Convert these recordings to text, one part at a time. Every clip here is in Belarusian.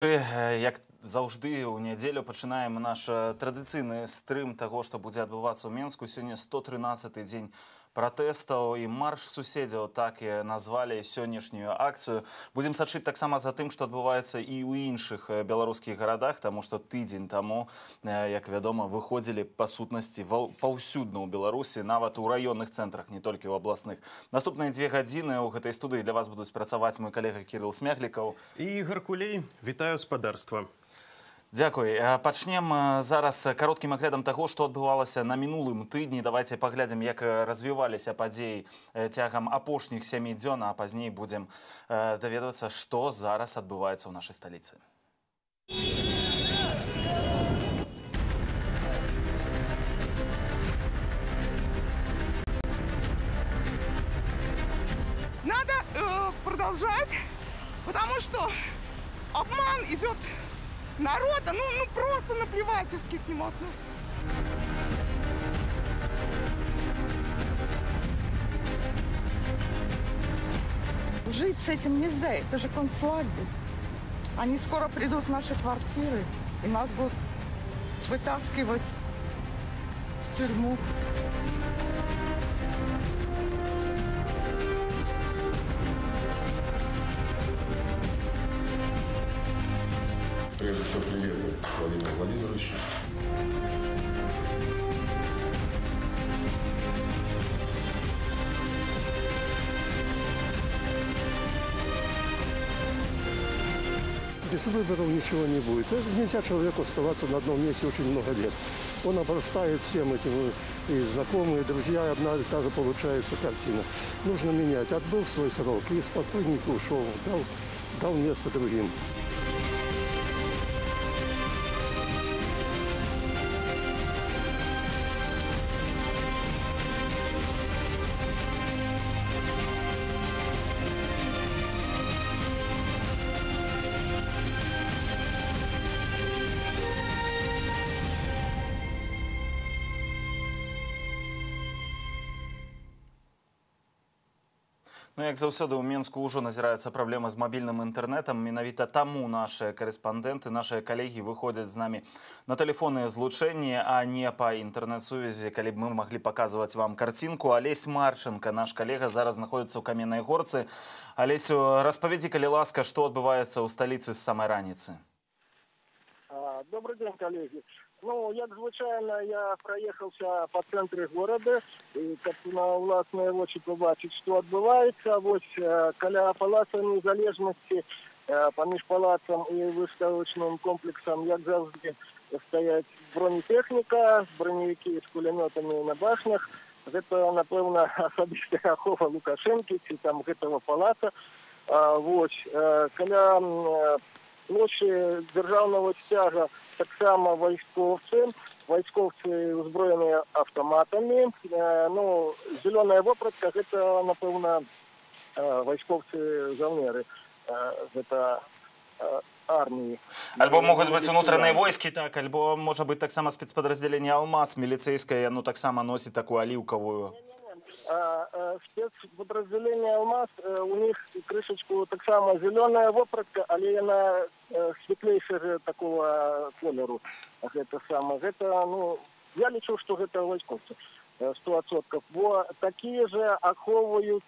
Як заўжды у нядзелю пачынаем наш традыцыйны стрым таго, што будзе адбывацца ў Менску. Сёння 113-й дзень пратэстаў і марш суседзяў, так і назвалі сённяшнюю акцыю. Будзем сачыць таксама за тым, што адбываецца і ў іншых беларускіх гарадах, таму што тыдзень таму, як вядома, выходзілі па сутнасці паўсюдна ў Беларусі, нават у раённых цэнтрах, не толькі ў абласных. Наступныя 2 гадзіны ў гэтай студыі для вас будуць працаваць мой калега Кірыл Смяглікаў і Ігор Кулей. Вітаю спадарства. Дзякуй. Пачнем зараз кароткім аглядам таго, што адбывалася на мінулым тыдні. Давайце паглядзім, як развіваліся падзеі цягам апошніх 7 дзён, а пазней будзем даведвацца, што зараз адбываецца ў нашай сталіцы. Надо продолжать, потому что обман идет народа, ну просто наплевательски к нему относятся. Жить с этим нельзя, это же концлагерь. Они скоро придут в наши квартиры и нас будут вытаскивать в тюрьму. Прежде всего, привет, Владимир Владимирович. Без выборов ничего не будет. Нельзя человеку оставаться на одном месте очень много лет. Он обрастает всем этим, и знакомые, и друзья, одна и та же получается картина. Нужно менять. Отбыл свой срок и спокойненько ушел, дал место другим. Ну, як заўсёды, у Менску ўжо назіраецца праблема з мабільным інтэрнэтам. Менавіта таму нашыя карэспандэнты, нашыя калегі выходзяць з намі на тэлефонныя злучэнні, а не па інтэрнэт-сувязі, калі б мы маглі паказваць вам карцінку. Алесь Марченко, наш калега, зараз знаходзіцца ў Каменнай Горцы. Алесю, распавядзі, калі ласка, што адбываецца ў сталіцы з самай раніцы. Добрый день, коллеги. Ну, як звычайно, я проехался по центру города, и как на власные очи побачить, что отбывается. Вот каля Палаца Незалежности, поміж палацом и выставочным комплексом, як завжди, стоять бронетехника, броневики с кулеметами на башнях. Это, напевно, особистая ахова Лукашенки, там этого палаца. Вот, каля площі державного стяга так само військовці озброєні автоматами. Ну, зелена вопратка – це, напевно, військовці-жовнери, це армії. Альбо можуть бути внутрішні війська, так, альбо може бути так само спецподразделення «Алмаз» міліцейське, оно так само носить таку оливковую. Спецподразделение «Алмаз», у них крышечку так само зеленая вопратка, але она светлейшего такого колеру. Это самое. Это, ну, я лечу, что это войсковцы 100%. Бо такие же оховывают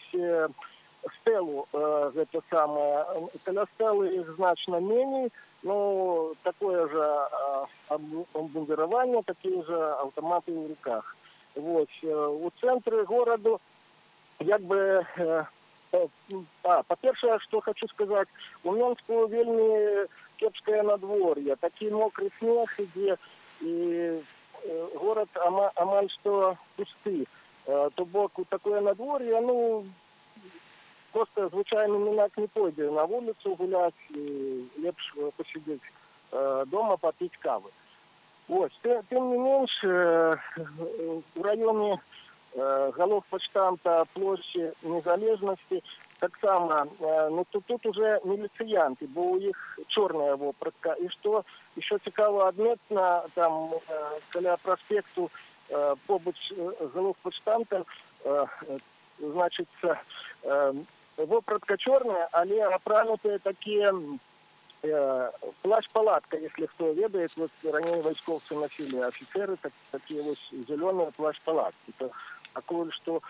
стелу, это самое. Коля стелы их значно менее, но такое же обмундирование, такие же автоматы в руках. Вот. У центрі городу, як би, по-перше, що хочу сказати, у Менску вельми кепське надвор'я, такий мокрий сніг іде, і город амаль що пустий. То боку таке надвор'я, ну, просто звичайно мінак не пойде на вулицю гуляти, лепш посидіти дома, попити кави. Вот. Тем не меньше, в районе головпочтамта площади Незалежности так само, ну тут уже міліціянти, бо у їх чорна вопратка. І що ще цікаво адметно, там каля проспекту побач з головпочтамтом, значить, вопратка чорная, але апранутыя такія плащ-палатка, если кто ведает, вот ранее войсковцы носили, офицеры, такие вот зеленые плащ-палатки. Это такое, что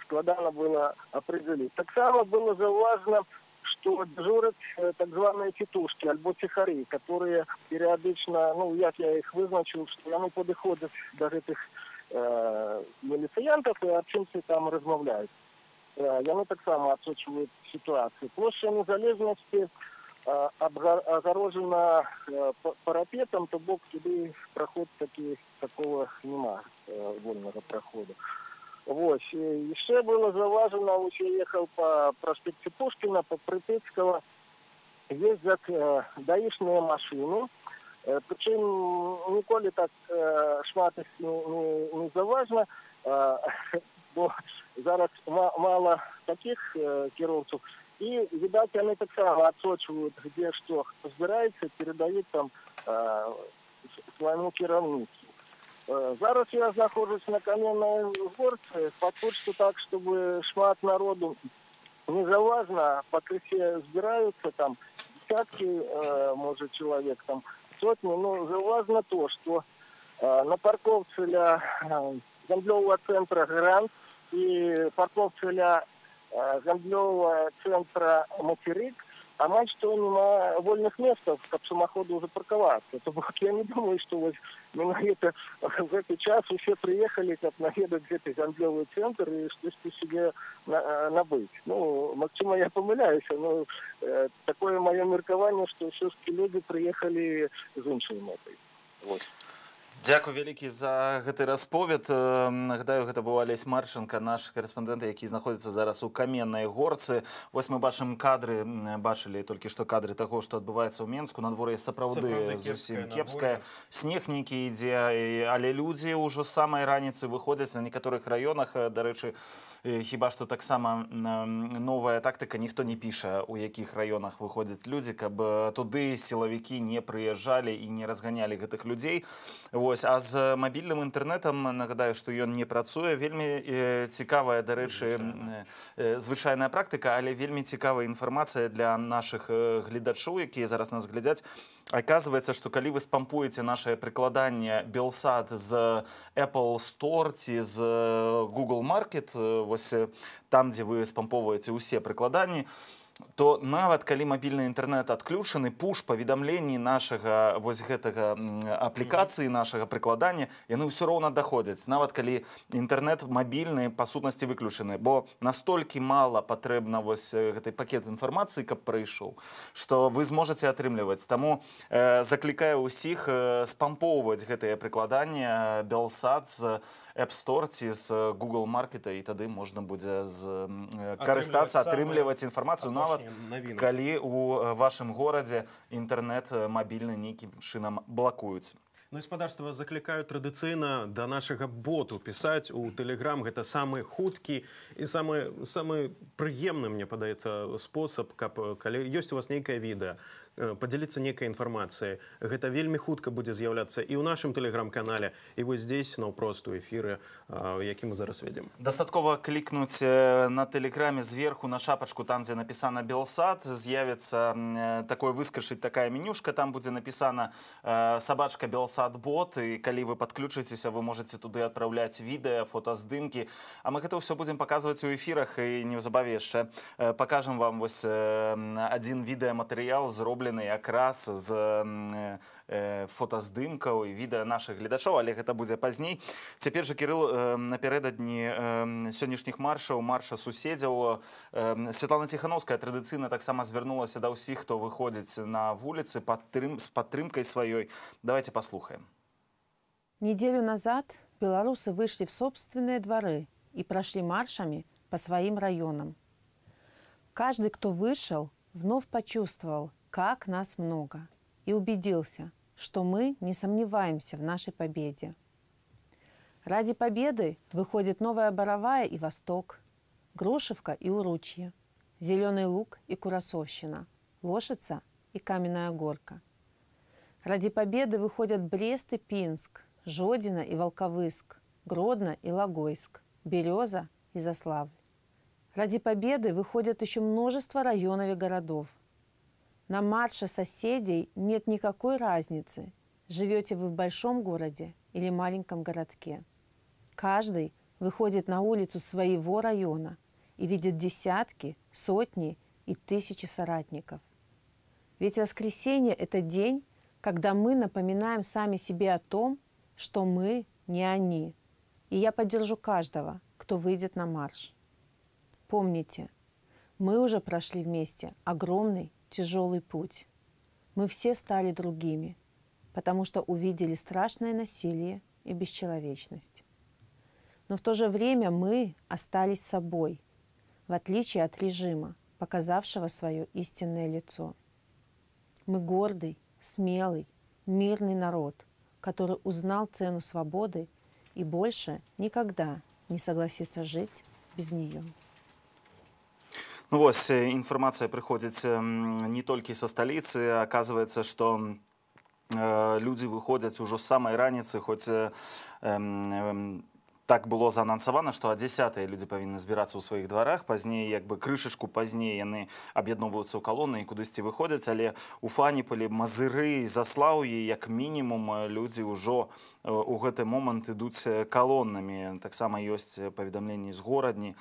складно было определить. Так само было важно, что дежурят так званые тітушки, альбо тихари, которые периодично, ну, як я их вызначил, что они подходят до этих милициянтов и общинцы там размовляют. Яны так само отсочивают ситуацию. Площадь Незалежности огорожена парапетом, то бок туди проход такого нема вольного прохода. Вот. Еще было заважено, вот я ехал по проспекту Пушкина, по Припятского, ездят даишные машины, причем ніколи так шмат їх не заважно, бо зараз мало таких кіровців. И, видать, они так само отсочивают, где что разбирается, передают там своему керовнику. Зараз я нахожусь на Каменной горце, покучу так, чтобы шмат народу не заважно, по крысе сбираются там десятки, может, человек, там сотни, но заважно то, что на парковце для гандлевого центра «Грант» и парковце для гандлевого центра «Материк», а мать, что нема вольных мест, как самоходу уже парковаться. То я не думаю, что вот на это, в этот час все приехали, как наведать где-то гандлевый центр и что-то себе набыть. Ну, максимум я помыляюсь, но такое мое меркование, что все-таки люди приехали з іншою метой. Вот. Дзякуй вялікі за гэты расповед. Нагадаю, гэта быў Алесь Марченко, наш корэспандэнт, які знаходзіцца зараз у Каменнай горцы. Вось мы бачым кадры, бачылі толькі што кадры таго, што адбываецца ў Менску. Надвор'е сапраўды зусім кепскае. Снег нейкі ідзе, але людзі ўжо з самай раніцы выходзяць на некаторых раёнах. Дарэчы, хіба што таксама новая тактыка, ніхто не піша, у якіх раёнах выходзяць людзі, каб туды сілавікі не прыязджалі і не разганялі гэтых людзей. Вось, а з мабільным інтэрнэтам, нагадаю, што ён не працуе. Вельмі цікавая, дарэчы, звычайная практыка, але вельмі цікавая інфармацыя для нашых гледачоў, якія зараз нас глядзяць. Оказывается, что калі вы спампуеце наше прыкладанне Белсат з Apple Store ці з Google Market, вось там, дзе вы спамповаеце ўсе прыкладанні, то нават калі мабільны інтэрнэт адключаны, пуш-паведамленні нашага вось гэтага аплікацыі, нашага прыкладання, яны ўсё роўна даходзяць, нават калі інтэрнэт мабільны па сутнасці выключаны, бо настолькі мала патрэбна вось гэты пакет інфармацыі, каб прыйшоў, што вы зможаце атрымліваць. Таму заклікаю ўсіх спампоўваць гэтае прыкладанне Белсат з App Store ці з Google Market, і тады можна будзе карыстацца, атрымліваць інфармацыю, нават калі у вашым горадзе інтэрнэт мабільны нейкім чынам блакуюць. Ну, гаспадарства заклікаю традыцыйна да нашага боту пісаць у Telegram. Гэта самы хуткі і самы прыемны, мне падаецца, спосаб, каб калі ёсць у вас нейкае відэа, падзяліцца нейкай інфармацыяй. Гэта вельмі хутка будзе з'яўляцца і ў нашым тэлеграм-канале, і вось здесь наўпрост у эфіры, які мы зараз ведзем. Дастаткова клікнуць на тэлеграме зверху на шапачку, там, дзе напісана Белсат, з'явіцца такое выскачыць такая менюшка, там будзе напісана сабачка Белсат бот, і калі вы падключыцеся, вы можаце туды адпраўляць відэа, фотаздымкі, а мы гэта ўсё будзем паказваць у эфірах, і неўзабаве яшчэ пакажам вам вось адзін відэаматэрыял, зроблены якраз з фотаздымкаў і відэа нашых гледачоў, але гэта будзе пазней. Цяпер жа, Кірыл, напярэдадні сённяшніх маршаў, марша суседзяў, Святлана Ціхановская традыцыйна таксама звярнулася да ўсіх, хто выходзіць на вуліцы з падтрымкай сваёй. Давайте послухаем. Неделю назад белорусы вышли в собственные дворы и прошли маршами по своим районам. Каждый, кто вышел, вновь почувствовал, как нас много, и убедился, что мы не сомневаемся в нашей победе. Ради победы выходит Новая Боровая и Восток, Грушевка и Уручье, Зеленый Луг и Курасовщина, Лошица и Каменная Горка. Ради победы выходят Брест и Пинск, Жодино и Волковыск, Гродно и Логойск, Береза и Заславль. Ради победы выходят еще множество районов и городов. На марше соседей нет никакой разницы, живете вы в большом городе или маленьком городке. Каждый выходит на улицу своего района и видит десятки, сотни и тысячи соратников. Ведь воскресенье – это день, когда мы напоминаем сами себе о том, что мы не они. И я поддержу каждого, кто выйдет на марш. Помните, мы уже прошли вместе огромный, тяжелый путь. Мы все стали другими, потому что увидели страшное насилие и бесчеловечность. Но в то же время мы остались собой, в отличие от режима, показавшего свое истинное лицо. Мы гордый, смелый, мирный народ, который узнал цену свободы и больше никогда не согласится жить без нее. Ну вось, інфармацыя прыходзіць не толькі са сталіцы, аказваецца, што людзі выходзяць ужо з самай раніцы, хоць так было заанансавана, што о 10-й людзі павінны збірацца ў сваіх дварах, пазней як бы крышачку пазней яны аб'ядноўваюцца ў калоны і кудысьці выходзяць, але у Фаніполі, Мазыры, Заслаўі як мінімум людзі ўжо у гэты момант ідуць калонамі. Таксама ёсць паведамленні з горадні.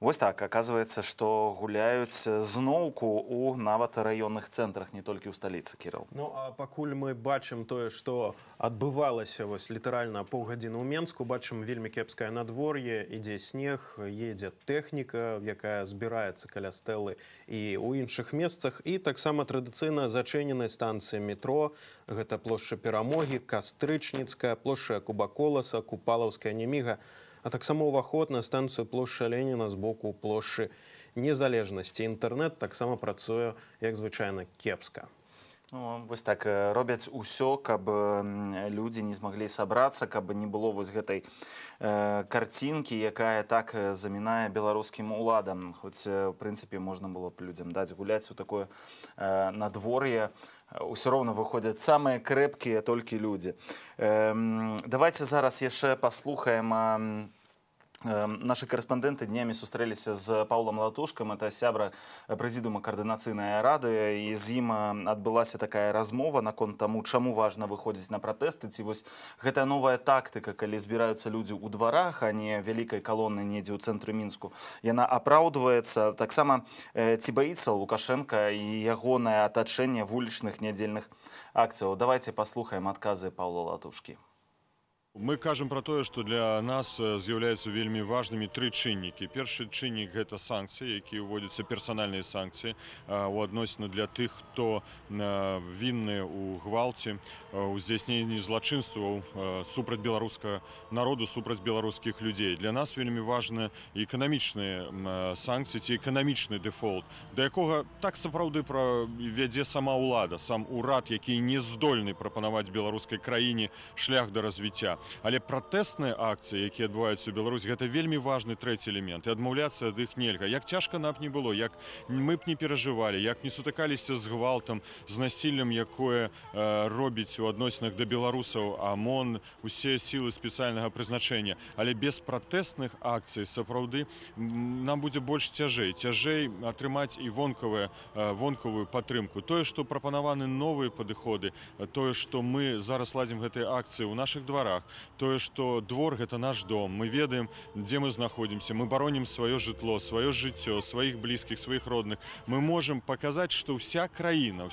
Вось так, аказваецца, што гуляюць зноўку ў нават раённых цэнтрах, не толькі ў сталіцы, Кірыл. Ну, а пакуль мы бачым тое, што адбывалася вось літаральна паўгадзіны ў Менску, бачым вельмі кепскае надвор'е, ідзе снег, едзе тэхніка, якая збіраецца каля стэлы і ў іншых месцах, і таксама традыцыйна зачыненыя станцыі метро, гэта плошча Перамогі, Кастрычніцкая, плошча Кубаколаса, Купалаўская, Неміга, а таксама ўваход на станцыю плошчы Леніна з боку плошчы Незалежнасці. Інтэрнэт таксама працуе, як звычайна, кепска. Ну, вось так, робяць усё, каб людзі не змаглі сабрацца, каб не было вось гэтай карцінкі, якая так замінае беларускім уладам. Хоць, у прынцыпе, можна было б людзям даць гуляць у такое надвор'е. Усё роўна выходзяць самыя крэпкія толькі людзі. Давайце зараз яшчэ паслухаем. Нашы карэспандэнты днямі сустрэліся з Паўлам Латушкам, это сябра прэзідыума каардынацыйнай рады, і з ім адбылася такая размова наконт таму, чаму важна выходзіць на пратэсты, ці вось гэтая новая тактыка, калі збіраюцца людзі ў дварах, а не вялікай калоны недзе ў цэнтры Мінску, яна апраўдваецца. Таксама ці баіцца Лукашенка і ягонае атачэнне вулічных нядзельных акцыяў. Давайце паслухаем адказы Паўла Латушкі. Мы кажам пра тое, што для нас з'яўляюцца вельмі важнымі тры чыннікі. Першы чыннік – гэта санкцыі, якія ўводзяцца персанальныя санкцыі у адносіну для тых, хто вінны ў гвалце, у здзяйсненні злачынстваў супраць беларускага народу, супраць беларускіх людзей. Для нас вельмі важны эканамічныя санкцыі ці эканамічны дэфолт, да якога так сапраўды вядзе сама ўлада, сам урад, які не здольны прапанаваць беларускай краіне шлях да развіцця. Але пратэсныя акцыі, якія адбываюцца ў Беларусі, гэта вельмі важны трэці элемент, і адмаўляцца ад іх нельга. Як цяжка нам б не было, як мы б не перажывалі, як не сутыкаліся з гвалтам, з насіллем, якое робіць у адносінах да беларусаў ОМОН, усе сілы спецыяльнага прызначэння. Але без пратэсных акцый сапраўды нам будзе больш цяжэй. Цяжэй атрымаць і вонкавую падтрымку. Тое, што прапанаваны новыя падыходы, тое, што мы зараз ладзім гэтыя акцыі ў нашых дварах, тое, што двор – гэта наш дом, мы ведаем, дзе мы знаходзімся, мы баронім сваё жытло, сваё жыццё, сваіх блізкіх, сваіх родных. Мы можам паказаць, што ўся краіна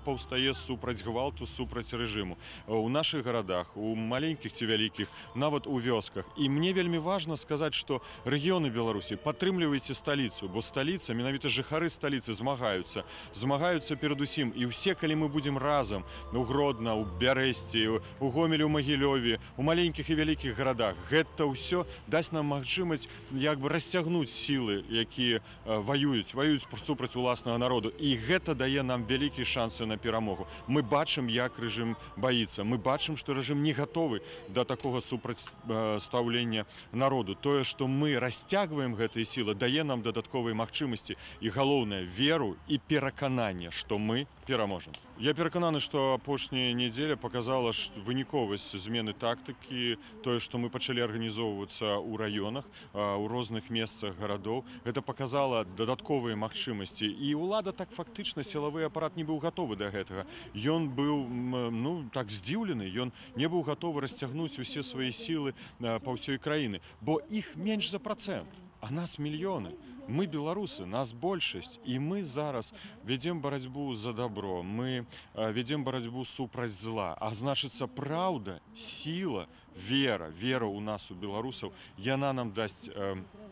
паўстае супраць гвалту, супраць рэжыму. У нашых гарадах, у маленькіх ці вялікіх, нават у вёсках. І мне вельмі важна сказаць, што рэгіёны Беларусі, падтрымлівайце сталіцу, бо сталіца, менавіта жыхары сталіцы змагаюцца перадусім. І ўсе, калі мы будзем разам у Гродна, у Бярэсці, у Гомелі, у Магілёве, у маленькіх і вялікіх гарадах. Гэта ўсё дасць нам магчымасць як бы расцягнуць сілы, якія ваююць супраць уласнага народу. І гэта дае нам вялікія шансы на перамогу. Мы бачым, як рэжым баіцца. Мы бачым, што рэжым не гатовы да такога супрацьстаўлення народу. Тое, што мы расцягваем гэтыя сілы, дае нам дадатковыя магчымасці і галоўнае веру і перакананне, што мы пераможам. Я перакананы, што апошняя недзеля паказала выніковасць змены тактыкі, тое, што мы пачалі арганізоўвацца ў раёнах, у розных месцах гарадоў. Гэта паказала дадатковыя магчымасці. І ўлада так фактычна, сілавы апарат не быў гатовы да гэтага. Ён быў, так здзіўлены, ён не быў гатовы расцягнуць усе свае сілы па ўсёй краіны, бо іх менш за процент, а нас мільёны. Мы беларусы, нас большасць, і мы зараз вядзем барацьбу за добро, мы вядзем барацьбу супраць зла, а значыцца праўда, сіла, вера ў нас, у беларусаў, яна нам дасць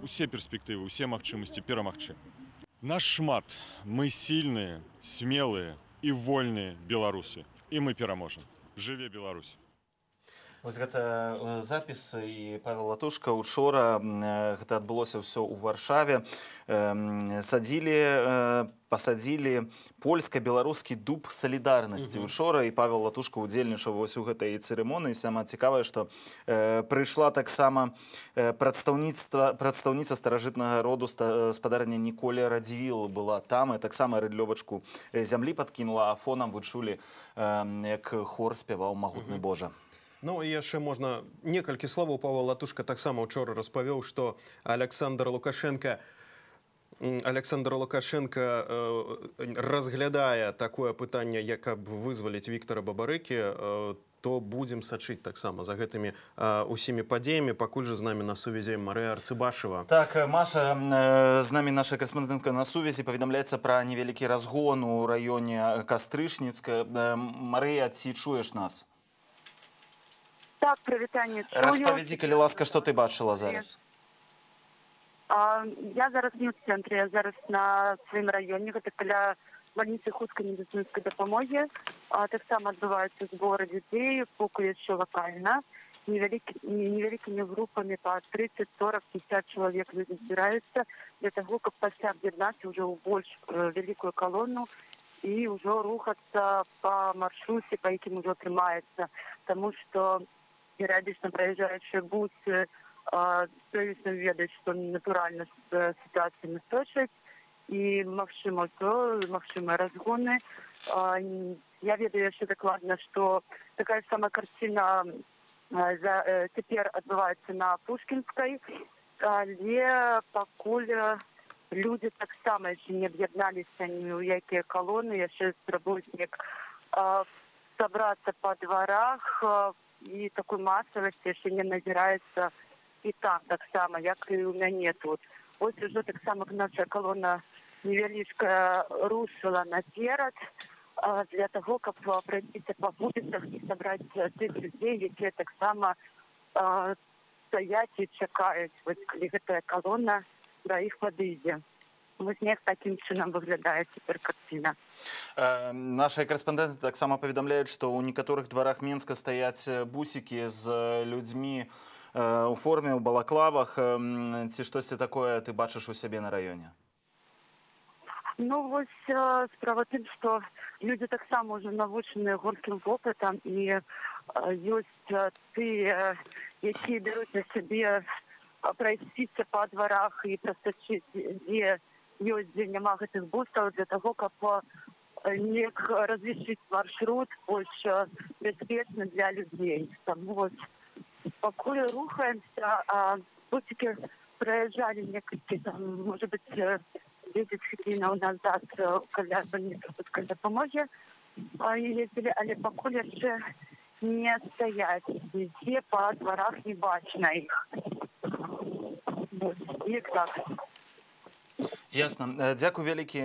усе перспектывы, усе магчымасці перамагчы. Нас шмат, мы сильныя, смелыя і вольныя беларусы, і мы пераможам. Жыве Беларусь! Вось гэта запіс і Павел Латушка учора, гэта адбылося ўсё ў Варшаве. Пасадзілі польска-беларускі дуб салідарнасці учора, і Павел Латушка удзельнічаў вось у гэтай цырымоніі. Самае цікавае, што прыйшла таксама прадстаўніца старажытнага роду спадарня Ніколі Радзівіл была там, і таксама рыдлёвачку зямлі падкінула, а фонам вы чулі, як хор спяваў «Магутны Божа». Ну і яшчэ можна некалькі словаў. Павел Латушка таксама учора распавёў, што Александр Лукашенко разглядае такое пытанне, як каб вызваліць Віктара Бабарыкі, то будзем сачыць таксама за гэтымі усімі падзеямі. Пакуль жа з намі на сувязі Марыя Арцыбашева. Так, Маша, з намі наша карэспандэнтка на сувязі. Паведамляецца пра невялікі разгон у раёне Кастрычніцка. Марыя, ці чуеш нас? Так, прывітанне, чую. Распавядзі, калі ласка, што ты бачыла зараз? Я зараз не ў цэнтры, я зараз на сваім раёне, гэта каля бальніцы хуткай медыцынскай дапамогі. Таксама адбываюцца зборы людзей, пакуль яшчэ лакальна. Невялікімі групамі па 30, 40, 50 чалавек людзі збіраюцца для таго, каб пасля аб'яднацца ўжо ў больш вялікую калону і ўжо рухацца па маршруце, па якім ужо трымаецца. Таму што перыядычна праязджаючыя бусы даюць нам ведаць, што натуральна сітуацыя настойчаць і магчымыя разгоны. Я ведаю яшчэ дакладна, што такая сама карціна цяпер адбываецца на Пушкінскай, але пакуль людзі таксама яшчэ не аб'ядналіся ні ў якія калоны, яшчэ спрабуюць неяк сабрацца па дварах, і такой масавасці яшчэ не назіраецца і там таксама, як і ў мяне тут. Ось ужо таксама наша калона невялічка рушыла наперад для таго, каб прайсціся па вуліцах і сабраць тых людзей, якія таксама стаяць і чакаюць, калі гэтая калона да іх падыдзе. Вось неяк такім чынам выглядае цяпер карціна. Нашыя карэспандэнты таксама паведамляюць, што ў некаторых дварах Менска стаяць бусікі з людзьмі у форме, у балаклавах. Ці штосьці такое ты бачыш у сябе на раёне? Ну, вось справа тым, што людзі таксама ўжо навучаныя горкім вопытам, і ёсць тыя, якія бяруць на сябе прайсціся па дварах і прастачыць, дзе ёсць, дзе няма гэтых бусаў, для таго, каб неяк разлічыць маршрут больш бяспечны для людзей. Таму вось пакуль рухаемся, бусікі праязджалі некалькі, можа быць, 10 хвілінаў назад каля бальніцы хуткай дапамогі ездзілі, але пакуль яшчэ не стаяць, нідзе па дварах не бачна іх. Як так. Ясна. Дзякуй вялікі,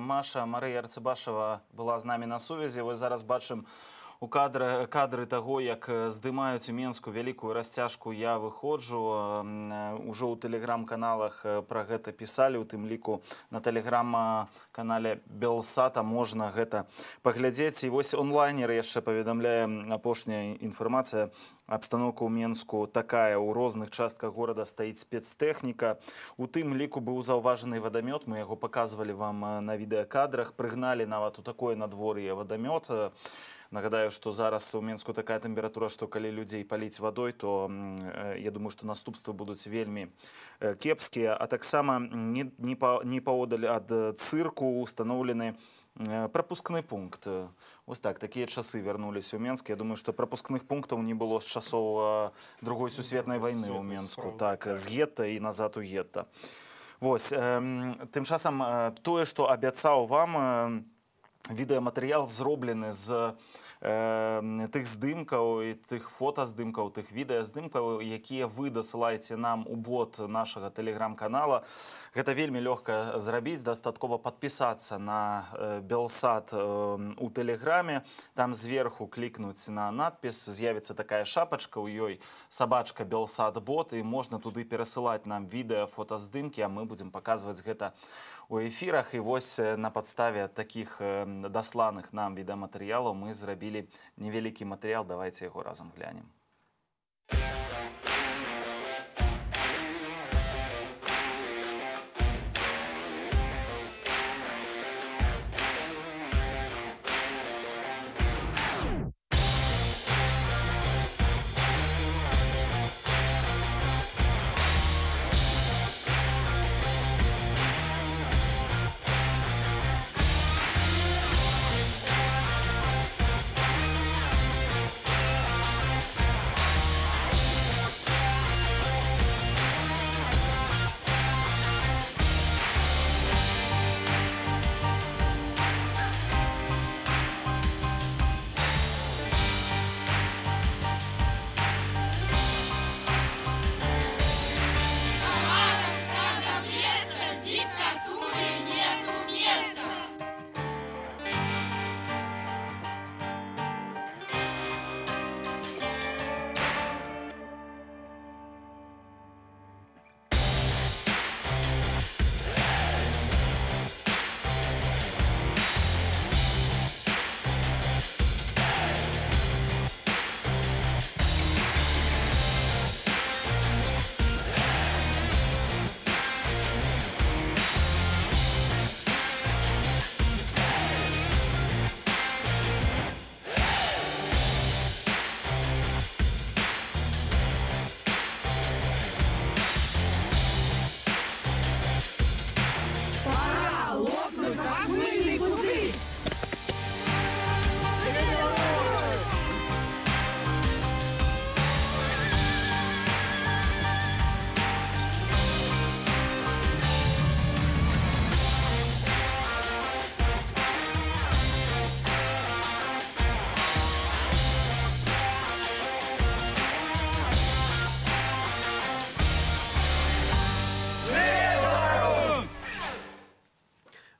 Маша. Марыя Арцыбашева была з намі на сувязі. Вось зараз бачым у кадры таго, як здымаюць у Менску вялікую расцяжку. Я выходжу. Ужо ў тэлеграм-каналах пра гэта пісалі, у тым ліку на тэлеграм-канале Белсата можна гэта паглядзець. І вось онлайнер яшчэ паведамляе, апошняя інфармацыя, абстаноўка ў Менску такая. У розных частках горада стаіць спецтэхніка. У тым ліку быў заўважаны вадамёт. Мы яго паказвалі вам на відэакадрах. Прыгналі нават у такое надвор'е вадамёт. Нагадаю, што зараз у Менску такая тэмпература, што калі людзей паліць вадой, то я думаю, што наступствы будуць вельмі кепскія. А таксама непаодаль ад цырку устаноўлены Пропускны пункт. Вось так, такія часы вярнуліся ў Менск. Я думаю, што пропускных пунктаў не было з часоў другой сусветнай вайны ў Менску. Так, з гетта і назад у гетта. Вось, тым часам тое, што абяцаў вам, відэаматэрыял зроблены з тых здымкаў і тых фотаздымкаў, тых відэаздымкаў, якія вы дасылаеце нам у бот нашага тэлеграм-канала. Гэта вельмі лёгка зрабіць, дастаткова падпісацца на Белсат у тэлеграме. Там зверху клікнуць на надпіс, з'явіцца такая шапачка, у ёй сабачка Белсат бот, і можна туды перасылаць нам відэа, фотаздымкі, а мы будзем паказваць гэта у эфірах. І вось на падставе такіх дасланых нам відэаматэрыялаў мы зрабілі невялікі матэрыял. Давайце яго разам глянем.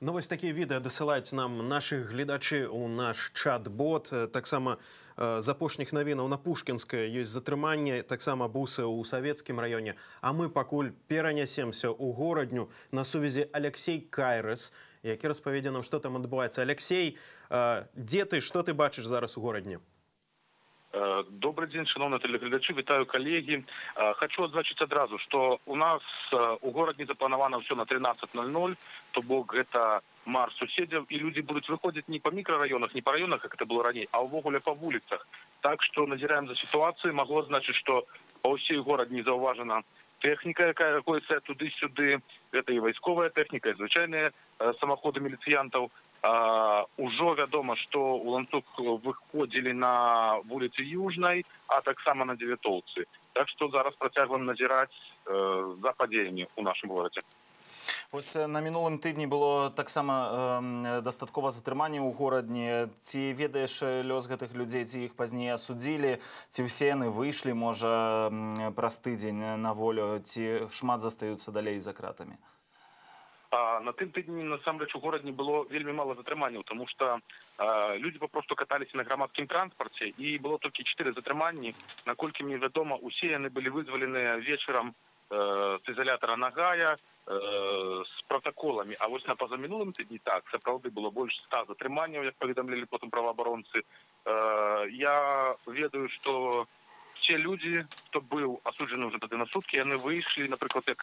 Ну, вось такія відэа дасылаюць нам нашы гледачы ў наш чат-бот. Таксама з апошніх навінаў на Пушкінскай ёсць затрыманне, таксама бусы ў савецкім раёне. А мы пакуль перанясемся ў горадню. На сувязі Алексей Кайрыс, які распавядзе нам, што там адбываецца. Алексей, дзе ты, што ты бачыш зараз у горадні? Добрый день, шановные телеглядачи, вітаю коллеги. Хочу отзначить одразу, что у нас у городе заплановано все на 13:00, то бок это марш суседзяў, и люди будут выходить не по микрорайонах, не по районах, как это было ранее, а увогуле по улицах. Так что назираем за ситуацией. Могло значить, что по всей городе не зауважена техника, яка рахуецца туды-сюды. Это и войсковая техника, и звычайные самоходы милициянтов. Ужо вядома, што ў ланцуг выходзілі на вуліцы Южнай, а таксама на Дзевятоўцы. Так што зараз працягваем назіраць за падзеямі ў нашым горадзе. Ось на мінулым тыдні было таксама дастаткова затрыманне ў горадні. Ці ведаеш лёс гэтых людзей, ці іх пазней асудзілі, ці ўсе яны выйшлі, можа, праз тыдзень на волю, ці шмат застаюцца далей за кратамі? На тым тыдні, насамрэч, у горадні было вельмі мала затрыманняў, тому што людзі папросту каталіся на грамадскім транспарце, і было толькі 4 затрыманні. Наколькі мне вядома, усе яны былі вызваленыя вечарам з ізалятара Нагая, з протаколамі. А вось на пазамінулым тыдні так, сапраўды было больш 100 затрыманняў, як паведамлялі потым праваабаронцы. Я ведаю, што все люди, кто был осужден уже тогда на сутки, они вышли, например, как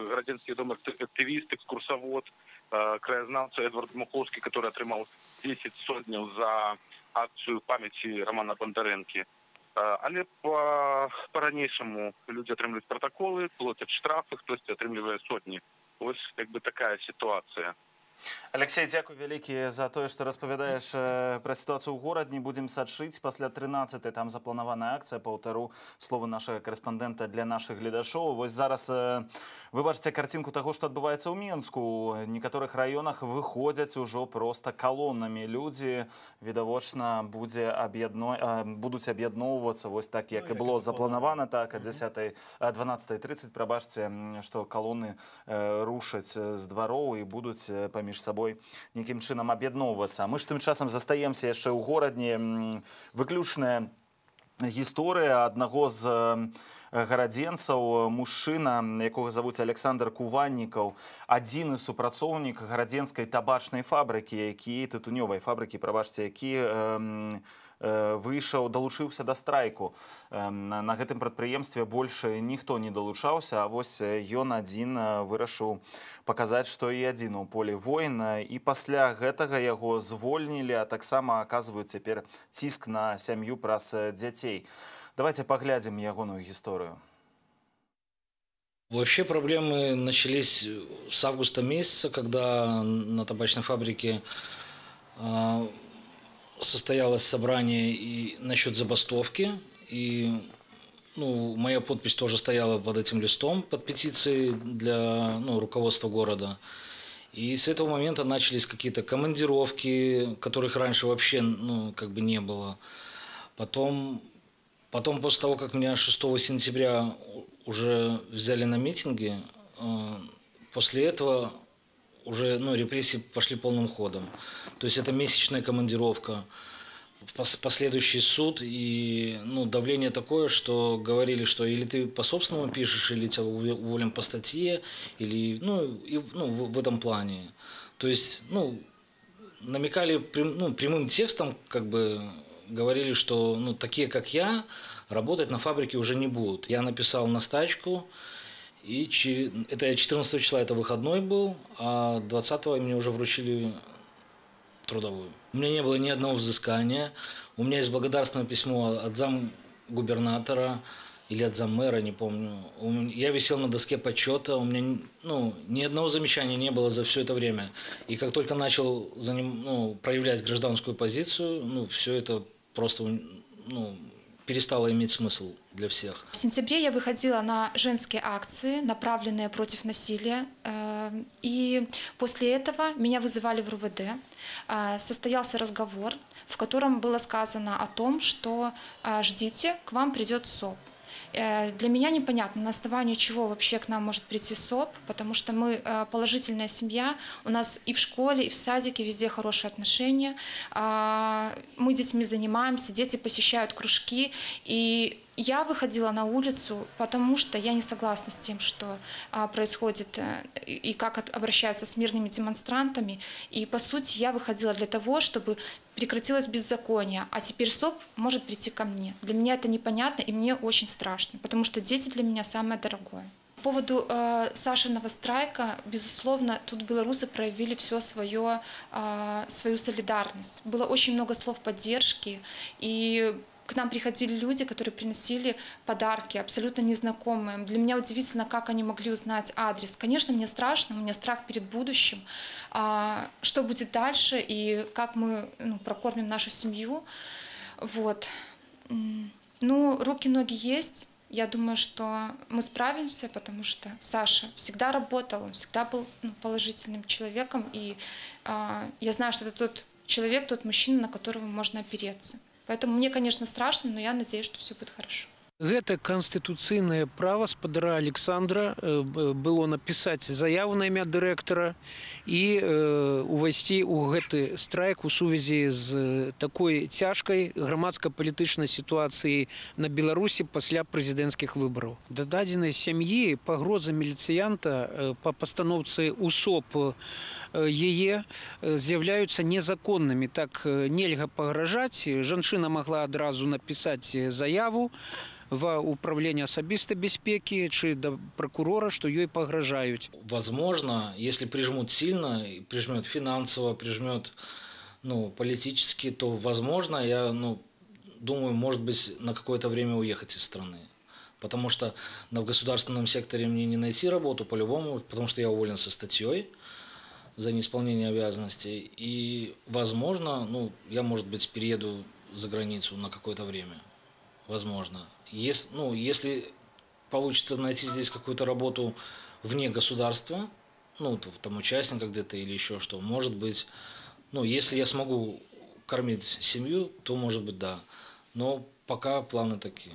гражданский дом активист, экскурсовод, краезнавца Эдвард Муховский, который отримал 10 сотней за акцию памяти Романа Бондаренки. Але по-ранейшему люди отримывают протоколы, платят штрафы, кто-то отримывает сотни. Вот как бы такая ситуация. Алексей, дзякуй вялікі за тое, што распавядаеш пра сітуацыю ў горадні. Будзем сачыць. Пасля 13-й там запланаваная акцыя. Паўтару словы нашага карэспандэнта для нашых гледашоў. Вось зараз вы бачыце карцінку таго, што адбываецца ў Менску. У некаторых раёнах выходзяць ужо проста калонамі. Людзі, відавочна, будуць аб'ядноўвацца вось так, як і было запланавана. Так, 12:30, прабачце, што калоны рушаць з двароў і будуць паміж сабой некім чынам аб'ядноўвацца. Мы ж тым часам застаемся яшчэ ў горадні. Выключная гісторыя аднаго з гарадзенцаў, мужчына, якога завуць Александр Куваннікаў, адзіны супрацоўнік гарадзенскай табачнай фабрыкі, тытунёвай фабрыкі, прабачце, які далучыўся да страйку. На гэтым прадпрыемстве больш ніхто не далучаўся, а вось ён адзін вырашыў паказаць, што і адзін у полі воін, і пасля гэтага яго звольнілі, а таксама аказваюць цяпер ціск на сям'ю праз дзяцей. Давайте поглядим ягоную историю. Вообще проблемы начались с августа месяца, когда на табачной фабрике состоялось собрание и насчет забастовки. И моя подпись тоже стояла под этим листом, под петицией для руководства города. И с этого момента начались какие-то командировки, которых раньше вообще не было. Потом, после того, как меня 6 сентября уже взяли на митинги, после этого уже репрессии пошли полным ходом. То есть это месячная командировка, последующий суд и давление такое, что говорили, что или ты по собственному пишешь, или тебя уволим по статье, или в этом плане. То есть намекали прямым текстом, говорили, что такие, как я, работать на фабрике уже не будут. Я написал на стачку, и это 14 числа, это выходной был, а 20-го мне уже вручили трудовую. У меня не было ни одного взыскания. У меня есть благодарственное письмо от замгубернатора или от заммэра, не помню. Я висел на доске почета, у меня ни одного замечания не было за все это время. И как только начал проявлять гражданскую позицию, все это просто перестало иметь смысл для всех. В сентябре я выходила на женские акции, направленные против насилия. И после этого меня вызывали в РУВД. Состоялся разговор, в котором было сказано о том, что ждите, к вам придет СОП. Для меня непонятно, на основании чего вообще к нам может прийти СОП, потому что мы положительная семья, у нас и в школе, и в садике везде хорошие отношения, мы детьми занимаемся, дети посещают кружки, и я выходила на улицу, потому что я не согласна с тем, что происходит и как обращаются с мирными демонстрантами. И, по сути, я выходила для того, чтобы прекратилось беззаконие, а теперь СОП может прийти ко мне. Для меня это непонятно, и мне очень страшно, потому что дети для меня самое дорогое. По поводу Сашиного страйка, безусловно, тут белорусы проявили свою солидарность. Было очень много слов поддержки, и к нам приходили люди, которые приносили подарки, абсолютно незнакомые. Для меня удивительно, как они могли узнать адрес. Конечно, мне страшно, у меня страх перед будущим. Что будет дальше и как мы прокормим нашу семью. Вот. Руки, ноги есть. Я думаю, что мы справимся, потому что Саша всегда работал, он всегда был положительным человеком. И я знаю, что это тот человек, тот мужчина, на которого можно опереться. Поэтому мне, конечно, страшно, но я надеюсь, что все будет хорошо. Гэта канстытуцыйнае права спадара Александра было напісаць заяву на імя дырэктара і увайсці ў гэты страйк у сувязі з такой цяжкай грамадска-палітычнай сітуацыяй на Беларусі пасля прэзідэнцкіх выбараў. Да дадзенай сям'і пагрозы міліцыянта па пастаноўцы ў СОП яе з'яўляюцца незаконнымі. Так нельга пагражаць. Жанчына магла адразу напісаць заяву в управление особистой беспеки, чи до прокурора, что ей погрожают. Возможно, если прижмут сильно, прижмет финансово, прижмет политически, то возможно, я думаю, может быть, на какое-то время уехать из страны. Потому что в государственном секторе мне не найти работу по-любому, потому что я уволен со статьей. за неисполнение обязанностей. И, возможно, ну, я, может быть, перееду за границу на какое-то время. Возможно. Если получится найти здесь какую-то работу вне государства, ну, там участника где-то или еще что, может быть, ну, если я смогу кормить семью, то, может быть, да. Но пока планы такие.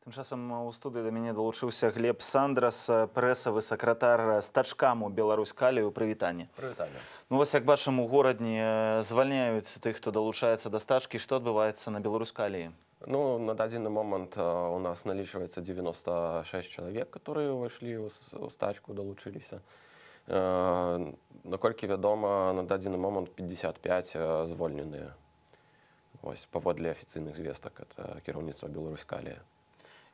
Тым часам у студыі да мяне далучыўся Глеб Сандрас, прэсавы сакратар стачкаму Беларусь-Калію. Прывітанне. Прывітанне. Ну вось, як бачым, у горадні звальняюць тых, хто далучаецца да стачкі. Што адбываецца на Беларусь-Каліі? Ну, на дадзены момент у нас налічваецца 96 человек, которые вошли у стачку, долучились. Наколькі вядома, на дадзены момент 55 звольненыя. Ось, паводле афіцыйных звестак ад кіраўніцтва Беларусь-Калія.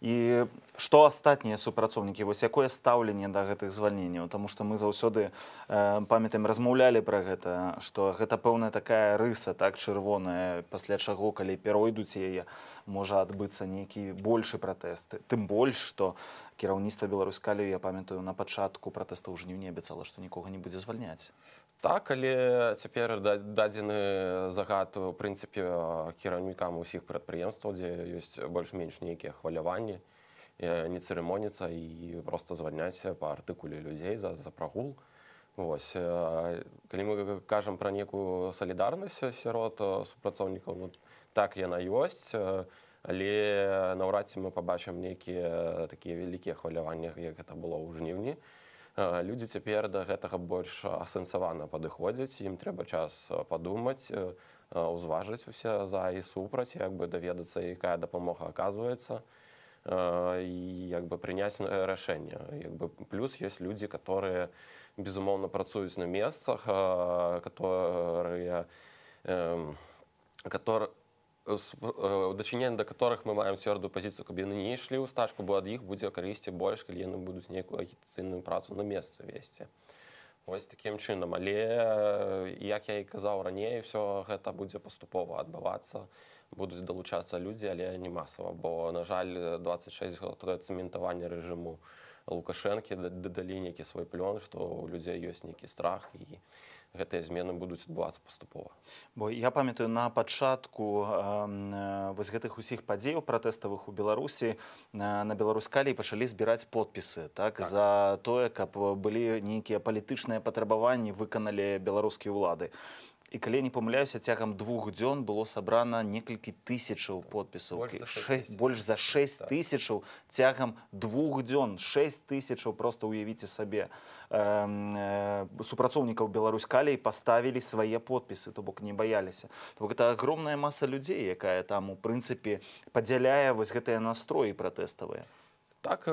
І што астатнія супрацоўнікі, вось якое стаўленне да гэтых звальненняў? Таму што мы заўсёды памятаем, размаўлялі пра гэта, што гэта пэўная такая рыса, так, чырвоная, пасля чаго, калі перойдуць яе, можа адбыцца нейкі большы пратэст. Тым больш, што кіраўніцтва Беларусь-Калію, я памятаю, на пачатку пратэста ў жніўні абяцала, што нікога не будзе звальняць. Так, але цяпер дадзены загад, у прынцыпе, кіраўнікам усіх прадпрыемстваў, дзе ёсць больш-менш нейкія хваляванні, не цырымоніцца і проста звальняць па артыкуле людзей за прагул. Вось. Калі мы кажам пра некую салідарнасць сярод супрацоўнікаў, ну, так яна ёсць, але наўрад ці мы пабачым нейкія такія вялікія хваляванні, як гэта было ў жніўні. Людзі цяпер да гэтага больш асэнсавана падыходзяць, ім трэба час падумаць, узважыць усе за і супраць, як бы даведацца, якая дапамога аказваецца, і як бы прыняць рашэнне. Плюс ёсць людзі, которые, безумоўна, працуюць на месцах, дачыненне да которых мы маем цвёрдую пазіцыю, каб яны не ішлі ў стачку, бо ад іх будзе карысці больш, калі яны будуць нейкую агітацыйную працу на месцы весці. Вось такім чынам. Але, як я і казаў раней, ўсё гэта будзе паступова адбывацца, будуць далучацца людзі, але не масава, бо, на жаль, 26 год цэментавання рэжыму Лукашэнкі дадалі нейкі свой плён, што ў людзей ёсць нейкі страх, і гэтыя змены будуць адбывацца паступова. Бо я памятаю, на пачатку вось гэтых усіх падзеяў пратэставых у Беларусі на Беларусь-Каліі пачалі збіраць подпісы, так, за тое, каб былі нейкія палітычныя патрабаванні, выканалі беларускія ўлады. І калі не памыляюся, цягам 2 дзён было сабрана некалькі тысячаў подпісаў. Больш за 6 тысячаў цягам 2 дзён. 6 тысячаў, проста уявіце сабе. Супрацоўнікаў Беларусь-Каліі паставілі свае подпісы, то бок не баяліся. То бок гэта агромная маса людзей, якая там, у прынцыпе, падзяляе вось гэтыя настроі пратэставыя. Так,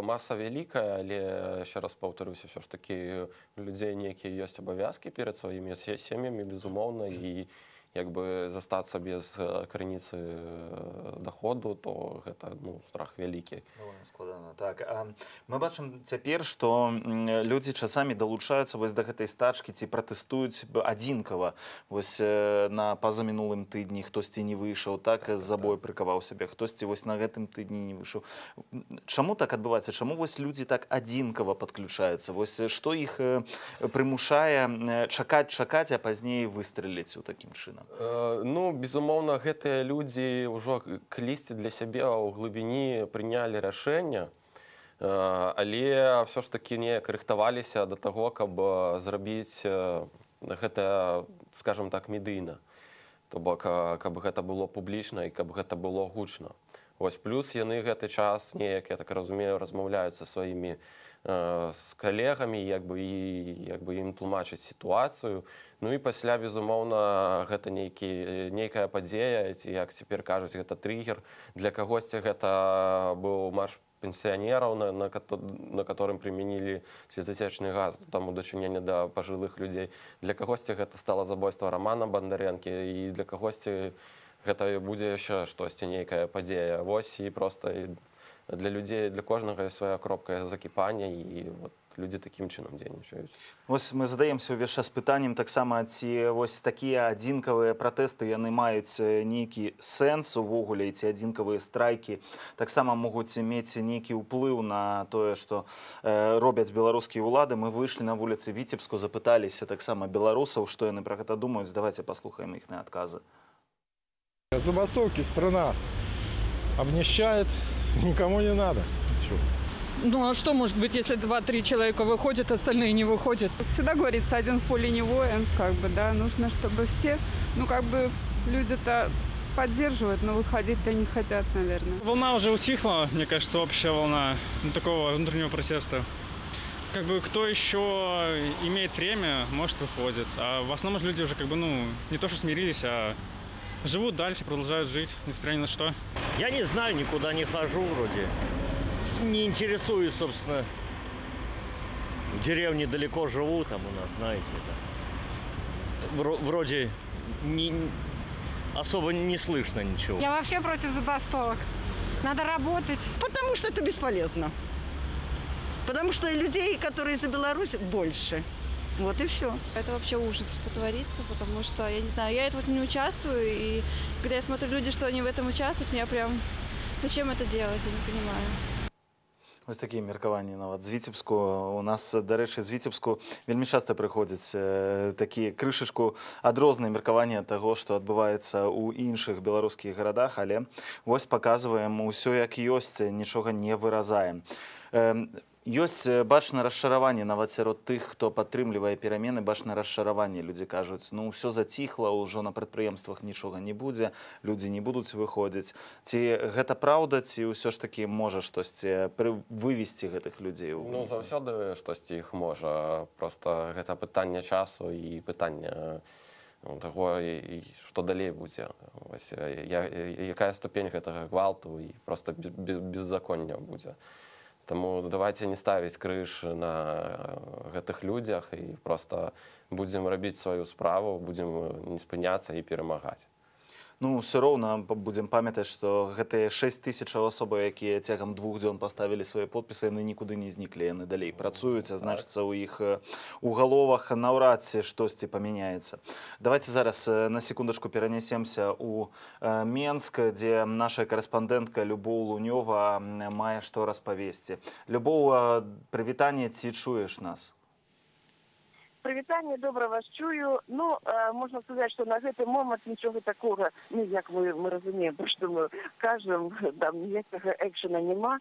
маса вялікая, але, яшчэ раз паўтаруся, ўсё ж такі у людзей нейкія ёсць абавязкі перад сваімі сем'ямі, безумоўна, і як бы застацца без крыніцы даходу, то гэта, ну, страх вялікі. Довольно складана. Так, мы бачым цяпер, што людзі часамі далучаюцца вось да гэтай стачкі ці пратэстуюць адзінкава. Вось на пазамінулым тыдні хтосьці не выйшаў, так, з забою прыкаваў сябе, хтосьці вось на гэтым тыдні не выйшаў. Чаму так адбываецца? Чаму вось людзі так адзінкава падключаюцца? Вось што іх прымушае чакаць, а пазней выстрэліць у такім чынам? Ну, безумоўна, гэтыя людзі ўжо калісьці для сябе ў глыбіні прынялі рашэнне, але ўсё ж такі неяк рыхтаваліся да таго, каб зрабіць гэта, скажам так, медыйна. То бок, каб гэта было публічна і каб гэта было гучна. Вось, плюс яны гэты час неяк, я так разумею, размаўляюць са сваімі з калегамі, як бы ім тлумачыць сітуацыю. Ну і пасля, безумоўна, гэта нейкая падзея, як цяпер кажуць, гэта триггер. Для кагосьці гэта быў марш пенсіянераў, на которым прымянілі слезатечны газ, там у дачыненні да пажылых людзей. Для кагосьці гэта стала забойства Романа Бандарэнкі, і для кагосьці гэта будзе яшчэ штосьці, нейкая падзея. Вось, і проста для людзей, для кожнага свая кропка закіпання, і людзі такім чынам дзейнічаюць. Вось мы задаемся ўвесь час пытаннем таксама, ці вось такія адзінкавыя пратэсты яны маюць нейкі сэнс увогуле, ці адзінкавыя страйкі таксама могуць мець нейкі ўплыў на тое, што робяць беларускія ўлады. Мы выйшлі на вуліцы Віцебску, запыталіся таксама беларусаў, што яны пра гэта думаюць. Давайте паслухаем іхныя адказы. Забастовки страна обнищает, никому не надо. Ну а что может быть, если 2-3 человека выходят, остальные не выходят? Всегда говорится, один в поле не воин, как бы, да, нужно, чтобы все, ну как бы люди-то поддерживают, но выходить-то не хотят, наверное. Волна уже утихла, мне кажется, общая волна такого внутреннего протеста. Как бы кто еще имеет время, может, выходит. А в основном люди уже как бы, ну, не то что смирились, а живут дальше, продолжают жить, несмотря ни на что. Я не знаю, никуда не хожу вроде. Не интересуюсь, собственно. В деревне далеко живу, там у нас, знаете, вроде особо не слышно ничего. Я вообще против забастовок. Надо работать. Потому что это бесполезно. Потому что людей, которые за Беларусь, больше. Вот и все. Это вообще ужас, что творится, потому что, я не знаю, я этого не участвую, и когда я смотрю люди, что они в этом участвуют, меня прям... Зачем это делать, я не понимаю. Ось такі меркаванні нават з Віцебску. У нас, дарэчы, з Віцебску вельмі часта прыходзяць такі крышачку адрозныя меркаванні ад таго, што адбываецца ў іншых беларускіх гарадах, але вось паказваем усё як ёсць, нічога не выразаем. Ёсць бачна расчараванне нават сярод тых, хто падтрымлівае перамены, бачна расчараванне. Людзі кажуць, ну ўсё заціхла, ўжо на прадпрыемствах нічога не будзе, людзі не будуць выходзіць. Ці гэта праўда, ці ўсё ж такі можа штосьці вывесці гэтых людзей? Ну, заўсёды штосьці іх можа. Проста гэта пытанне часу і пытанне таго, што далей будзе. Якая ступень гэтага гвалту і проста беззаконня будзе. Таму давайте не ставіць крыж на гэтых людзях і проста будзем рабіць сваю справу, будзем не спыняцца і перамагаць. Ну, ўсё роўна будзем памятаць, што гэтыя 6 тысячаў асобаў, якія цягам 2 дзён паставілі свае подпісы, яны нікуды не зніклі, яны далей працуюць, а значыцца ў іх у галовах наўрад ці штосьці памяняецца. Давайте зараз на секундачку перанесемся ў Менск, дзе наша карэспандэнтка Любоў Лунёва мае што распавесці. Любоў, прывітанне, ці чуеш нас? Прывітанне, добра вас чую. Ну, можна сказаць, што на гэты момант нічога такога, ну, як мы разумеем, што мы кажам, там ніякага экшена няма.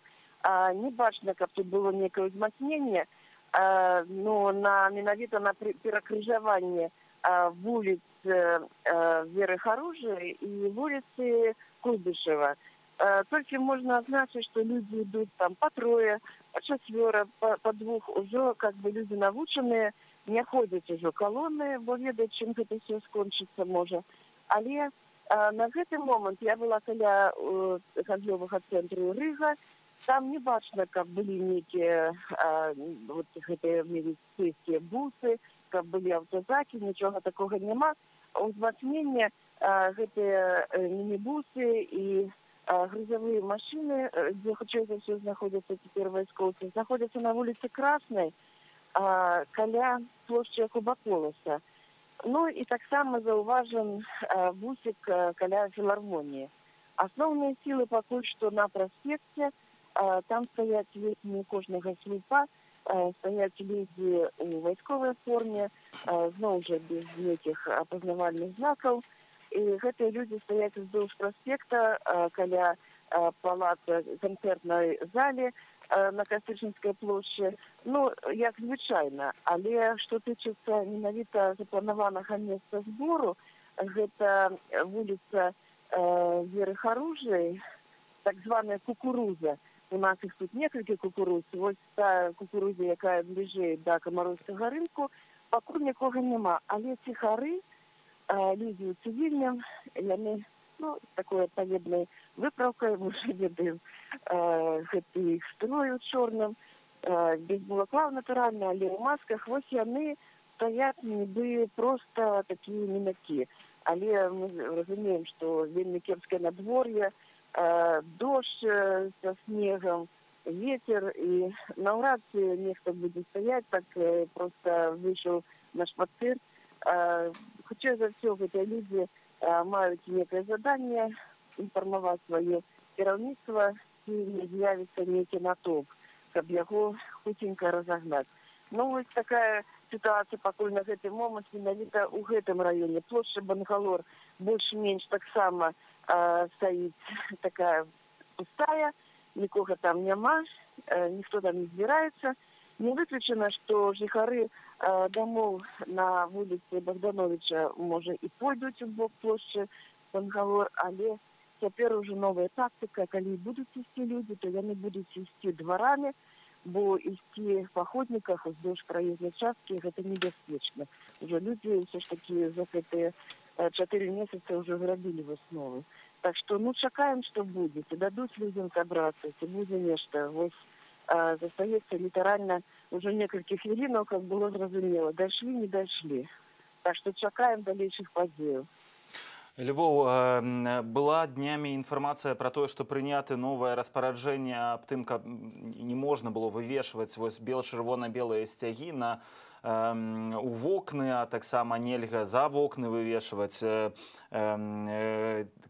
Не бачна, каб тут было некае ўзмацненне, ну, менавіта на перакрыжаванне вуліц Веры Харужай і вуліцы Куйбышева. Толькі можна адзначыць, што людзі ідуць там па трое, па чацвёра, па двух, ужо как бы людзі навучаныя, не ходзяць ужо калоны, бо ведаюць, чым гэта все скончыцца можа. Але на гэты момант я была каля гандлёвага цэнтру Рыга, там не бачна, каб былі нейкія вот гэтыя міліцэйскія бусы, каб былі аўтозакі, нічога такога няма. Узмацнення гэтыя мінібусы і грузавыя машыны, дзе хутчэй за ўсё знаходзяцца цяпер вайскоўцы, знаходзяцца на вуліцы Краснай, каля плошчы Якуба Коласа. Ну і таксама заўважан бусік каля філармоніі. Асноўныя сілы пакуль што на праспекце, там стаяць летні кожнага слупа, стаяць людзі ў вайсковай форме, зноў жа без нейкіх апазнавальных знакаў. І гэтыя людзі стаяць уздоўж праспекта каля палаца канцэртнай залі, на Кастрычніцкай плошчы, ну, як звычайна, але што тычыцца менавіта запланаванага месца збору, гэта вуліца Веры Харужай, так званая кукуруза. У нас іх тут некалькі кукуруз, вось та кукуруза, якая бліжэй да Камароўскага рынку, пакуль нікога няма, але ціхары, людзі ў цывільным, яны, ну, такой адпаведнай выпраўкай, мы ўжо ведаем гэты іх строю чорным, без булаклаў натуральна, але ў масках, вось яны стаяць нібы проста такія мінакі. Але мы разумеем, што вельмі кепскае надвор'е, дождж са снегам, ветер, и наўрад ці нехто будзе стаяць, так просто вышел на шпацыр. Хутчэй за ўсё, гэтыя людзі маюць некае заданне інфармаваць сваё кіраўніцтва, ці не з'явіцца нейкі натоўп, каб яго хуценька разагнаць. Ну, вось такая ситуация пакуль на гэты момант менавіта ў гэтым раёне. Плошча Бангалор больш-менш таксама стаіць такая пустая, нікога там няма, ніхто там не збіраецца. Не выключана, што жыхары дамоў на вуліцы Богдановича, можа, і пойдуць у бок плошчы Бангалор, але цяпер ужо новая тактыка, калі будуць ісці людзі, то яны будуць ісці дварамі, бо ісці па ходніках уздоўж праезнай часткі гэта небяспечна. Ужо людзі ўсё ж такі за гэтыя 4 месяцы ўжо зрабілі высновы. Так што, ну, чакаем, што будзе. Ці дадуць людзям сабрацца, ці будзе нешта. Вось застаецца літаральна ўжо некалькі хвілінаў, каб было зразумела. Дайшлі, не дайшлі. Так што чакаем далейшых падзеяў. Любоў, была днямі інфармацыя пра тое, што прыняты новае распараджэнне аб тым, каб не можна было вывешваць вось чырвона-белыя сцягі у вокны, а таксама нельга за вокны вывешваць.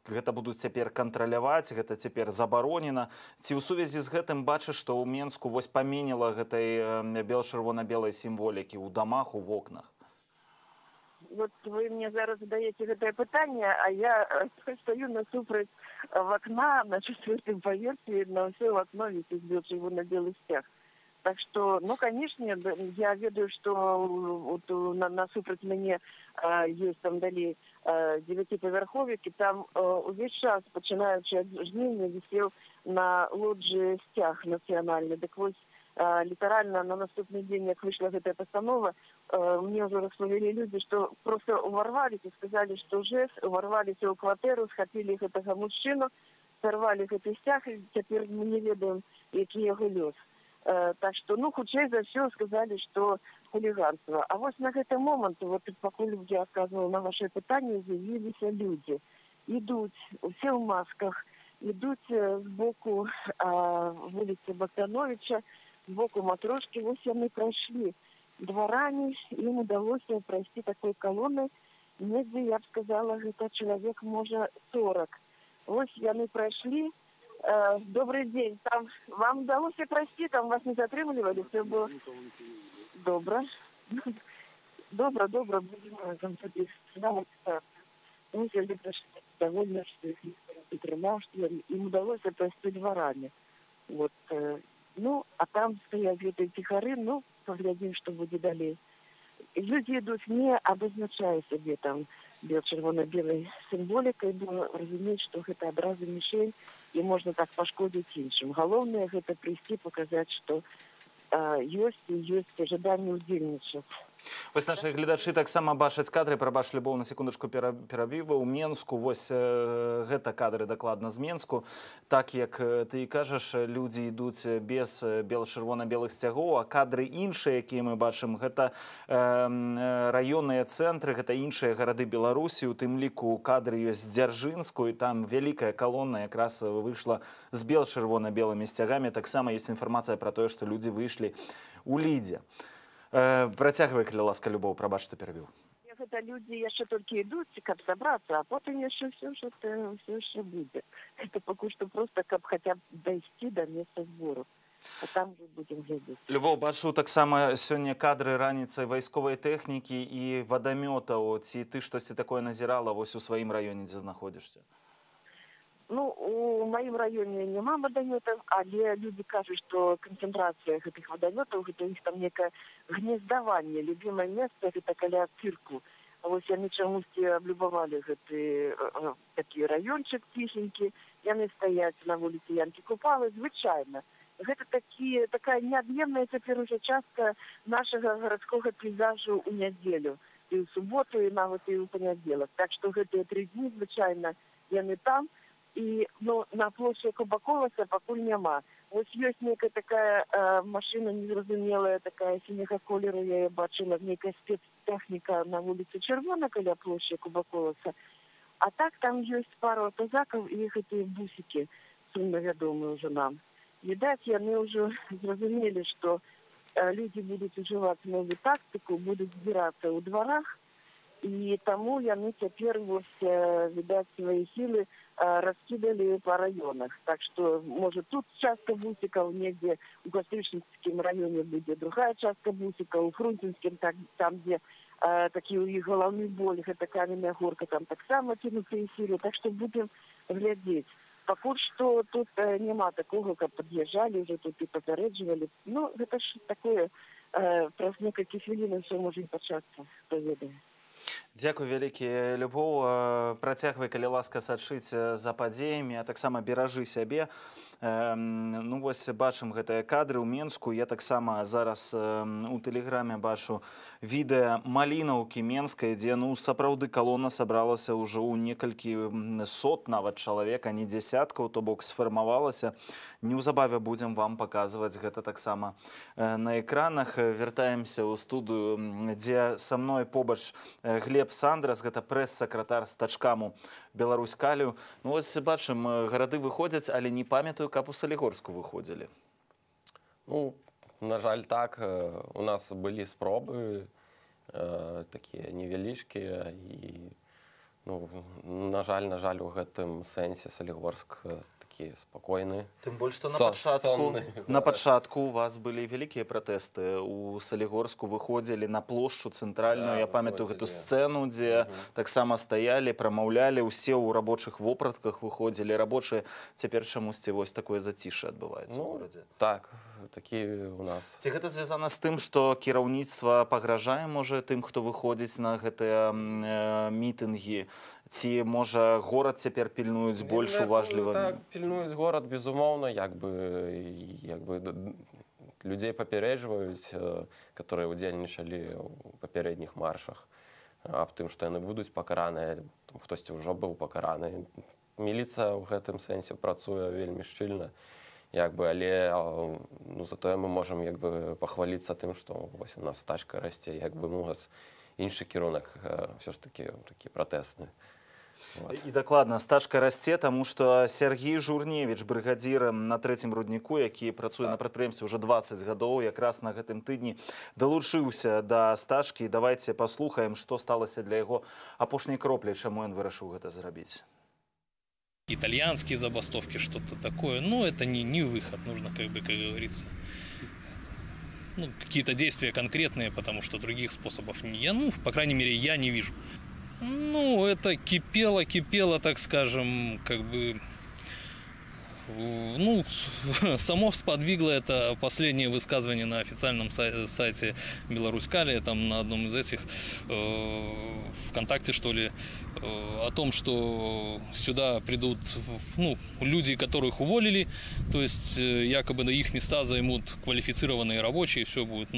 Гэта будуць цяпер кантраляваць, гэта цяпер забаронена. Ці ў сувязі з гэтым бачыш, што ў Менску вось паменела гэтай чырвона-белай сімволікі ў дамах, у вокнах? Вот вы мне зараз задаете гэтае пытанне, а я стою насупраць вакна на 4-м паверсе, на ўсё вакно вісіць чырвона-белы сцяг. Так что, ну, конечно, я ведаю, что вот насупраць мяне есть там далей 9-павярховік, і там увесь час, пачынаючы ад жніўня, вісеў на лоджыі сцяг нацыянальны. Дык вось літаральна на наступны дзень, як выйшла гэтая пастанова, мне ўжо распавялі людзі, што проста уварваліся, сказалі, што жэс, уварваліся ў кватэру, схапілі гэтага мужчыну, сарвалі гэты сцяг, і цяпер мы не ведаем, які яго лёс. Так што, ну, хутчэй за ўсё сказалі, што хуліганства. А вось на гэты момант, вот пакуль я адказвала на ваше пытанне, з'явіліся людзі. Ідуць, усе ў масках, ідуць з боку вуліцы Богдановича, з боку Матрошкі. Вось яны прайшлі дварамі, ім удалося прайсці такой калонай. Недзе, я б сказала, гэта чалавек, можа, 40. Вось яны прайшлі. Добрый день. Там вам удалось пройти, там вас не затрымлівали, все было добро. Добро, будем там ходить. Мы сегодня пришли довольно, что их не тримал, что им удалось пройти дворами. Вот. Ну, а там стоят где-то тихоры, ну, поглядим, что будет далее. Люди идут, не обозначая себе там чырвона-белой символикой, бо разумеюць, што гэта адразу мішень, і можна так пашкодзіць іншым. Галоўнае гэта прыйсці, паказаць, што ёсць жаданне ўдзельнічаць. Вось наши гледачы таксама бачаць кадры, прабач, Любоў, на секундачку перабіў, у Менску, вось гэта кадры дакладна з Менску. Так, як ты кажаш, людзі ідуць без чырвона-белых сцягоў, а кадры іншыя, якія мы бачым, гэта раённыя цэнтры, гэта іншыя гарады Беларусі, у тым ліку кадры ёсць з Дзяржынску, і там вялікая калона якраз выйшла з чырвона-белымі сцягамі. Таксама ёсць інфармацыя пра тое, што людзі выйшлі ў Лідзе. Працягвай, калі ласка, Любоў, прабач, што перабіў. Гэта людзі яшчэ толькі ідуць, каб сабрацца, а потым яшчэ ўсё будзе. Гэта пакуль што проста, каб хаця б дайсці да месца збору. А там уже будзем глядзець. Любоў, бачу таксама сёння кадры раніцай вайсковай тэхнікі і вадамётаў. Ці ты штосьці такое назірала вось у сваім раёне, дзе знаходзішся? Ну, у маім раёне няма вадамётаў, але людзі кажуць, што канцэнтрацыя гэтых вадамётаў, гэта іх там некае гнездаванне. Любімае месца гэта каля цырку. Вось яны чамусьці аблюбавалі гэты такі раёнчык ціхенькі. Яны стаяць на вуліцы Янкі Купалы. Звычайна. Гэта такая неад'емная цяпер уже частка нашага гарадскога пейзажу ў нядзелю. І ў суботу, і нават і ў панядзелак. Так што гэтыя 3 дні, звычайна, яны там. І на площі Кубаколаса пакуль няма. Ось ёсць некая такая машина незразумелая, такая сіняга колеру, я яе бачыла, некая спецтэхніка на вуліцы Чырвона каля площі Кубаколаса. А так там ёсць пару аўтазакаў і гэтыя бусікі, сумна вядомыя ўжо нам. відаць, яны ўжо зразумелі, што людзі будуць ужываць новую тактыку, будуць збірацца ў дварах, і таму яны цяпер, вось, відаць, свае сілы раскідалі па раёнах. Так што, можа, тут частка бусікаў, негдзе у Кастрычніцкім раёне будзе другая частка бусікаў, у Фрунзенскім, там, дзе такі ў іх галаўны боль, гэта Каменная Горка, там таксама кінутыя сілы. Так што будзем глядзець. Пакуль што тут няма такога, каб пад'язджалі, ўжо тут і папярэджвалі. Ну, гэта ж такое, праз некалькі хвілін ўсё можа і пачацца, хто ведае. Дзякуй вялікі, Любоў. Працягвай, калі ласка, сачыць за падзеямі, а таксама беражы сябе. Ну, вось бачым гэтыя кадры ў Менску. Я таксама зараз у тэлеграме бачу відэа Малінаўкі Менскай, дзе, ну, сапраўды калона сабралася ўжо ў некалькі сот нават чалавек, а не дзясяткаў, то бок сфармавалася. Неўзабаве будзем вам паказваць гэта таксама на экранах. Вяртаемся ў студыю, дзе са мной побач Глеб Сандрас, гэта прэс-сакратар стачкаму Беларусь-Калію. Ну, вось бачым, гарады выходзяць, але не памятаю, каб у Салігорску выходзілі. Ну, на жаль, так. У нас былі спробы такія невялічкія, і, ну, на жаль, у гэтым сэнсе Салігорск спакойны. Тым больш, што на пачатку у вас былі вялікія пратэсты. У Салігорску выходзілі на плошчу цэнтральную. Я памятаю гэту сцэну, дзе таксама стаялі, прамаўлялі, усе ў рабочых вопратках выходзілі. Рабочыя цяпер чамусьці вось такое зацішша адбываецца ў горадзе. Так, такі у нас. Ці гэта звязана з тым, што кіраўніцтва пагражае, можа, тым, хто выходзіць на гэтыя мітынгі? Ці, можа, горад цяпер пільнуюць больш уважліва? Так, пільнуюць горад, безумоўна, як бы людзей папярэджваюць, которые удзельнічалі ў папярэдніх маршах, аб тым, што яны будуць пакараныя, хтосьці ўжо быў пакараны. Міліцыя ў гэтым сэнсе працуе вельмі шчыльна, але затое мы можам пахваліцца тым, што у нас стачка расце, у нас іншы кірунак, все ж такі пратэсны. І дакладна, стачка расце, таму што Сергій Журневіч, брыгадзір на 3-м рудніку, які працуе на прадпрыемстве ўжо 20 гадоў, якраз на гэтым тыдні далучыўся да стачкі. Давайце паслухаем, што сталася для яго апошняй кропляй, чаму ён вырашыў гэта зрабіць. Итальянские забастовки, что-то такое, но это не выход, нужно, как говорится, какие-то действия конкретные, потому что других способов по крайней мере, я не вижу. Это кипело, так скажем, само сподвигло это последнее высказывание на официальном сайте Беларусь-Калия, там на одном из этих, ВКонтакте, что ли, о том, что сюда придут люди, которых уволили, то есть якобы на их места займут квалифицированные рабочие, и все будет,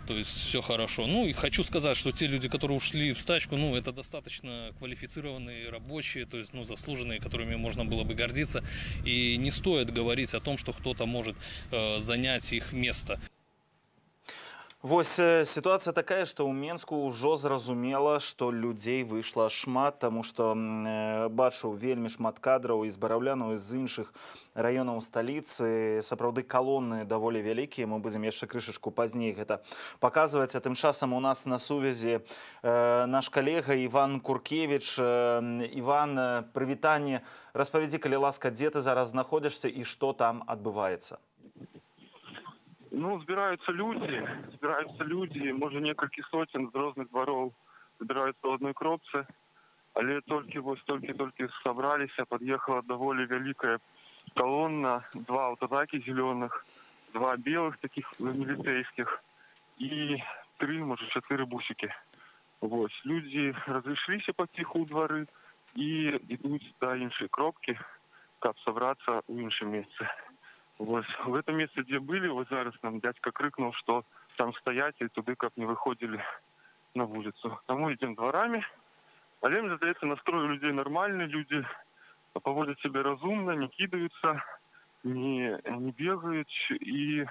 то есть все хорошо. И хочу сказать, что те люди, которые ушли в стачку, это достаточно квалифицированные рабочие, то есть заслуженные, которыми можно было бы гордиться. И не стоит говорить о том, что кто-то может занять их место. Вось сітуацыя такая, што ў Менску ўжо зразумела, што людзей выйшла шмат, таму што бачыў вельмі шмат кадраў і з Бараўляну, і з іншых раёнаў сталіцы. Сапраўды калоны даволі вялікія, мы будзем яшчэ крышачку пазней гэта паказваць. А тым часам у нас на сувязі наш калега Іван Куркевіч. Іван, прывітанне. Распавядзі, калі ласка, дзе ты зараз знаходзішся і што там адбываецца? Збираюцца людзі, можа, некалькі соцень з розных двароў збіраюцца ў адной кропцы, але толькі сабраліся, пад'ехала даволі вялікая калонна, 2 аўтазакі зелёных, 2 белых такіх міліцэйскіх і 3, можа, 4 бусікі. Людзі разышліся паціху ў двары і ідуць да іншай кропкі, каб сабрацца ў іншым месцы. В этом месте, где были, зараз нам дядька крикнул, что там стоять и туды как не выходили на улицу. Тому идем дворами. Але мне здається, настрой у людей нормальный, люди поводят себя разумно, не кидаются, не бегают, и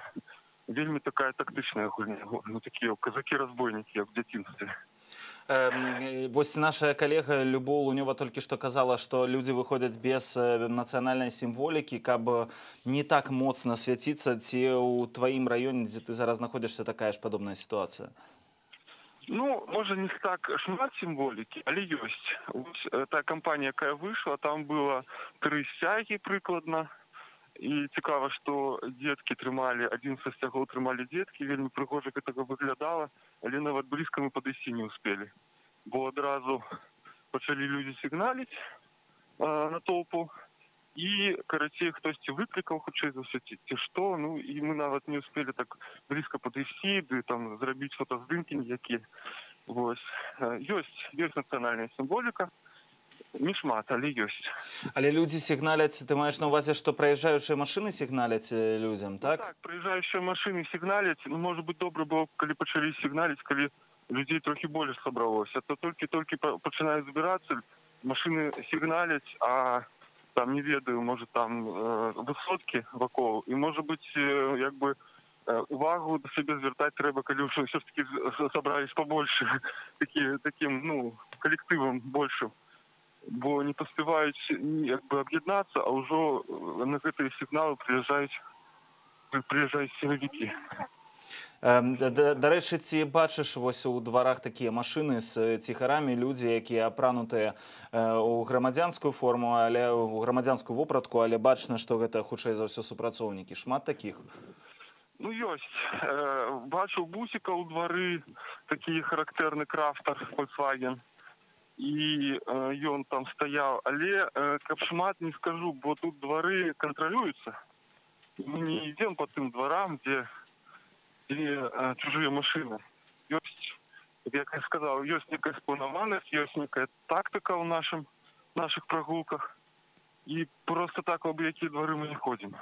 вельми такая тактичная гульня. Такие казаки-разбойники, как в детстве. Вось наша коллега Любоў Лунёва только что казала, что люди выходят без национальной символики, каб не так моцна свяціцца, ці у твоім раёне, дзе ты зараз знаходзішся, такая ж падобная ситуация? Ну, можа, не так шмат сімволікі, але ёсць. Ось та кампанія, якая выйшла, там было 3 сцягі прыкладна. І цікава, што дзеткі трымалі, адзін са сцягоў трымалі дзеткі, вельмі прыгожа гэтага выглядала, але нават блізка мы падысці не ўспелі. Бо адразу пачалі людзі сігналіць на толпу, і, карацей, хтосьці выклікаў, хутчэй за ўсё, ці што, ну, і мы нават не ўспелі так блізка падысці, ды там зрабіць фотаздымкі ніякія. Вось. Ёсць нацыянальная сімволіка, не шмат, але ёсць. Але людзі сігналяць, ты маеш на ўвазе, што праязджаючыя машыны сігналяць людзям, так? Так, праязджаючыя машыны сігналяць, ну, можа быць, добра было, калі пачалі сігналіць, калі людзей трохі больш сабралося, то толькі пачынаюць збірацца, машыны сігналяць, а там, не ведаю, можа, там высоткі вакол, і, можа быць, як бы, увагу да сябе звяртаць трэба, калі ўжо ўсё ж такі сабрались побольше, такім, ну, калектывам большым, бо не паспяваюць, як бы, аб'яднацца, а ўжо на гэтыя сігналы прыязджаюць сілавікі. Дарэчы, ці бачыш вось у дварах такія машыны з ціхарамі, людзі, якія апранутыя ў грамадзянскую форму, але ў грамадзянскую вопратку, але бачна, што гэта хутчэй за ўсё супрацоўнікі. Шмат такіх? Ну, ёсць. Бачыў бусіка ў двары, такі характэрны крафтер Volkswagen, і ён там стаяў, але каб шмат не скажу, бо тут двары кантралююцца. Мы не ідзем па тым дварам, дзе чужыя машыны. Ёсць, як я сказаў, ёсць некая спланаванасць, ёсць некая тактыка ў нашых прагулках, і проста так об якія двары мы не ходзім.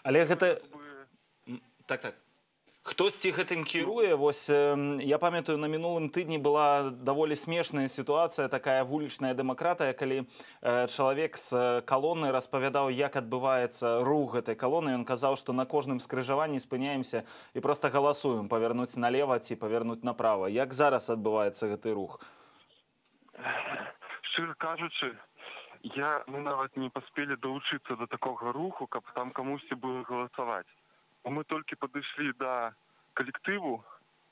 Але гэта... Так. Хтосьці гэтым кіруе? Вось я памятаю, на мінулым тыдні была даволі смешная сітуацыя, такая вулічная дэмакратыя, калі чалавек з калоны распавядаў, як адбываецца рух гэтай калоны. Ён казаў, што на кожным скрыжаванні спыняемся і проста галасуем, павярнуць налева ці павярнуць направа. Як зараз адбываецца гэты рух? Шчыра кажучы, мы нават не паспелі далучыцца да такога руху, каб там камусьці было галасаваць. Мы толькі падышлі да калектыву,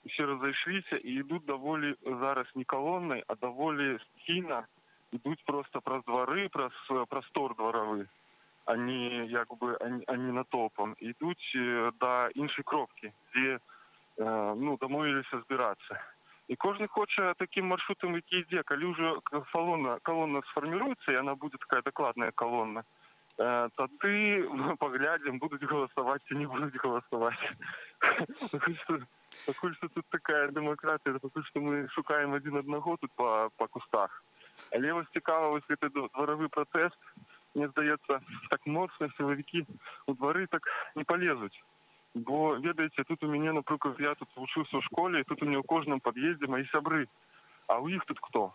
усе разышліся і ідуць даволі зараз не калоннай, а даволі стхійна, ідуць проста праз двары, праз прастор дваравы, а не натоўпам. Ідуць да іншай кропкі, дзе дамовіліся збірацца. І кожны хоча такім маршрутам, які ідзе, калі ўжо калона сфарміруецца, і яна будзе такая дакладная калона, тады паглядзім, будуць галасаваць ці не будуць галасаваць. Пакуль што тут такая дэмакратыя, пакуль што мы шукаем адзін аднаго тут па кустах. Але вось цікава, вось гэты дваравы пратэст, мне здаецца, так моцна сілавікі ў двары так не палезуць. Бо, ведаеце, тут у мяне, напрыклад, я тут вучыўся ў школе, і тут у мяне ў кожным пад'ездзе маі сябры. А ў іх тут хто?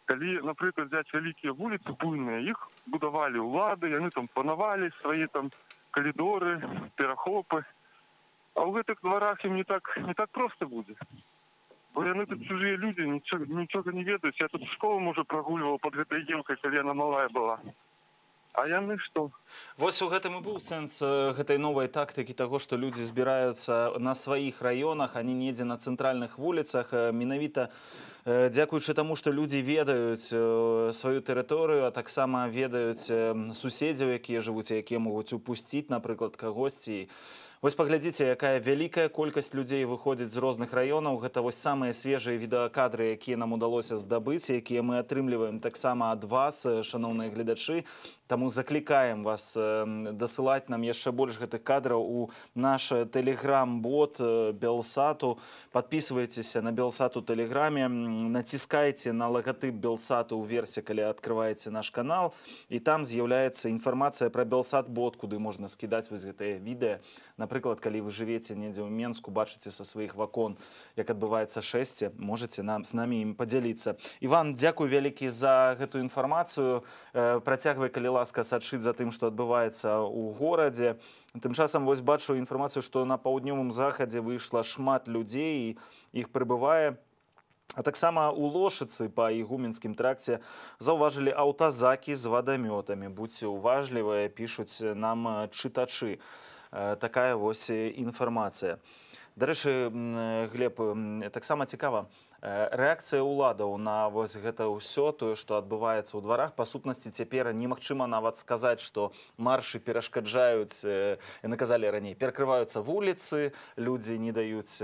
Калі, напрыклад, взять вялікія вуліцы буйныя, іх будавалі ўлады, яны там планавалі свае там калідоры, перахопы. А ў гэтых дварах ім не так проста будзе. Бо яны тут чужыя людзі, нічога не ведаюць. Я тут в школу, можа, прагульваў пад гэтай елкай, калі яна малая была. А яны што? Вось у гэтым і быў сэнс гэтай новай тактыкі таго, што людзі збіраюцца на сваіх раёнах, а не недзе на цэнтральных вуліцах. Менавіта дзякуючы таму, што людзі ведаюць сваю тэрыторыю, а таксама ведаюць суседзяў, якія жывуць, якія могуць упусціць, напрыклад, кагосьці. Вось паглядзіце, якая вялікая колькасць людзей выходзіць з розных раёнаў. Гэта вось самыя свежыя відэакадры, якія нам удалося здабыць, якія мы атрымліваем таксама ад вас, шаноўныя гледачы. Таму заклікаем вас дасылаць нам яшчэ больш гэтых кадраў у наш тэлеграм-бот Белсату. Падпісвайцеся на Белсат у тэлеграме, націскайце на лагатып Белсату ўверсе, калі адкрываеце наш канал, і там з'яўляецца інфармацыя пра Белсат-бот, куды можна скідаць вось гэтыя відэа. Напрыклад, калі вы жывеце недзе ў Менску, бачыце са сваіх вакон, як адбываецца шэсце, можаце з намі ім падзяліцца. Іван, дзякуй вялікі за гэтую інфармацыю. Працягвай, калі ласка, сачыць за тым, што адбываецца ў горадзе. Тым часам вось бачу інфармацыю, што на паўднёвым захадзе выйшла шмат людзей, і іх прыбывае. А таксама у Лошыцы па ігуменскім тракце заўважылі аўтазакі з вадамётамі. Будзьце уважлівыя, пішуць нам чытачы. Такая вось інфармацыя. Дарэчы, Глеб, таксама цікава. Рэакцыя ўладаў на вось гэта ўсё, тое, што адбываецца ў дварах, па сутнасці цяпер немагчыма нават сказаць, што маршы перашкаджаюць, яны казалі раней, перакрываюцца вуліцы, людзі не даюць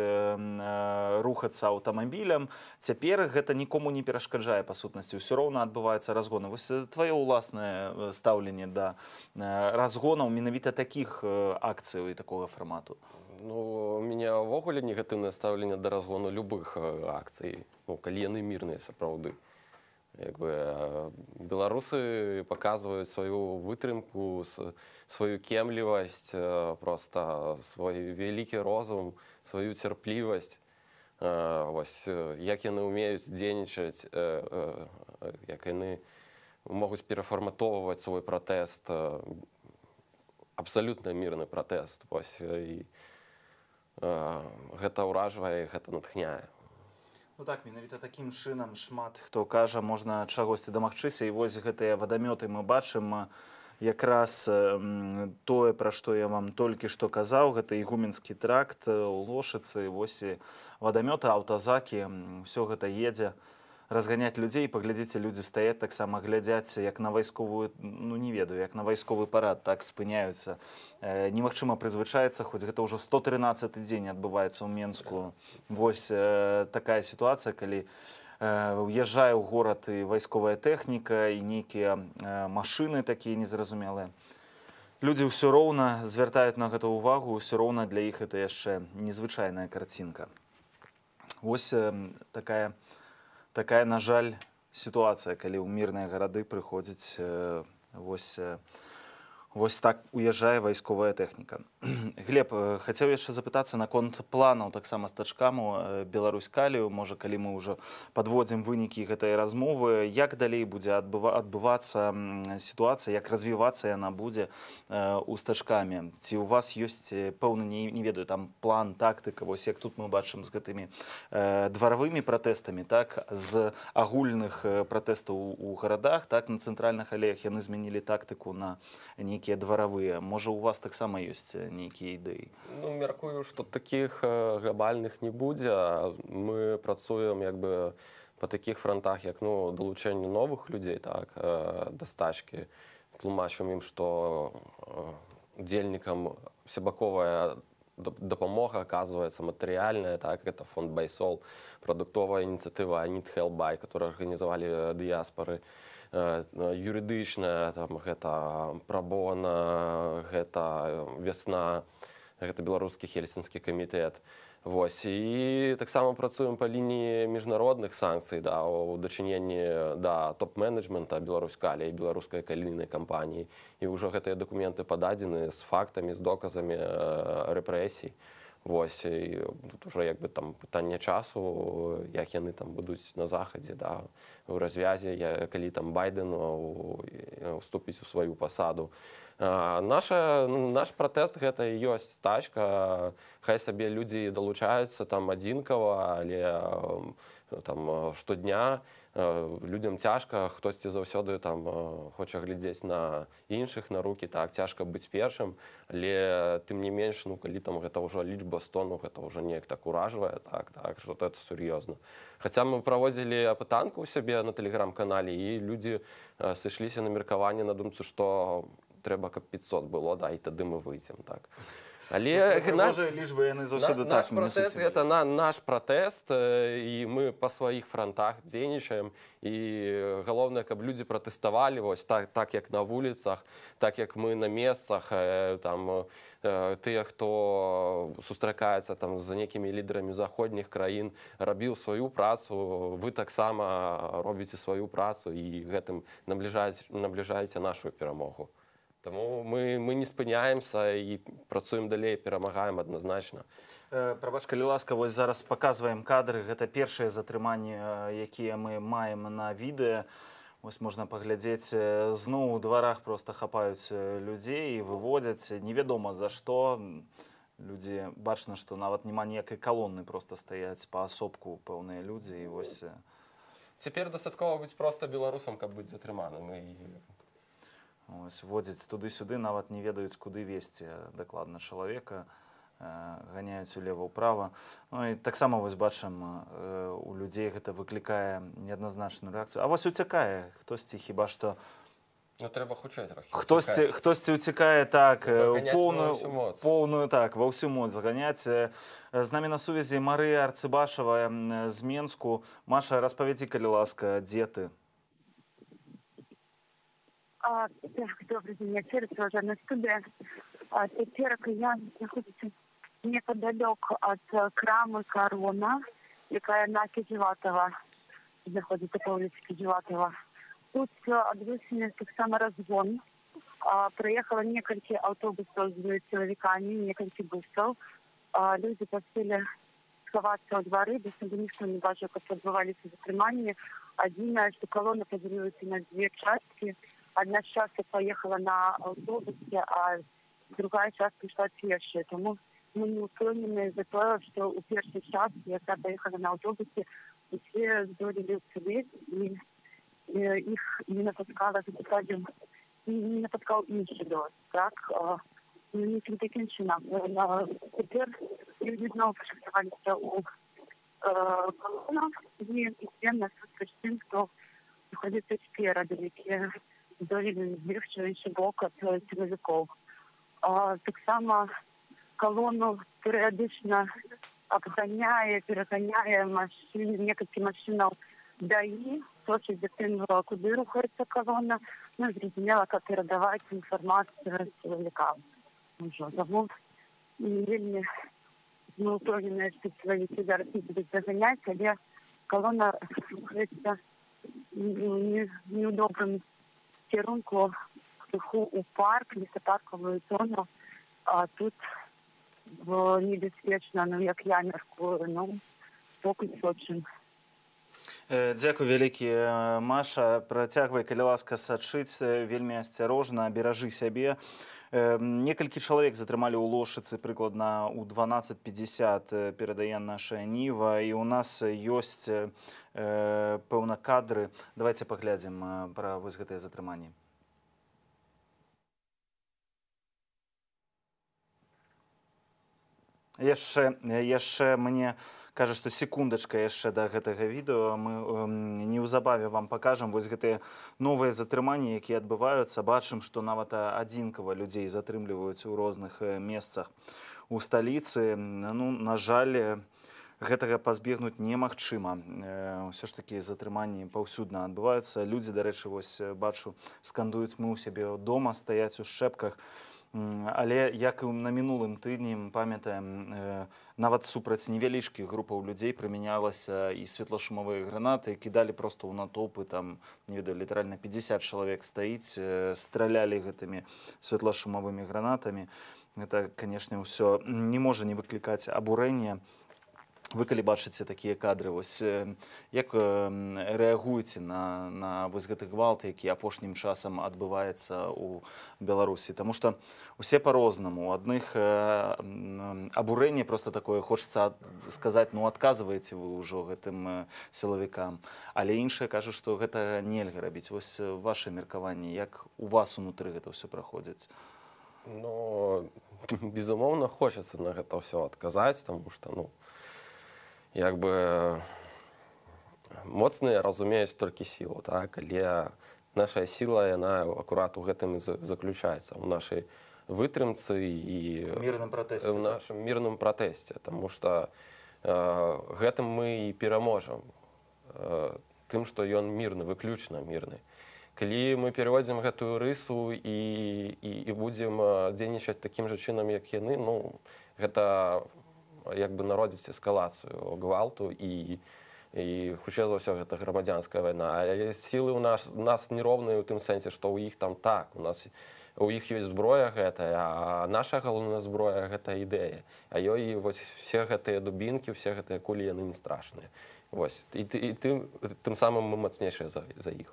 рухацца аўтамабілям. Цяпер гэта нікому не перашкаджае, па сутнасці. Усё роўна адбываюцца разгоны. Вось тваё ўласнае стаўленне да разгонаў менавіта такіх акцыяў і такога фармату. Ну, у меня ўвогуле негатыўнае стаўленне да разгону любых акцый, ну, калі яны мірныя сапраўды. Беларусы паказваюць сваю вытрымку, сваю кемлівасць, проста свой вялікі розум, сваю цярплівасць. Вось, як яны ўмеюць дзейнічаць, як яны могуць перафарматоўваць свой пратэст, абсалютна мірны пратэст. Вось, і гэта ўражвае, гэта натхняе. Ну так, менавіта такім чынам шмат хто кажа, можна чагосьці дамагчыся, і вось гэтыя вадамёты мы бачым якраз тое, пра што я вам толькі што казаў, гэта ігуменскі тракт у Лошыцы, вось вадамёты, аўтазакі, ўсё гэта едзе разганяць людзей. Паглядзіце, людзі стаяць, таксама глядзяць, як на вайсковую, ну не ведаю, як на вайсковы парад, так спыняюцца. Немагчыма прызвычаецца, хоць гэта ўжо 113-й дзень адбываецца ў Менску. Вось такая сітуацыя, калі уязджае ў горад і вайсковая тэхніка, і нейкія машыны такія незразумелыя. Людзі ўсё роўна звяртаюць на гэта ўвагу, ўсё роўна для іх гэта яшчэ незвычайная карцінка. Вось такая, на жаль, сітуацыя, калі ў мірныя гарады прыходзіць вось так уязджае вайсковая тэхніка. Глеб, хацеў яшчэ запытацца наконт планаў таксама з тачкаму Беларусь-Калію. Можа, калі мы ўжо падводзім вынікі гэтай размовы, як далей будзе адбывацца сітуацыя, як развівацца яна будзе ў стачкамі? Ці ў вас ёсць пэўны, не ведаю, там план, тактыка, вось як тут мы бачым з гэтымі дваравымі пратэстамі, так, з агульных пратэстаў у гарадах, так, на цэнтральных алеях яны змянілі тактыку на нейкія дваравыя. Можа, у вас таксама ёсць нейкія ідэі? Ну, мяркую, што такіх глобальных не будзе. Мы працуем як бы па такіх фронтах, як далучэнне новых людзей, так, да стачкі. Тлумачым ім, што удзельнікам всебаковая дапамога аказваецца матэрыяльная, так, гэта фонд Байсол, прадуктовая ініцыятыва I Need Help Buy, которую арганізавалі дыяспары. Юрыдычная, там, гэта прабона, гэта вясна, гэта беларускі хельсінскі камітэт. Вось, і таксама працуем па лініі міжнародных санкцый, да, у дачыненні да топ-менеджмента Беларусь-Калія і беларускай калійнай кампаніі. І ўжо гэтыя дакументы пададзены з фактамі, з доказамі рэпрэсій. Вось, і тут уже як бы там пытанне часу, як яны там будуць на захадзе, да, у развязе, калі там Байден уступіць у сваю пасаду. Наш пратэст гэта і ёсць стачка, хай сабе людзі далучаюцца там адзінкава, але там штодня людзям цяжка, хтосьці заўсёды там хоча глядзець на іншых, на рукі, так, цяжка быць першым, але тым не менш, ну, калі там гэта ўжо лічба 100, ну, гэта ўжо неяк так уражвае, так, што гэта сур'ёзна. Хаця мы праводзілі апытанку ў сябе на тэлеграм-канале, і людзі сышліся на меркаванне на думцы, што трэба, каб 500 было, да, і тады мы выйдзем, так. Але наш пратэст гэта наш пратэст, і мы па сваіх фронтах дзейнічаем, і галоўнае, каб людзі пратэставалі вось так як на вуліцах, так як мы на месцах, там тыя, хто сустракаецца там з нейкімі лідарамі заходніх краін, рабіў сваю працу, вы таксама робіце сваю працу і гэтым набліжаеце нашу перамогу. Таму мы не спыняемся і працуем далей, перамагаем адназначна. Прабач, калі ласка, вось зараз паказваем кадры. Гэта першыя затрыманні, якія мы маем на відэа. Вось можна паглядзець, зноў у дварах проста хапаюць людзей і выводзяць. Невядома за што. людзі бачна, што нават няма ніякай калоны, проста стаяць паасобку пэўныя людзі і вось Цяпер дастаткова быць проста беларусам, каб быць затрыманым і водзяць туды-сюды, нават не ведаюць, куды весці дакладна чалавека, ганяюць улева-ўправа. Ну і таксама вось бачым, у людзей гэта выклікае неадназначную рэакцыю. А вось уцякае хтосьці, хіба што трэба хутчэй трохі. Хтосьці уцякае так, поўную так, ва ўсю моц заганяць. З намі на сувязі Марыя Арцыбашава з Менску. Маша, распавядзі, калі ласка, дзе ты? Добрый день, я Кира, уважаемая студия. Теперь я нахожусь неподалеку от крамы «Корона», якая на Кизилатова, находится по улице Кизилатова. Тут адбыўся таксама разгон. Проехало некалькі автобусов з силовиками, некалькі бусов. Люди поспели сховаться во дворы, без ніхто не бачив, как отбывались затрыманні. Одна, что колонна поделилась на две части. Одна часть поехала на автобусе, а другая часть пришла пешая. Тому мы не упевнены из-за того, что у первой части, яка поехала на автобусе, все здолели уцелеть, и их не напускала, не напускал інший дощ. Так, нічим таким чином. Тепер люди знову пришли у колоннах, и всем нас тим, хто знаходиться спереду, які здолели збігти в інший бок від силовиків. Так само колонну періодично обганяє, переганяє машини, некалькі машин ДАІ, точить за тим, куди рухається колонна, ну, зрозуміло, як передавати інформацію силовикам. Тому вельми ми впевнені, що силовики зараз не будуть заганяти, але колонна рухається не у доброму кірунку, у парк, лісопаркову зону, а тут небезпечно, ну, як я міркую, ну, поки зовсім. Дзякуй вялікі, Маша. Працягвай, калі ласка, сачыць вельмі асцярожна, беражы сябе. Некалькі чалавек затрымалі ў Лошыцы прыкладна ў 12:50, перадае наша Ніва, і ў нас ёсць пэўна кадры. Давайте паглядзім пра вось гэтыя затрыманні. Яшчэ мне кажа, што секундачка яшчэ да гэтага відэа. Мы неўзабаве вам пакажам вось гэтыя новыя затрыманні, якія адбываюцца. Бачым, што нават адзінкава людзей затрымліваюць у розных месцах у сталіцы. Ну, на жаль, гэтага пазбегнуць немагчыма. Ўсё ж такі затрыманні паўсюдна адбываюцца. Людзі, дарэчы, вось бачу, скандуюць: мы ў сябе дома, стаяць у шчэпках. Але, як і на мінулым тыдні, памятаем, нават супраць невялічкіх групаў людзей прымянялася і светлашумовыя гранаты, кідалі проста ў натоўпы, там, не ведаю, літаральна 50 чалавек стаіць, стралялі гэтымі светлашумовымі гранатамі. Гэта, канешне, ўсё не можа не выклікаць абурэння. Вы, калі бачыце такія кадры, вось як рэагуеце на вось гэты гвалт, які апошнім часам адбываецца ў Беларусі? Таму што усе па-рознаму. У адных абурэнне проста такое, хочацца сказаць: ну, адказваеце вы ўжо гэтым сілавікам. Але іншыя кажуць, што гэта нельга рабіць. Вось ваше меркаванне, як у вас унутры гэта ўсё праходзіць? Ну, безумоўна, хочацца на гэта ўсё адказаць, таму што, ну, як бы моцныя разумеюць толькі сілу, так? Але наша сіла, яна акурат у гэтым і заключаецца, у нашай вытрымцы і в нашым мірным пратэсце, таму што гэтым мы і пераможам, тым, што ён мірны, выключна мірны. Калі мы пераводзім гэтую рысу і будзем дзейнічаць такім жа чынам, як яны, ну, гэта як бы народзіць эскалацыю гвалту і хутчэй за ўсё гэта грамадзянская вайна. Але сілы ў нас нероўныя ў тым сэнсе, што ў іх там так, у іх ёсць зброя гэтая, а наша галоўная зброя — гэта ідэя. А ёй вось все гэтыя дубінкі, все гэтыя кулі, яны не страшныя. Вось. І тым самым мы мацнейшыя за іх.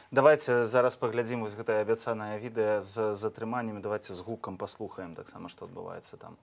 Давайте зараз паглядзім вось гэтае абяцанае відэа з затрыманнямі. Давайте з гукам паслухаем таксама, што адбываецца там.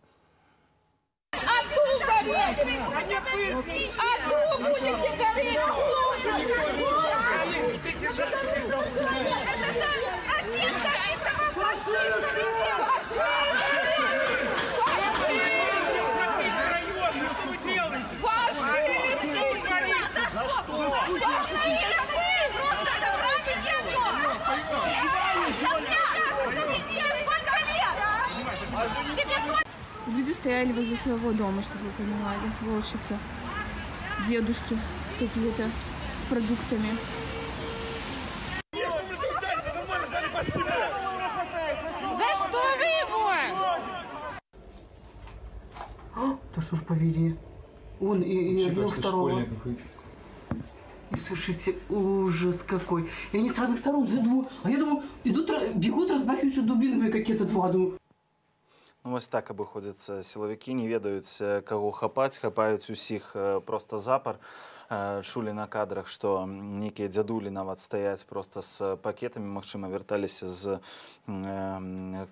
Люди стояли возле своего дома, чтобы вы понимали, волчица. Дедушки какие-то с продуктами. За что вы его? Да что ж повели? Он и одного второго. И слушайте, ужас какой. И они с разных сторон, я думаю, идут, бегут, размахивают дубинами какие-то два. Думаю. Ну, ось так абыходзяцца сілавікі, не ведаюць, каго хапаць, хапаюць усіх просто запар. Чулі на кадрах, што нейкія дзядулі нават стаяць просто з пакетамі, магчыма, вярталіся з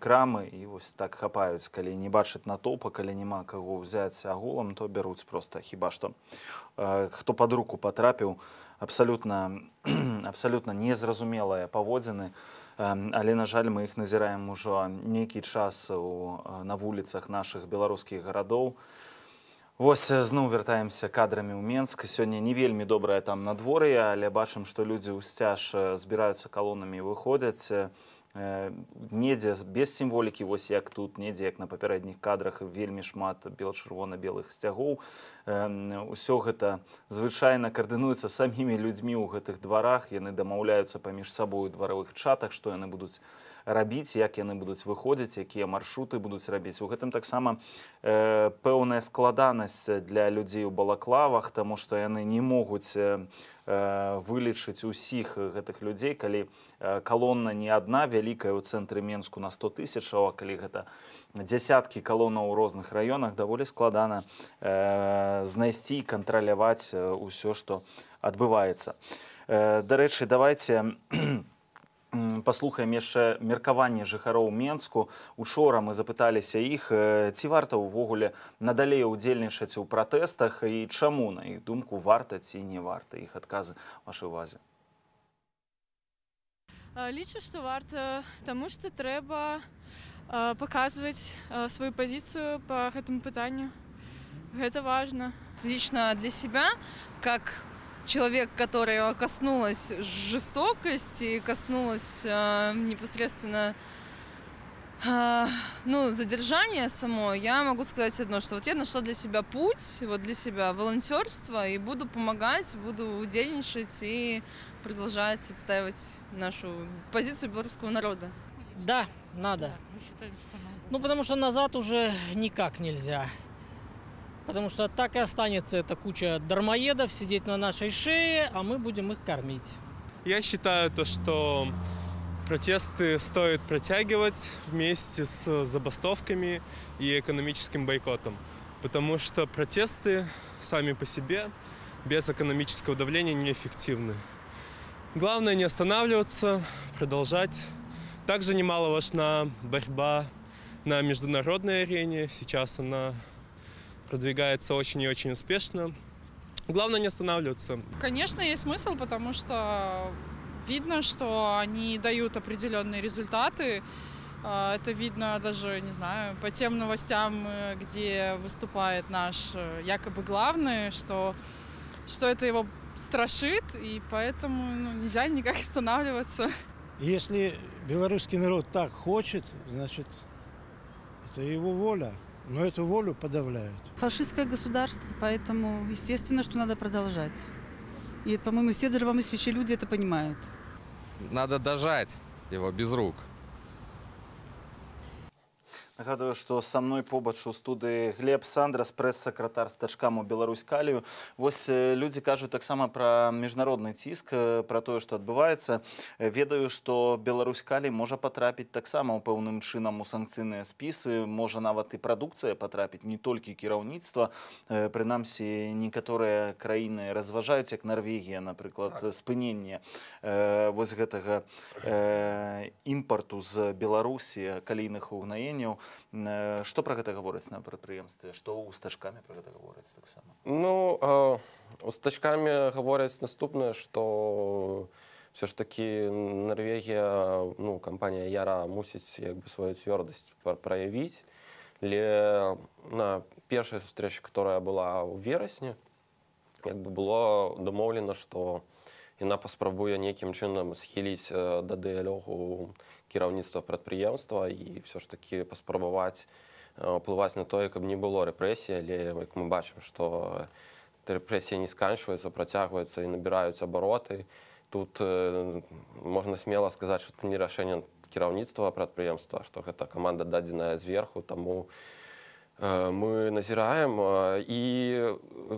крамы і вось так хапаюць. Калі не бачаць натоўпа, калі няма каго ўзяць агулам, то бяруць просто хіба што. Хто пад руку патрапіў, абсалютна незразумелыя паводзіны, але, на жаль, мы іх назіраем ужо нейкі час на вуліцах нашых беларускіх гарадоў. Вось зноў вяртаемся кадрамі ў Менск. Сёння не вельмі добрае там надвор'е, але бачым, што людзі ўсцяж збіраюцца калонамі і выходзяць. Недзе без сімволікі, вось як тут, недзе як на папярэдніх кадрах, вельмі шмат чырвона-белых сцягоў. Усё гэта звычайна каардынуецца самімі людзьмі ў гэтых дварах. Яны дамаўляюцца паміж сабою ў дваравых чатах, што яны будуць рабіць, як яны будуць выходзіць, якія маршруты будуць рабіць. У гэтым таксама пэўная складанасць для людзей у балаклавах, таму што яны не могуць вылічыць усіх гэтых людзей, калі калона не адна вялікая ў цэнтры Менску на 100 000, а калі гэта дзясяткі калонаў у розных раёнах, даволі складана знайсці і кантраляваць усё, што адбываецца. Дарэчы, давайце паслухаем яшчэ меркаванне жыхароў Менску. Учора мы запыталіся іх, ці варта ўвогуле надалей удзельнічаць у пратэстах і чаму, на іх думку, варта ці не варта. Іх адказы вашай увазе. Лічу, што варта, таму што трэба паказваць сваю пазіцыю па гэтаму пытанню. Это важно. Лично для себя, как человек, которого коснулась жестокость и коснулась непосредственно задержание само, я могу сказать одно, что вот я нашла для себя путь, вот для себя волонтерство, и буду помогать, буду удельничать и продолжать отстаивать нашу позицию белорусского народа. Да, надо. Потому что назад уже никак нельзя. Потому что так и останется эта куча дармоедов сидеть на нашей шее, а мы будем их кормить. Я считаю, что протесты стоит протягивать вместе с забастовками и экономическим бойкотом. Потому что протесты сами по себе без экономического давления неэффективны. Главное не останавливаться, продолжать. Также немаловажна борьба на международной арене. Сейчас она продвигается очень и очень успешно. Главное не останавливаться. Конечно, есть смысл, потому что видно, что они дают определенные результаты. Это видно даже, не знаю, по тем новостям, где выступает наш якобы главный, что это его страшит, и поэтому нельзя никак останавливаться. Если белорусский народ так хочет, значит, это его воля. Но эту волю подавляют. Фашистское государство, поэтому естественно, что надо продолжать. И, по-моему, все здравомыслящие люди это понимают. Надо дожать его без рук. Нагадую, што са мной побач у студыі Глеб Сандрас, прэс-сакратар стачкаму Беларусь-Калію. Вось людзі кажуць таксама пра міжнародны ціск, пра тое, што адбываецца. Ведаю, што Беларусь-Калій можа патрапіць таксама ў пэўным чынам у санкцыйныя спісы, можа нават і прадукцыя патрапіць, не толькі кіраўніцтва. Прынамсі, некаторыя краіны разважаюць, як Нарвегія, напрыклад, спыненне вось гэтага імпарту з Беларусі калійных угнаенняў. Што пра гэта гаворыць на прадпрыемстве? Што ў стажкамі пра гэта гаворыць таксама? Ну, у стажкамі гаворяць наступнае, што все ж таки Норвегія, ну, кампанія Яра мусіць як бы сваю цвёрдасць праявіць. Але на першай сустрэчы, которая была ў верасні, як бы было дамоўлена, што яна паспрабуе нейкім чынам схіліць да дыялогу кіраўніцтва прадпрыемства і все ж таки паспрабаваць ўплываць на тое, каб не было рэпрэсіі, але як мы бачым, што рэпрэсіі не сканчваюцца, працягваюцца і набіраюць абароты. Тут можна смела сказаць, што это не рашэнне кіраўніцтва прадпрыемства, што гэта каманда дадзеная зверху, таму мы назіраем. І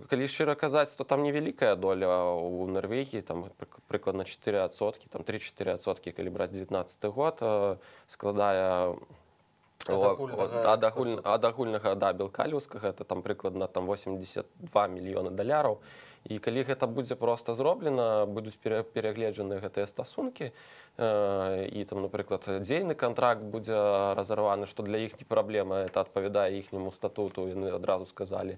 калі шчыра казаць, то там невялікая доля у Норвегіі, там прыкладна 4%, там 3-4%, калі браць 19 год, складае ад агульнага белка людскага, это там прыкладна 82 мільёны даляраў. І калі гэта будзе проста зроблена, будуць перагледжаны гэтыя стасункі, і там, напрыклад, дзейны кантракт будзе разарваны, што для іх не праблема, это адпавядае іхняму статуту, яны адразу сказалі,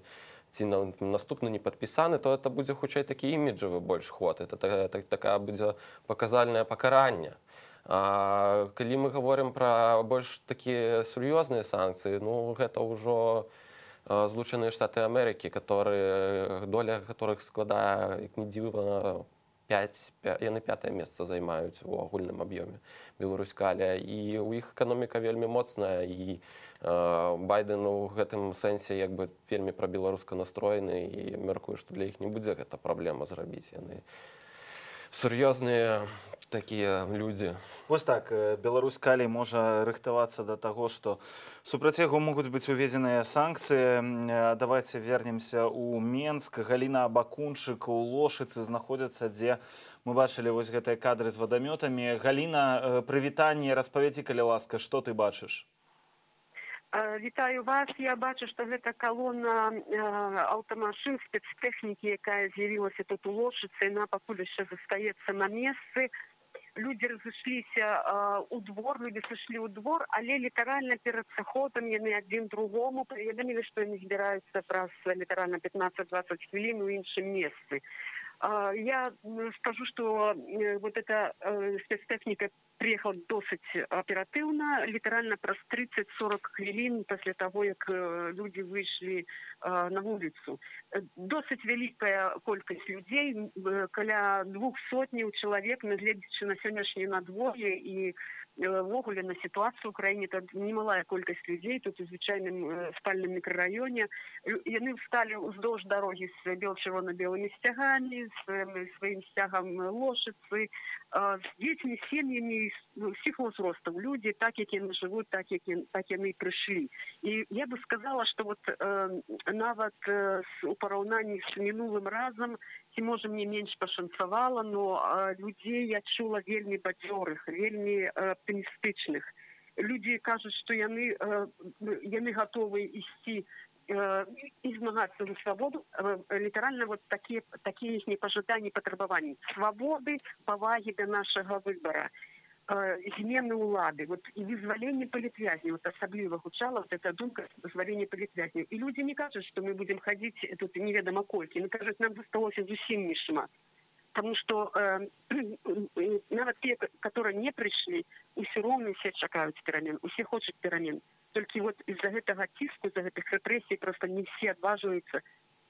ці наступны не падпісаны, то это будзе хутчэй такі іміджавы больш ход, это такая будзе паказальнае пакаранне. А калі мы говорим пра больш такія сур'ёзныя санкцыі, ну, гэта ўжо Злучаныя Штаты Амерыкі, доля которых складае, як не дзіва, яны 5-е месца займаюць у агульным аб'ёме Беларуськаля. І ў іх эканоміка вельмі моцная, і Байден у гэтым сэнсе як бы вельмі прабеларуска настроены, і мяркую, што для іх не будзе гэта праблема зрабіць. Яны сур'ёзныя такія людзі. Вось так, Беларусь калій можа рыхтавацца да таго, што супраць яго могуць быць уведзеныя санкцыі. Давайте вернемся ў Менск. Галіна Бакунчык у Лошыцы знаходзяцца, дзе мы бачылі вось гэтыя кадры з вадамётамі. Галіна, прывітанне, распавядзі, калі ласка, што ты бачыш? Вітаю вас. Я бачу, што гэта калона аўтамашын спецтэхнікі, якая з'явілася тут у Лошыцы, яна пакуль яшчэ застаецца на месцы. Люди разышліся у двор, люди сышлі ў двор, але літаральна перад сыходам яны адзін другому паведамілі, што яны збіраюцца праз літаральна 15-20 хвілін у іншым месцы. Я скажу, что вот эта спецтехника приехала досыць оперативно, литерально праз 30-40 хвилин после того, как люди вышли на улицу. Досыць великая колькасць людей, каля 200 человек, гледзячы на сённяшняе надвор'е і ввогуле на ситуацию в Украине, это немалая колькасць людей, тут у звычайным спальным микрорайоне. Яны встали уздоўж дороги с бело-червоно-белыми стягами, с своим стягом Лошицы, с детьми, семьями, всіх возрастов. Люди, так як яны живут, так яны пришли. И я бы сказала, что вот нават у параўнанні с мінулым разом, ці можа мне менш пашанцавала, но людей я чула вельмі бадзёрых, вельмі оптимистичных. Люди кажут, что яны готовы ісці і змагацца за свободу. Літаральна вот такие их пожадания, патрабаванні свободы, павагі да нашага выбора, змены улады, вот и вызволение палітвязняў, вот асабліва гучала вот эта думка вызволения палітвязняў. И люди не кажут, что мы будем ходить тут неведомо колькі, они кажут, нам засталося зусім не шмат. Потому что нават те, которые не пришли, усе роўна все чакаюць перамен, усе хочуць перамен. Только вот из-за гэтага ціску, из-за гэтых рэпрэсій просто не все отваживаются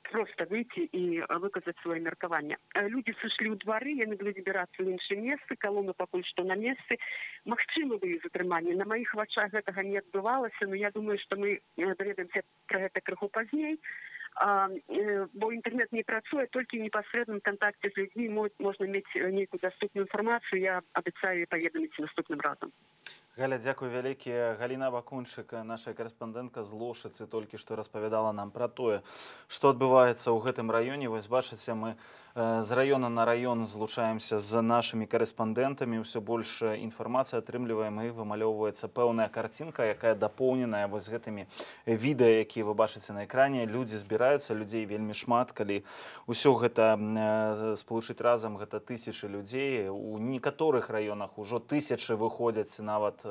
просто выйти и выказать свое меркаванне. Люди сышлі ў двары, яны будуць збірацца ў іншыя месцы, калона пакуль што на месцы. Магчыма, вы затрыманне. На маіх вачах гэтага не адбывалася, но я думаю, што мы даведаемся пра гэта крыху пазней. Бо інтэрнет не працуе, толькі ў непасрэдным кантакце з людзьмі можна мець нейкую даступную інфармацыю. Я абяцаю паведаміць наступным разам. Галя, дзякуй вялікі. Галіна Бакунчык, наша корэспандэнтка з Лошыцы, толькі што распавядала нам пра тое, што адбываецца ў гэтым раёне. Вось бачыце, мы з раёна на раён злучаемся з нашымі корэспандэнтамі, ўсё больш інфармацыі атрымліваем і вымалёўваецца пэўная карцінка, якая дапоўненая вось гэтымі відэа, якія вы бачыце на экране. Людзі збіраюцца, людзей вельмі шмат, калі ўсё гэта спалучыць разам, гэта тысячы людзей. У некаторых раёнах ужо тысячы выходзяць нават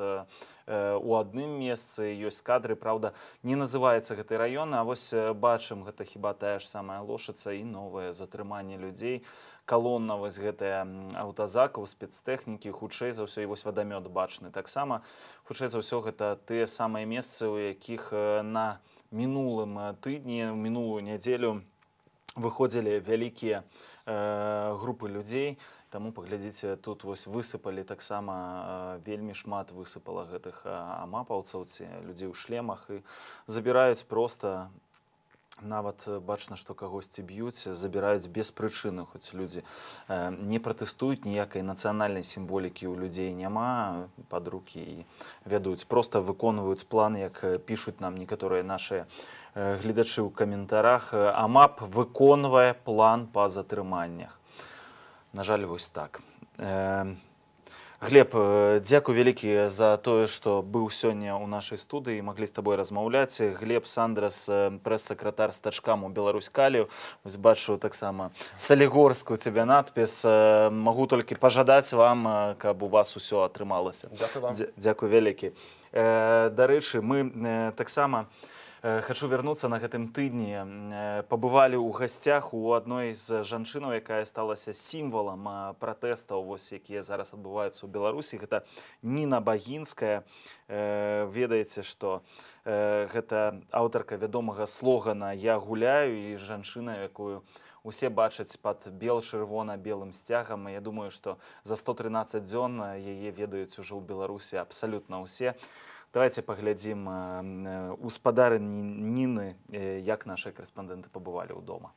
у адным месцы, ёсць кадры, праўда, не называецца гэты раён, а вось бачым, гэта хіба тая ж самая Лошыца і новае затрыманне людзей. Калонна вось гэтая аўтазакаў, спецтэхнікі, хутчэй за ўсё, і вось вадамёт бачны таксама. Хутчэй за ўсё, гэта тыя самыя месцы, у якіх на мінулым тыдні, у мінулую нядзелю выходзілі вялікія групы людзей. Таму паглядзіце, тут вось высыпалі таксама, вельмі шмат высыпала гэтых амапаўцаў, ці людзей у шлемах, і забіраюць проста, нават бачна, што кагосьці б'юць, забіраюць без прычыны, хоць людзі не пратэстуюць, ніякай нацыянальнай сімволікі ў людзей няма пад рукі і вядуць. Проста выконваюць план, як пішуць нам некаторыя нашыя гледачы ў каментарах. АМАП выконвае план па затрыманнях. На жаль, вось так. Глеб, дзякуй вялікі за тое, што быў сёння ў нашай студыі, маглі з табой размаўляць. Глеб Сандрас, прэс-сакратар стачкаму Беларусь-Калію. Вось бачу таксама салігорску у цябе надпіс. Магу толькі пажадаць вам, каб у вас усё атрымалася. Дзякуй вам. Дзякуй вялікі. Дарэчы, мы таксама хочу вярнуцца на гэтым тыдні. Пабывалі ў гасцях у адной з жанчынаў, якая сталася сімвалам пратэстаў, якія зараз адбываюцца ў Беларусі. Гэта Ніна Багінская. Ведаеце, што гэта аўтарка вядомага слогана «Я гуляю», і жанчына, якую усе бачаць пад бел-чырвона-белым сцягам. Я думаю, што за 113 дзён яе ведаюць ужо ў Беларусі абсалютна ўсе. Давайте паглядзім у спадарні Ніны, як нашыя корэспандэнты пабывалі ў дома.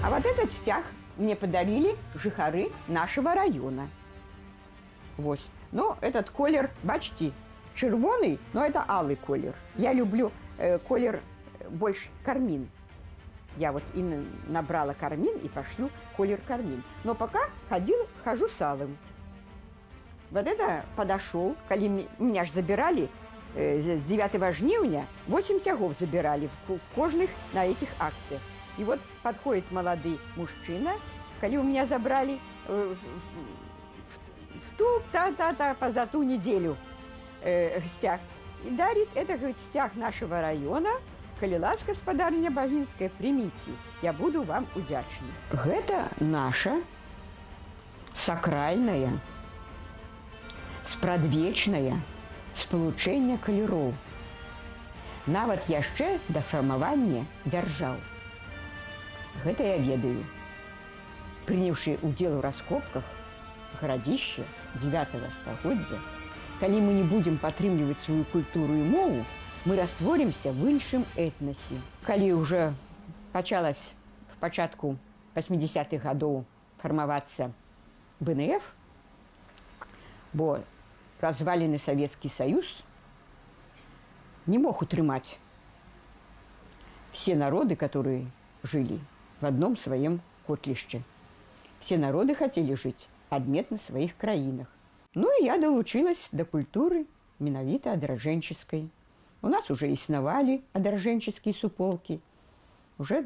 А вот этот стяг мне подарили жыхары нашего района. Вот. Но этот колер, бачите, червоный, но это алый колер. Я люблю колер больше кармин. Я вот и набрала кармин и пошлю колер кармин. Но пока хожу с алым. Вот это подошел, коли меня ж забирали с 9 жнивня, 8 тягов забирали в кожных на этих акциях. И вот подходит молодой мужчина, коли у меня забрали в ту за ту неделю стяг. И дарит это, говорит, стяг нашего района. Коли ласка, господарня Багінская, примите, я буду вам удячна. Это наша сакральная, спрадвечная спалучэнне калероў. Нават яшчэ да фармавання дзяржаў. Гэта я ведаю. Прынявшы удзел у раскопках гарадзішча 9 стагоддзя, калі мы не будем падтрымліваць сваю культуру і мову, мы растворимся в іншым этносе. Калі уже пачалась в пачатку 80-х гадоў фармавацца БНФ, бо развалены Советский Союз не мог утрымаць все народы, которые жили в одном своем котлішчы. Все народы хотели жить адметна в своих краінах. Ну и я долучилась до культуры менавіта адраджэнчыцкай. У нас уже існавалі адраджэнчыцкія суполкі. Уже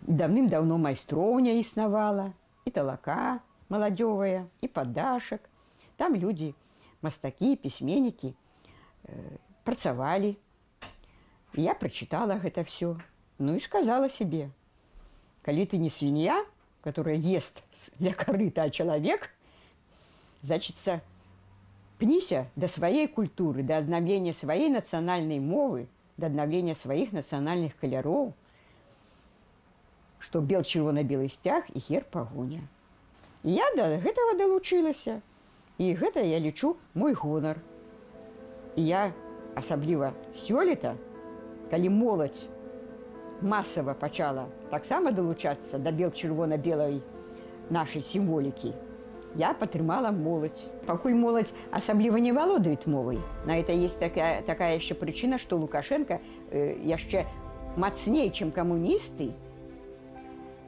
давным-давно майстроўня існавала, і талака маладзёвая, і падашак. Там людзі, мастакі, пісьменнікі працавалі. Я прочитала гэта все. Ну и сказала себе, коли ты не свинья, которая ест для корыта, а человек, значит, пнися до своей культуры, до обновления своей национальной мовы, до обновления своих национальных колеров, что бел-чырвона-белый стяг и герб пагоня. И я до гэтага долучилася. И гэта я лічу мой гонар. И я асабліва сёлета, калі моладзь масава пачала таксама долучацца до бел-чырвона-белай нашай сімволікі, я падтрымала моладзь. Пакуль моладзь асабліва не валодаюць мовай. На это есть такая яшчэ прычына, што Лукашенко яшчэ мацней, чым камуністы,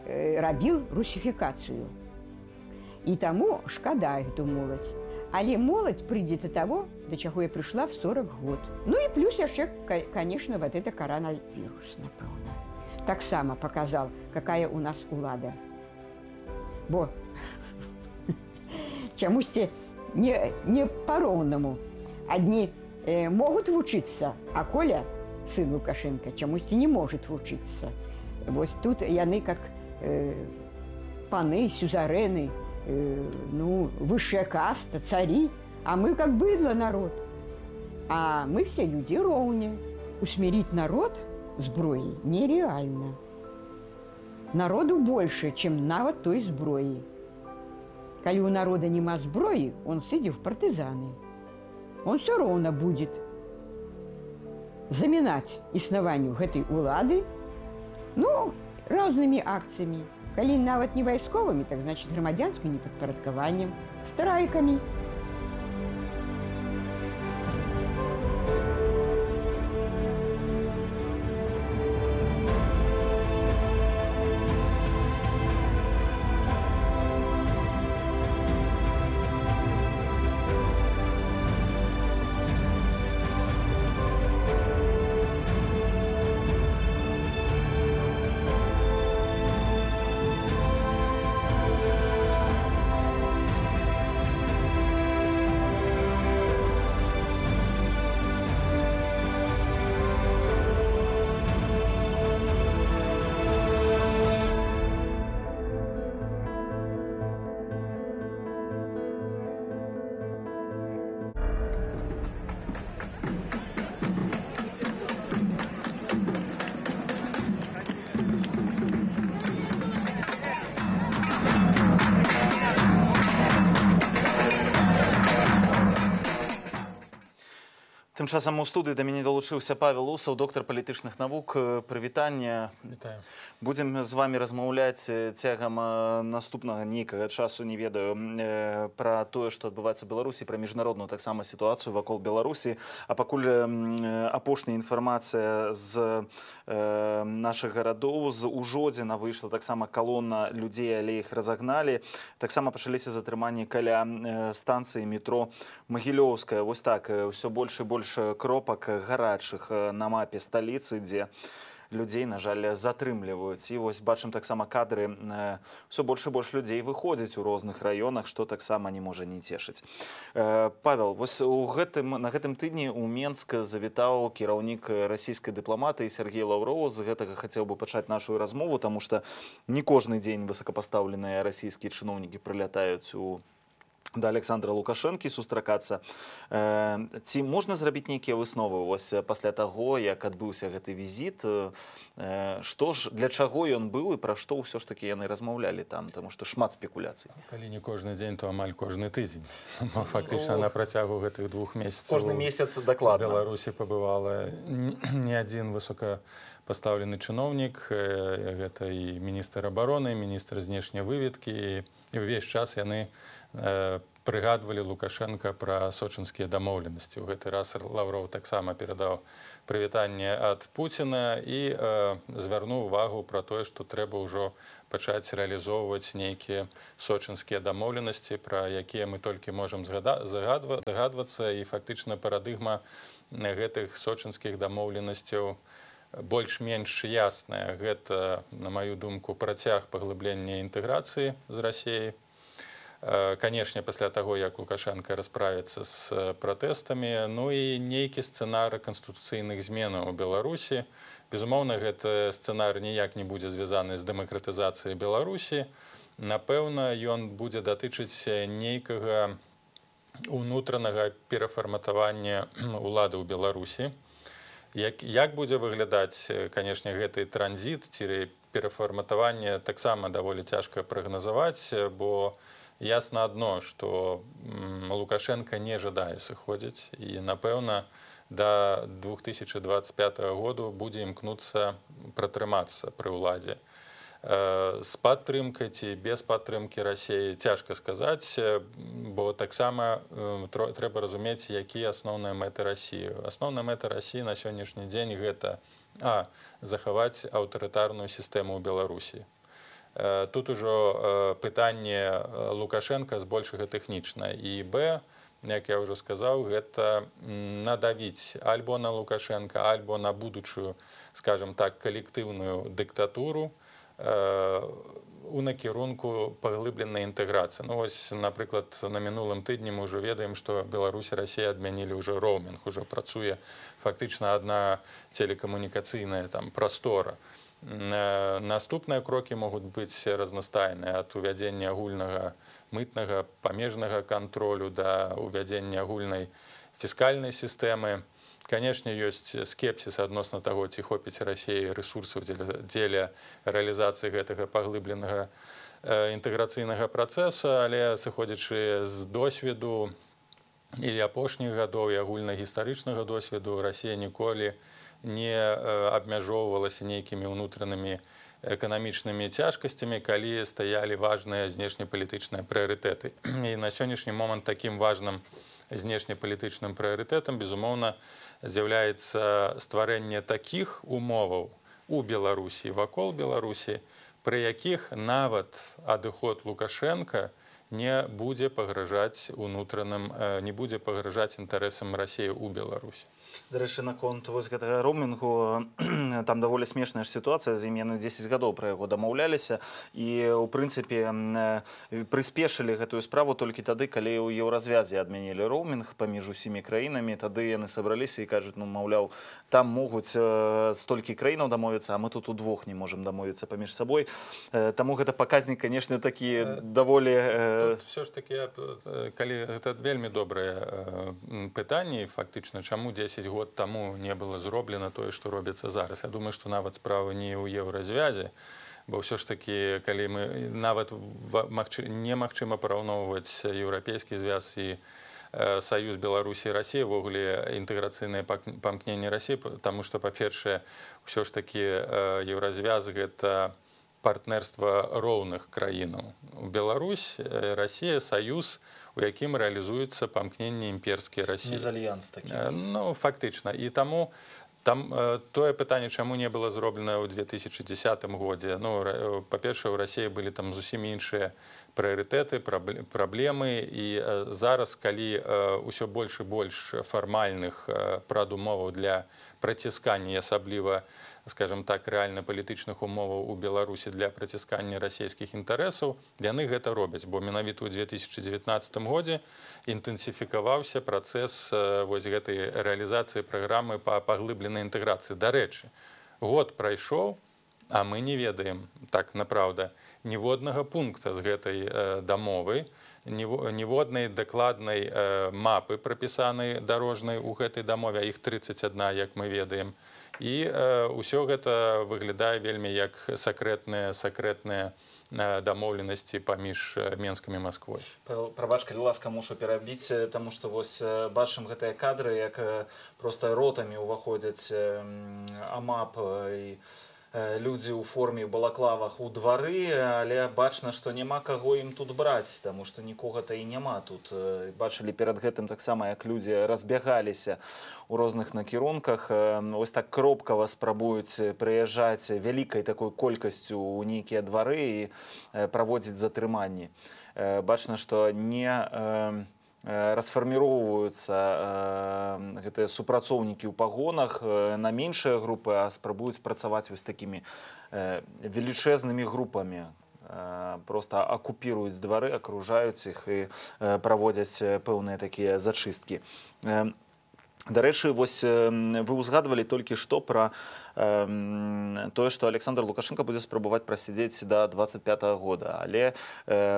рабіў русіфікацыю. І таму шкада гэту моладзь. Але моладзь прыйдзе да таго, да чаго я прыйшла в 40 год. Ну і плюс яшчэ, конечно, вот это коронавирус, напэўна. Таксама показал, какая у нас улада. Бо чамусьці не по-роўнаму. Одни могут вучыцца, а Коля, сын Лукашенко, чамусьці не может вучыцца. Вот тут яны как паны, сюзарэны, ну, высшая каста, цари, а мы как быдло народ. А мы все люди роўне. Усмирить народ зброей нереально. Народу больше, чем нават той зброи. Калі у народа нема зброі, он сидит в партизаны. Он все равно будет заминать існаванню гэтай улады, ну, разными акциями. Калі нават не вайсковыми, так значит грамадзянским непадпарадкаваннем, страйками. Тым часам у студыі да мяне далучыўся Павел Усаў, доктар палітычных навук. Прывітанне. Вітаю. Будзем з вами размаўляць цягам наступнага нейкага часу, не ведаю, пра тое, што адбываецца ў Беларусі, пра міжнародную таксама сітуацыю вакол Беларусі. А пакуль апошняя інфармацыя з нашых гарадоў, з Ужодзіна выйшла таксама калона людзей, але іх разагналі. Таксама пачаліся затрыманні каля станцыі метро Магілёўская. Вось так, ўсё больш і больш кропак гарачых на мапе сталіцы, дзе людзей, на жаль, затрымліваюць. І вось бачым таксама кадры, ўсё больш і больш людзей выходзіць у розных раёнах, што таксама не можа не цешыць. Павел, вось на гэтым тыдні ў Менск завітаў кіраўнік расійскай дыпламатыі Сергей Лаўроў. З гэтага хацеў бы пачаць нашу размову, таму што не кожны дзень высокапастаўленыя расійскія чыноўнікі прылятаюць да Александра Лукашэнкі сустракацца. Ці можна зрабіць нейкія высновы вось пасля таго, як адбыўся гэты візіт? Што ж, для чаго ён быў і пра што ўсё ж такі яны размаўлялі там? Таму што шмат спекуляцый. Калі не кожны дзень, то амаль кожны тыдзень. Фактычна на працягу гэтых 2 месяцаў кожны месяц дакладна. У Беларусі пабывала не адзін высокапастаўлены чыноўнік. Гэта і міністр абароны, міністр знешняй выведкі. І ўвесь час яны прыгадвалі Лукашенка пра сочынскія дамоўленасці. У гэты раз Лаўроў таксама перадаў прывітанне ад Пуціна і звярнуў увагу пра тое, што трэба ўжо пачаць рэалізоўваць нейкія сочынскія дамоўленасці, пра якія мы толькі можам дагадвацца. І фактычна парадыгма гэтых сочынскіх дамоўленасцяў больш-менш ясная. Гэта, на маю думку, працяг паглыблення інтэграцыі з Расіяй. Канешне, пасля таго, як Лукашенко расправіцца з пратэстамі, ну і нейкі сцэнар канстытуцыйных зменаў у Беларусі. Безумоўна, гэты сцэнар ніяк не будзе звязаны з дэмакратызацыяй Беларусі. Напэўна, ён будзе датычыць нейкага унутранага перафарматавання улады ў Беларусі. Як будзе выглядаць, канешне, гэты транзіт ці перафарматаванне, таксама даволі цяжка прагназаваць, бо ясна адно, што Лукашенко не жадае сыходзіць і, напэўна, да 2025 году будзе імкнуцца пратрымацца пры ўладзе. З падтрымкай ці без падтрымкі Расіі цяжка сказаць, бо таксама трэба разумець, якія асноўныя мэты Расіі. Асноўная мэта Расіі на сённяшні дзень гэта захаваць аўтарытарную сістэму ў Беларусі. Тут ужо пытанне Лукашенка збольшага тэхнічна. І Б, як я ўжо сказаў, гэта надавіць альбо на Лукашенка, альбо на будучую, скажем так, калектыўную дыктатуру у накірунку паглыбленай інтэграцыі. Ну, вось, напрыклад, на мінулым тыдні мы ўжо ведаем, што Беларусь і Расія адмянілі ўжо роумінг, ужо працуе фактычна адна телекамунікацыйная там прастора. Наступныя крокі могуць быць разнастайныя, ад увядзення агульнага мытнага памежнага кантролю да увядзення агульнай фіскальнай сістэмы. Канешне, ёсць скепсіс адносна таго, ці хопіць Расіі рэсурсаў дзеля рэалізацыі гэтага паглыбленага інтэграцыйнага працэсу, але сыходзячы з досведу і апошніх гадоў, і агульнагістарычнага досведу, Расія ніколі не абмяжоўвалася нейкімі ўнутранымі эканамічнымі цяжкасцямі, калі стаялі важныя знешнепалітычныя прыярытэты. І на сённяшні момант такім важным знешнепалітычным прыярытэтам, безумоўна, з'яўляецца стварэнне такіх умоваў у Беларусі, вакол Беларусі, пры якіх нават адыход Лукашенка не будзе пагражаць унутраным, не будзе пагражаць інтарэсам Расіі ў Беларусі. Дарэчы, наконт вось гэтага роумінгу, там даволі смешная ж сітуацыя, з ім яны 10 гадоў пра яго дамаўляліся, і, у прынцыпе, прыспешылі гэтую справу толькі тады, калі ў еўразвязе адмянілі роумінг паміж усімі краінамі, тады яны сабраліся і кажуць, ну, маўляў, там могуць столькі краінаў дамовіцца, а мы тут удвох не можам дамовіцца паміж сабой. Таму гэта паказнік, канешне, такі даволі... Все ж такі, калі гэта вельмі добрае пытанне, фактычна, чаму 10 год таму не было зроблена тое, што робіцца зараз. Я думаю, што нават справа не ў еўразвязе, бо ўсё ж такі, калі мы нават немагчыма параўноўваць еўрапейскі звяз і саюз Беларусі і Расіі, ввогуле інтэграцыйнае памкненне Расіі, таму што, па-першае, ўсё ж такі еўразвяз гэта партнерства роўных краінаў. Беларусь, Расія, саюз, у якім рэалізуецца памкненне імперскія Расіі. Мезальянс такі. Ну, фактычна. І таму там тое пытанне, чаму не было зроблена ў 2010 годзе. Ну, па-першае, у Расіі былі там зусім іншыя прыярытэты, праблемы, і зараз, калі ўсё больш і больш фармальных прадумоваў для праціскання, асабліва, скажем так, рэальна-палітычных умоваў у Беларусі для праціскання расійскіх інтарэсаў, яны гэта робяць, бо менавіта ў 2019 годзе інтэнсіфікаваўся працэс вось гэтай рэалізацыі праграмы па паглыбленай інтэграцыі. Дарэчы, год прайшоў, а мы не ведаем, так, напраўда, ніводнага пункта з гэтай дамовы, ніводнай дакладнай мапы прапісанай дарожнай у гэтай дамове, а іх 31, як мы ведаем. І ўсё гэта выглядае вельмі як сакрэтныя дамоўленасці паміж Менскам і Масквой. Прабач, калі ласка, мушу перабіць, таму што вось бачым гэтыя кадры, як проста ротамі ўваходзяць АМАП і людзі ў форме, ў балаклавах у двары, але бачна, што няма каго ім тут браць, таму што нікога-то і няма тут. Бачылі перад гэтым таксама, як людзі разбягаліся у розных накірунках. Ось так кропкава спрабуюць прыязджаць вялікай такой колькасцю ў нейкія двары і праводзіць затрыманні. Бачна, што не расфарміроўваюцца гэтыя супрацоўнікі ў пагонах на меншыя групы, а спрабуюць працаваць вось такімі велічэзнымі групамі. Проста акупіруюць двары, акружаюць іх і праводзяць пэўныя такія зачысткі. Дарэчы, вось вы ўзгадвалі толькі што пра тое, што Александр Лукашенко будзе спрабаваць прасядзець да 25-го года. Але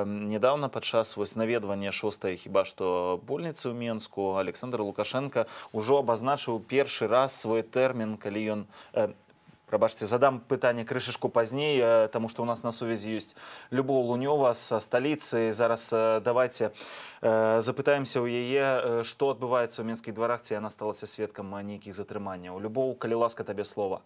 недавно падчас наведвання 6-й хіба што больніцы ў Менску Александр Лукашенко ўжо абазначыў першы раз свой тэрмін, калі ён... Прабачце, задам пытанне крышачку пазней, таму што ў нас на сувязі ёсць Любоў Лунёва са сталіцы. Зараз давайце запытаемся ў яе, што адбываецца ў Менскіх дварах, ці яна сталася сведкам нейкіх затрыманняў. Любоў, калі ласка, табе слова.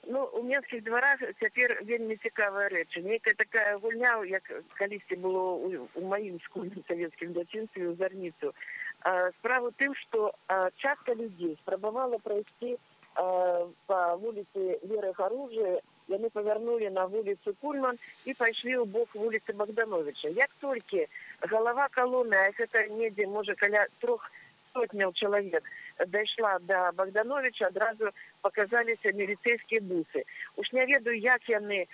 Ну, у Менскіх дварах цяпер вельмі цікавая рэч. Нейкая такая гульня, як калісьці было у маім школьным савецкім дзяцінстве ў Зарніцу. Справа ў тым, што частка людзей спрабавала прайсці по вуліцы Веры Харужы, яны павярнулі на вуліцу Кульман і пайшлі ў бок вуліцы Богдановича. Як толькі галава калоны, а гэта недзе, можа, каля 300 чалавек, дайшла до Богдановича, адразу показаліся міліцэйскія бусы. Уж не ведаю, як яны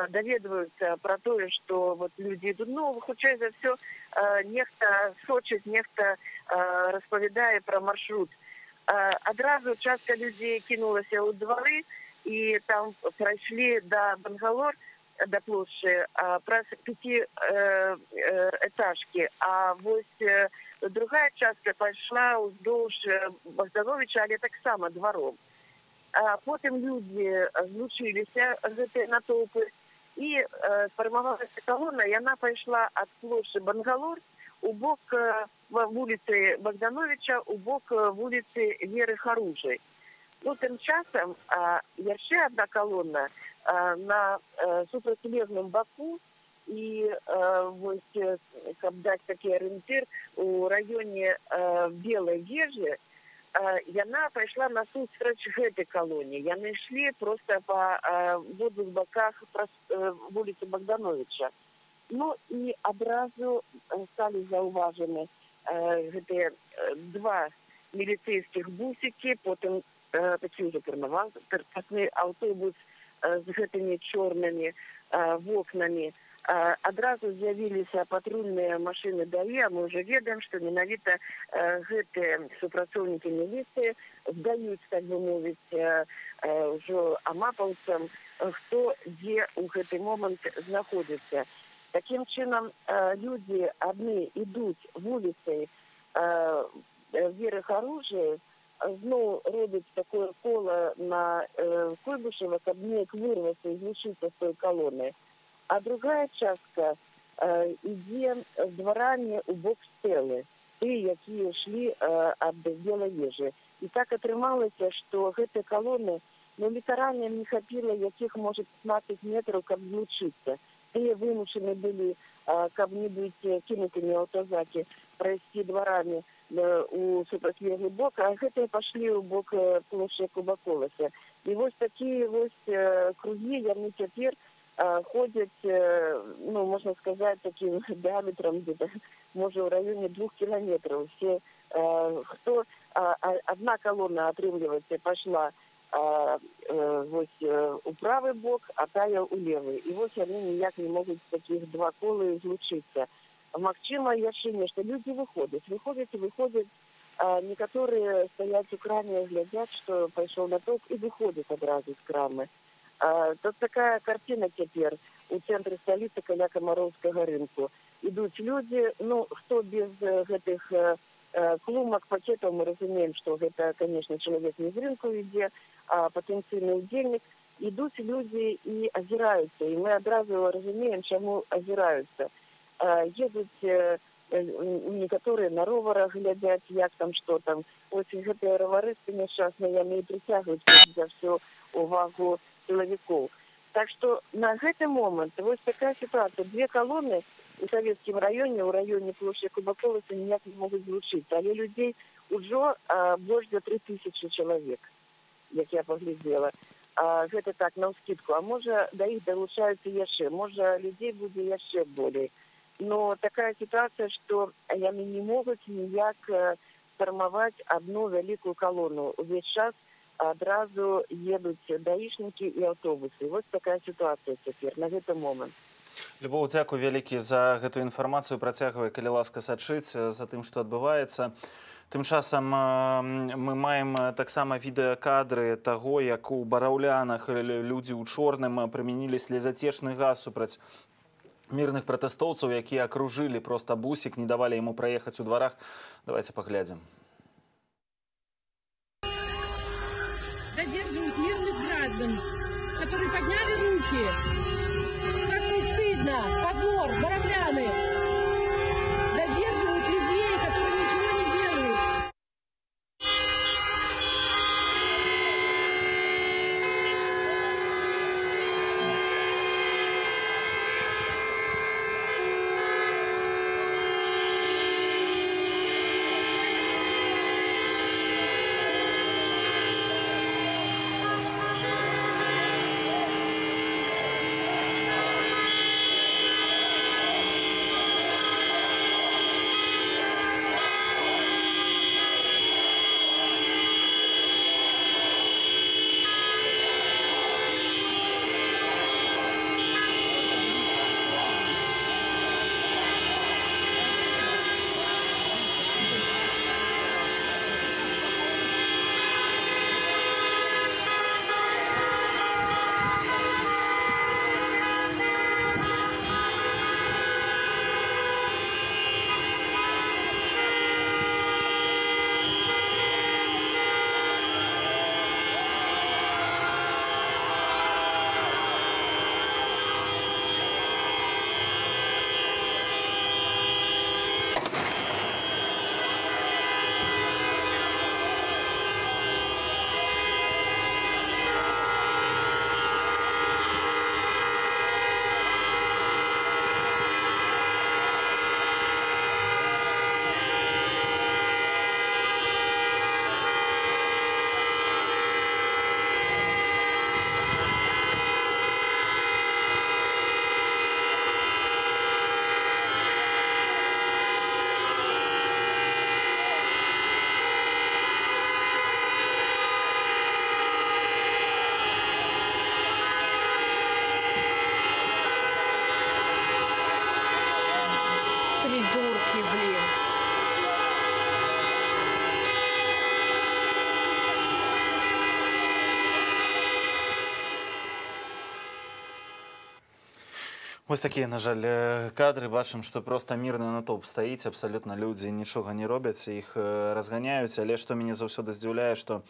даведваюцца пра тое, што вот людзі ідуць. Ну, хутчэй за ўсё, нехта сочыць, нехта распавядае пра маршрут. Адразу частка людзей кінулася ў двары, і там прайшлі да Бангалор, да плошчы, праз 5-этажкі. А вось другая частка пайшла ўздоўж Богдановича, але таксама дваром. Потым людзі злучыліся, гэтыя натоўпы, і сфармавалася калона, яна пайшла ад плошчы Бангалор у бок вуліцы Богдановича, у бок вуліцы Веры Харужы. Ну, тым часам яшчэ адна калона на супрацьлеглым баку, і вось, каб даць такі арыентыр, у раёне Белай вежы, яна пайшла насустрач гэтай калоне. Яны ішлі проста па абодвух баках вуліцы Богдановича. Ну, і адразу сталі заўважаны гэтыя два міліцэйскіх бусікі, потым такі ўжо карнавальны аўтобус з гэтымі чорнымі вокнамі. Адразу з'явіліся патрульныя машыны ДАІ, а мы ўжо ведаем, што менавіта гэтыя супрацоўнікі міліцыі здаюць, так бы мовіць, ўжо амапаўцам, хто дзе ў гэты момант знаходзіцца. Такім чынам, людзі адны ідуць вуліцай Веры Харужы, зноў робяць такое кола на Куйбышева, каб неяк вырвацца і злучыцца з той калоны. А другая частка ідзе з дварамі ў бок Стэлы, тыя, якія ішлі ад Белай вежы. І так атрымалася, што гэтыя калоны, ну, літаральна не хапіла, якіх, можа, 15 метраў, каб злучыцца. Тыя вымушаны былі, каб не быць кінутымі аўтазакі, прайсці дварамі у супрацьлеглы бок, а гэтыя пашлі ў бок плошчы Кубаколаса. І вось такія вось кругі яны цяпер ходзяць, ну, можна сказаць, такім дыаметрам, где-то, можа, ў раёне 2 кіламетраў. Все, хто, адна калона, атрымліваецца, пашла вось у правы бок, а тая ў левы. І вось яны ніяк не могуць такіх два колы злучыцца. Магчыма, яшчэ нешта. Людзі выходзяць, некаторыя стаяць у краме, глядзяць, што пайшоў натоўп, і выходзяць адразу з крамы. Тут такая карціна цяпер у цэнтры сталіцы каля Камароўскага рынку. Ідуць людзі, ну, хто без гэтых клумак, пакетаў, мы разумеем, што гэта, конечно, чалавек не з рынку ідзе, а патэнцыйны ўдзельнік. Ідуць людзі і азіраюцца, і мы адразу разумеем, чаму азіраюцца. Едуць некаторыя на роварах, глядзяць, як там, што там. Ось гэтыя роварысты няшчасныя, яны і прыцягваюць за ўсё увагу сілавікоў. Так што на гэты момант вось такая сітуацыя. Две калоны у савецкім раёне, у раёне плошчы Кубаколаса ніяк не могуць злучыцца, але людзей ужо больш за 3000 чалавек, як я паглядзела. Гэта так, наўскідку. А можа, да іх далучаюцца яшчэ, можа, людзей будзе яшчэ болей. Но такая ситуация, что яны не могуць ніяк сфармаваць одну вялікую калону. Увесь час адразу едуць даішнікі і аўтобусы. Вот такая ситуация цяпер на гэты момант. Любоў, дзякуй вялікі за гэтую інфармацыю. Працягвай, калі ласка, сачыць за тым, што адбываецца. Тым часам мы маем таксама відэакадры таго, як у Бараўлянах людзі ў чорным прымянілі слезацечны газ супраць мирных пратэстоўцаў, якія акружылі проста бусік, не давалі яму праехаць у дварах. Давайте поглядзім. Задерживают мирных граждан, которые подняли руки. Как не стыдно! Позор! Боровляны! Задерживают людей, которые ничего не делают. Вось такія, на жаль, кадры. Бачым, што проста мірны натоўп стаіць, абсалютна людзі нічога не робяць, іх разганяюць, але што мяне заўсёды здзіўляе, што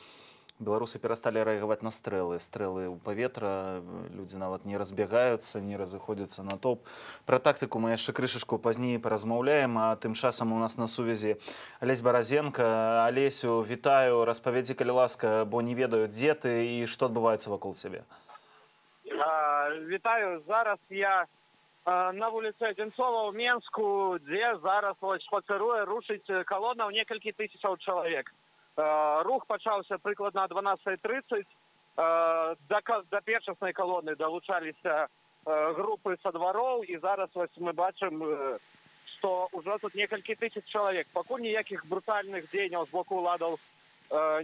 беларусы перасталі рэагаваць на стрэлы. Стрэлы ў паветра, людзі нават не разбягаюцца, не разыходзяцца натоўп. Пра тактыку мы яшчэ крышачку пазней паразмаўляем, а тым часам у нас на сувязі Алесь Баразенка. Алесю, вітаю, распавядзі, калі ласка, бо не ведаю, дзе ты і што адбываецца вакол цябе. Вітаю, зараз я на вуліцы Адзінцова ў Менску, дзе зараз шпацыруе, рушыць калона ў некалькі тысячаў чалавек. Рух пачаўся прыкладна 12:30. Да першаснай калоны далучаліся групы са двароў, і зараз мы бачым, што ўжо тут некалькі тысяч чалавек. Пакуль ніякіх брутальных дзеянняў з боку ўладаў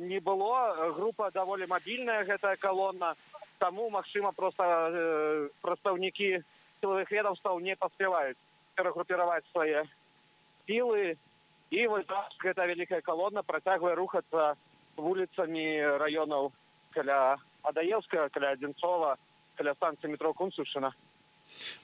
не было. Група даволі мабільная, гэтая калона, таму, магчыма, проста прадстаўнікі сілавых ведомстваў не паспяваюць перагрупіраваць свае сілы. І вось гэта вялікая калона працягвае рухацца вуліцамі раёнаў каля Адаеўскага, каля Адзінцова, каля станцыі метро Кунцэўшчына.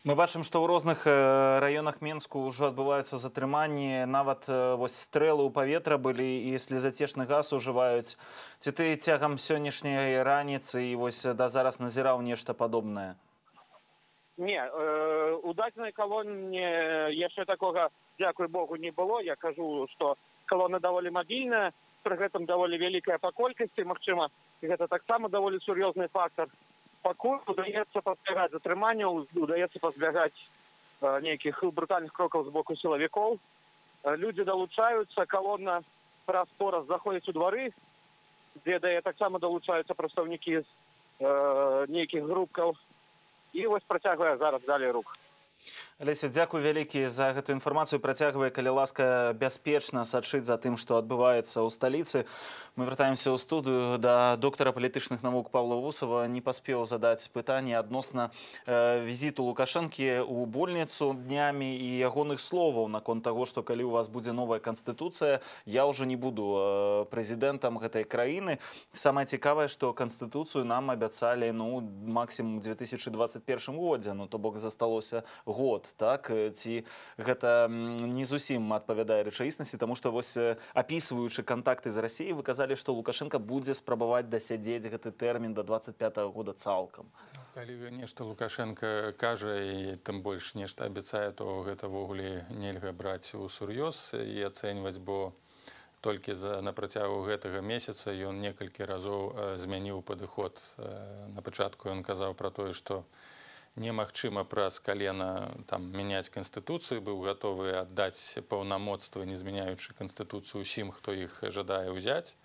Мы бачым, што ў розных раёнах Менску ўжо адбываюцца затрыманні, нават вось стрэлы ў паветра былі і слезацешны газ ужываюць. Ці ты цягам сённяшняй раніцы і вось да зараз назіраў нешта падобнае? Не, у дадзенай калоне яшчэ такога, дзякуй Богу, не было. Я кажу, што калона даволі мабільная, пры гэтым даволі вялікая па колькасці, магчыма, гэта таксама даволі сур'ёзны фактар. Пакуль удаецца пазбягаць затрыманняў, удаецца пазбягаць нейкіх брутальных крокаў з боку сілавікоў. Людзі далучаюцца, калона праз-пораз заходзіць у двары, дзе таксама далучаюцца прадстаўнікі з нейкіх групкаў. І вось працягвае зараз далей рух. Алеся, дзякуй вялікі за гэту інфармацыю. Працягвае, калі ласка, бяспечна сачыць за тым, што адбываецца ў сталіцы. Мы вяртаемся ў студыю да доктара палітычных навук Павла Вусава. Не паспеў задаць пытанне адносна візіту Лукашэнкі ў больніцу днямі і ягоных словаў наконт таго, што калі у вас будзе новая канстытуцыя, я ўжо не буду прэзідэнтам гэтай краіны. Самае цікавае, што канстытуцыю нам абяцалі максімум у 2021 годзе, то бок засталося год. Так, ці гэта не зусім адпавядае рэчаіснасці, таму што вось апісваючы кантакты з Расіяй, вы казалі, што Лукашенко будзе спрабаваць дасядзець гэты тэрмін да 25-го года цалкам. Калі нешта Лукашенко кажа і тым больш нешта абяцае, то гэта ввогуле нельга браць усур'ёз і ацэньваць, бо толькі на працягу гэтага месяца ён некалькі разоў змяніў падыход. На пачатку ён казаў пра тое, што немагчыма праз калена мяняць канстытуцыю, быў гатовы аддаць паўнамоцтва, не змяняючы канстытуцыю ўсім, хто іх жадае ўзяць.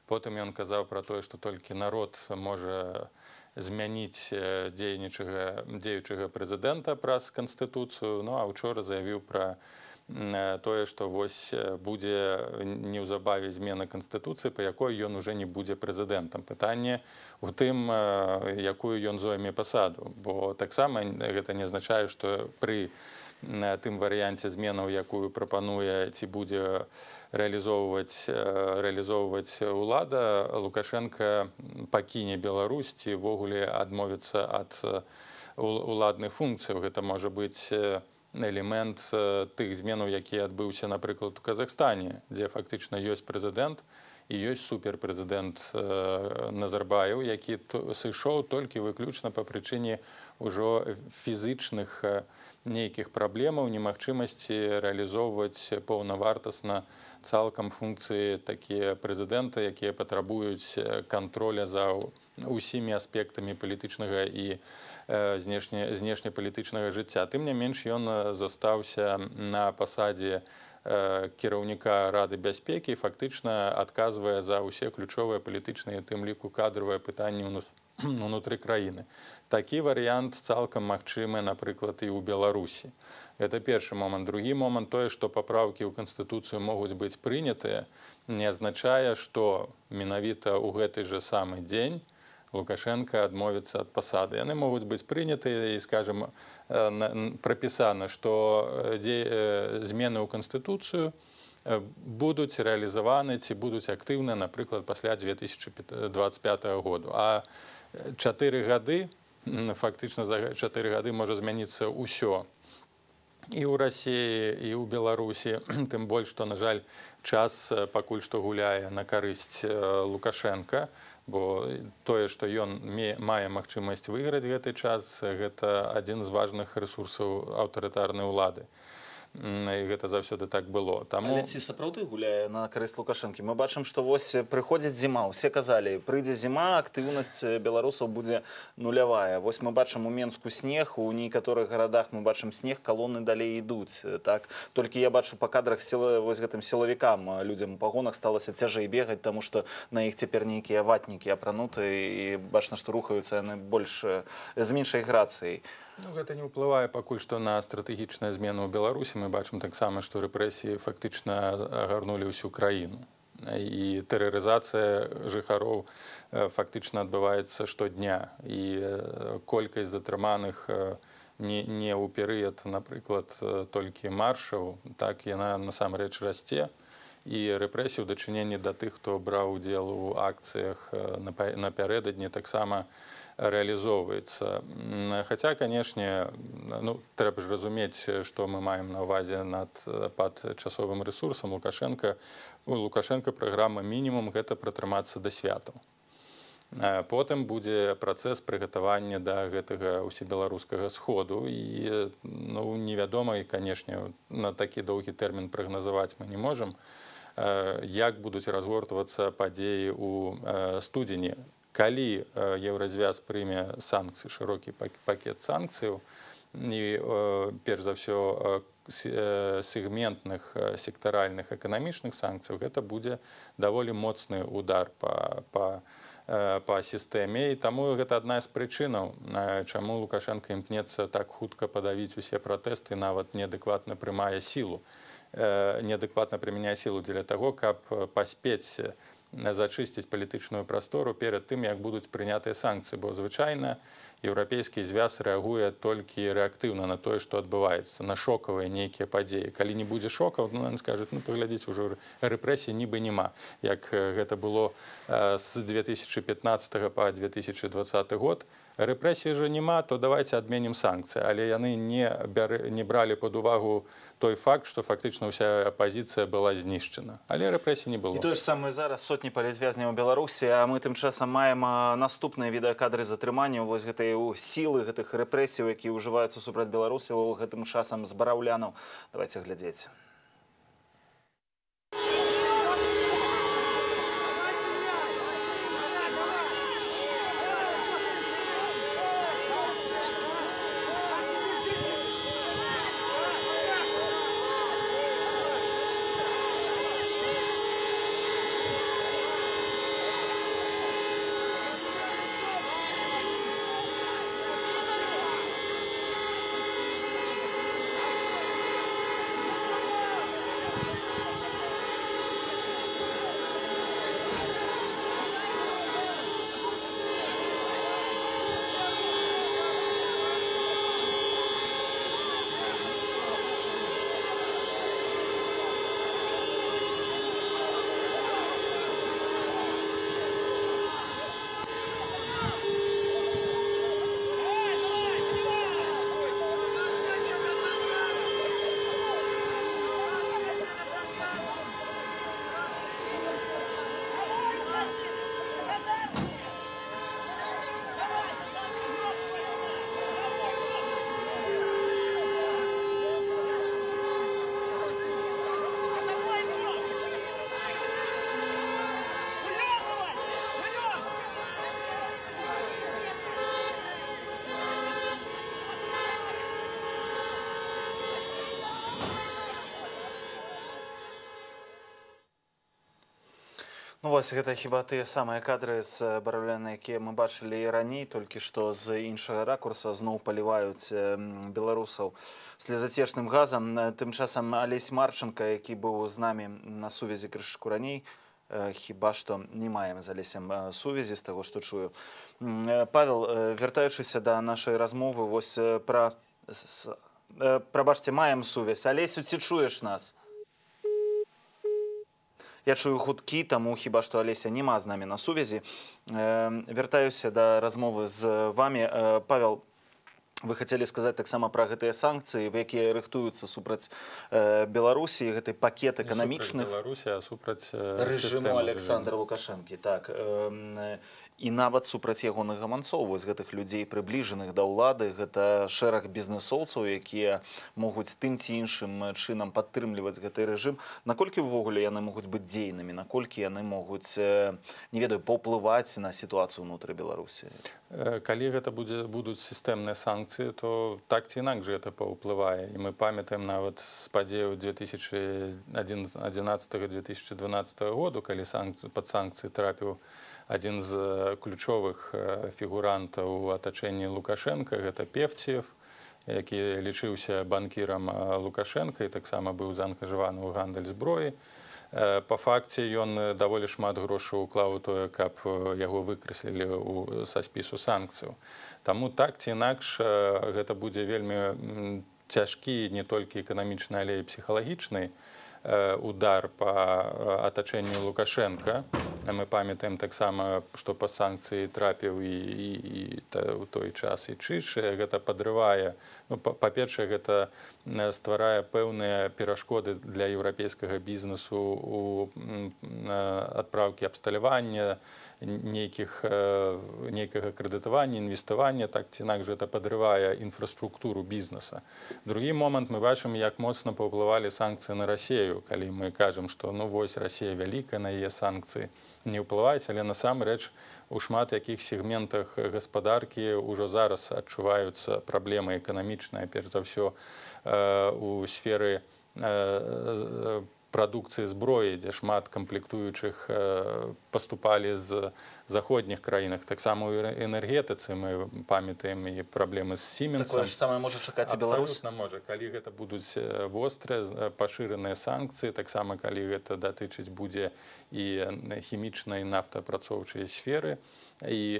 Потым ён казаў пра тое, што толькі народ можа змяніць дзеючага прэзідэнта праз канстытуцыю. А учора заявіў пра тое, што вось будзе неўзабаве змена канстытуцыі, па якой ён уже не будзе прэзідэнтам. Пытанне у тым, якую ён зойме пасаду, бо таксама гэта не азначае, што пры тым варыянце зменаў, якую прапануе ці будзе рэалізоўваць улада, Лукашенко пакіне Беларусь ці ўвогуле адмовіцца ад уладных функцый. Гэта можа быць элемент тых зменаў, які адбыўся, напрыклад, у Казахстане, дзе фактычна ёсць прэзідэнт і ёсць суперпрэзідэнт Назарбаеў, які сышоў толькі выключна па прычыне ўжо фізычных нейкіх праблемаў, немагчымасці рэалізоўваць паўнавартасна цалкам функцыі такія прэзідэнта, якія патрабуюць кантроля за ўсімі аспектамі палітычнага і знешнепалітычнага жыцця. Тым не менш, ён застаўся на пасадзе кіраўніка Рады бяспекі і фактычна адказвае за ўсе ключовыя палітычныя, тым ліку кадравыя пытанні ўнутры краіны. Такі варыянт цалкам магчымы, напрыклад, і ў Беларусі. Гэта першы момант. Другі момант, тое, што папраўкі ў Канстытуцыю могуць быць прынятыя, не азначае, што менавіта ў гэты же самы дзень Лукашенко адмовіцца ад пасады. Яны могуць быць прынятыя і, скажем, прапісана, што змены ў Канстытуцыю будуць рэалізаваны ці будуць актыўны, напрыклад, пасля 2025 году. А 4 гады фактычна за 4 гады можа змяніцца ўсё. І ў Расіі, і ў Беларусі, тым больш, што, на жаль, час пакуль што гуляе на карысць Лукашенка, бо тое, што ён мае магчымасць выйграць гэты час, гэта адзін з важных рэсурсаў аўтарытарнай улады. І гэта заўсёды так было. Але ці сапраўды гуляе на карысць Лукашэнкі? Мы бачым, што вось прыходзіць зіма. Усе казалі, прыйдзе зіма, актыўнасць беларусаў будзе нулявая. Вось мы бачым у Менску снег, у некаторых гарадах мы бачым снег, калоны далей ідуць. Так? Толькі я бачу па кадрах вось гэтым сілавікам, людзям у пагонах сталася цяжэй бегаць, таму што на іх цяпер нейкія ватнікі апрануты, і бачна, што рухаюцца яны больш з меншай грацыяй. Ну, гэта не ўплывае пакуль што на стратэгічную змену ў Беларусі. Мы бачым таксама, што рэпрэсіі фактычна агарнулі ўсю краіну. І тэрарызацыя жыхароў фактычна адбываецца штодня. І колькасць затрыманых не ў перыяд, напрыклад, толькі маршаў, так яна насамрэч расце. І рэпрэсіі ў дачыненні да тых, хто браў удзел у акцыях напярэдадні, таксама реалізоўваецца. Хаця, канешне, трэба ж разумець, што мы маем на ўвазе пад часовым рэсурсам Лукашенка. У Лукашенка праграма мінімум гэта пратрымацца да святаў. Потым будзе працэс прыгатавання да гэтага усебеларускага сходу. І невядома, і, канешне, на такі доўгі тэрмін прагназаваць мы не можам, як будуць разгортвацца падзеі ў студзені. Калі Еўразвяз прыме санкцыі, шырокі пакет санкцыяў, і перш за ўсё сегментных сектаральных эканамічных санкцыяў, гэта будзе даволі моцны удар па сістэме. І таму гэта адна з прычынаў, чаму Лукашенко імкнецца так хутка падавіць усе пратэсты, нават неадэкватна прымае сілу. Неадэкватна прымяняе сілу дзеля таго, каб паспець зачысціць палітычную прастору перад тым, як будуць прынятыя санкцыі, бо звычайна еўрапейскі звяз рэагуе толькі рэактыўна на тое, што адбываецца, на шокавыя нейкія падзеі. Калі не будзе шокаў, ён скажа, паглядзіце, ўжо рэпрэсій нібы няма. Як гэта было з 2015 па 2020 год, рэпрэсій жа няма, то давайте адменім санкцыі. Але яны не бралі пад увагу той факт, што фактычна ўся апазіцыя была знішчана. Але рэпрэсій не было. І тое ж самае зараз сотні палітвязняў у Беларусі, а мы тым часам маем наступныя відэакадры затрымання вось гэтай сілы, гэтых рэпрэсіяў, якія ўжываюцца супраць беларусаў гэтым часам з бараўлянаў. Давайте глядзець. Ну вось гэта хіба тыя самыя кадры з бараўляны, якія мы бачылі і раней, толькі што з іншага ракурса зноў паліваюць беларусаў слезацечным газам. Тым часам Алесь Марченко, які быў з намі на сувязі крышачку раней, хіба што не маем з Алесем сувязі з таго, што чую. Павел, вяртаючыся да нашай размовы, вось прабачце, маем сувязь. Алесю, ці чуеш нас? Я чую гудкі, таму хіба што Алеся нема з намі на сувязі. Вяртаюся да размовы з вами. Павел, вы хотели сказать таксама пра гэтыя санкцыі, якія рыхтуюцца супраць Беларусі, гэты пакет эканамічных... Не супраць Беларусі, а супраць рэжыму Александра Лукашэнкі. Так. І нават супраць ягоных гаманцоў, вось гэтых людзей, прыбліжаных да ўлады, гэта шэраг бізнэсоўцаў, якія могуць тым ці іншым чынам падтрымліваць гэты рэжым. Наколькі ўвогуле яны могуць быць дзейнымі, наколькі яны могуць, не ведаю, паўплываць на ситуацию внутри Беларуси? Калі гэта будуць сістэмныя санкцыі, то так ці інакш гэта паўплывае. І мы памятаем нават з падзеяў 2011-2012 году, калі пад санкцыі трапіў адзін з ключовых фігурантаў у атачэнні Лукашенка, гэта Певцеев, які лічыўся банкірам Лукашенка і таксама быў заангажаваны ў гандаль зброі. Па факце ён даволі шмат грошаў уклаў у тое, каб яго выкрэслілі са спісу санкцыяў. Таму так ці інакш гэта будзе вельмі цяжкі не толькі эканамічны, але і псіхалагічны удар по атачэнню Лукашенка. Мы памятаем таксама, што па санкцыі трапіў і ў той час і Чыч. Гэта падрывае, па-першае, гэта стварае пэўныя перашкоды для еўрапейскага бізнесу у адпраўкі абсталявання, нейкага крэдытавання, інвеставання, так ці інакш гэта падрывае інфраструктуру бізнеса. Другі момант, мы бачым, як моцна паўплывалі санкцыі на Расію, калі мы кажам, што ну вось Расія вялікая, на яе санкцыі не ўплываюць, але насамрэч у шмат якіх сегментах гаспадаркі ўжо зараз адчуваюцца праблемы эканамічныя, перш за ўсё у сферы прадукцыі зброі, дзе шмат камплектуючых паступалі з заходніх краінах. Таксама ў энергетыцы мы памятаем і праблемы з Сіменсам. Такое ж самае можа чакаць і Беларусь? Абсалютна можа. Калі гэта будуць вострыя, пашыраныя санкцыі, таксама калі гэта датычыць будзе і хімічнай нафтаапрацоўчай сферы, і,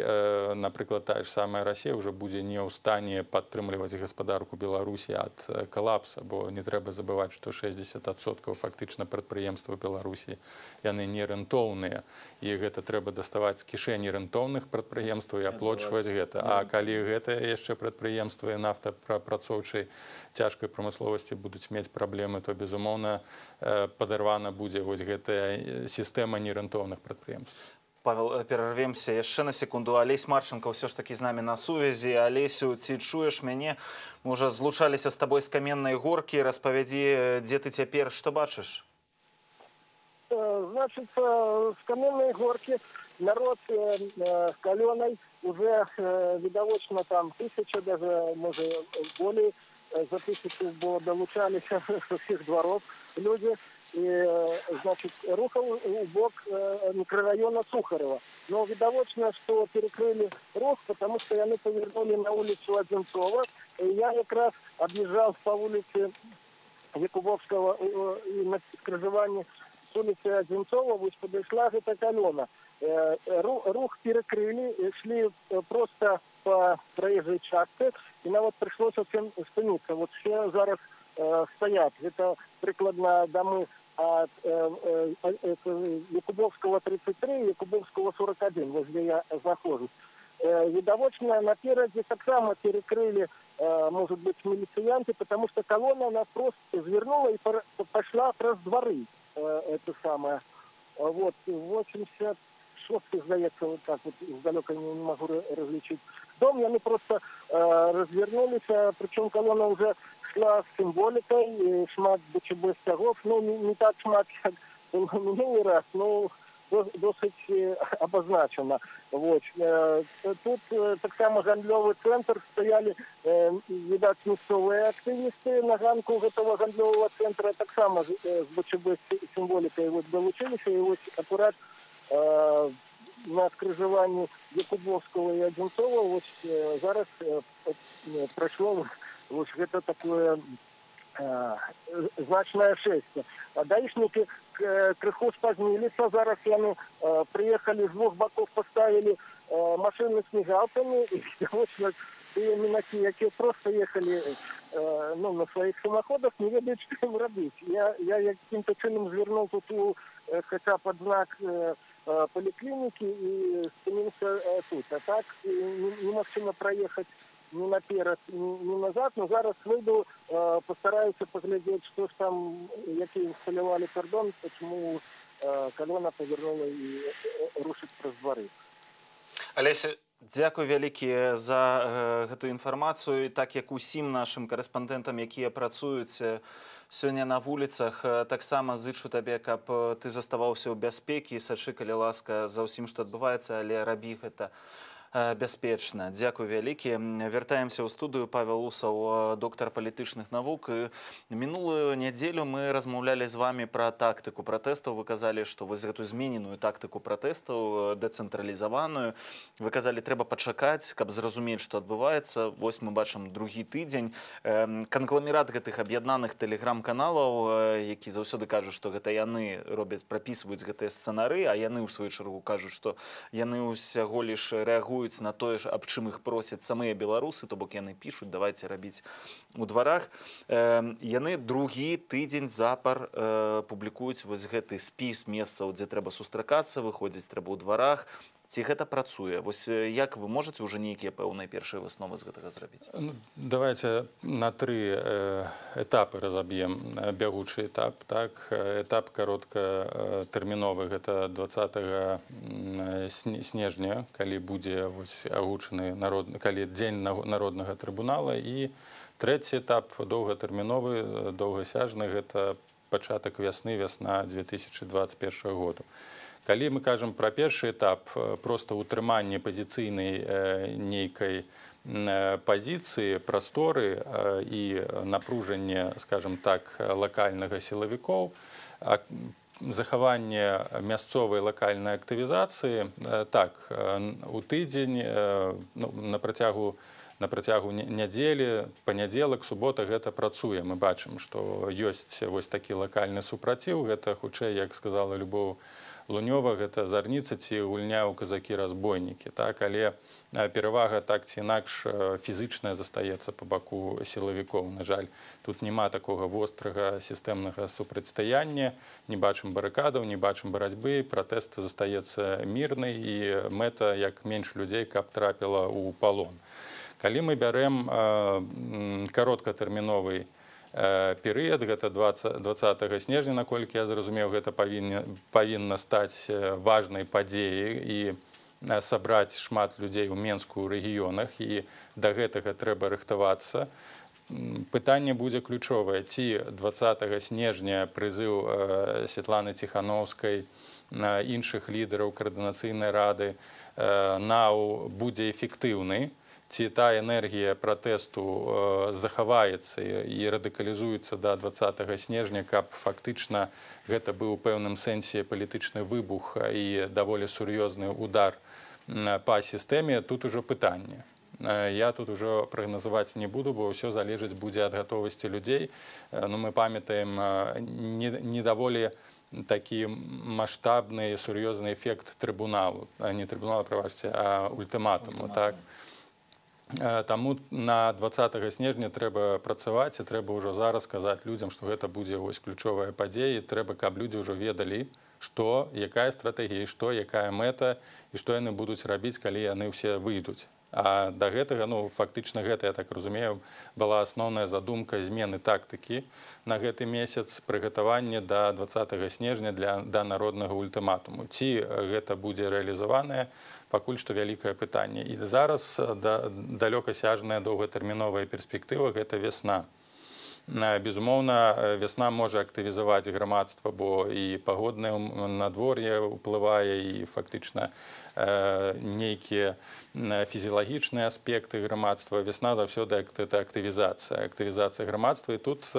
напрыклад, тая ж самая Расія ўжо будзе не ў стане падтрымліваць гаспадарку Беларусі ад калапса, бо не трэба забываць, што 60% фактычна прадпрыемстваў Беларусі яны не рэнтоўныя, і гэта трэба даставаць з кішэні рэнтоўных прадпрыемстваў і аплочваць гэта. А калі гэтыя яшчэ прадпрыемствы нафтаапрацоўчай цяжкай прамысловасці будуць мець праблемы, то, безумоўна, падарвана будзе вось гэтая сістэма нерэнтоўных прадпрыемстваў. Павел, перервемся яшчэ на секунду. Алесь Марченко ўсё ж такі з намі на сувязі. Алесю, ці чуеш мяне? Мы ўжо злучаліся з табой з Каменнай Горкі. Распавядзі, дзе ты цяпер, што бачыш? Значит, с Каменной Горки народ с Каленой уже видовочно там 1000, даже, может, более за 1000 было долучались со всех дворов люди. И, значит, рухал у бок микрорайона Сухарева. Но видовочно, что перекрыли рух, потому что они повернули на улицу Одинцова. И я как раз объезжал по улице Якубовского и на скрыжевании с улицы Одинцова, вот подошла эта колонна. Рух перекрыли, шли просто по проезжей части, и нам вот пришлось совсем спиниться. Вот все зараз стоят. Это прикладно домы от Якубовского 33 и Якубовского 41, возле я нахожусь. Видовочно напереди так само перекрыли, может быть, милициянты, потому что колонна она просто свернула и пошла през дворы. Это самое. Вот, 86-й, здається, вот так вот издалека не могу различить. Дом, и они просто развернулись, причем колонна уже шла с символикой, шмат БЧБ стягов, ну не так шмат, как минулый раз, но досить обозначено. Вот. Тут так само гандлёвый центр, стояли, видать, місцовые активисты на ганку этого гандлёвого центра, так само с БЧБ символикой вот долучились, и вот аккурат на скрижевании Якубовского и Одинцова вот зараз прошло вот это такое значное шествие. Даишники крыху спознились, зараз они приехали с двух боков, поставили машины с мигалками, и вот минаки, які просто ехали на своих самоходах, не ведают, что им робить. Я каким-то чином звернул тут у хотя под знак поликлиники и спынимся тут. А так немагчыма проехать ни наперад, ни назад, но зараз выйду, постараюся поглядеть, что ж там, який инсталлировали кордон, почему колонна повернула и рушить праз двары. Олеся, дзякуй вялікі за гэту інфармацыю. Так як усім нашым карэспандэнтам, якія працуюць сёння на вуліцах, таксама зычу табе, каб ты заставаўся ў бяспекі і сачы, калі ласка, за ўсім, што адбываецца, але рабі гэта бяспечна. Дзякуй вялікі. Вяртаемся ў студыю. Павел Усаў, доктар палітычных навук. Мінулую нядзелю мы размаўлялі з вами пра тактыку пратэстаў. Вы казалі, што вось гэту змененую тактыку пратэстаў, дэцэнтралізаваную, вы казалі, трэба пачакаць, каб зразумець, што адбываецца. Вось мы бачым другі тыдзень. Кангламерат гэтых аб'яднаных тэлеграм-каналаў, які заўсёды кажуць, што гэта яны робяць, прапісваюць гэтыя сцэнары, а яны ў сваю чаргу кажуць, што яны ўсяго ліш рэагуюць на тое, аб чым іх просяць самыя беларусы, то бок яны пішуць, давайце рабіць у дварах. Яны другі тыдзень запар публікуюць вось гэты спіс месцаў, дзе трэба сустракацца, выходзіць трэба ў дварах. Ці гэта працуе? Вось як вы можаце ўжо нейкія пэўныя першыя высновы з гэтага зрабіць? Давайте на 3 этапы разаб'ем. Бягучы этап. Этап кароткатэрміновы, гэта 20 снежня, калі будзе агучаны, калі дзень народнага трыбунала. І трэці этап доўгатэрміновы, доўгасяжны, гэта пачатак вясна 2021 году. Калі мы кажам пра першы этап, проста ўтрыманне пазіцыйнай нейкай пазіцыі, прасторы і напружанне, скажем так, лакальнага сілавікоў, захаванне мясцовай лакальнай актывізацыі, так, у тыдзень, на працягу нядзелі, панядзелак, субота гэта працуе. Мы бачым, што ёсць вось такі лакальны супраціў, гэта хутчэй, як сказала Любоў Лунёва, гэта зарніца ці гульня ў казакі-разбойнікі. Але перавага так ці інакш фізычная застаецца па баку сілавікоў. На жаль, тут няма такога вострага сістэмнага супрацьстаяння, не бачым барыкадаў, не бачым барацьбы, пратэст застаецца мірны і мэта як менш людзей, каб трапіла ў палон. Калі мы бярэм кароткатэрміновы перыяд, гэта 20 снежня, наколькі я зразумеў, гэта павінна стаць важнай падзеяй і сабраць шмат людзей у Менску ў рэгіёнах, і да гэтага трэба рыхтавацца. Пытанне будзе ключовае, ці 20 снежня прызыў Светланы Ціхановскай, іншых лідараў Коордынацыйнай рады НАУ будзе эфектыўны, ці та энергія пратэсту захаваецца і радыкалізуецца да 20 снежня, каб фактычна гэта быў у пэўным сэнсе палітычны выбух і даволі сур'ёзны удар па сістэме, тут ужо пытанне. Я тут ужо прагназаваць не буду, бо ўсё залежыць будзе ад гатовасці людзей. Мы памятаем не даволі такі маштабны сур'ёзны эфект трыбуналу, не трыбунала, прабачце, а ультыматуму, так? Таму на 20 снежня трэба працаваць і трэба ўжо зараз сказаць людзям, што гэта будзе вось ключовая падзея, і трэба, каб людзі ўжо ведалі, што, якая стратэгія, што, якая мэта і што яны будуць рабіць, калі яны ўсе выйдуць. А да гэтага, фактычна гэта, я так разумею, была асноўная задумка змены тактыкі на гэты месяц, прыгатаванне да 20 снежня да народнага ультыматуму. Ці гэта будзе рэалізаванае, пакуль што вялікае пытанне. І зараз далёкасяжная доўгатэрміновая перспектыва – гэта вясна. Безумоўна, вясна можа актывізаваць грамадства, бо і пагоднае надвор'е ўплывае, і фактычна нейкія фізіялагічныя аспекты грамадства. Вясна заўсёды гэта актывізацыя. Актывізацыя грамадства. І тут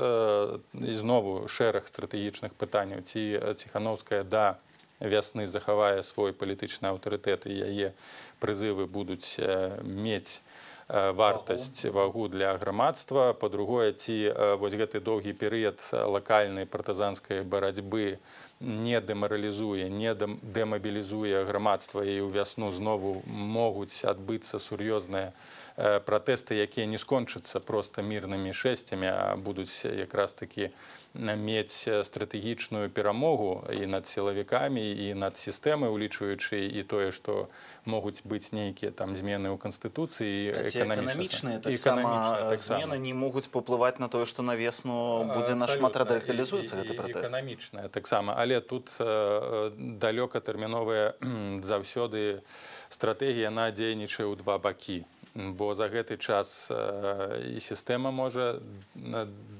знову шэраг стратэгічных пытанняў. Ці Ціхановская да вясны захавае свой палітычны аўтарытэт, і яе прызывы будуць мець вартасць, вагу для грамадства. Па-другое, ці вось гэты доўгі перыяд лакальнай партызанскай барацьбы не дэмаралізуе, не дэмабілізуе грамадства і ў вясну знову могуць адбыцца сур'ёзныя пратэсты, якія не скончацца проста мірнымі шэсцямі, а будуць якраз такі мець стратэгічную перамогу і над сілавікамі, і над сістэмай, улічваючы і тое, што могуць быць нейкія там змены ў Канстытуцыі, эканамічныя таксама змены не могуць паўплываць на тое, што на весну будзе нашмат радыкалізуецца гэты пратэст. Эканамічныя таксама, але тут далёкатэрміновая заўсёды стратэгія, яна дзейнічае ў два бакі. Бо за гэты час і сістэма можа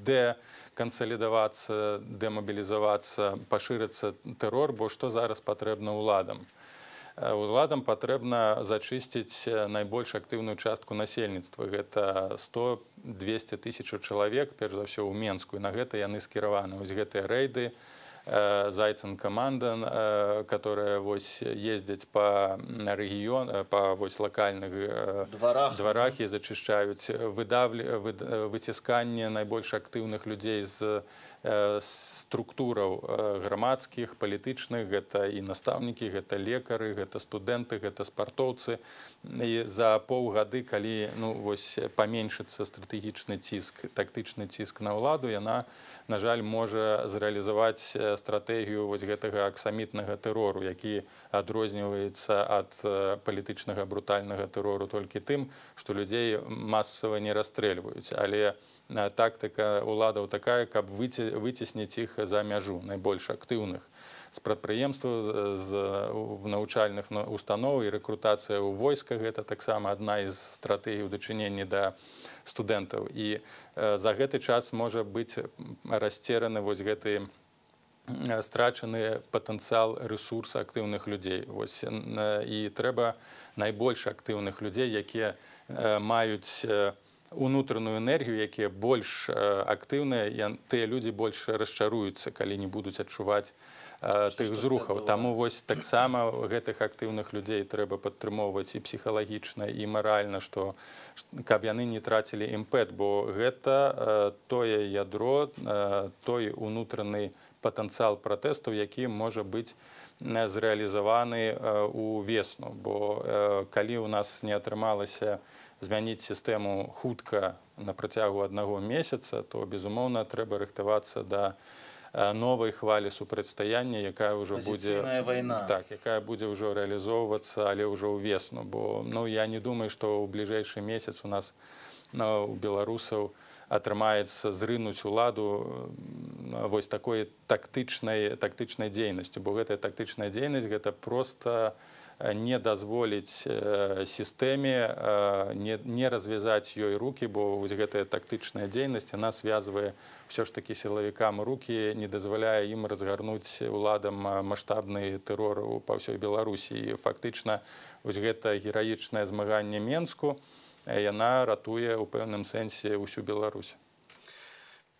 дэкансалідавацца, дэмабілізавацца, пашырыцца тэрор, бо што зараз патрэбна ўладам? Уладам патрэбна зачысціць найбольш актыўную частку насельніцтва. Гэта 100-200 тысячаў чалавек, перш за ўсё ў Менску, і на гэта яны скіраваны. Вось гэтыя рэйды, Зайцын каманда, которая вось ездзяць па рэгіён, па вось лакальных дварах і зачышчаюць, выцісканне найбольш актыўных людзей з структураў грамадскіх, палітычных, гэта і настаўнікі, гэта лекары, гэта студэнты, гэта спартоўцы. І за паўгады, калі вось паменшыцца стратэгічны ціск, тактычны ціск на ўладу, яна, на жаль, можа зрэалізаваць стратэгію вось гэтага аксамітнага тэрору, які адрозніваецца ад палітычнага брутальнага тэрору толькі тым, што людзей масава не расстрэльваюць. Але тактыка ўладаў такая, каб выцесніць іх за мяжу найбольш актыўных з прадпрыемстваў, з навучальных устаноў, і рэкрутацыя ў войсках — гэта таксама адна з стратэгій у дачыненні да студэнтаў. І за гэты час можа быць расцераны вось гэты страчаны патэнцыял рэсурс актыўных людзей. І трэба найбольш актыўных людзей, якія маюць унутраную энергію, якія больш актыўныя, тыя людзі больш расчаруюцца, калі не будуць адчуваць тых зрухаў. Таму вось таксама гэтых актыўных людзей трэба падтрымоўваць і псіхалагічна, і маральна, што каб яны не трацілі імпэт, бо гэта тое ядро, той унутраны патэнцыял пратэстаў, які можа быць зрэалізаваны ў весну. Бо калі ў нас не атрымалася змяніць сістэму хутка на працягу аднаго месяца, то, безумоўна, трэба рыхтавацца да новай хвалі супрацьстаяння, якая ўжо будзе якая будзе ўжо рэалізоўвацца, але ўжо ў весну. Бо я не думаю, што ў бліжэйшы месяц у нас у беларусаў атрымаецца зрынуць уладу вось такой тактычнай дзейнасцю. Бо гэтая тактычная дзейнасць — гэта проста не дазволіць сістэме, не развязаць ёй рукі, бо вось гэтая тактычная дзейнасць, яна звязвае ўсё ж такі сілавікам рукі, не дазваляе ім разгарнуць уладам маштабны тэрор па ўсёй Беларусі. І фактычна вось гэта гераічнае змаганне Менску, яна ратуе ў пэўным сэнсе ўсю Беларусь.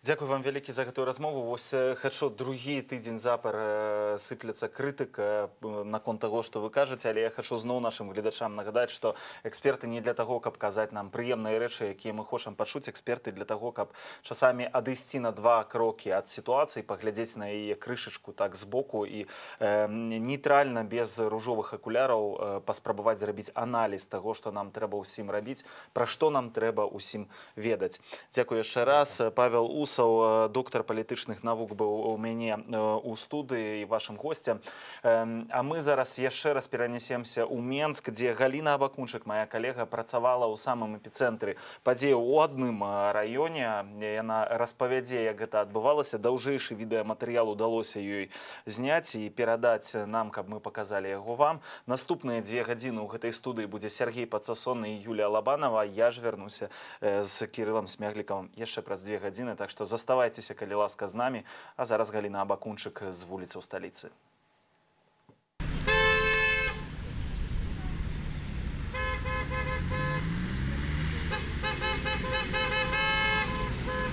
Дзякуй вам вялікі за гэтую размову. Вось хачу, другі тыдзень запар сыпляцца крытыка наконт таго, што вы кажаце, але я хачу зноў нашым гледачам нагадаць, што эксперты не для таго, каб казаць нам прыемныя рэчы, якія мы хочам пачуць. Эксперты для таго, каб часамі адысці на 2 крокі ад сітуацыі, паглядзець на яе крышачку так збоку і нейтральна, без ружовых акуляраў паспрабаваць зрабіць аналіз таго, што нам трэба ўсім рабіць, пра што нам трэба ўсім ведаць. Дзякуй яшчэ раз. Павел Усаў, доктар палітычных навук, быў у мяне ў студыі і вашым госцем. А мы зараз яшчэ раз перанесемся ў Менск, дзе Галіна Абакунчык, моя калега, працавала ў самым эпіцэнтры падзеяў у адным раёне. Яна распавядзе, як гэта адбывалася. Даўжэйшы відэаматэрыял удалося ёй зняць і перадаць нам, каб мы паказалі яго вам. Наступныя 2 гадзіны ў гэтай студыі будзе Сергей Пацасон і Юлія Лабанова. Я ж вярнуся з Кірылам Смяглікавым яшчэ праз 2 гадзіны, так што заставайцеся, калі ласка, з намі. А зараз Галіна Абакунчык з вуліцы ў сталіцы.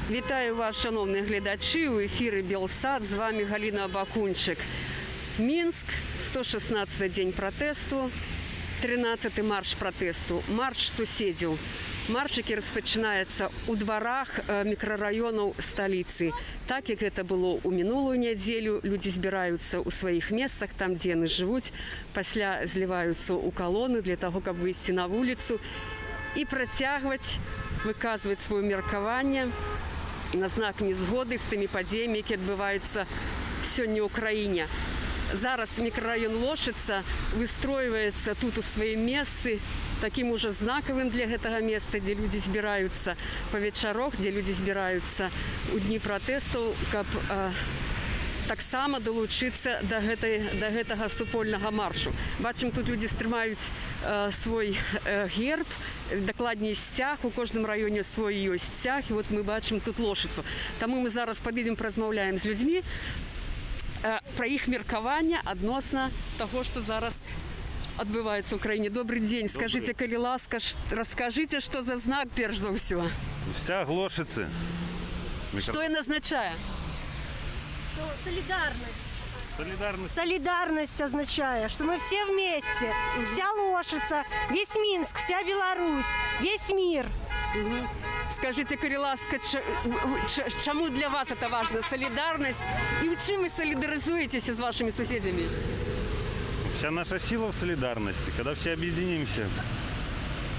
Вітаю вас, шановні глядачі, у ефірі Белсат, з вами Галіна Абакунчык. Мінск, 116-й дзень пратэсту, 13-й марш пратэсту, марш суседзяў. Марш, які распачынаецца ў дварах мікрараёнаў сталіцы. Так, як гэта было ў мінулую нядзелю, людзі збіраюцца ў сваіх месцах, там, дзе яны жывуць, пасля зліваюцца ў калоны для таго, каб выйсці на вуліцу і працягваць выказваць сваё меркаванне на знак незгоды з тымі падзеямі, які адбываюцца сёння ў краіне. Зараз мікрараён Лошыца выстройваецца тут у сваім месцы, таким уже знакавым для гэтага месца, дзе людзі збіраюцца па вечарах, дзе людзі збіраюцца ў дні пратэстаў, каб таксама далучыцца да гэтага супольнага маршу. Бачым, тут людзі стрымаюць свой герб, дакладней сцяг, у кожным раёне свой ёсць сцяг, і вот мы бачым тут Лошыцу. Таму мы зараз падыдзем, празмаўляем з людзьмі пра іх меркаванне адносна таго, што зараз адбываецца ў краіне. Добрый дзень. Скажыце, калі ласка, раскажыце, што за знак перш за ўсё. Сцяг Лошыцы. Што ён азначае? Солидарность. Солидарность означает, что мы все вместе. Вся Лошица, весь Минск, вся Беларусь, весь мир. Скажите, калі ласка, чему для вас это важно? Солидарность? И в чем вы солидаризуетесь с вашими соседями? Вся наша сила в солидарности. Когда все объединимся,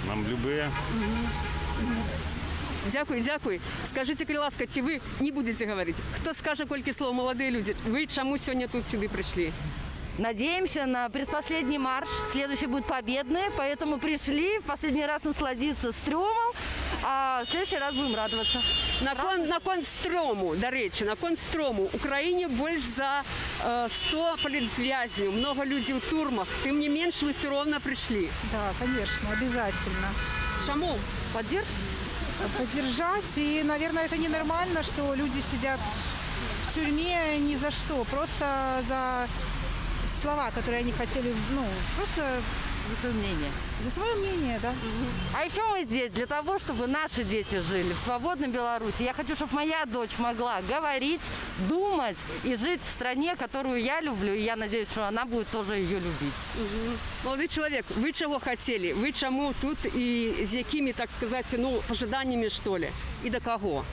нам любые... Дякую, дякую. Скажите, калі ласка, ці вы не будете говорить? Кто скажет колькі слов, молодые люди? Вы чему сегодня тут сюда пришли? Надеемся на предпоследний марш. Следующий будет победный, поэтому пришли в последний раз насладиться стрёмом, а в следующий раз будем радоваться. Наконт стрёму, до речи, наконт стрёму. В Украине больше за 100 политвязней, много людей в турмах. Тем не меньше вы все равно пришли. Да, конечно, обязательно. Чему? Поддержка? Поддержать. И, наверное, это ненормально, что люди сидят в тюрьме ни за что. Просто за слова, которые они хотели, просто за свое мнение. За свое мнение, да. А еще мы здесь для того, чтобы наши дети жили в свободной Беларуси. Я хочу, чтобы моя дочь могла говорить, думать и жить в стране, которую я люблю. И я надеюсь, что она будет тоже ее любить. Молодой человек, вы чего хотели? Вы чему тут и с какими, так сказать, ожиданиями, что ли? И до кого?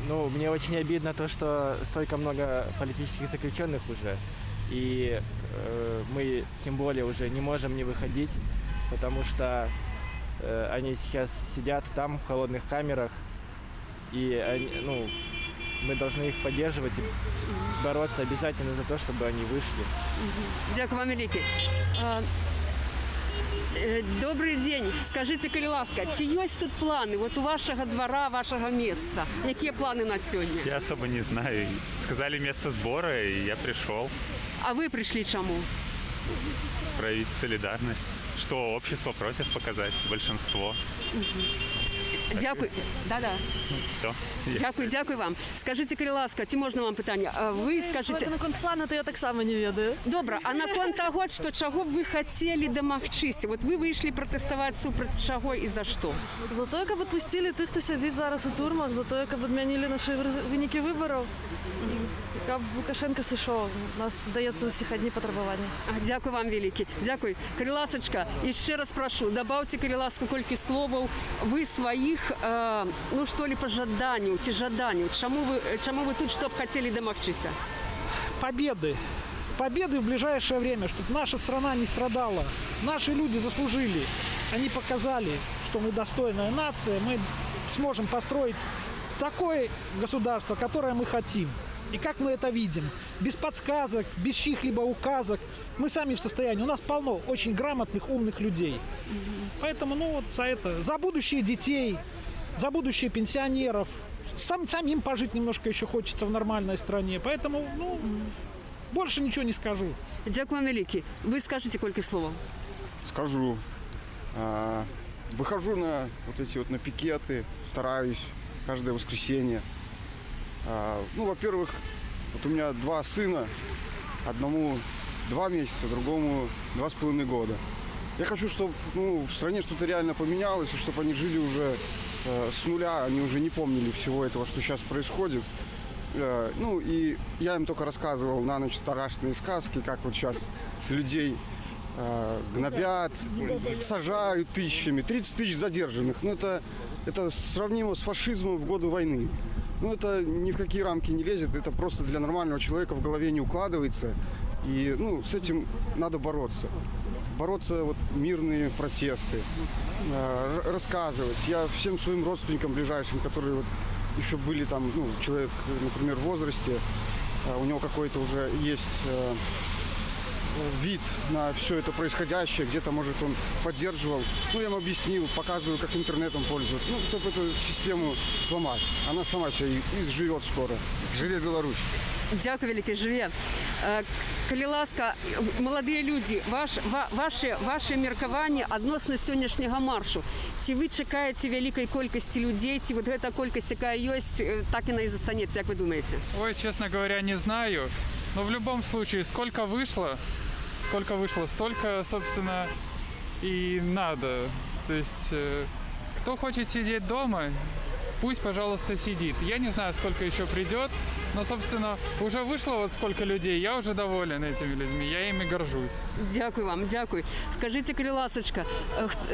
Мне очень обидно то, что столько много политических заключенных уже. И мы, тем более, уже не можем не выходить, потому что они сейчас сидят там, в холодных камерах. И мы должны их поддерживать и бороться обязательно за то, чтобы они вышли. Дякую вам великий. Добрый день. Скажите, калі ласка, ці ёсць тут планы вот у вашего двора, вашего места? Какие планы на сегодня? Я особо не знаю. Сказали место сбора, и я пришел. А вы пришли чему? Проявить солидарность. Что общество просит показать, большинство. Дякую. Да-да. Все. Дякую вам. Скажите, калі ласка, ці можна вам питання? Вы скажите... Наконт плана, то я так само не ведаю. Добре, а наконт того, что чего бы вы хотели домагчыся? Вот вы вышли протестовать супротив чего и за что? За то, каб отпустили тых, хто сядзіць зараз у турмах, за то, каб адмянілі наши вынікі выбораў. Каб Лукашенко сышоў. У нас, здаецца, усіх адні патрабаванні. Дякую вам великий. Дякую. Калі ласачка, еще раз прошу, добавьте, калі ласка, колькі словаў вы своих, что ли, пожаданняў, ці жаданняў. Чему вы тут, чтоб хотели домагчыся? Победы. Победы в ближайшее время, чтобы наша страна не страдала. Наши люди заслужили. Они показали, что мы достойная нация. Мы сможем построить такое государство, которое мы хотим. И как мы это видим? Без подсказок, без чьих-либо указок. Мы сами в состоянии. У нас полно очень грамотных, умных людей. Поэтому, за будущее детей, за будущее пенсионеров. Самим пожить немножко еще хочется в нормальной стране. Поэтому, больше ничего не скажу. Дякую вам великий. Вы скажите колькі словаў? Скажу. Выхожу на на пикеты, стараюсь каждое воскресенье. Во-первых, у меня 2 сына, одному 2 месяца, другому 2,5 года. Я хочу, чтобы в стране что-то реально поменялось, и чтобы они жили уже с нуля, они уже не помнили всего этого, что сейчас происходит. И я им только рассказывал на ночь страшные сказки, как вот сейчас людей гнобят, сажают тысячами. 30 тысяч задержанных. Ну, это сравнимо с фашизмом в годы войны. Ну, это ни в какие рамки не лезет. Это просто для нормального человека в голове не укладывается. И, ну, с этим надо бороться. Бороться, вот, мирные протесты, рассказывать. Я всем своим родственникам ближайшим, которые вот еще были там, ну, человек, например, в возрасте, у него какой-то уже есть вид на все это происходящее, где-то, может, он поддерживал. Ну, я ему объяснил, показываю, как интернетом пользоваться, ну, чтобы эту систему сломать. Она сама себя изживет скоро. Живе Беларусь! Дякую велике, живе. Калі ласка, маладыя людзі, ваше меркаванне адносна сённяшняга маршу. Ці вы чакаеце вялікай колькасці людзей, ці вот гэта колькасць, якая ёсць, так яна і застанецца, як вы думаете? Ой, честно говоря, не знаю. Но в любом случае, сколько вышло, столько, собственно, и надо. То есть, кто хочет сидеть дома, пусть, пожалуйста, сидит. Я не знаю, сколько еще придет, но, собственно, уже вышло вот сколько людей. Я уже доволен этими людьми, я ими горжусь. Дякую вам, дякую. Скажите, калі ласочка,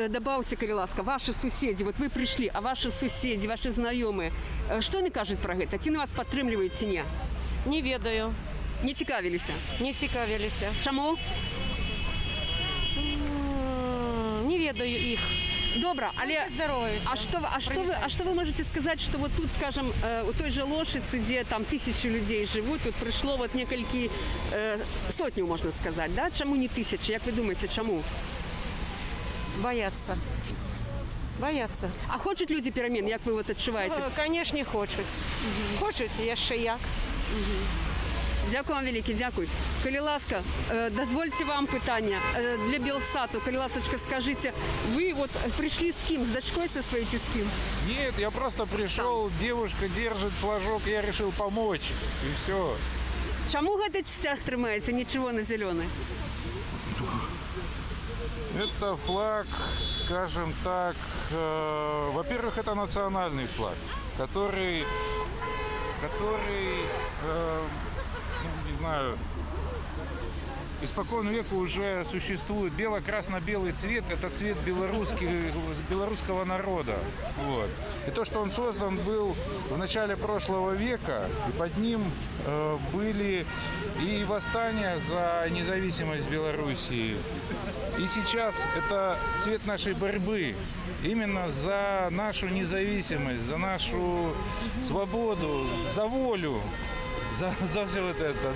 добавьте, калі ласка, ваши соседи, вот вы пришли, а ваши соседи, ваши знакомые, что они кажут про это? Ці на вас подтрымливают, ці не? Не ведаю. Не цікавіліся? Не цікавіліся. Чому? Не ведаю их. Добро, але а что вы можете сказать, что вот тут, скажем, у той же Лошицы, где там 1000 людей живут, тут пришло вот некалькі сотню, можно сказать, да? Чему не 1000? Як вы думаете, чему? Боятся. Боятся. А хочуть люди перемен, як ви вот відчуваєте? Конечно, хочуть. Хочуть, яшчэ як. Дякую вам велике, дякую. Калі ласка, дозвольте вам питання для Белсату. Калі ласочка, скажите, вы вот пришли с кем? С дочкой со своей, с кем? Нет, я просто пришел, девушка держит флажок, я решил помочь, и все. Чему гэты стяг трымаете, ничего на зеленый? Это флаг, скажем так, во-первых, это национальный флаг, который не знаю, испокон века уже существует. Бело-красно-белый цвет – это цвет белорусского народа. Вот. И то, что он создан был в начале прошлого века, и под ним были и восстания за независимость Белоруссии. И сейчас это цвет нашей борьбы. Именно за нашу независимость, за нашу свободу, за волю. За все вот это.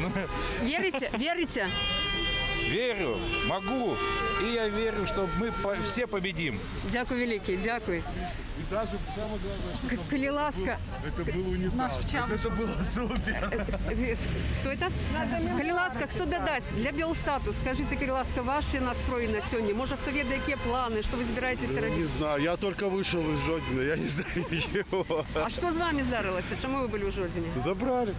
Верите? Верите? Верю, могу. И я верю, что мы все победим. Дякую великий, дякую. И даже самое главное, что калі ласка, это было не так. Это было супер. Кто это? Калі ласка, хто додасть для Белсату? Скажите, калі ласка, ваши настрої на сьогодні? Може, хто ведає, які плани, що ви збираєтеся робити? Не знаю, я только вышел из Жодина, я не знаю ничего. А что с вами здарилося? Чому вы были в Жодине? Забрали.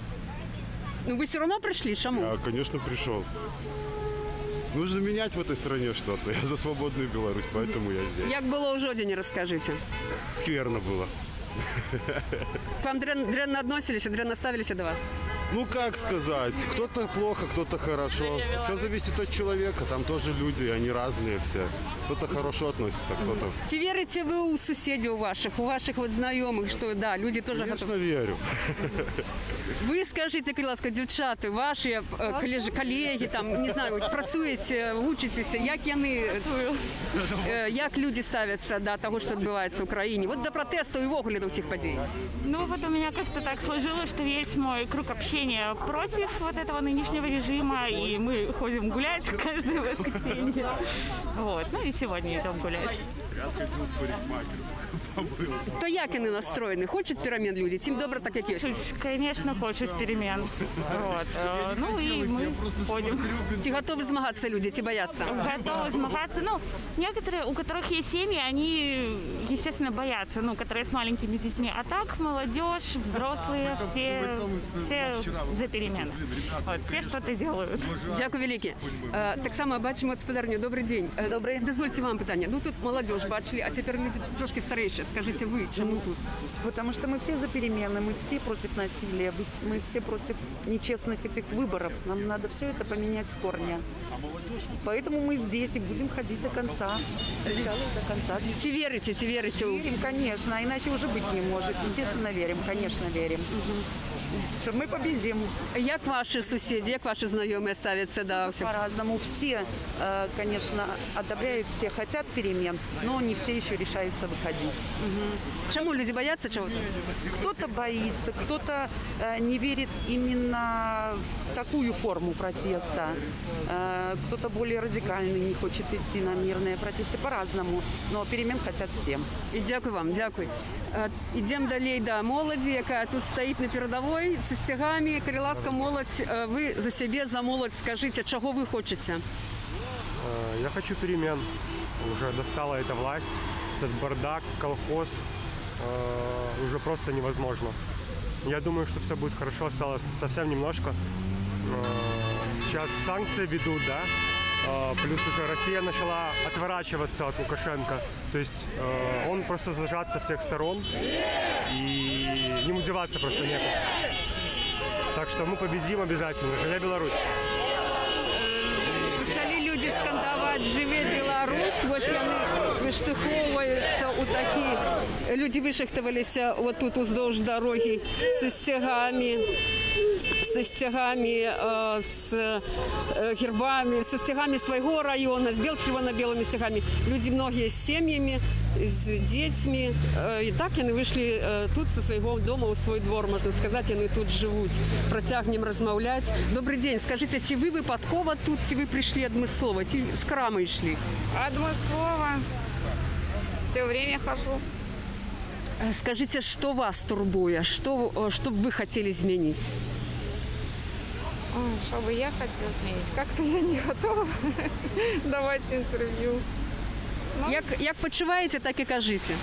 Ну вы все равно пришли, чему? Я, конечно, пришел. Нужно менять в этой стране что-то. Я за свободную Беларусь, поэтому я здесь. Як было в Жодине, расскажите. Скверно было. К вам дрянно относились, дрянно ставились до вас? Ну, как сказать, кто-то плохо, кто-то хорошо. Все зависит от человека, там тоже люди, они разные все. Кто-то хорошо относится, кто-то... Ці верите вы у соседей у ваших вот знакомых, что да, люди тоже Конечно, готовы? верю. Ви скажіть, будь ласка, дівчата, ваші колеги, там, не знаю, працюєте, учитеся, як люди ставляться до того, що відбувається в Україні? Вот до протесту і вогулі до всіх подій. Ну, вот у меня как-то так сложилось, что весь мой круг общения против вот этого нынешнего режима, и мы ходим гулять каждое воскресенье. Вот, ну и сегодня идем гулять. Я сходил в парикмахерскую, побрился. То як вони настроєні? Хочуть перемін люди? Тим добре так, як є? Конечно, хочуть перемен. Вот. Ну и мы ходим. Ті готові змагатися люди, ті бояться? Готовы змагаться. Ну, некоторые, у которых есть семьи, они, естественно, боятся, ну, которые с маленькими детьми. А так, молодежь, взрослые, все за перемены. Вот, все что-то делают. Дякую велике. Так само бачимо господарню. Добрий день. Добрий. Дозвольте вам питання. Ну, тут молодежь бачили, а теперь люди трошки старейшие. Скажите вы, чему тут? Потому что мы все за перемены, мы все против насилия, мы все против нечестных этих выборов. Нам надо все это поменять в корне. Поэтому мы здесь и будем ходить до конца. Сначала до конца. Верите? Верим, конечно, иначе уже быть не может. Естественно, верим, конечно, верим. Что мы победим. Як ваши соседи, як ваши знакомые ставятся до всего? По-разному. Все, конечно, одобряют, все хотят перемен, но не все еще решаются выходить. Чему люди боятся чего-то? Кто-то боится, кто-то не верит именно в такую форму протеста. Кто-то более радикальный, не хочет идти на мирные протесты, по-разному. Но перемен хотят всем. І дякую вам, дякую. Ідемо далі до молоді, яка тут стоїть на передовій зі стягами. Коли ласка, молодь, ви за себе, за молодь скажите, чего вы хотите? Я хочу перемен. Уже достала эта власть, этот бардак, колхоз. Уже просто невозможно. Я думаю, что все будет хорошо, осталось совсем немножко. Сейчас санкции ведут, да? Плюс уже Россия начала отворачиваться от Лукашенко. То есть он просто зажат со всех сторон. И ему деваться просто некуда. Так что мы победим обязательно. Живе Беларусь! Почали люди скандувати «Живе Білорусь», ось вони виштовховуються у такі, люди вишихтувалися отут уздовж дороги зі стягами, с гербами, со стягами своего района, с червоно-белыми стягами. Люди многие с семьями, с детьми. И так они вышли тут со своего дома у свой двор, можно сказать, они тут живут. Протягнем размовлять. Добрый день. Скажите, ці ви випадково тут, ці ви пришли адмыслова, ці з крами йшли? Адмыслова. Все время хожу. Скажите, что вас турбует? Что бы вы хотели изменить? Что бы я хотела изменить? Как-то я не готова давать интервью. Як почуваете, так и кажите.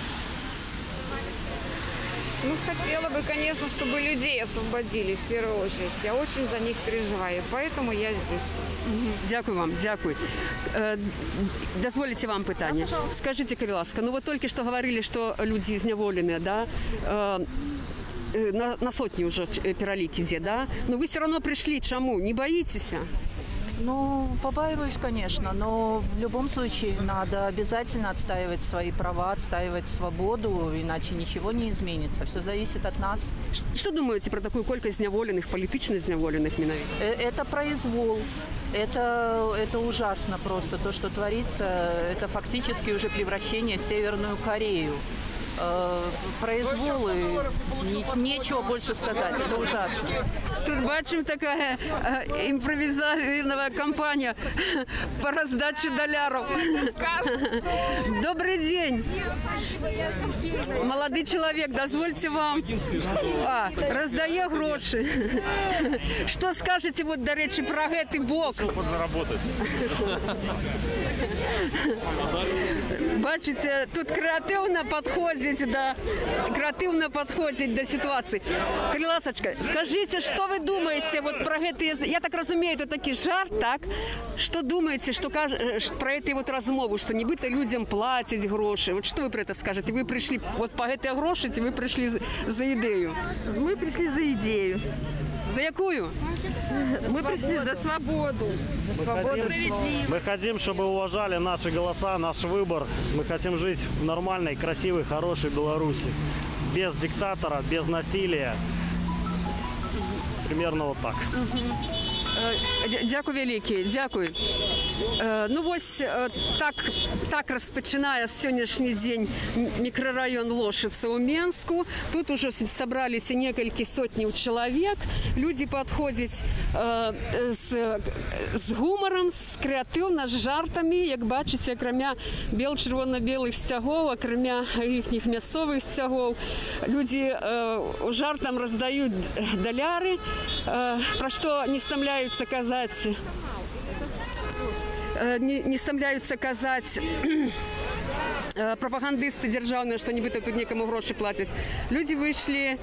Ну, хотела бы, конечно, чтобы людей освободили в первую очередь. Я очень за них переживаю, поэтому я здесь. Дякую вам, дякую. Дозволите вам питання. Скажите, коли ласка, ну вот только что говорили, что люди зневолены, да? На сотни уже перелик идет, да? Но вы все равно пришли, чему? Не боитесь? Ну, побаиваюсь, конечно, но в любом случае надо обязательно отстаивать свои права, отстаивать свободу, иначе ничего не изменится. Все зависит от нас. Что думаете про такую колькость зневоленных, политично зневоленных миновик? Это произвол. Это ужасно просто. То, что творится, это фактически уже превращение в Северную Корею. Произвол, нечего больше сказать, это ужасно. Тут бачим такая импровизированная кампания по раздаче долларов. Добрый день. Молодой человек, дозвольте вам. Раздає гроші. Що скажете, вот, до речі, про гэтый бок? Щоб подзаработать. Бачите, тут креативно подходить до ситуации. Криласочка, скажите, что вы думаете вот про это? Я так разумею, это такой жарт, так? Что думаете, что про эту вот размову, что нібито людям платять гроши? Вот что вы про это скажете? Вы пришли вот по этой гроши, вы пришли за идею? Мы пришли за идею. За якую? Мы пришли за свободу. За свободу. Мы хотим, чтобы уважали наши голоса, наш выбор. Мы хотим жить в нормальной, красивой, хорошей Беларуси. Без диктатора, без насилия. Примерно вот так. Дякую велике, дякую. Ну ось так розпочинає сьогоднішній день мікрорайон Лошица у Менску. Тут уже собрались несколько сотен человек. Люди підходять з гумором, з креативно, з жартами. Як бачите, окремя червоно-білих стягов, окремя їхніх м'ясових стягов, люди жартом роздають доляри, про що не стомляються казати. Не стомляются казать пропагандисты державные, что нібито тут некому гроши платят. Люди вышли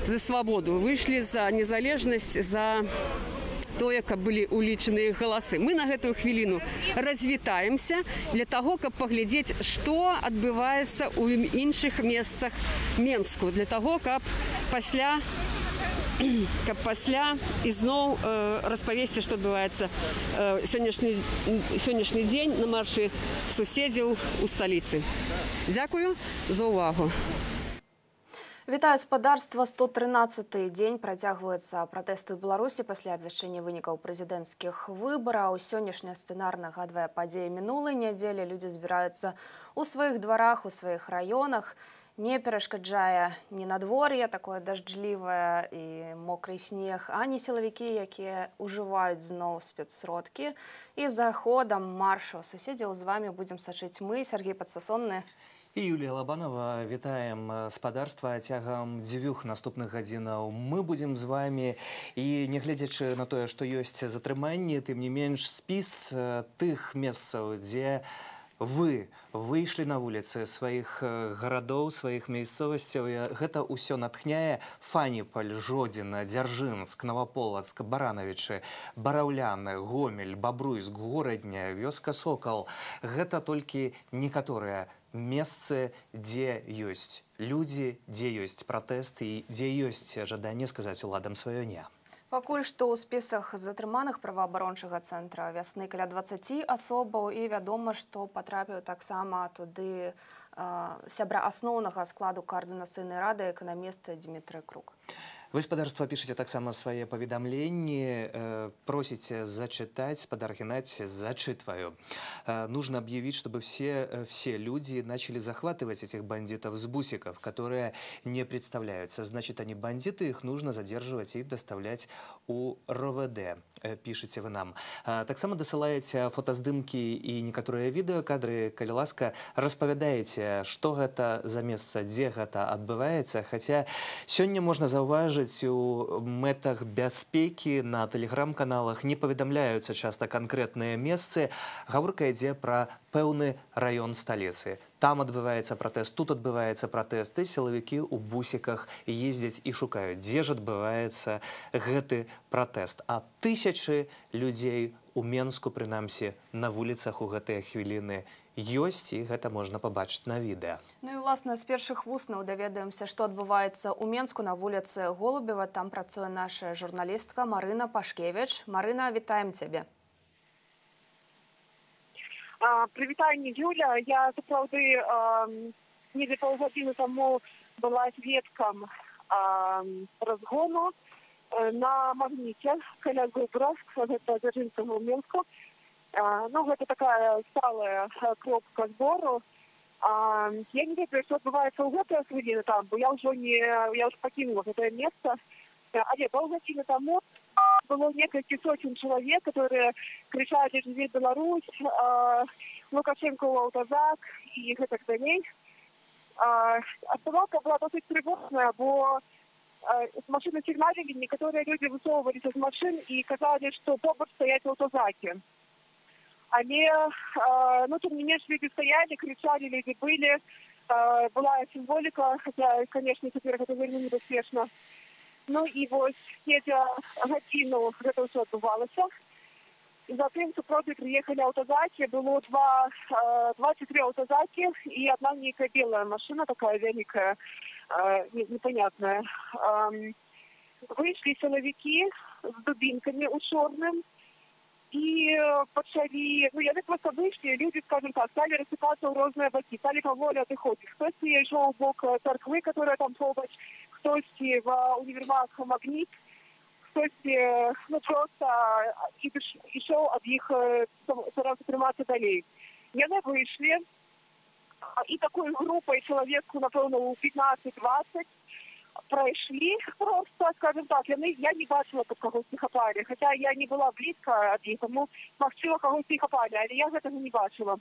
за свободу, вышли за незалежность, за то, як были улічені їх голоси. Ми на гэтую хвилину развітаемся для того, каб паглядзець, што адбываецца ў іншых месцах Менску, для того, каб пасля каб пасля ізноў распавесці, што адбываецца сённяшні дзень на маршы суседзяў у сталіцы. Дзякую за ўвагу. Вітаю спадарства. 113-й дзень працягваюцца пратэсты ў Беларусі пасля абвяшчэння вынікаў прэзідэнцкіх выбараў. Сённяшні сцэнар нагадвае падзеі мінулай нядзелі. Людзі збіраюцца ў сваіх дварах, у сваіх раёнах. Не перашкаджае ні надвор'е, такое дажджлівае і мокрый снег, ані сілавікі, якія ўжываюць зноў спецсродкі. І за ходам маршаў суседзяў з вамі будзем сачыць мы, Сергей Падсасонны. І Юлія Лабанова. Вітаем спадарства. Цягам 2 наступных гадзінаў мы будзем з вами. І нягледзячы на тое, што ёсць затрыманні, тым не менш спіс тых месцаў, дзе вы выйшлі на вуліцы сваіх гарадоў, сваіх мясцовасцяў. Гэта ўсё натхняе. Фаніпаль, Жодзіна, Дзяржынск, Новаполацк, Баранавічы, Бараўляны, Гомель, Бабруйск, Горадня, вёска Сокал. Гэта толькі некаторыя месцы, дзе ёсць людзі, дзе ёсць пратэсты і дзе ёсць жаданне сказаць уладам сваё не. Пакуль што ў спісах затрыманых праваабарончага цэнтра «Вясны» каля 20 асобаў, і вядома, што патрапіў таксама туды сябра асноўнага складу каардынацыйнай рады эканаміст Дмітрый Крук. Вы, спадарства, пішаце таксама свае паведамленні, просіце зачитать, спадар Геннадий, зачитываю. Нужно объявить, чтобы все люди начали захватывать этих бандитов с бусиков, которые не представляются. Значит, они бандиты, их нужно задерживать и доставлять у РОВД, пишете вы нам. Так само досылаете фотоздымки и некоторые видеокадры, калі ласка, распавядаеце, што гэта за месца, дзе гэта адбываецца, хотя сёння можна заўважыць, у мэтах бяспекі на тэлеграм-каналах не паведамляюцца часта канкрэтныя месцы. Гаворка ідзе пра пэўны раён сталіцы. Там адбываецца пратэст, тут адбываецца пратэст, і сілавікі ў бусіках ездзяць і шукаюць, дзе ж адбываецца гэты пратэст. А тысячы людзей у Менску, прынамсі, на вуліцах у гэтыя хвіліны ёсць, і гэта можна пабачыць на відэа. Ну і, власна, з першых вуснаў даведаемся, што адбываецца ў Менску на вуліцы Голубева. Там працуе наша журналістка Марына Пашкевіч. Марына, вітаем цябе. Прывітанне, Юля. Я, сапраўды, недзе паўгадзіны таму была сведкам разгону на Магніце каля Губра, гэта Дзяржынскага ў Менску. Ну, гэта такая сталая кропка збору. Я не ведаю, што адбываецца ў гэтыя хвіліны там, бо я ўжо пакінула гэтае месца. Але паўгадзіны таму было некалькі сотен чалавек, которые кричали «Жыве Беларусь», Лукашенко ў аўтазак і гэтак далей. Абставалка была досыць трывожная, бо машины сигналили, некоторые люди высовывались из машин и казали, что побач стоять в аўтазаке. Але, ну, тем не менш, люди стояли, кричали, люди были. Была символика, хотя, конечно, теперь это вельмі небяспечна. Ну і вось недзе гадзіну гэта ўсё адбывалася. Затым супроти приехали аўтазакі, было два ці тры аўтазакі і одна нейкая белая машина, такая вялікая, непонятная. Вышли силовики с дубинками у чорным и пачалі, ну, яны просто вышли, люди, скажем так, стали рассыпаться ў розныя бакі, стали паволі адыходзіць. Хтосьці ішоў у бок царквы, которая там побач, хтосьці в універмаг Магніт, хтосьці, ну, просто ішоў ад іх стараўся трымацца далей. Яны выйшлі, і такой группой человек, напэўна, у 15-20 пройшли просто, скажем так, я не бачила, каб кагосьці хапалі, хотя я не была близко ад іх, тому магчыма, кагосьці хапалі, але я гэтага не бачила.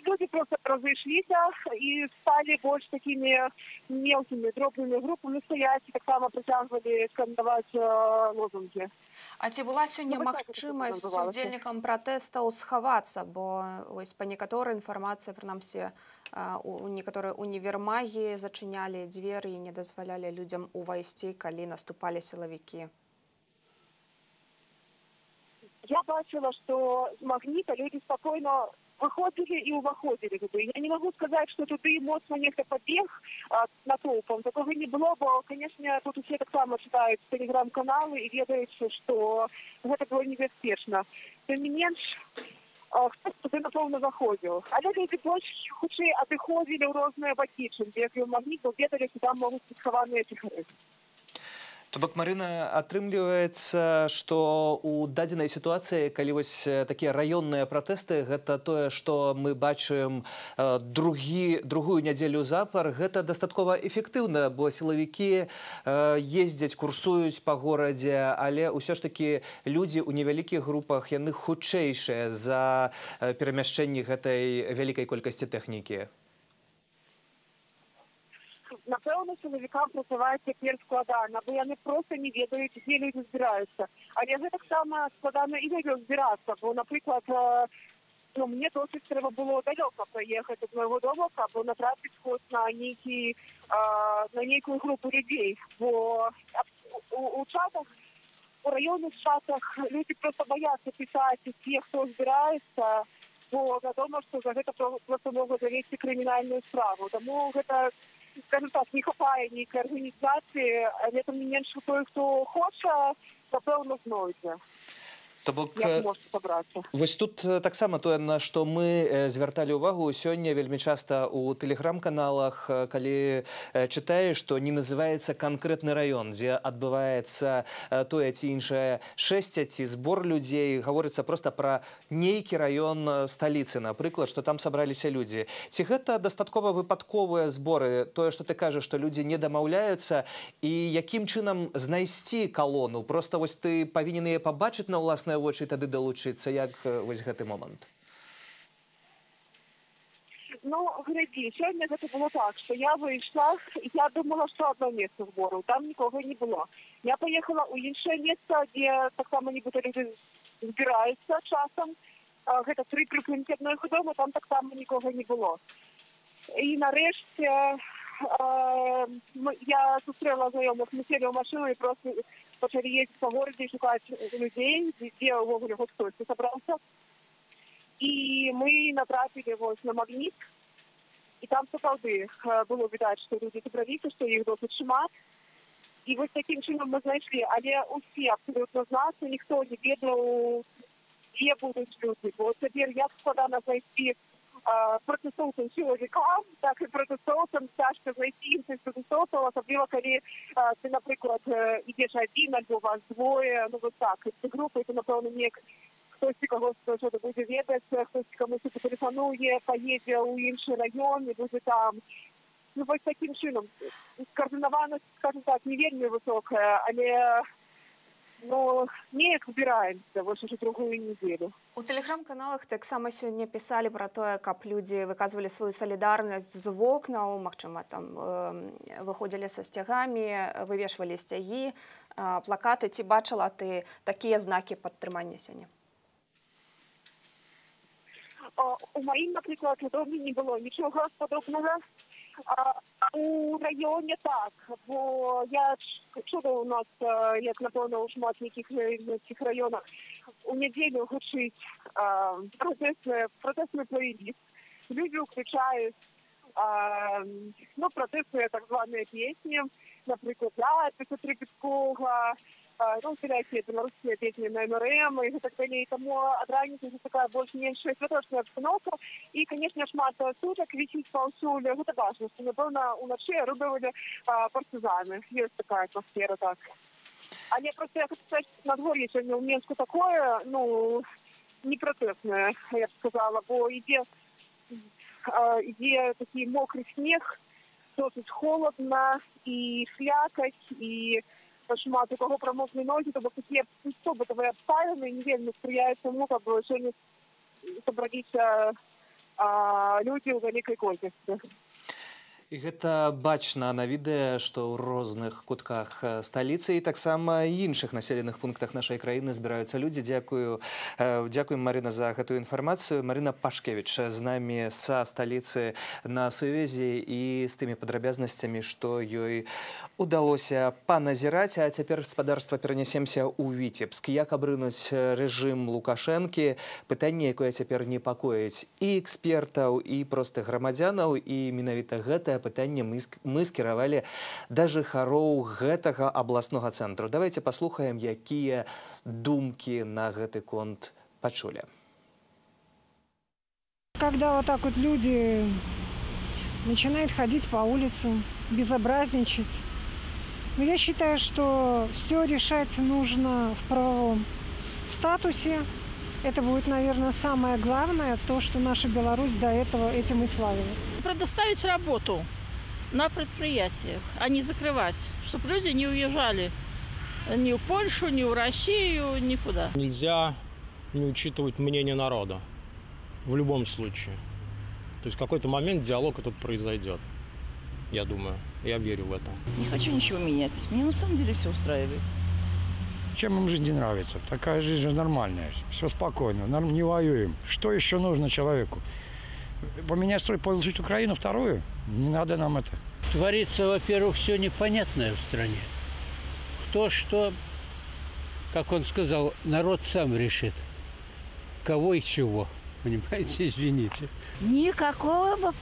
Люди просто разышліся і стали больш такими мелкими, дробными группами стоять, і таксама працягвалі скандаваць лозунги. А ці была сёння магчымасць удзельнікам пратэстаў схавацца, бо вось па некаторай інфармацыі, прынамсі, у некаторыя універмагі зачынялі дзверы і не дазвалялі людзям увайсці, калі наступалі сілавікі? Я бачила, что с Магнита люди спокойно выходили и уваходили туды. Я не могу сказать, что туды моцна нехта побег натоўпам. Такого не было, бо, конечно, тут усе так само читают телеграм-каналы и ведают, что это было небяспечна. Тем не менш, хтось туды, напэўна, заходзіў. Але люди больш хутчэй адыходзілі ў розныя бакі, чым беглі ў магніт, бо ведалі, што там могуць быць схаваныя ціхары. То бок, Марына, атрымліваецца, што у дадзенай сітуацыі, калі вось такія раённыя пратэсты, гэта тое, што мы бачым другую нядзелю запар, гэта дастаткова эфектыўна, бо сілавікі ездзяць, курсуюць па горадзе, але ўсё ж такі людзі ў невялікіх групах, яны хутчэйшыя за перамяшчэнні гэтай вялікай колькасці тэхнікі. Напэўна, сілавікам працаваць цяпер складана, бо яны проста не ведаюць, дзе людзі збіраюцца. Але гэта таксама складана і людзям збірацца, бо, напрыклад, мне досыць трэба было далёка праехаць ад майго дома, каб натрапіць хоць на нейкую групу людзей. Бо у чатах, у раённых чатах людзі проста баяцца пісаць, дзе хто збіраецца, бо вядома, што за гэта проста могуць завесці крымінальную справу. Таму гэта, скажем так, не хапае нейкай арганізацыі, але там не менш той, хто хоча, напэўна, знойдзе. То бок, як можна сабрацца. Вось тут таксама тое, на што мы звярталі ўвагу сёння вельмі часта ў тэлеграм-каналах, калі чытаеш, што не называецца канкрэтны раён, дзе адбываецца тое ці іншае шэсце ці збор людзей, гаворыцца проста пра нейкі раён сталіцы, напрыклад, што там сабраліся людзі. Ці гэта дастаткова выпадковыя зборы, тое, што ты кажаш, што людзі не дамаўляюцца, і якім чынам знайсці калону? Проста вось ты павінен яе пабачыць на ўласныя вочы тады далучыцца, як вось гэты момант? Ну, глядзі, сёння гэта было так, што я выйшла, я думала, што одно месца збору, там нікога не было. Я паехала ў іншае месца, дзе таксама нібыта людзі збіраюцца часам. Гэта 3 прыпынкі ад майго дома, там таксама нікога не было. І нарэшце я сустрэла знаёмых, мы селі ў машыну і проста пачалі ездзіць па горадзе і шукаць людзей, дзе ўвогуле хоць хтосьці сабраўся. І мы натрапілі вось на магніт, і там сапраўды было відаць, што людзі сабраліся, што іх досыць шмат. І вось такім чынам мы знайшлі, але усе абсалютна з нас, ніхто не ведаў, дзе будуць людзі. Бо цяпер як складана знайсці протэстоўцам сілавікам, так і протэстоўцам цяжка знайсці іншых протэстоўцаў, асабліва калі ты, напрыклад, ідзеш адзін, альбо вас двое, ну вось так, з групай, то, напэўна, неяк хтосьці кагось што-то будзе ведаць, хтосьці камусь патэлефануе, паедзе ў іншы раён і будзе там. Ну вось такім чынам. Скаардынаванасць, скажем так, не вельмі высокая, але неяк збіраемся вось ужо другую нядзелю. У тэлеграм-каналах таксама сёння пісалі пра тое, каб людзі выказвалі сваю салідарнасць з вокнаў, магчыма, там выходзілі са сцягамі, вывешвалі сцягі, плакаты. Ці бачыла ты такія знакі падтрымання сёння? У маім, напрыклад, доме не было нічога падобнага. У раёне так, бо я чула у нас, як, напэўна, у шмат нейкіх раёнах, у нядзелю гучыць пратэсны плейліст. Людзі ўключаюць пратэсныя так званыя песні, напрыклад, Петра Пескова, всякие белорусские песни на МРМ и так далее. Тому ад раніцы такая больш-менш святочная обстановка. И, конечно, шмат сутак висіць паўсюль. Гэта важна, што, напэўна, уначы арудавалі партызаны. Ёсць такая атмасфера, так. Але просто я хочу сказать, надвор'е сёння ў Менску такое, не пратэснае, я б сказала, бо ідзе такі мокры снег, досыць холодна, і слякаць, і шмат у кого промокли ноги, то бок такие бытовые обставины не вельмі сприяют тому, каб сёння собраліся люди ў вялікай колькасці. І гэта бачна на відэа, што ў розных кутках сталіцы і таксама іншых населеных пунктах нашай краіны збіраюцца людзі. Дзякуем, Марына, за гэтую інфармацыю. Марына Пашкевіч з намі са сталіцы на сувязі і з тымі падрабязнасцямі, што ёй удалося паназіраць. А цяпер, гаспадарства, перанясемся ў Віцебск. Як абрынуць рэжым Лукашэнкі? Пытанне, якое цяпер непакоіць і экспертаў, і простых грамадзянаў, і менавіта гэтае пытанне мы скіравалі да жыхароў гэтага абласнога цэнтру. Давайте паслухаем, якія думкі на гэты конт пачулі. Когда вот так вот люди начинают ходить по улицам, безобразничать, но я считаю, что все решать нужно в правовом статусе. Это будет, наверное, самое главное, то, что наша Беларусь до этого этим и славилась. Предоставить работу на предприятиях, а не закрывать, чтобы люди не уезжали ни в Польшу, ни в Россию, никуда. Нельзя не учитывать мнение народа в любом случае. То есть в какой-то момент диалог этот произойдет, я думаю, я верю в это. Не хочу ничего менять, меня на самом деле все устраивает. Чем им жизнь не нравится? Такая жизнь же нормальная, все спокойно, не воюем. Что еще нужно человеку? Поменять строй, получить Украину вторую? Не надо нам это. Творится, во-первых, все непонятное в стране. Кто что, как он сказал, народ сам решит, кого и чего. Понимаете, извините. Никакого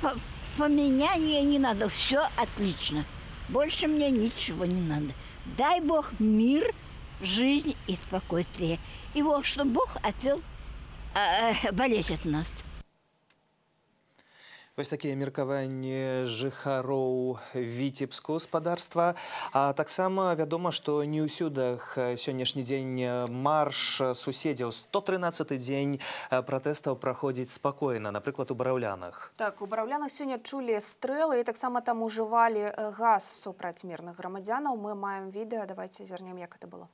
поменяния не надо, все отлично. Больше мне ничего не надо. Дай Бог мир, жизнь и спокойствие. И вот, чтобы Бог отвел болезнь от нас. Вось такія меркаванні жыхароў Віцебскага гаспадарства. А таксама вядома, што не ўсюдах сённяшні дзень марш суседзяў. 113-й дзень пратэстаў праходзіць спакойна, напрыклад, у Бараўлянах. Так, у Бараўлянах сёння чулі стрэлы і таксама там ужывалі газ супраць мірных грамадзянаў. Мы маем відэа, давайте зірнем, як гэта было.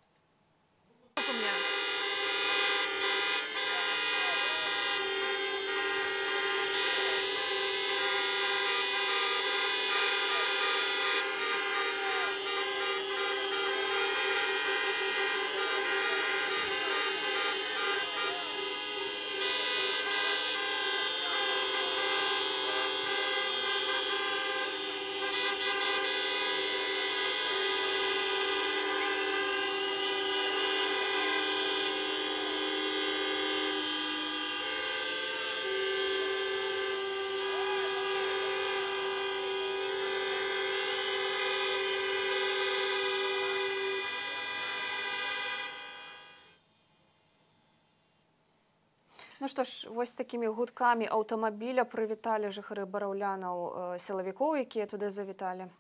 Ну што ж, вось такімі гудкамі аўтамабіля прывіталі жыхары Бараўлянаў сілавікоў, якія туды завіталі.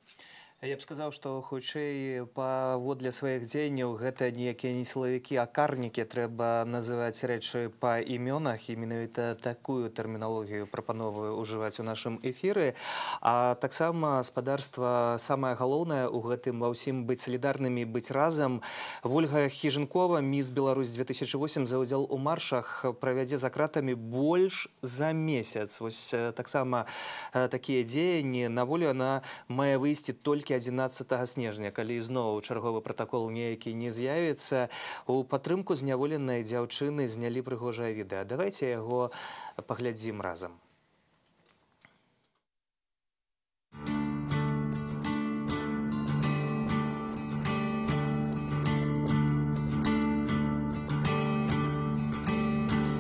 Я б сказаў, што хутчэй паводле сваіх дзеянняў гэта ніякія не сілавікі, а карнікі. Трэба называць рэчы па імёнах, і менавіта такую тэрміналогію прапановую ўжываць у нашым эфіры. А таксама гаспадарства самае галоўнае ў гэтым ва ўсім быць салідарнымі, быць разам. Вольга Хіжынкова, міс Беларусь 2008, за ўдзел у маршах правядзе за кратамі больш за месяц. Вось таксама такія дзеянні. На волю яна мае выйсці толькі 11 снежня, калі зноў чарговы пратакол нейкі не з'явіцца. У падтрымку зняволенай дзяўчыны знялі прыгожае відэа. Давайте яго паглядзім разам.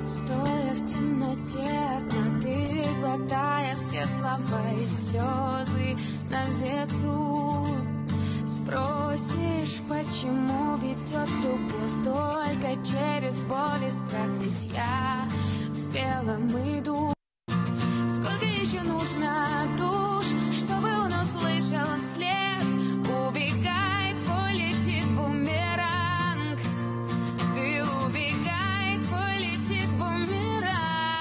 Стоя в темноте, одна ты, глотая все слова и слезы на ветру, спросишь, почему ведет любовь только через боль и страх, ведь я в белом иду. Сколько еще нужно душ, чтобы он услышал вслед? Убегай, твой летит бумеранг. Ты убегай, твой летит бумеранг.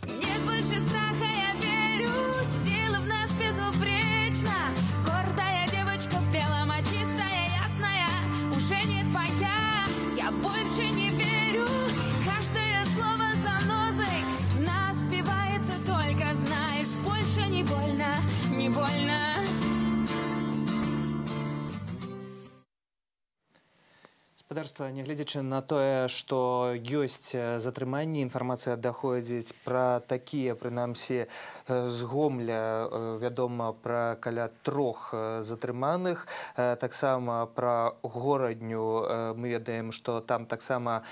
Нет больше страха, я верю, сила в нас безупречна. Гордая девочка в белом, а чистая, ясная уже не твоя. Я больше не верю, каждое слово занозой. не больно. Гаспадарства, нягледзячы на тое, што ёсць затрыманні, інфармацыя даходзіць пра такія, прынамсі, з Гомля, вядома пра каля 3 затрыманых. Таксама пра Горадню мы ведаем, што там таксама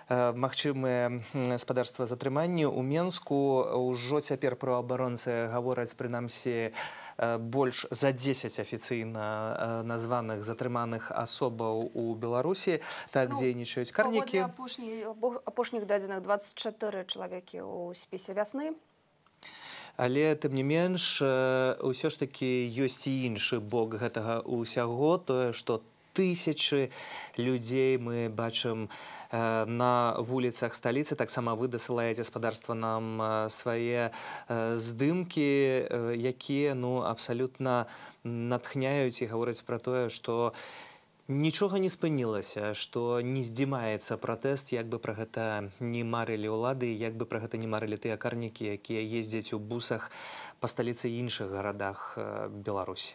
магчымыя гаспадарства затрыманні. У Менску ўжо цяпер праваабаронцы гавораць, прынамсі, больш за 10 афіцыйна названых затрыманых асобаў у Беларусі. Так дзейнічаюць карнікі. Апошніх дадзеных 24 чалавекі ў спісе вясны. Але, тым не менш, ўсё ж такі ёсць і іншы бок гэтага ўсяго, тое, што тысячы людзей мы бачым на вуліцах сталіцы. Таксама вы дасылаеце, гаспадарства, нам свае здымкі, якія абсалютна натхняюць і гавораць пра тое, што нічога не спынілася, што не здзімаецца пратэст, як бы пра гэта не марылі ўлады, як бы пра гэта не марылі тыя карнікі, якія ездзяць у бусах па сталіцы і іншых гарадах Беларусі.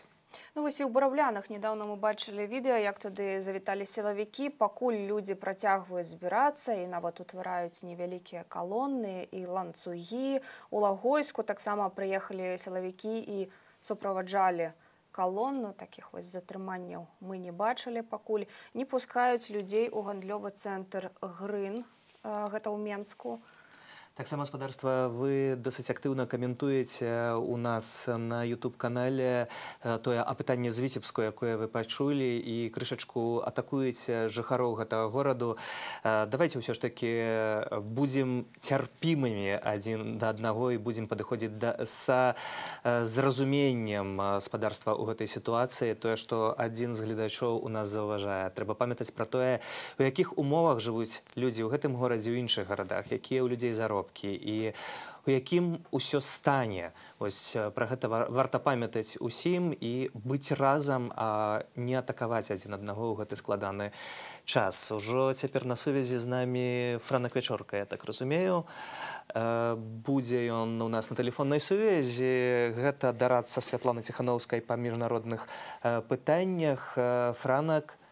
Ну, вось і ў Бараўлянах недавно мы бачылі відэо, як туды завіталі сілавікі, пакуль людзі працягваюць збірацца і нават утвараюць невялікія калоны і ланцугі. У Лагойску таксама прыехалі сілавікі і суправаджалі калону. Такіх вось затрыманняў мы не бачылі пакуль. Не пускаюць людзей у гандлёвы цэнтр Грын, гэта ў Менску. Таксама, гаспадарства, вы досыць актыўна каментуеце у нас на YouTube-канале тое апытанне з Віцебску, якое вы пачулі, і крышачку атакуеце жыхароў гэтага гораду. Давайте ўсё ж такі будзем цярпімымі адзін да аднаго і будзем падыходзіць са зразуменнем, гаспадарства, у гэтай сітуацыі. Тое, што адзін з гледачоў у нас заўважае. Трэба памятаць пра тое, у якіх умовах жывуць людзі ў гэтым горадзе, ў іншых гарадах, якія ў людзей заробкі і у якім усё стане. Вось пра гэта варта памятаць усім і быць разам, а не атакаваць адзін аднаго ў гэты складаны час. Ужо цяпер на сувязі з намі Франак Вячорка, я так разумею. Будзе ён у нас на тэлефоннай сувязі. Гэта дарадца Святланы Ціхановскай па міжнародных пытаннях. Франак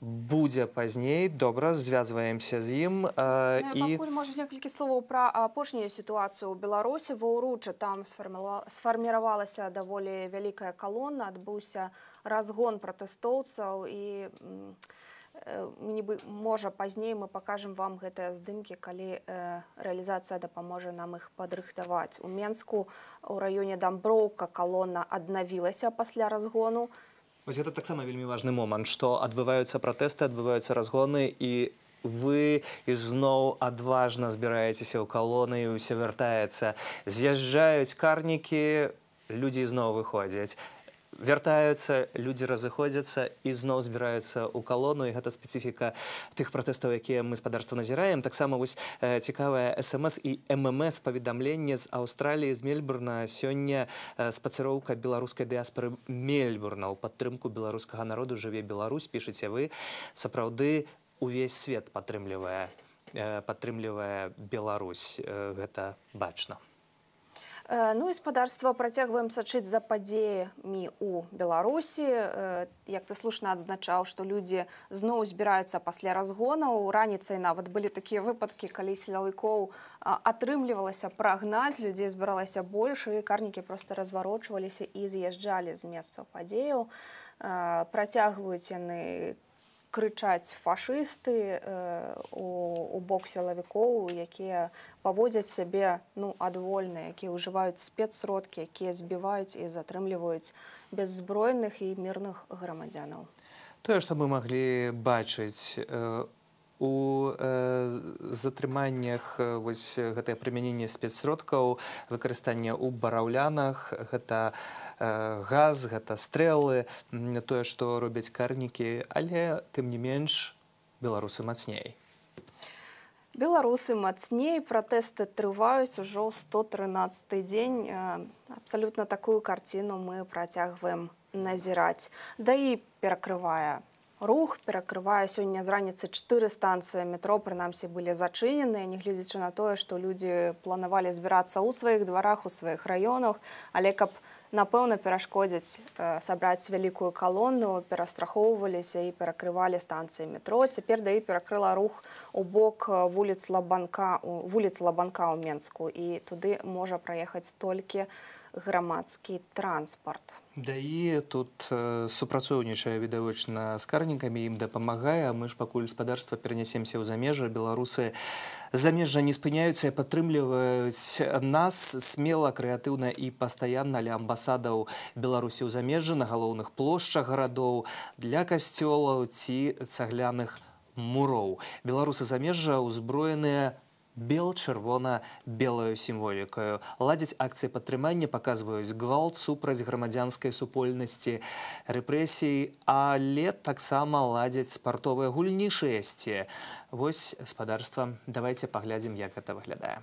будзе пазней. Добра, звязваемся з ім. Пакуль, можа, некалькі словаў пра апошнюю сітуацыю ў Беларусі. Ва Ўручы там сфарміравалася даволі вялікая калона, адбыўся разгон пратэстоўцаў і можа пазней мы пакажам вам гэтыя здымкі, калі рэалізацыя дапаможа нам іх падрыхтаваць. У Менску у раёне Дамброўка калона аднавілася пасля разгону. Вось гэта таксама вельмі важны момант, што адбываюцца пратэсты, адбываюцца разгоны, і вы ізноў адважна збіраецеся ў калоны, і ўсё вяртаецца. З'язджаюць карнікі, людзі ізноў выходзяць. Вяртаюцца, людзі разыходзяцца і зноў збіраюцца ў калону, і гэта спецыфіка тых пратэстаў, якія мы, гаспадарства, назіраем. Таксама вось цікавае СМС і ММС паведамленне з Аўстраліі, з Мельбурна. Сёння спацыроўка беларускай дыяспары Мельбурна ў падтрымку беларускага народу. Жыве Беларусь, пішыце вы. Сапраўды увесь свет падтрымлівае Беларусь. Гэта бачна. Ну і гаспадарства, працягваем сачыць за падзеямі ў Беларусі. Як ты слушна адзначаў, што людзі зноў збіраюцца пасля разгонаў. Раніцай нават былі такія выпадкі, калі сілавікоў атрымлівалася прагнаць, людзей збіралася больш, і карнікі проста разварочваліся і з'язджалі з месцаў падзеяў. Працягваюць яны крычаць фашысты у бок сілавікоў, якія паводзяць сябе адвольна, якія ўжываюць спецсродкі, якія збіваюць і затрымліваюць беззброеных і мірных грамадзянаў. Тое, што мы маглі бачыць у затрыманнях, вось гэтае прымяненне спецсродкаў, выкарыстанне ў Бараўлянах, гэта газ, гэта стрэлы, тое, што робяць карнікі, але, тым не менш, беларусы мацней. Беларусы мацней, пратэсты трываюць ужо 113-й дзень. Абсалютна такую карціну мы працягваем назіраць. Да і перакрывае рух, перакрывае сёння з раніцы 4 станцыі метро, прынамсі былі зачыненыя, нягледзячы на тое, што людзі планавалі збірацца ў сваіх дварах, у сваіх раёнах, але каб напэўна перашкодзіць сабраць вялікую калону, перастрахоўваліся і перакрывалі станцыі метро. Цяпер ДАІ перакрыла рух у бок вуліц Лабанка ў Менску, і туды можа праехаць толькі грамадскі транспарт. ДАІ тут супрацоўнічае відавочна з карнікамі, ім дапамагае, а мы ж пакуль гаспадарства перанясемся ў замежжа. Беларусы замежжа не спыняюцца і падтрымліваюць нас смела, крэатыўна і пастаянна ля амбасадаў Беларусі ў замежжы, на галоўных плошчах гарадоў, для касцёлаў ці цагляных муроў. Беларусы замежжа ўзброеныя бел-чырвона-белую сімволікаю. Ладзяць акцыі падтрымання, паказваюць гвалт супраць грамадзянскай супольнасці, рэпрэсій, але таксама ладзяць спартовыя гульні шэсці. Вось гаспадарства. Давайце паглядзім, як гэта выглядае.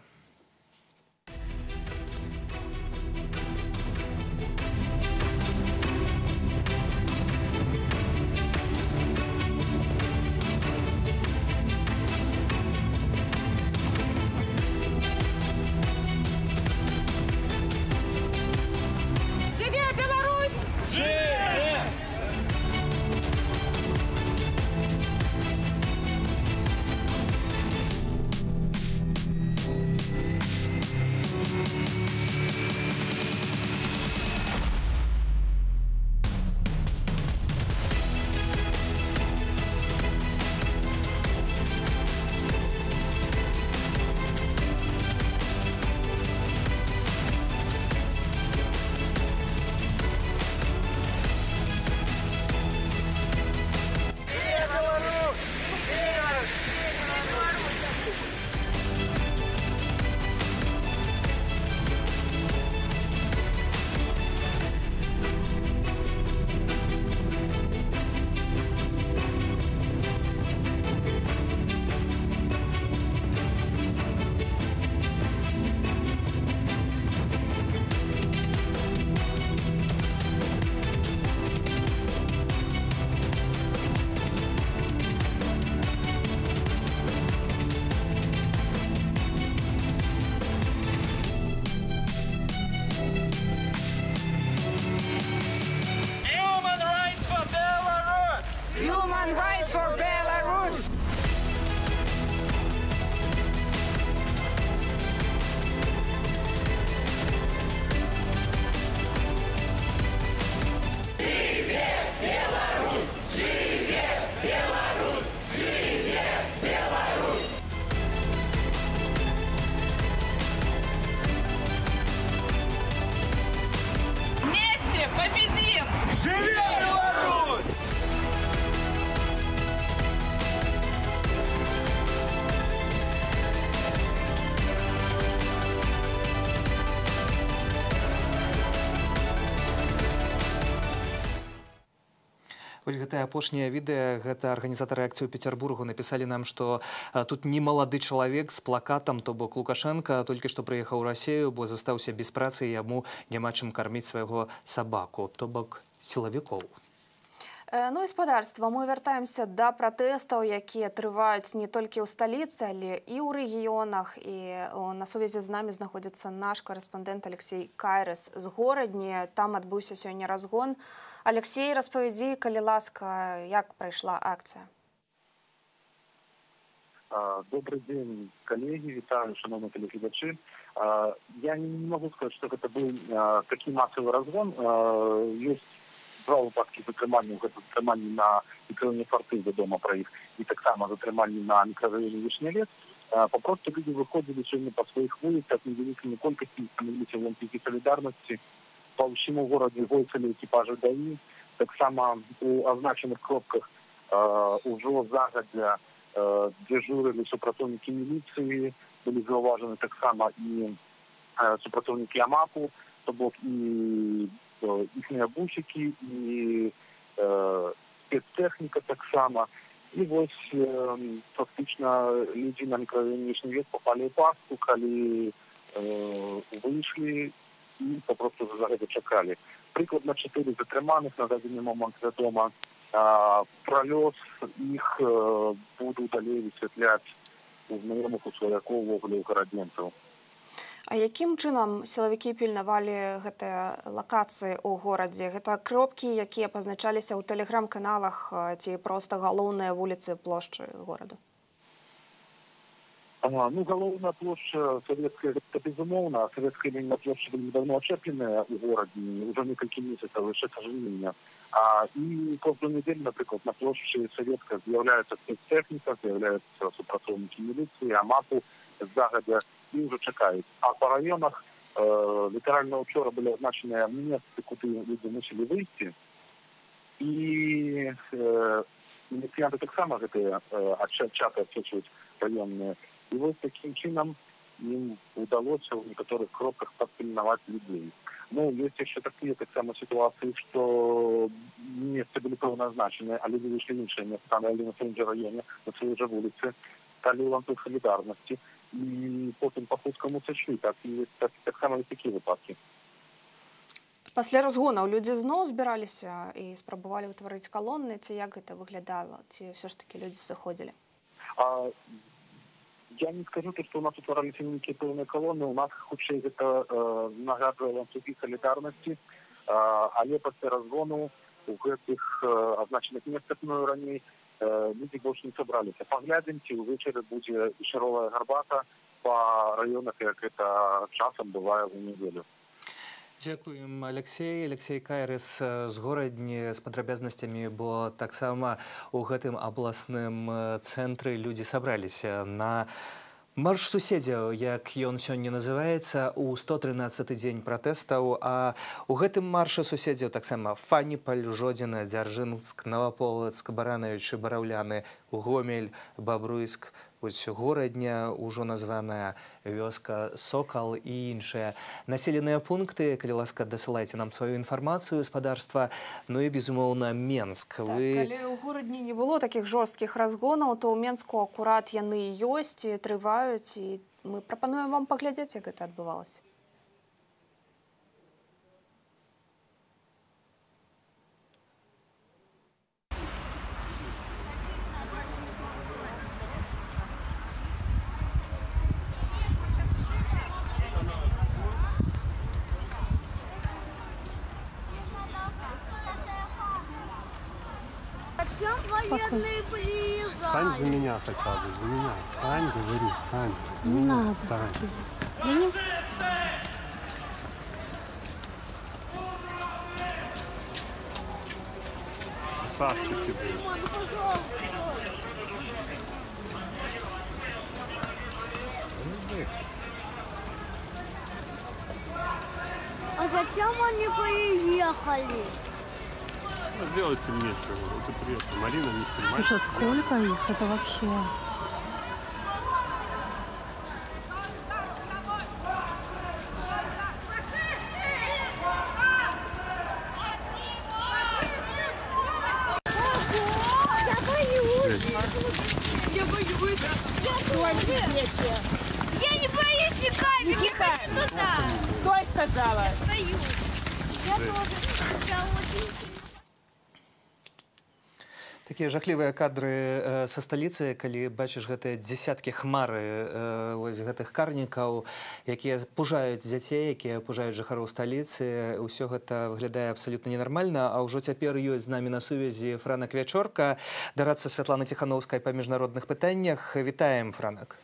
Вось гэтае апошняе відэа, гэта арганізатары акцыі ў Петербургу напісалі нам, што тут не малады чалавек з плакатам, то бок Лукашенко, толькі што прыехаў у Расію, бо застаўся без працы і яму няма чым карміць свайго сабаку, то бок сілавікоў. Ну і спадарства, мы вяртаемся да пратэстаў, якія трываюць не толькі ў сталіцы, але і ў рэгіёнах. І на сувязі з намі знаходзіцца наш корэспандэнт Алексей Кайрыс з Горадні. Там адбыўся сёння разгон. Алексей, распавядзі, калі ласка, як прайшла акцыя? Добрый день, коллеги, витаю, шановные телеглядачи. Я не могу сказать, что это был такой массовый разгон. Есть два выпадки затрымання, гэта затрыманні на мікрорайоне Фарты, вядома пра іх, і таксама затрыманні на мікрорайоне Вішнявец. Попросту люди выходили сегодня по своих улицах, невеликими колькостями становились волонтеры солидарности. По всему городу войцали экипажи ДАИ. Так само у означенных кропках уже загодя дежурили супрацовники милиции, были зауважены так само и супрацовники АМАПу, то бок и их бусики, и спецтехника так само. И вот фактично люди на микрорайоне Вишневец попали в пастку, коли вышли и попросту загадя чекали. Прикладно 4 затриманих на даний момент відомо. Про лёс іх буду далей высвятляць у знаёмых у сваякоў увогуле ў гарадзенцаў. А якім чынам сілавікі пільнавалі гэтыя лакацыі ў горадзе? Гэта кропкі, якія пазначаліся ў тэлеграм-каналах ці проста галоўныя вуліцы плошчы гораду? Ну, галоўная плошча савецкая, гэта безумоўна. Савецкая лінія плошчы былі давно ачэпленыя ў горадзе, ўжо некалькі месяцаў, яшчэ са жніўня. І кожную нядзелю, напрыклад, на плошчы савецкай з'яўляецца спецтэхніка, з'яўляюцца супрацоўнікі міліцыі, амапу загадзя і ўжо чакаюць. А па раёнах літаральна ўчора былі азначаныя месцы, куды людзі мусілі выйсці. І міліцыянты таксама гэтыя чаты адсочваюць раённыя. І вось такім чынам ім удалося ў некаторых кропках падпільнаваць людзей. Ну, ёсць яшчэ такія таксама сітуацыі, што месцы былі пэўна азначаныя, а людзі выйшлі іншыя месцы, але на сваім жа раёне, на сваёй жа вуліцы, сталі ў ланцуг салідарнасці і потым па хусткаму сышлі. Таксама ёсць такія выпадкі. Пасля разгонаў людзі зноў збіраліся і спрабавалі ўтварыць калоны, ці як гэта выглядала, ці ўсё ж такі людзі сыходзілі? Я не скажу, што ў нас утвараліся нейкія пэўныя калоны, у нас хутчэй гэта нагадвае ланцугі салідарнасці, але пасля разгону у гэтых азначаных месцах мною раней людзі больш не сабраліся. Паглядзім, ці ўвечары будзе шаровая гарбата па раёнах, як гэта часам бывае ў нядзелю. Дзякуем, Алексей. Алексей Кайрыс з горадні з падрабязнасцямі, бо таксама ў гэтым абласным цэнтры людзі сабраліся на марш суседзяў, як ён сёння называецца, у 113-й дзень пратэстаў. А ў гэтым маршы суседзяў таксама Фаніпаль, Жодзіна, Дзяржынск, Наваполацк, Баранавіч, Бараўляны, Гомель, Бабруйск, вось горадня, ўжо названая вёска Сокал і іншыя населеныя пункты. Калі ласка, дасылайце нам сваю інфармацыю, спадарства. Ну і, безумоўна, Менск. Калі ў горадні не было такіх жорсткіх разгонаў, то ў Менску акурат яны ёсць і трываюць. І мы прапануем вам паглядзець, як гэта адбывалася. Военные приезжают. Встань за меня хотя бы, за меня. Встань, говори, встань. Не надо. Встань. Красавчики, блин. А зачем они приехали? Делать им нечего. Вот и приехали. Марина, не снимай. Слушай, сколько их? Это вообще... Я боюсь. Я не боюсь ни капельки. Я хочу туда. Стой, сказала. Я стою. Я тоже. Я очень... Такія жахлівыя кадры са сталіцы, калі бачыш гэтыя дзесяткі хмары вось гэтых карнікаў, якія пужаюць дзяцей, якія пужаюць жыхароў сталіцы. Усё гэта выглядае абсалютна ненармальна. А ўжо цяпер ёсць з намі на сувязі Франак Вячорка, дарадца Святланы Ціханаўскай па міжнародных пытаннях. Вітаем, Франак.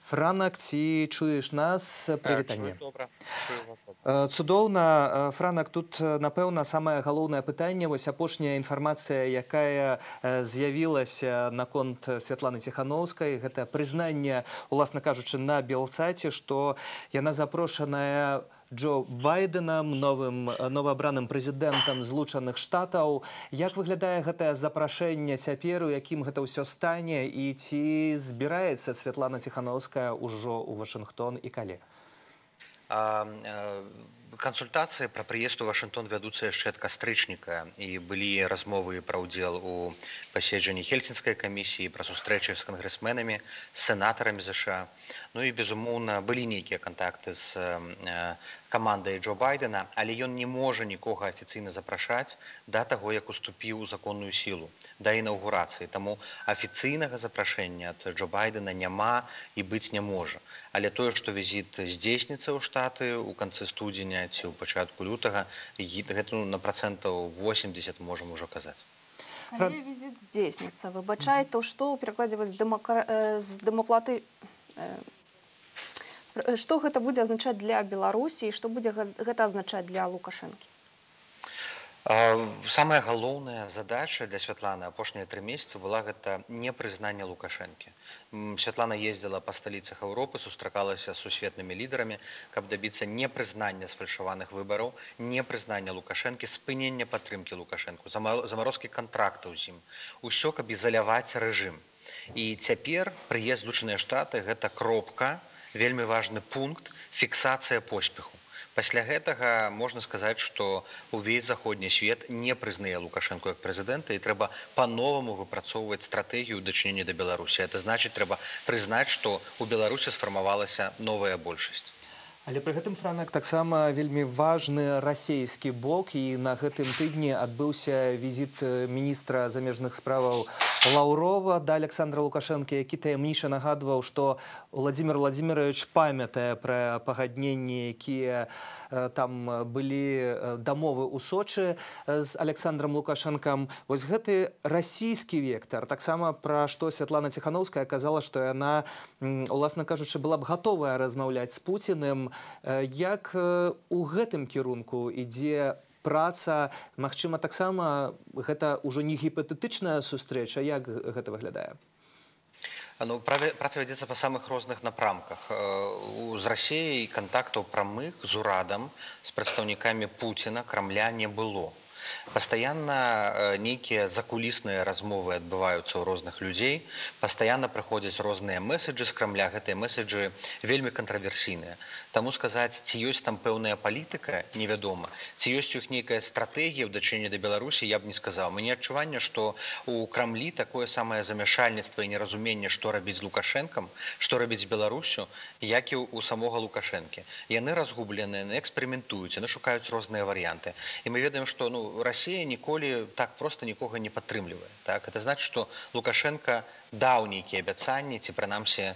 Франак, ці чуеш нас? Прывітанне. Цудоўна. Франак, тут, напэўна, самае галоўнае пытанне, вось апошняя інфармацыя, якая з'явілася наконт Святланы Ціханаўскай, гэта прызнанне, уласна кажучы, на Белсаце, што яна запрошаная Джо Байденам, новаабраным прэзідэнтам Злучаных Штатаў. Як выглядае гэтае запрашэнне цяпер, у якім гэта ўсё стане, і ці збіраецца Святлана Ціханаўская ўжо ў Вашынгтон і калі? Кансультацыі пра прыезд у Вашынгтон вядуцца яшчэ ад кастрычніка, і былі размовы пра ўдзел у паседжанні Хельсінскай камісіі, пра сустрэчы з кангрэсменамі, з сенатарамі ЗША. Ну і, безумоўна, былі нейкія кантакты з камандай Джо Байдена, але ён не можа нікога афіцыйна запрашаць да таго, як уступіў у законную сілу, да інаўгурацыі. Таму афіцыйнага запрашэння ад Джо Байдена няма і быць не можа. Але тое, што візіт здзейсніцца ў Штаты ў канцы студзеня ці ў пачатку лютага, гэта на процентаў 80 можам ужо казаць. Калі візіт здзейсніцца, выбачай, то што перакладзіваць з дэмаплаты, што гэта будзе азначаць для Беларусі і што будзе гэта азначаць для Лукашэнкі? Самая галоўная задача для Святланы апошнія 3 месяцы была гэта непрызнанне Лукашэнкі. Святлана ездзіла па сталіцах Еўропы, сустракалася з сусветнымі лідарамі, каб дабіцца непрызнання сфальшаваных выбараў, непрызнання Лукашэнкі, спынення падтрымкі Лукашэнку, замарозкі кантрактаў з ім. Усё, каб ізаляваць рэжым. І цяпер прыезд Злучаныя Штаты гэта кропка, вельмі важны пункт, фіксацыя поспеху. Пасля гэтага можна сказаць, што ўвесь заходні свет не прызнае Лукашэнку як прэзідэнта і трэба па-новаму выпрацоўваць стратэгію дачынення да Беларусі. Гэта значыць, трэба прызнаць, што ў Беларусі сфармавалася новая большасць. Але пры гэтым, Франак, таксама вельмі важны расійскі бок, і на гэтым тыдні адбыўся візіт міністра замежных справаў Лаўрова да Александра Лукашэнкі, які таямніча нагадваў, што Владзімир Владзімірович памятае пра пагадненні, якія там былі дамовы ў Сочы з Александром Лукашэнкам. Вось гэты расійскі вектар, таксама пра што Святлана Ціхановская казала, што яна, уласна кажучы, была б гатовая размаўляць з Пуціным. Як у гэтым кірунку ідзе праца, магчыма, таксама гэта ўжо не гіпатэтычная сустрэча, як гэта выглядае? Праца вядзецца па самых розных напрамках. З Расіяй кантактаў прамых з урадам, з прадстаўнікамі Пуціна, Крамля не было. Пастаянна нейкія закулісныя размовы адбываюцца ў розных людзей, пастаянна прыходзяць розныя меседжы з Крамля, гэтыя меседжы вельмі кантраверсійныя. Таму сказаць, ці ёсць там пэўная палітыка, невядома, ці ёсць у іх нейкая стратэгія ў дачынення да Беларусі, я б не сказаў. Мне адчуванне, што ў Крамлі такое самае замяшальніцтва і неразуменне, што рабіць з Лукашэнкам, што рабіць з Беларусю, як і у самога Лукашэнкі. Яны разгубленыя, яны эксперыментуюць, яны шукаюць розныя варыянты. І мы ведаем, што Расія ніколі так проста нікога не падтрымлівае. Гэта значыць, што Лукашэнка даў нейкія абяцанні, ці прынамсі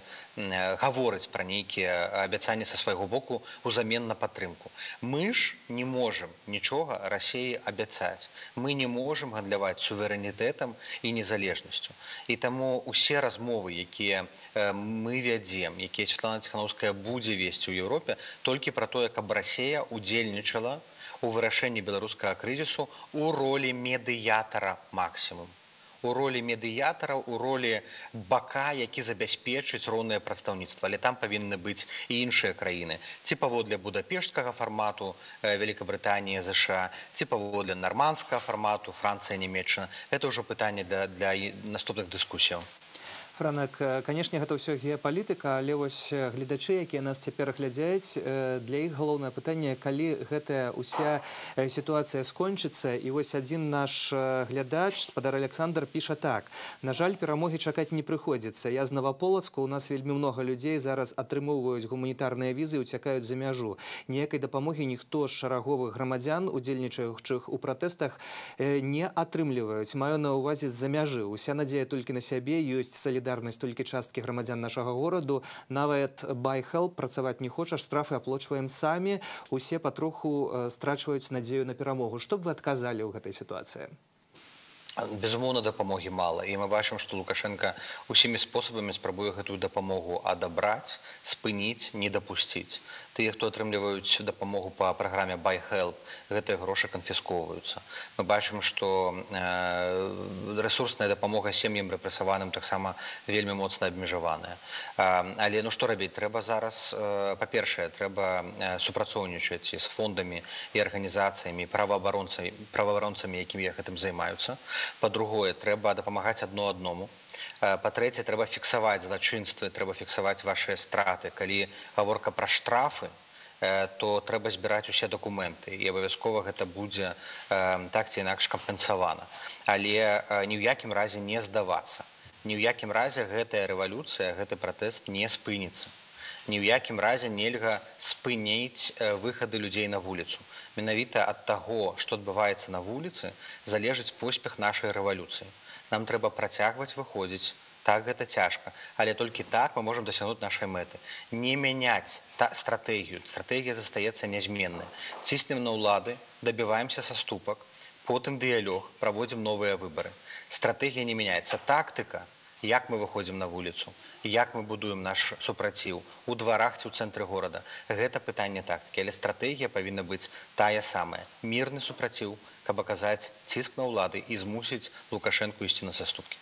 гаворыць пра нейкія абяцанні са свайго боку узамен на падтрымку. Мы ж не можам нічога Расіі абяцаць. Мы не можам гандляваць суверэнітэтам і незалежнасцю. І таму усе размовы, якія мы вядзем, якія Святлана Ціхановская будзе весці ў Еўропе, толькі пра тое, каб Расія удзельнічала у вырашэнні беларускага крызісу у ролі медыятара максімум. У ролі медыятара, у ролі бака, які забяспечыць роўнае прадстаўніцтва. Але там павінны быць і іншыя краіны. Ці паводле будапешцкага фармату Великабрытанія, ЗША, ці паводле нармандскага фармату Францыя, Нямецчына. Гэта ўжо пытанне для наступных дыскусіяў. Франак, канешне, гэта ўсё геапалітыка, але вось гледачы, якія нас цяпер глядзяць, для іх галоўнае пытанне, калі гэтая ўся сітуацыя скончыцца. І вось адзін наш глядач, спадар Александр, піша так: на жаль, перамогі чакаць не прыходзіцца. Я з Новаполацку, у нас вельмі многа людзей зараз атрымоўваюць гуманітарныя візы і уцякаюць за мяжу. Ніякай дапамогі ніхто з шараговых грамадзян, удзельнічаючых у пратэстах, не атрымліваюць. Маю на ўвазе з-за мяжы. Уся надзея толькі на сябе, ёсць салідарнасць толькі часткі грамадзян нашага гораду. Нават Байхелп працаваць не хоча, штрафы аплачваем самі. Усе патроху страчваюць надзею на перамогу. Што б вы адказалі ў гэтай сітуацыі? Безумоўна, дапамогі мала. І мы бачым, што Лукашэнка усімі спосабамі спрабуе гэтую дапамогу адабраць, спыніць, не дапусціць. Тыя, хто атрымліваюць дапамогу па праграме Байхелп, гэтыя грошы канфіскоўваюцца. Мы бачым, што рэсурсная дапамога сем'ям рэпрэсаваным таксама вельмі моцна абмежаваная. Але што рабіць? Трэба зараз, па-першае, трэба супрацоўнічаць з фондамі і арганізацыямі, праваабаронцамі, якімі гэтым займаюцца. Па-другое, трэба дапамагаць адно адному. Па-трэцяе, трэба фіксаваць злачынствы, трэба фіксаваць вашыя страты. Калі гаворка пра штрафы, то трэба збіраць усе дакументы, і абавязкова гэта будзе так ці інакш кампенсавана. Але ні ў якім разе не здавацца. Ні ў якім разе гэтая рэвалюцыя, гэты пратэст не спыніцца. Ні ў якім разе нельга спыніць выхады людзей на вуліцу. Менавіта ад таго, што адбываецца на вуліцы, залежыць поспех нашай рэвалюцыі. Нам трэба працягваць выходзіць. Так, гэта цяжка, але толькі так мы можам дасягнуць нашай мэты. Не мяняць стратэгію. Стратэгія застаецца нязменнай. Ціснем на ўлады, дабіваемся саступак, потым дыялог, праводзім новыя выбары. Стратэгія не мяняецца. Тактыка, як мы выходзім на вуліцу, як мы будуем наш супраціў у дварах ці ў цэнтры горада. Гэта пытанне тактыкі, але стратэгія павінна быць тая самая. Мірны супраціў, каб аказаць ціск на ўлады і змусіць Лукашэнку ісці на саступкі.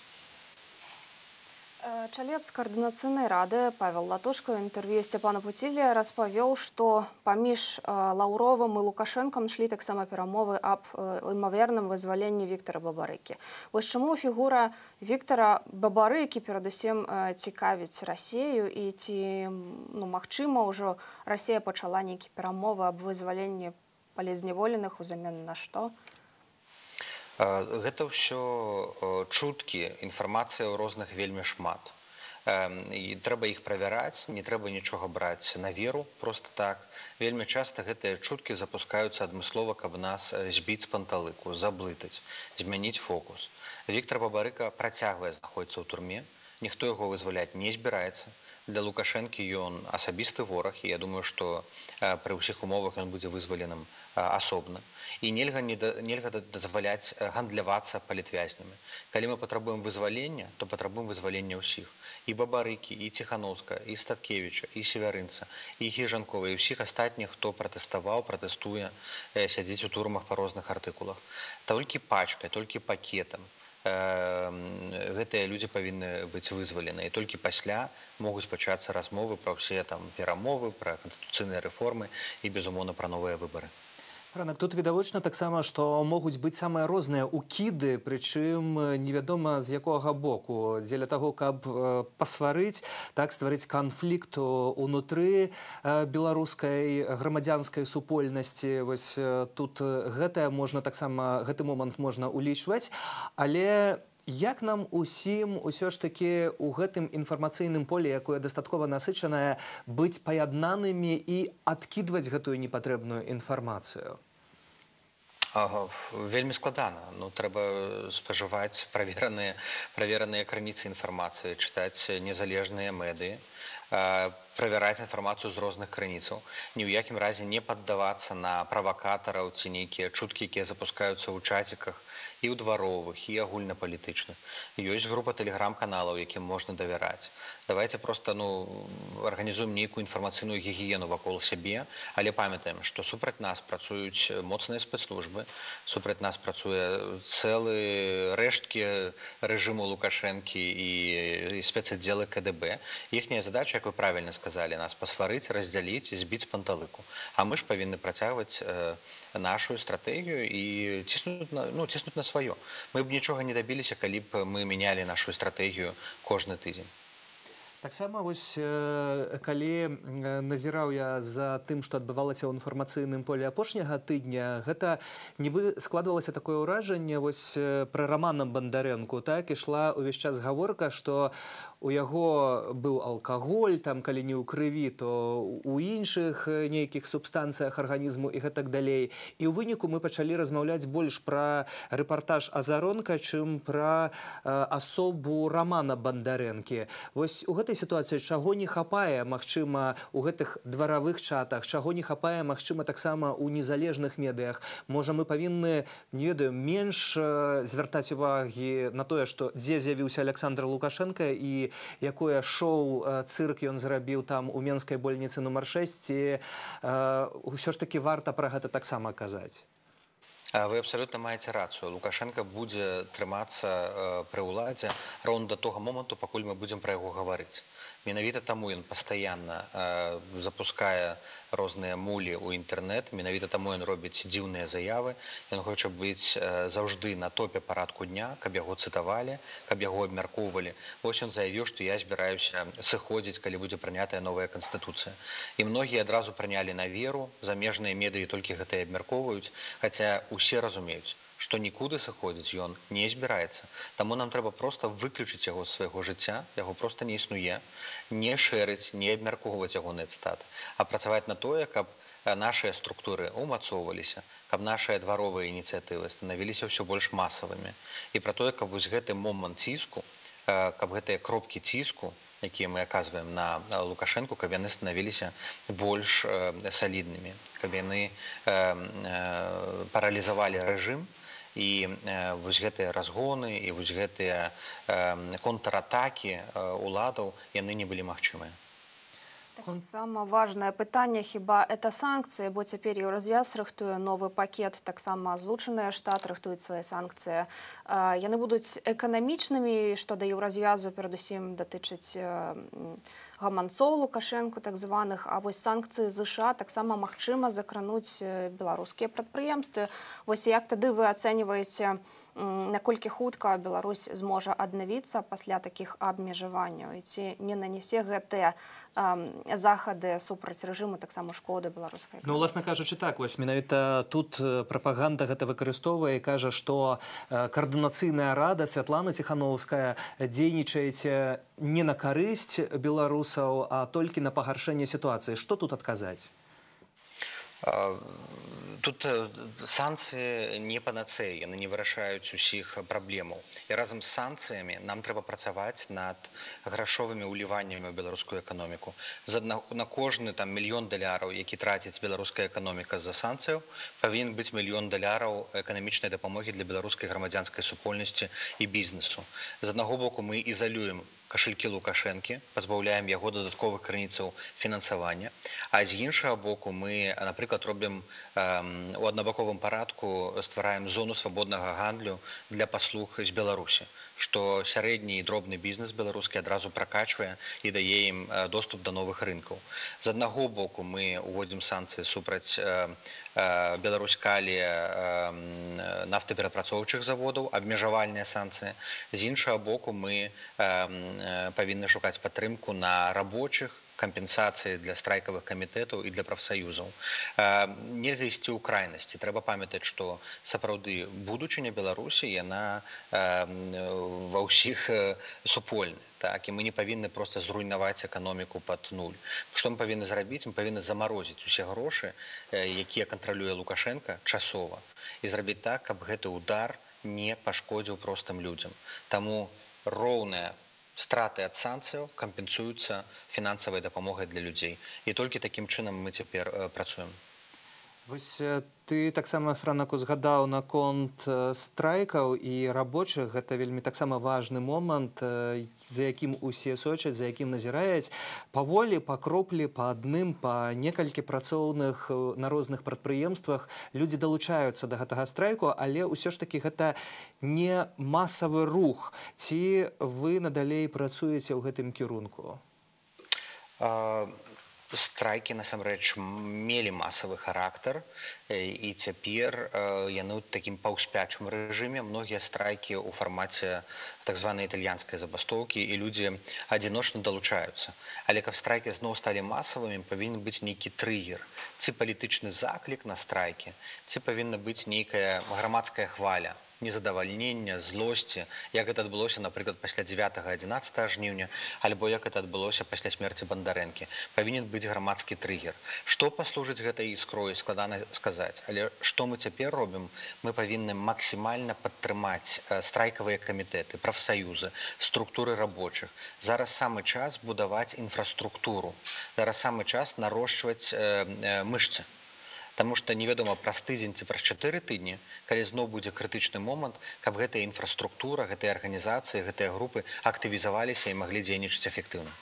Чалец координацыйнай рады Павел Латушко ў інтэрв'ю Сцяпана Пуцілля распавёў, што паміж Лаўровым і Лукашэнкам ішлі таксама перамовы аб імаверным вызваленні Віктара Бабарыкі. Вось чаму фігура Віктара Бабарыкі перадусім цікавіць Расію і ці, магчыма, ўжо Расія пачала нейкія перамовы аб вызваленні палізняволеных узамен на што? Гэта ўсё чуткі, інфармацыя ў розных вельмі шмат. І трэба іх правяраць, не трэба нічога браць на веру, проста так. Вельмі часта гэтыя чуткі запускаюцца адмыслова, каб нас збіць з панталыку, заблытаць, змяніць фокус. Віктар Бабарыка працягвае знаходзіцца ў турме, ніхто яго вызваляць не збіраецца. Для Лукашэнкі ён асабісты вораг, і я думаю, што пры ўсіх умовах ён будзе вызваленым асобна. І нельга дазваляць гандлявацца палітвязнямі. Калі мы патрабуем вызвалення, то патрабуем вызвалення ўсіх. І Бабарыкі, і Ціханаўскага, і Статкевіча, і Севярынца, і Гіжанкова, і ўсіх астатніх, хто пратэставаў, пратэстуе, сядзіць у турмах па розных артыкулах. Толькі пачкай, толькі пакетам гэтыя людзі павінны быць вызвалены. І толькі пасля могуць пачацца размовы пра ўсе перамовы, пра канстытуцыйныя рэформы і, безумоўна, пра новыя выбары. Франак, тут відавочна таксама, што могуць быць самыя розныя укіды, прычым невядома з якога боку, дзеля таго, каб пасварыць, так стварыць канфлікт унутры беларускай грамадзянскай супольнасці. Вось тут гэты момант можна улічваць, але як нам усім усё ж такі ў гэтым інфармацыйным полі, якое дастаткова насычанае, быць паяднанымі і адкідваць гэтую непатрэбную інфармацыю? Вельмі складана. Трэба спажываць правераныя крыніцы інфармацыі, чытаць незалежныя медыі, правяраць інфармацыю з розных крыніцаў. Ні ў якім разе не паддавацца на правакатараў ці нейкія чуткі, якія запускаюцца ў чаціках і ў дваровых, і агульнапалітычных. Ёсць група тэлеграм-каналаў, якім можна давяраць. Давайте просто арганізуем нейкую інфармацыйную гігіену вакол сябе, але памятаем, што супраць нас працуюць моцныя спецслужбы, супраць нас працуе цэлы рэшткі рэжыму Лукашэнкі і спецаддзелы КДБ. Іхняя задача, як вы правільна сказалі, нас пасварыць, раздзяліць, збіць з панталыку. А мы ж павінны працягваць нашу стратэгію і ціснуць на сваё. Мы б нічога не дабіліся, калі б мы мянялі нашу стратэгію кожны тыдзень. Таксама вось калі назіраў я за тым, што адбывалася ў інфармацыйным полі апошняга тыдня, гэта нібы складвалася такое ўражанне вось пра Рамана Бандарэнку, так, ішла ўвесь час гаворка, што у яго быў алкаголь, там, калі не ў крыві, то у іншых нейкіх субстанцыях арганізму і гэтак далей. І ў выніку мы пачалі размаўляць больш пра рэпартаж Азаронка, чым пра асобу Рамана Бандарэнкі. Вось у гэтай сітуацыі чаго не хапае, магчыма, у гэтых дваравых чатах, чаго не хапае, магчыма, таксама ў незалежных медыях. Можа, мы павінны, не ведаю, менш звяртаць увагі на тое, што дзе з'явіўся Александр Лукашенко і якое шоу, цырк ён зрабіў там у Менскай больніцы нумар 6, ўсё ж такі варта пра гэта таксама казаць. Вы абсалютна маеце рацыю. Лукашенко будзе трымацца пры ўладзе роўна да таго моманту, пакуль мы будзем пра яго гаварыць. Менавіта таму ён пастаянна запускае розныя мулі ў інтэрнэт, менавіта таму ён робіць дзіўныя заявы. Ён хоча быць заўжды на топе парадку дня, каб яго цытавалі, каб яго абмяркоўвалі. Вось ён заявіў, што я збіраюся сыходзіць, калі будзе прынятая новая канстытуцыя. І многія адразу прынялі на веру, замежныя медыі толькі гэта і абмяркоўваюць, хаця ўсе разумеюць, што нікуды сыходзіць ён не збіраецца. Таму нам трэба проста выключыць яго з свайго жыцця, яго проста не існуе, не шэрыць, не абмяркоўваць ягоныя цытаты, а працаваць на тое, каб нашыя структуры умацоўваліся, каб нашыя дваровыя ініцыятывы станавіліся ўсё больш масавымі. І пра тое, каб вось гэты момант ціску, каб гэтыя кропкі ціску, якія мы аказваем на Лукашэнку, каб яны станавіліся больш саліднымі, каб яны паралізавалі рэжым, і вось гэтыя разгоны і вось гэтыя контратакі уладаў, яны не былі магчымыя. Таксама важнае пытанне, хіба это санкцыі, бо цяпер Еўразвяз рыхтуе новы пакет, таксама Злучаныя Штаты рыхтуюць свае санкцыі. Яны будуць эканамічнымі, што да Еўразвязу перадусім датычыць гаманцоў Лукашэнку, так званых, а вось санкцыі ЗША таксама магчыма закрануць беларускія прадпрыемствы. Вось як тады вы ацэньваеце, наколькі хутка Беларусь зможа аднавіцца пасля такіх абмежаванняў, і ці не нанясе гэтыя захады супраць рэжыму таксама шкоды беларускай эканоміцы? Ну, уласна кажучы, так, вось менавіта тут прапаганда гэта выкарыстоўвае і кажа, што каардынацыйная рада Святлана Ціхановская дзейнічаеце не на карысць беларусаў, а толькі на пагаршэнне сітуацыі. Што тут адказаць? Тут санкцыі не панацэя, яны не вырашаюць усіх праблемаў. І разам з санкцыямі нам трэба працаваць над грашовымі ўліваннямі ў беларускую эканоміку. На кожны $1 мільён, які траціць беларуская эканоміка з-за санкцыяў, павінен быць $1 мільён эканамічнай дапамогі для беларускай грамадзянскай супольнасці і бізнесу. З аднаго боку мы ізалюем кашелькі Лукашэнкі, пазбаўляем яго дадатковых крыніцаў фінансавання, а з іншага боку мы, напрыклад, робім у аднабаковым парадку, ствараем зону свабоднага гандлю для паслуг з Беларусі, што сярэдні і дробны бізнес беларускі адразу пракачвае і дае ім доступ да новых рынкаў. З аднаго боку мы уводзім санкцыі супраць Беларуськалі нафтаперапрацоўчых заводаў, абмежавальныя санкцыі. З іншага боку мы павінны шукаць падтрымку на рабочых, кампенсацыі для страйкавых камітэтаў і для прафсаюзаў. Нельга ісці ў крайнасці. Трэба памятаць, што сапраўды будучыня Беларусі, яна ва ўсіх супольная. Так, і мы не павінны проста зруйнаваць эканоміку пад нуль. Што мы павінны зрабіць? Мы павінны замарозіць усе грошы, якія кантралюе Лукашенко, часова, і зрабіць так, каб гэты удар не пашкодзіў простым людзям. Таму роўная страты ад санкцыяў кампенсуюцца фінансавай дапамогай для людзей. І толькі такім чынам мы цяпер працуем. Вось ты таксама, Франаку, згадаў наконт страйкаў і рабочых. Гэта вельмі таксама важны момант, за якім усе сочаць, за якім назіраюць. Паволі, па кроплі, па адным, па некалькі працоўных на розных прадпрыемствах людзі далучаюцца да гэтага страйку, але ўсё ж такі гэта не масавы рух. Ці вы надалей працуеце ў гэтым кірунку? Страйкі, насамрэч, мелі масавы характар, і цяпер яны ў такім паўспячым рэжыме. Многія страйкі ў фармаце так званай італьянскай забастоўкі, і людзі адзіночна далучаюцца. Але каб страйкі зноў сталі масавымі, павінен быць нейкі трыгер. Ці палітычны заклік на страйкі, ці павінна быць нейкая грамадская хваля, незадавальнення, злосці, як гэта адбылося, напрыклад, пасля 9-11 жніўня, альбо як гэта адбылося пасля смерці Бандарэнкі. Павінен быць грамадскі трыгер. Што паслужыць гэтай іскрой, складана сказаць. Але што мы цяпер робім? Мы павінны максімальна падтрымаць страйкавыя камітэты, прафсаюзы, структуры рабочых. Зараз самы час будаваць інфраструктуру. Зараз самы час нарошчваць мышцы. Таму што невядома праз тыдзень ці праз 4 тыдні, калі зноў будзе крытычны момант, каб гэтая інфраструктура, гэтыя арганізацыі, гэтыя групы актывізаваліся і маглі дзейнічаць эфектыўна.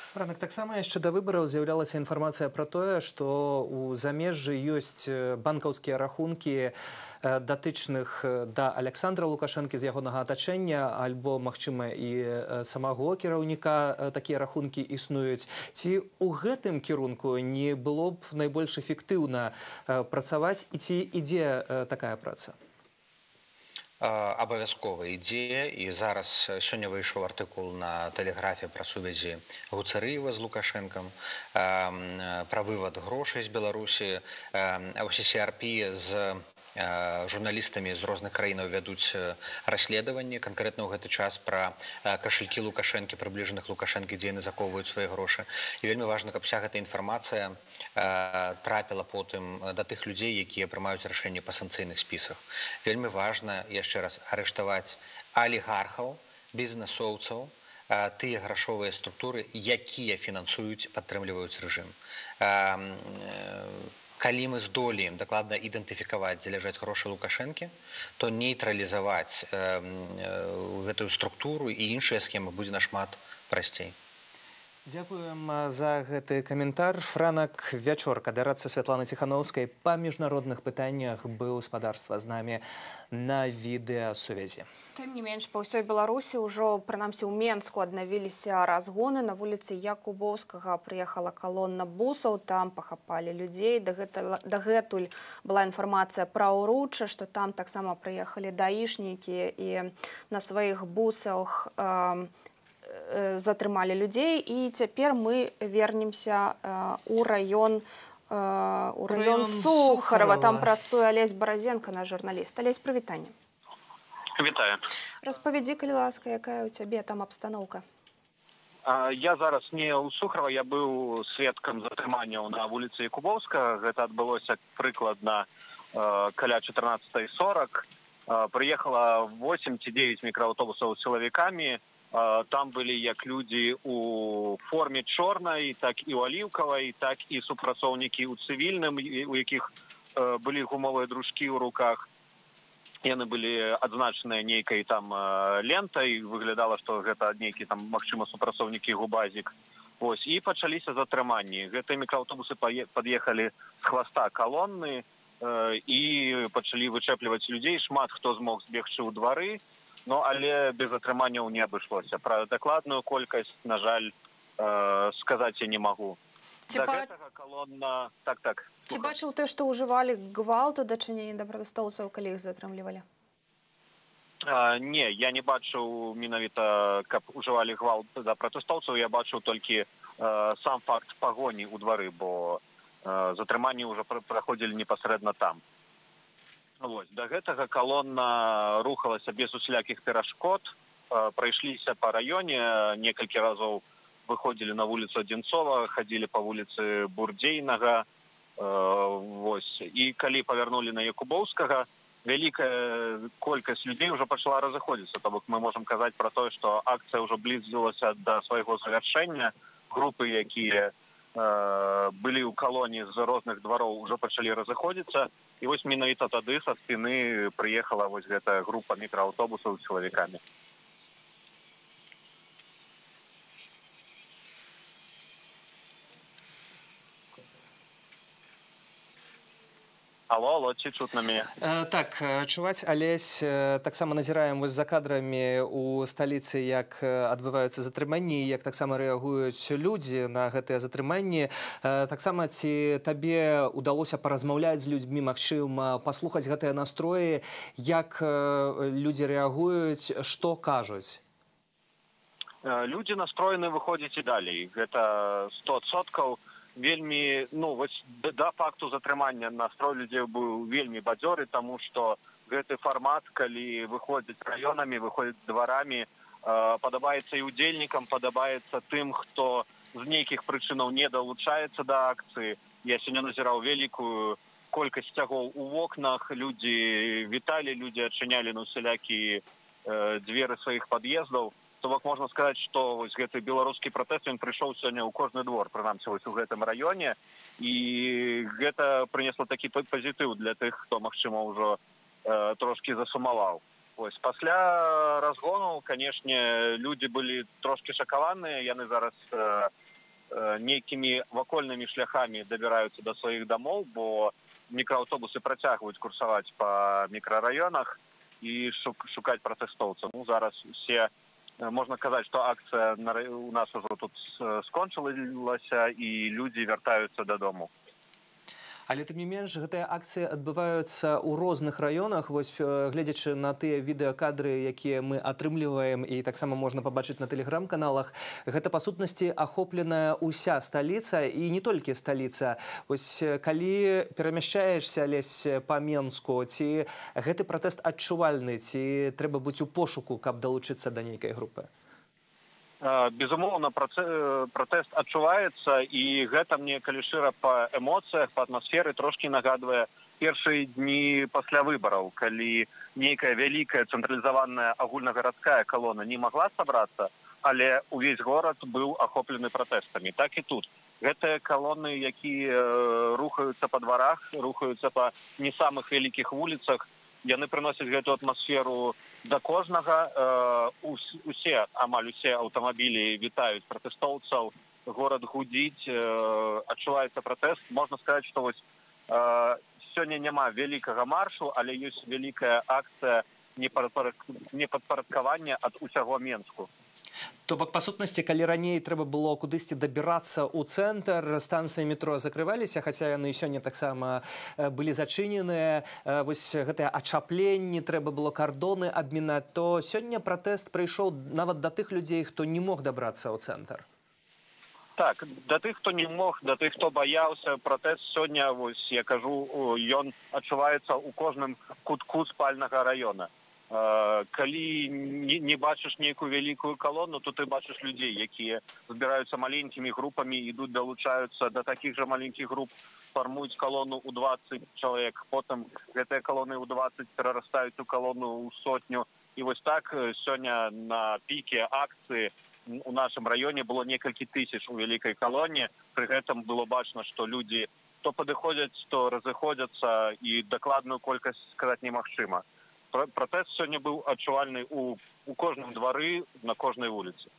Франак, таксама яшчэ да выбараў з'яўлялася інфармацыя пра тое, што ў замежжы ёсць банкаўскія рахункі датычных да Александра Лукашэнкі з ягонага атачэння, альбо, магчыма, і самого кіраўніка такія рахункі існуюць. Ці ў гэтым кірунку не было б найбольш эфектыўна працаваць, і ці ідзе такая праца? Абавязкова ідзе, і зараз сёння выйшаў артыкул на тэлеграфе пра сувязі Гуцарыева з Лукашэнкам, пра вывад грошай з Беларусі. CRP з журналістамі з розных краінаў вядуць расследаванні канкрэтна ў гэты час пра кашалькі Лукашэнкі, прыбліжаных Лукашэнкі, дзе яны захоўваюць свае грошы. І вельмі важна, каб вся гэта інфармацыя трапіла потым да тых людзей, якія прымаюць рашэнні па санкцыйных спісах. Вельмі важна, яшчэ раз, арыштаваць алігархаў, бізнесоўцаў, тыя грашовыя структуры, якія фінансуюць, падтрымліваюць рэжым. Калі мы здолеем дакладна ідэнтыфікаваць, дзе ляжаць грошы Лукашэнкі, то нейтралізаваць гэтую структуру і іншыя схемы будзе нашмат прасцей. Дзякуем за гэты каментар. Франак Вячорка, дарадца Святланы Ціхановскай па міжнародных пытаннях, быў спадарства з намі на відэасувязі. Тым не менш, па ўсёй Беларусі ўжо, прынамсі ў Менску, аднавіліся разгоны. На вуліцы Якубоўскага прыехала калона бусаў, там пахапалі людзей. Дагэтуль была інфармацыя пра ўручча, што там таксама прыехалі даішнікі і на сваіх бусах затрымалі людзей, і цяпер мы вернемся у раён Сухарова. Там працуе Алесь Баразенко, наш журналіст. Алесь, прывітанне. Вітаю. Распавядзі, калі ласка, якая ў цябе там абстаноўка? Я зараз не ў Сухарова, я быў сведкам затрыманняў на вуліцы Якубоўска. Гэта адбылося прыкладна каля 14:40. Прыехала 8 ці 9 мікрааўтобусаў з сілавікамі. Там былі як людзі у форме чорнай, так і ў аліўкавай, так і супрацоўнікі ў цывільным, у якіх былі гумовыя дружкі ў руках. Яны былі адзначаныя нейкай там лентай, выглядала, што гэта нейкі там, магчыма, супрацоўнікі губазік. Вось, і пачаліся затрыманні. Гэтыя мікрааўтобусы пад'ехалі з хваста калонны і пачалі вычэпліваць людзей. Шмат хто змог збегчы ў двары. Ну, але без атрыманняў не абышлося. Пра дакладную колькасць, на жаль, сказаць я не магу. Да гэтага калонна... Так. Ці бачыў ты, што ўжывалі гвалту дачынення да пратэстоўцаў, калі іх затрымлівалі? Не, я не бачыў менавіта, каб ужывалі гвалт да пратэстоўцаў. Я бачыў толькі сам факт пагоні ў двары, бо затрыманні ўжо праходзілі непасрэдна там. Да гэтага калонна рухалася без усялякіх перашкод, прайшліся па раёне, некалькі разоў выходзілі на вуліцу Адзінцова, хадзілі па вуліцы Бурдзейнага. І калі павярнулі на Якубоўскага, вялікая колькасць людей ўжо пачала разыходзіцца. То бок мы можам казаць пра тое, што акцыя ўжо блізілася да свайго завяршэння. Групы, якія былі ў калоні з розных двароў, ужо пачалі разыходзіцца. І вось менавіта тады са спіны прыехала вось гэтая група мікрааўтобусаў з сілавікамі. Алло, ці чутна мяне? Так, чуваць, Алесь, таксама назіраем вось за кадрамі у сталіцы, як адбываюцца затрыманні, як таксама рэагуюць людзі на гэтыя затрыманні. Таксама ці табе удалося паразмаўляць з людзьмі, магчыма, паслухаць гэтыя настроі, як людзі рэагуюць, што кажуць? Людзі настроены выходзіць і далей. Гэта 100%. Вельмі, да факту затрымання настрой людзей быў вельмі бадзёры, таму што гэты фармат, калі выходзяць раёнамі, выходзяць дварамі, падабаецца і удзельнікам, падабаецца тым, хто з нейкіх прычынаў не далучаецца да акцыі. Я сёння назіраў вялікую колькасць сцягоў у вокнах, людзі віталі, людзі адчынялі на усялякія дзверы сваіх пад'ездаў. То бок можна сказаць, што вось гэты беларускі пратэст, ён прыйшоў сёння ў кожны двор, прынамсі вось у гэтым раёне, і гэта прынесла такі пазітыў для тых, хто, магчыма, ўжо трошкі засумаваў. Вось пасля разгону, канешне, людзі былі трошкі шакаваныя, яны зараз нейкімі вакольнымі шляхамі дабіраюцца да сваіх дамоў, бо мікрааўтобусы працягваюць курсаваць па мікрараёнах і шукаць пратэстоўцаў. Ну, зараз усе, можна казаць, што акцыя у нас ужо тут скончылася і людзі вяртаюцца дадому. Але тым не менш, гэтыя акцыі адбываюцца ў розных раёнах. Вось, гледзячы на тыя відэакадры, якія мы атрымліваем, і таксама можна пабачыць на тэлеграм-каналах, гэта, па сутнасці, ахопленая ўся сталіца, і не толькі сталіца. Вось, калі перамяшчаешся, Алесь, па Менску, ці гэты пратэст адчувальны, ці трэба быць у пошуку, каб далучыцца да нейкай групы? Безумоўна, пратэст адчуваецца, і гэта мне, калі шчыра, па эмоцыях, па атмасферы трошкі нагадвае першыя дні пасля выбараў, калі нейкая вялікая цэнтралізаваная агульнагарадская калона не магла сабрацца, але ўвесь горад быў ахоплены пратэстамі. Так і тут. Гэтыя калоны, якія рухаюцца па дварах, рухаюцца па не самых вялікіх вуліцах, яны прыносяць гэту атмасферу да кожнага. Амаль усе аўтамабілі вітаюць пратэстоўцаў, горад гудзіць, адчуваецца пратэст. Можна сказаць, што вось сёння няма вялікага маршу, але ёсць вялікая акцыя непадпарадкавання ад усяго Менску. То бок, па сутнасці, калі раней трэба было кудысьці дабірацца ў цэнтр, станцыі метро закрываліся, хаця яны сёння таксама былі зачыненыя, вось гэтыя ачапленні, трэба было кардоны абмінаць, то сёння пратэст прыйшоў нават да тых людзей, хто не мог дабрацца ў цэнтр. Так, да тых, хто не мог, да тых, хто баяўся, пратэст сёння, вось, я кажу, ён адчуваецца ў кожным кутку спальнага раёна. Калі не бачыш нейкую вялікую калону, то ты бачыш людзей, якія збіраюцца маленькімі групамі, ідуць, далучаюцца да такіх жа маленькіх груп, фармуюць калону ў 20 чалавек, потым гэтыя калоны ў 20 перарастаюць у калону ў 100. І вось так сёння на піке акцыі у нашым раёне было некалькі тысяч у вялікай калоне. Пры гэтым было бачна, што людзі то падыходзяць, то разыходзяцца, і дакладную колькасць сказаць немагчыма. Пратэст сёння быў адчувальны у кожным двары, на кожнай вуліцы.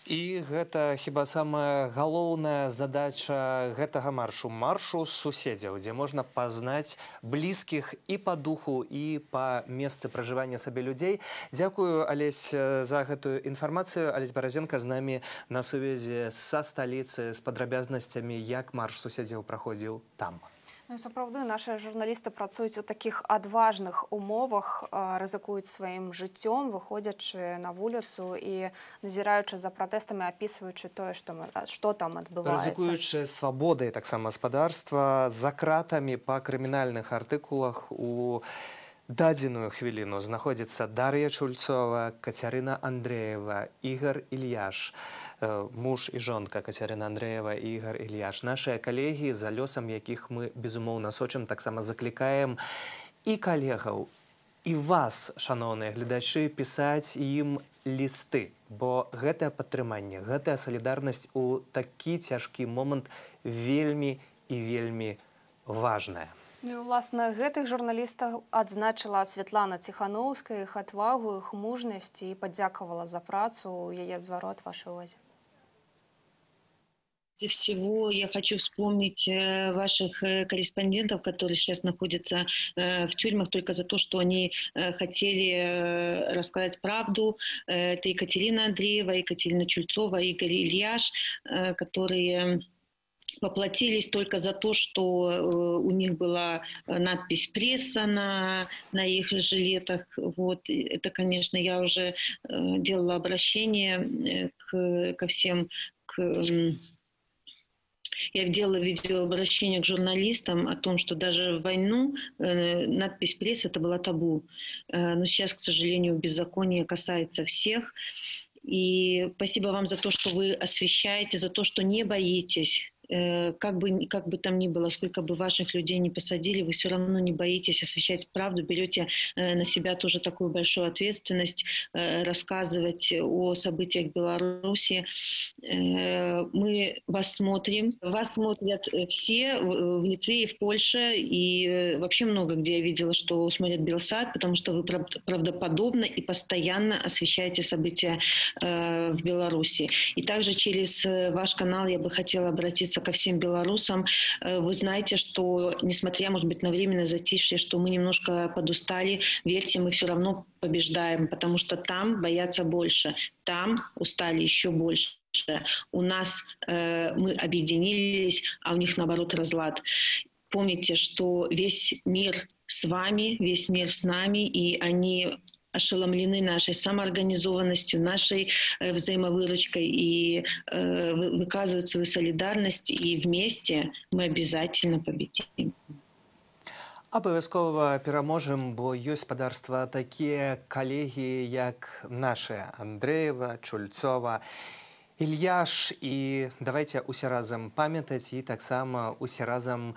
І гэта хіба самая галоўная задача гэтага маршу суседзяў, дзе можна пазнаць блізкіх і па духу, і па месцы пражывання сабе людзей. Дзякую, Алесь, за гэтую інфармацыю. Алесь Баразенка з намі на сувязі са сталіцы з падрабязнасцямі, як марш суседзяў праходзіў там. Ну, сапраўды, наши журналісты працуюць у такіх адважных умовах, рызыкуюць сваім жыццём, выходзячы на вуліцу і назіраючы за пратэстамі, апісваючы тое, што там адбываецца. Рызыкуючы свабодай таксама гаспадарства, за кратамі па крымінальных артыкулах у дадзеную хвіліну знаходзіцца Дар'я Чульцова, Кацярына Андрэева, Ігар Ільяш. Муж і жонка Кацярына Андрэева і Ігар Ільяш. Нашыя калегі, за лёсам якіх мы, безумоўна, сочым, таксама заклікаем і калегаў, і вас, шаноўныя гледачы, пісаць ім лісты, бо гэтае падтрыманне, гэтая салідарнасць у такі цяжкі момант вельмі і вельмі важная. Ну, уласна, гэтых журналістаў адзначыла Святлана Ціхановская, іх адвагу, іх мужнасць і падзякавала за працу. Яе зварот вашай увазе. Прежде всего, я хочу вспомнить ваших корреспондентов, которые сейчас находятся в тюрьмах только за то, что они хотели рассказать правду. Это Екатерина Андреева, Екатерина Чульцова, Игорь Ильяш, которые поплатились только за то, что у них была надпись «Пресса» на их жилетах. Вот. Это, конечно, я уже делала обращение ко всем, я делала видеообращение к журналистам о том, что даже в войну надпись «Пресс» это была табу. Но сейчас, к сожалению, беззаконие касается всех. И спасибо вам за то, что вы освещаете, за то, что не боитесь как бы там ни было, сколько бы ваших людей не посадили, вы все равно не боитесь освещать правду, берете на себя тоже такую большую ответственность, рассказывать о событиях в Беларуси. Мы вас смотрим, вас смотрят все в Литве и в Польше, и вообще много где я видела, что смотрят Белсат, потому что вы правдоподобно и постоянно освещаете события в Беларуси. И также через ваш канал я бы хотела обратиться ко всем белорусам. Вы знаете, что, несмотря, может быть, на временное затишье, что мы немножко подустали, верьте, мы все равно побеждаем, потому что там боятся больше, там устали еще больше. У нас мы объединились, а у них, наоборот, разлад. Помните, что весь мир с вами, весь мир с нами, и они ошеломлены нашей самоорганизованностью, нашей взаимовыручкой и выказывают свою солидарность, и вместе мы обязательно победим. Абавязкова пераможам, бо ёсць спадарства такія калегі, як нашыя Андреева, Чульцова, Ільяш, і давайте усе разам памятаць і таксама усе разам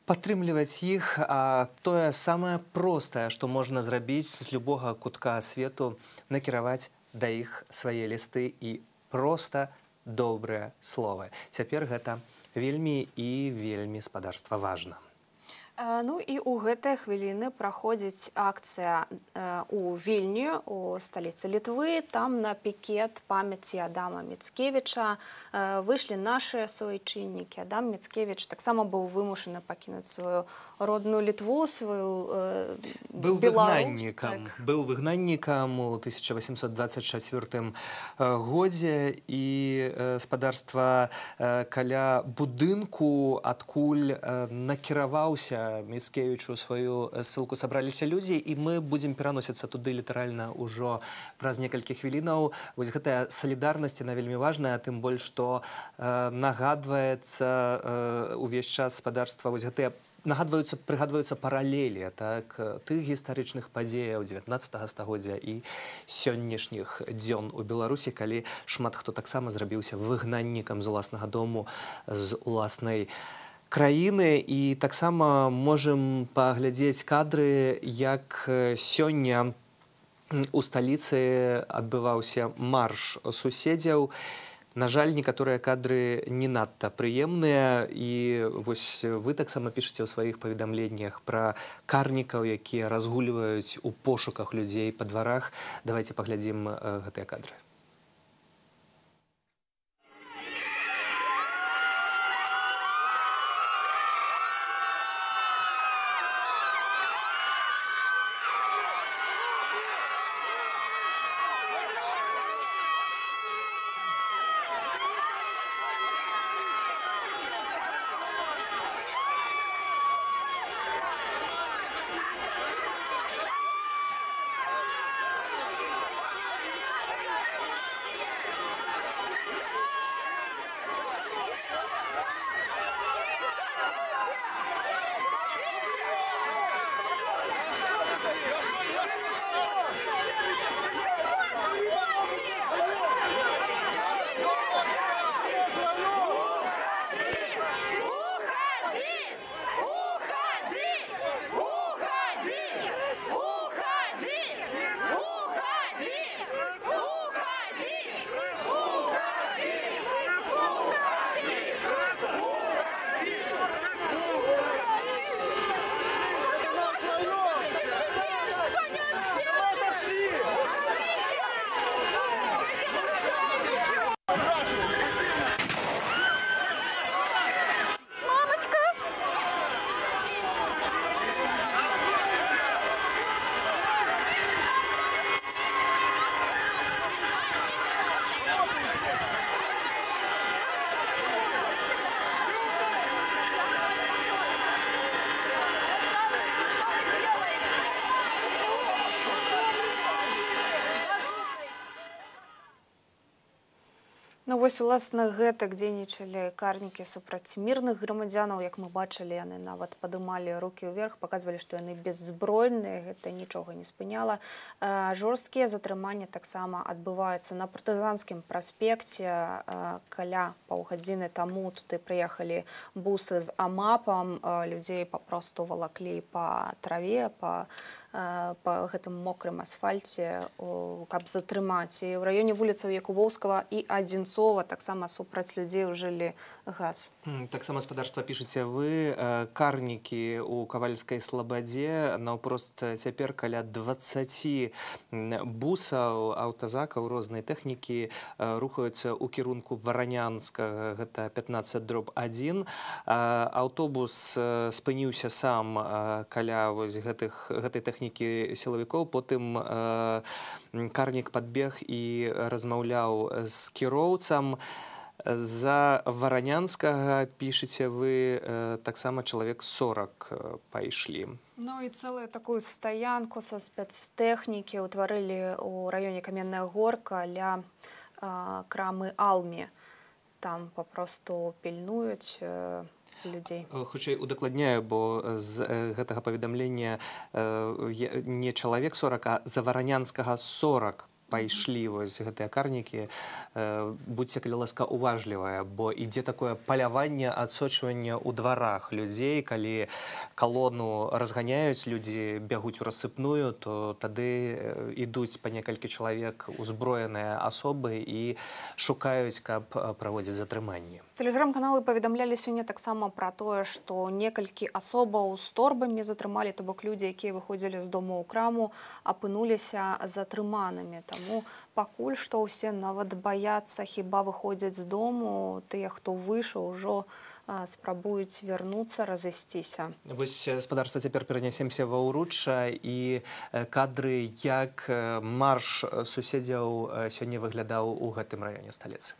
падтрымліваць іх, а тое самае простае, што можна зрабіць з любога кутка свету, накіраваць да іх свае лісты і проста добрыя словы. Цяпер гэта вельмі і вельмі спадарства важна. Ну і ў гэтыя хвіліны праходзіць акцыя у Вільні, у сталіцы Літвы. Там на пікет памяці Адама Міцкевіча выйшлі нашыя суайчыннікі. Адам Міцкевіч таксама быў вымушаны пакінуць сваю родную Літву, сваю Беларусь. Быў выгнаннікам у 1824 годзе, і спадарства каля будынку, адкуль накіраваўся Міцкевічу сваю ссылку, сабраліся людзі, і мы будзем пераносіцца туды літаральна ўжо праз некалькі хвілінаў. Вось гэтая салідарнасць, яна вельмі важная, тым больш, што нагадваецца увесь час спадарства, вось гэтыя прыгадваюцца паралелі тых гістарычных падзеяў 19 стагоддзя і сённяшніх дзён у Беларусі, калі шмат хто таксама зрабіўся выгнаннікам з уласнага дому, з уласнай краіны. І таксама можам паглядзець кадры, як сёння у сталіцы адбываўся марш суседзяў. На жаль, некаторыя кадры не надта прыемныя, і вось вы таксама пішаце ў сваіх паведамленнях пра карнікаў, якія разгульваюць у пошуках людзей па дварах. Давайте паглядзім гэтыя кадры. вось уласна гэтак дзейнічалі карнікі супраць мірных грамадзянаў, як мы бачылі, яны нават падымалі рукі ўверх, паказвалі, што яны беззбройныя, гэта нічога не спыняла. Жорсткія затрыманні таксама адбываюцца на Партызанскім праспекце. Каля паўгадзіны таму туды прыехалі бусы з амапам, людзей папросту валаклі па траве, па гэтым мокрым асфальце, каб затрымаць. І ў раёне вуліцаў Якубоўскага і Адзінцова таксама супраць людзей ужылі газ. Таксама, спадарства, пішаце вы, карнікі ў Кавальскай слабадзе, наўпрост цяпер каля 20 бусаў, аўтазакаў рознай тэхнікі рухаюцца ў кірунку Варанянскага, гэта 15/1. Аўтобус спыніўся сам каля гэтай тэхнікі сілавікоў, потым карнік падбег і размаўляў з кіроўцам. За Варанянскага, пішаце вы, таксама чалавек 40 пайшлі. Ну і цэлую такую стаянку са спецтэхнікі ўтварылі ў раёне Каменная Горка ля крамы Алмі. Там папросту пільнуюць людзей. Хутчэй удакладняю, бо з гэтага паведамлення не чалавек 40, а за Варанянскага 40 пайшлі вось гэтыя карнікі. Будьце, калі ласка, уважлівыя, бо ідзе такое паляванне, адсочванне ў дварах людзей. Калі калону разганяюць, людзі бягуць у рассыпную, то тады ідуць па некалькі чалавек узброеныя асобы і шукаюць, каб праводзіць затрыманні. Тэлеграм-каналы паведамлялі сёння таксама пра тое, што некалькі асобаў з торбамі затрымалі, то бок людзі, якія выходзілі з дому ў краму, апынуліся затрыманымі. Таму пакуль што ўсе нават баяцца, хіба выходзяць з дому, тыя, хто выйшаў, ужо спрабуюць вярнуцца, разысціся. Вось, спадарства, цяпер перанясемся ва Ўручча, і кадры, як марш суседзяў сёння выглядаў у гэтым раёне сталіцы.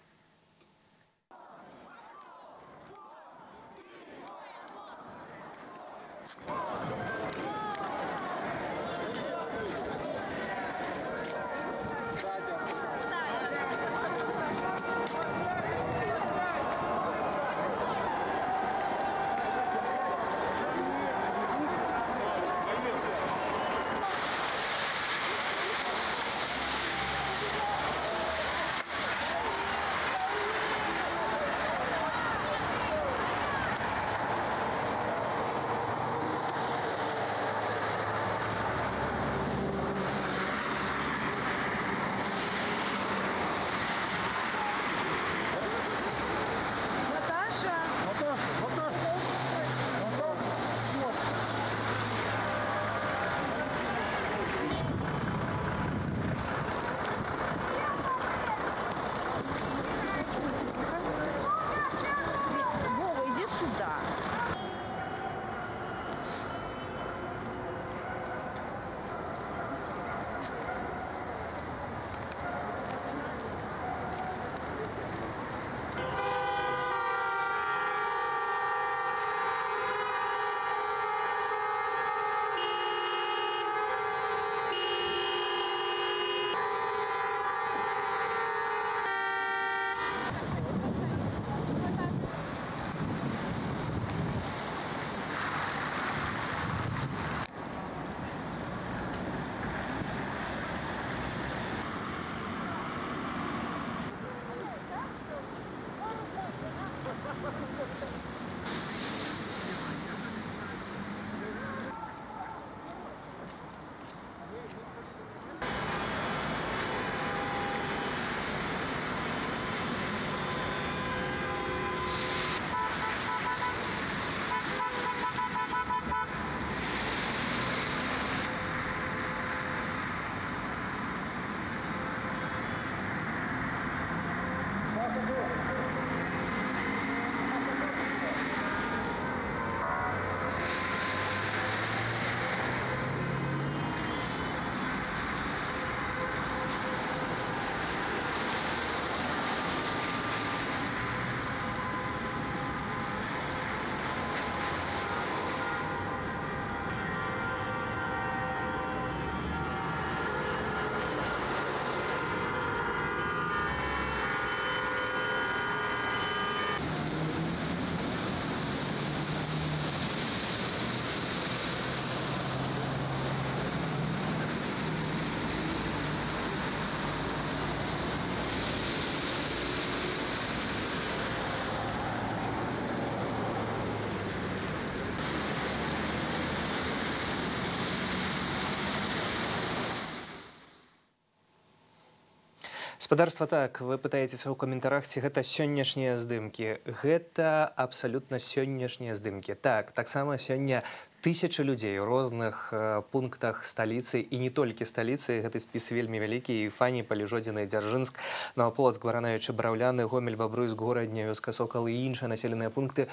Спадарства, так, вы пытаецеся ў каментарах, ці гэта сённяшнія здымкі. Гэта абсалютна сённяшнія здымкі. Так, таксама сёння тысячы людзей у розных пунктах сталіцы і не толькі сталіцы. Гэты спіс вельмі вялікі. Фані, Паліжодзіна, Дзяржынск, Новаполацк, Баранаючы, Браўляны, Гомель, Бабруйск, Горадня, Вёска Сокал і іншыя населеныя пункты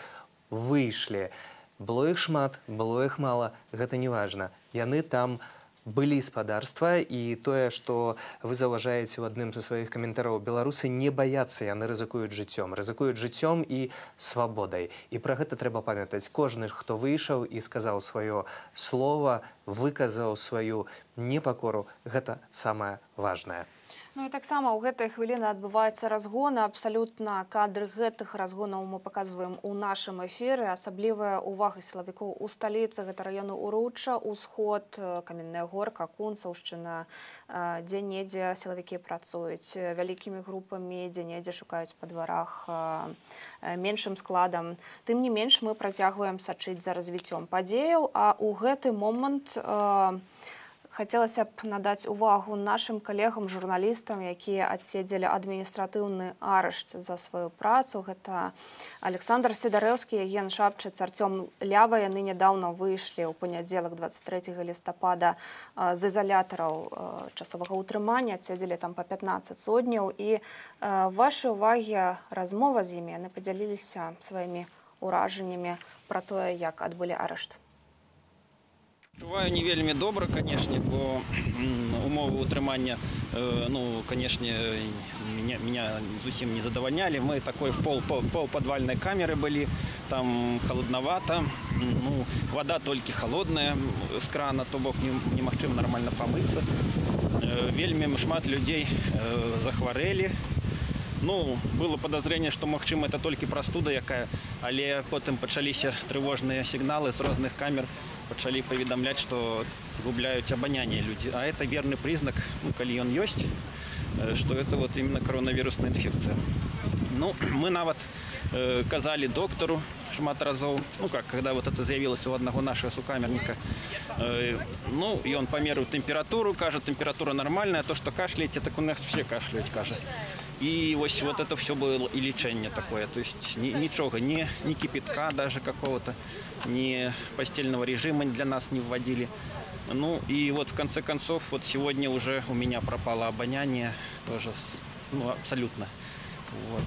выйшлі. Было іх шмат, было іх мала, гэта не важна. Яны там былі спадарства, і тое, што вы заўважаеце ў адным са сваіх каментараў, беларусы не баяцца, яны рызыкуюць жыццём і свабодай. І пра гэта трэба памятаць. Кожны, хто выйшаў і сказаў сваё слова, выказаў сваю непакору, гэта самае важнае. Ну і таксама ў гэтай хвіліны адбываецца разгон. Абсалютна кадры гэтых разгонаў мы паказваем у нашым эфіры. Асаблівая ўвага сілавікоў у сталіцы. Гэта раёны Уручча, Усход, Каменная Горка, Кунцаўшчына. Дзе-недзе сілавікі працуюць вялікімі групамі, дзе-недзе шукаюць па дварах меншым складам. Тым не менш, мы працягваем сачыць за развіццём падзеяў, а ў гэты момант хацелася б надаць увагу нашым калегам, журналістам, якія адседзелі адміністратыўны арышт за сваю працу. Гэта Александр Сідарэўскі, геншапчыц, Артём Лява. Яны нядаўна выйшлі ў панядзелак 23 лістапада з ізалятараў часовага ўтрымання, адседзелі там па 15 сотняў. І вашай увагі размова з імі, яны падзяліліся сваімі ўражаннямі пра тое, як адбылі арышт. Чуваю не вельмі добра, канешне, бо умовы ўтрымання, ну, канешне, меня зусім не задавальнялі. Мы такой в полподвальной камеры былі, там холодновато, ну, вода толькі холодная з крана, то бок немагчыма нормально помыться. Вельмі шмат людзей захварэлі. Ну, было подозрение, что, магчыма, это толькі прастуда якая, але потым пачаліся трывожныя сігналы з розных камер, пачалі паведамляць, што губляюць абанянне людзі. А это верны прызнак, ну, калі ён ёсць, што это вот именно коронавірусная інфекцыя. Ну, мы нават казалі доктару шмат разоў, ну как, когда вот это з'явілася у аднаго нашага сукамерніка, ну, і он памерыў тэмпературу, кажа, тэмпература нормальная, то, што кашляеце, так у нас все кашляюць, кажа. И вот это все было и лечение такое, то есть ничего, ни кипятка даже какого-то, ни постельного режима для нас не вводили. Ну и вот в конце концов, вот сегодня уже у меня пропало обоняние, тоже, ну, абсолютно. Вот.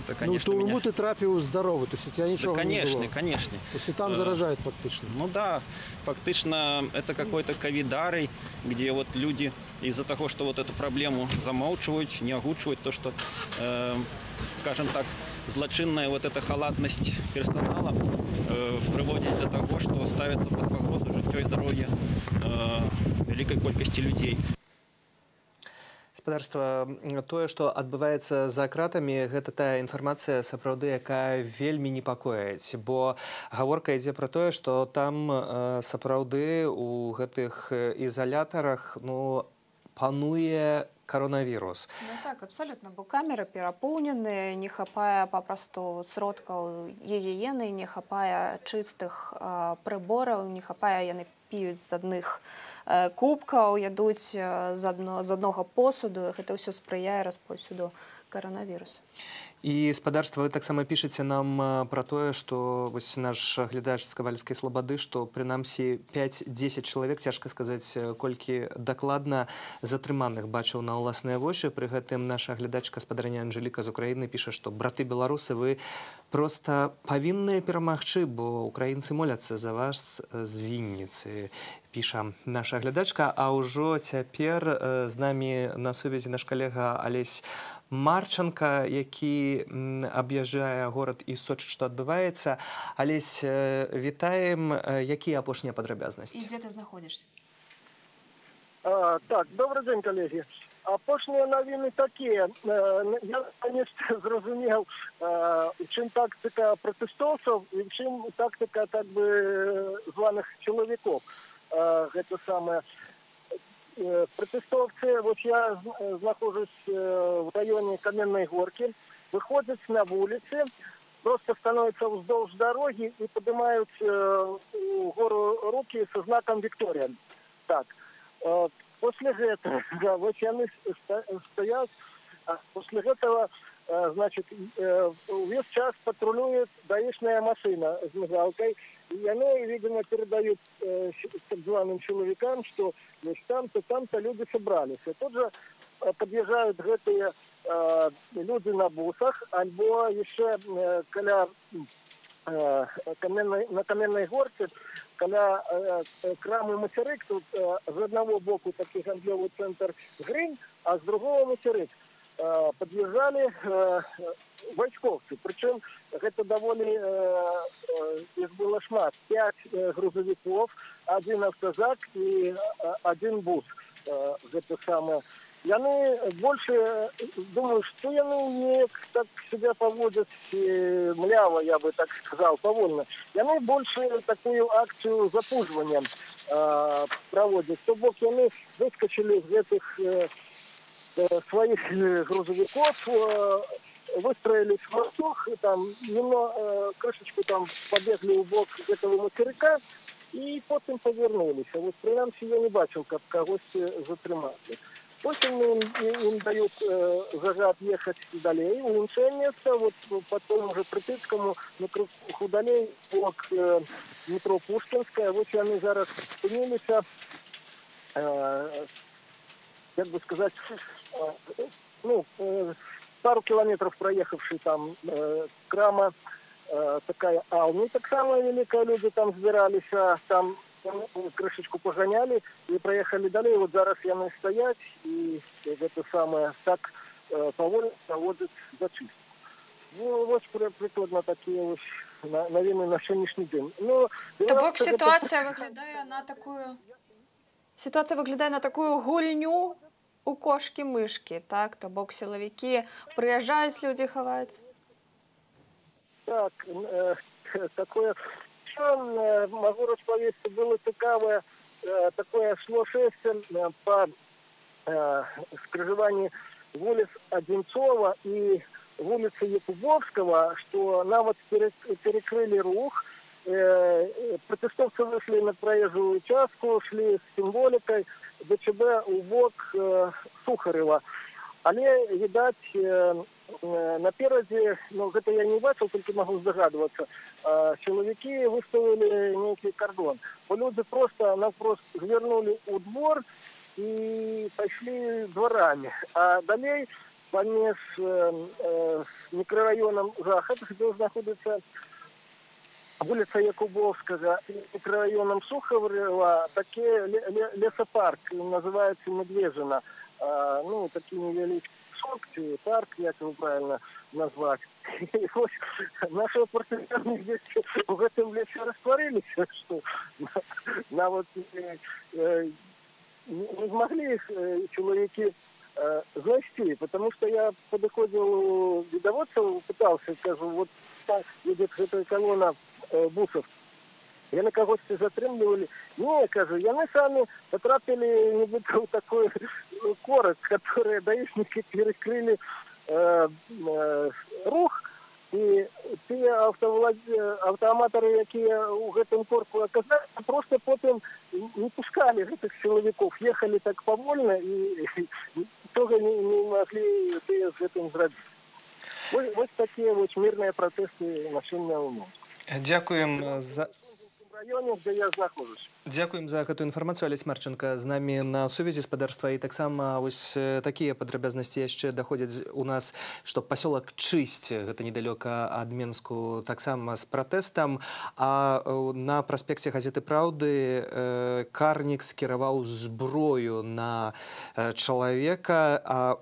Это, конечно, ну, то ты трапил здоровый, то есть у тебя ничего да, конечно, не было. Конечно. То есть и там заражают фактично. Ну да, фактично это какой-то ковидарий, где вот люди из-за того, что вот эту проблему замалчивают, не огучивают, то, что, скажем так, злочинная вот эта халатность персонала приводит до того, что ставится под погрозу жыццё и здоровье великой колькости людей. Спадарства, тое, што адбываецца за кратамі, гэта тая інфармацыя сапраўды, якая вельмі непакоіць, бо гаворка ідзе пра тое, што там сапраўды у гэтых ізалятарах, ну, пануе коронавірус. Ну так, абсолютно, бо камеры перапоўнены, не хапае папросту сродкаў гігіены, не хапае чыстых прыбораў, не хапае, яны п'юць з адных кубкаў, ядуць з аднога посуду, гэта ўсё спрыяе распаўсюду коронавірусу. І, спадарства, вы таксама пішаце нам пра тое, што вось наш глядач з Кавальскай Слабады, што прынамсі 5-10 чалавек, цяжка сказаць, колькі дакладна затрыманых бачыў на ўласныя вочы. Пры гэтым наша глядачка спадарня Анжэліка з Украіны піша, што браты беларусы, вы проста павінныя перамагчы, бо украінцы моляцца за вас з Вінніцы. Піша наша глядачка, а ўжо цяпер з намі на сувязі наш калега Алесь Марченко, які аб'язджае горад і сочыць, што адбываецца. Алесь, вітаем. Якія апошнія падрабязнасці? І дзе ты знаходзішся? Так, добрый день, коллеги. Апошнія навіны такія. Я, конечно, зразумеў, у чым тактика пратэстоўцаў і у чым тактика, так бы, званых сілавікоў. Гэта самае. Протестовцы, вот я нахожусь в районе Каменной Горки, выходят на улицы, просто становятся вздолж дороги и поднимают гору руки со знаком Виктория. Так, после этого, да, вот они стоят А после этого, значит, весь час патрулюет даишная машина с мигалкой, и они, видимо, передают так званым человекам, что там-то люди собрались. И тут же подъезжают гэтые люди на бусах, альбо еще на каменной горке, каля крамы Материк, тут с одного боку такий гандлёвый центр Гринь, а с другого Материк. Подъезжали войсковцы. Причем это довольно их было шмат. 5 грузовиков, 1 автозак и 1 бус. Это самое. Яны больше, думаю, что яны не так себя поводят мляво, я бы так сказал, повольно. Яны больше такую акцию запуживания проводят. То бок яны выскочили из этих своих грузовиков, выстроились в воздух, там немного крышечку там побегли у бок этого материка и потом повернулись. А вот принаймні я не бачил, как когось затримали. Потом им дают загад ехать далее, в іншее место, вот по тому же Припятскому, на кругу далее, бок метро Пушкинская. Вот они зараз спинились, как бы сказать, пару километров проехавший там крама такая Алми, так само великая, люди там сбирались, а там крышечку погоняли и проехали далее. Вот зараз яны стоять, и это самое так повольно проводят зачистку. Ну, вот прикладно такие вот новины на сьогоднішній день. Ну, бок ситуація виглядає на таку гульню у кошки-мышки, так? То бок силовики приезжают, люди ховаются. Так, такое... Могу розповісти, було цікаве таке шло шествие по скрижеванию вулиц Одинцова и вулицы Якубовского, что навод перекрыли рух. Протестовцы вышли на проезжую участку, шли с символикой ДЧБ у бок Сухарева. Але, видать, напереди, ну, это я не бачил, только могу здогадываться, силовики выставили некий кордон. Люди просто завернули у двор и пошли дворами. А далее помеж микрорайоном Захад, где находится улица Якубовского, и микрорайоном Сухарева, такие лесопарк, называется Медвежина. Ну, такие невеликие сотки, парк, як его правильно назвать. И вот наши партизаны здесь в этом лесе растворились, что вот не смогли их человеки знайти, потому что я подходил к видоводцу, пытался, скажу, вот так едет эта колонна бусов. Я на когось затрымливали. Не, кажу, яны сами потрапили нібито в такой корок, который даишники перекрыли рух, и те автоаматоры, якія у гэтым корку оказались, просто потом не пускали этих силовиков, ехали так повольно и тоже не могли с этим зробить. Вот такие вот мирные протесты на сёння ў Мінску. Дякуем за... районе, где я нахожусь. Дякуем за гэтую інфармацыю. Алесь Марченко з намі на сувязі спадарства, і таксама вось такія падрабязнасці яшчэ даходзяць у нас, што пасёлак Чысць, гэта недалёка ад Мінску, таксама з пратэстам, а на праспекце газеты «Праўды» карнік скіраваў зброю на чалавека, а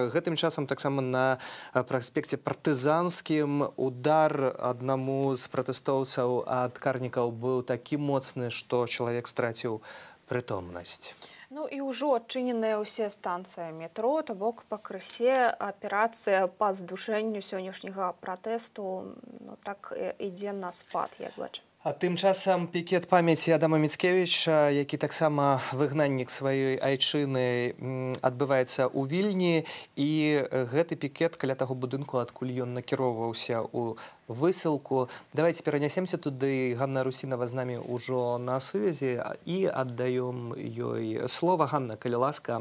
гэтым часам таксама на праспекце партызанскім удар аднаму з пратэстоўцаў ад карнікаў быў такі моцны, што чалавек страціў прытомнасць. Ну і ўжо адчыненыя ўсе станцыі метро, то бок пакрысе аперацыя па здушэнню сённяшняга пратэсту, ну, так ідзе на спад, як бачым. А тым часам пікет памяці Адама Міцкевіча, які таксама выгнаннік сваёй айчыны, адбываецца ў Вільні, і гэты пікет каля таго будынку, адкуль ён накіроўваўся ў высылку. Давайте перанесемся туды. Ганна Русінава з намі ўжо на сувязі і аддаём ёй слова. Ганна, калі ласка,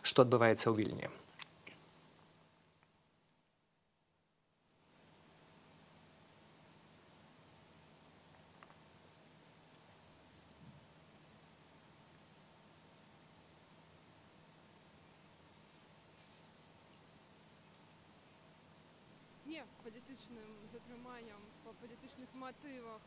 што адбываецца ў Вільні? меркаванням, па палітычных матывах,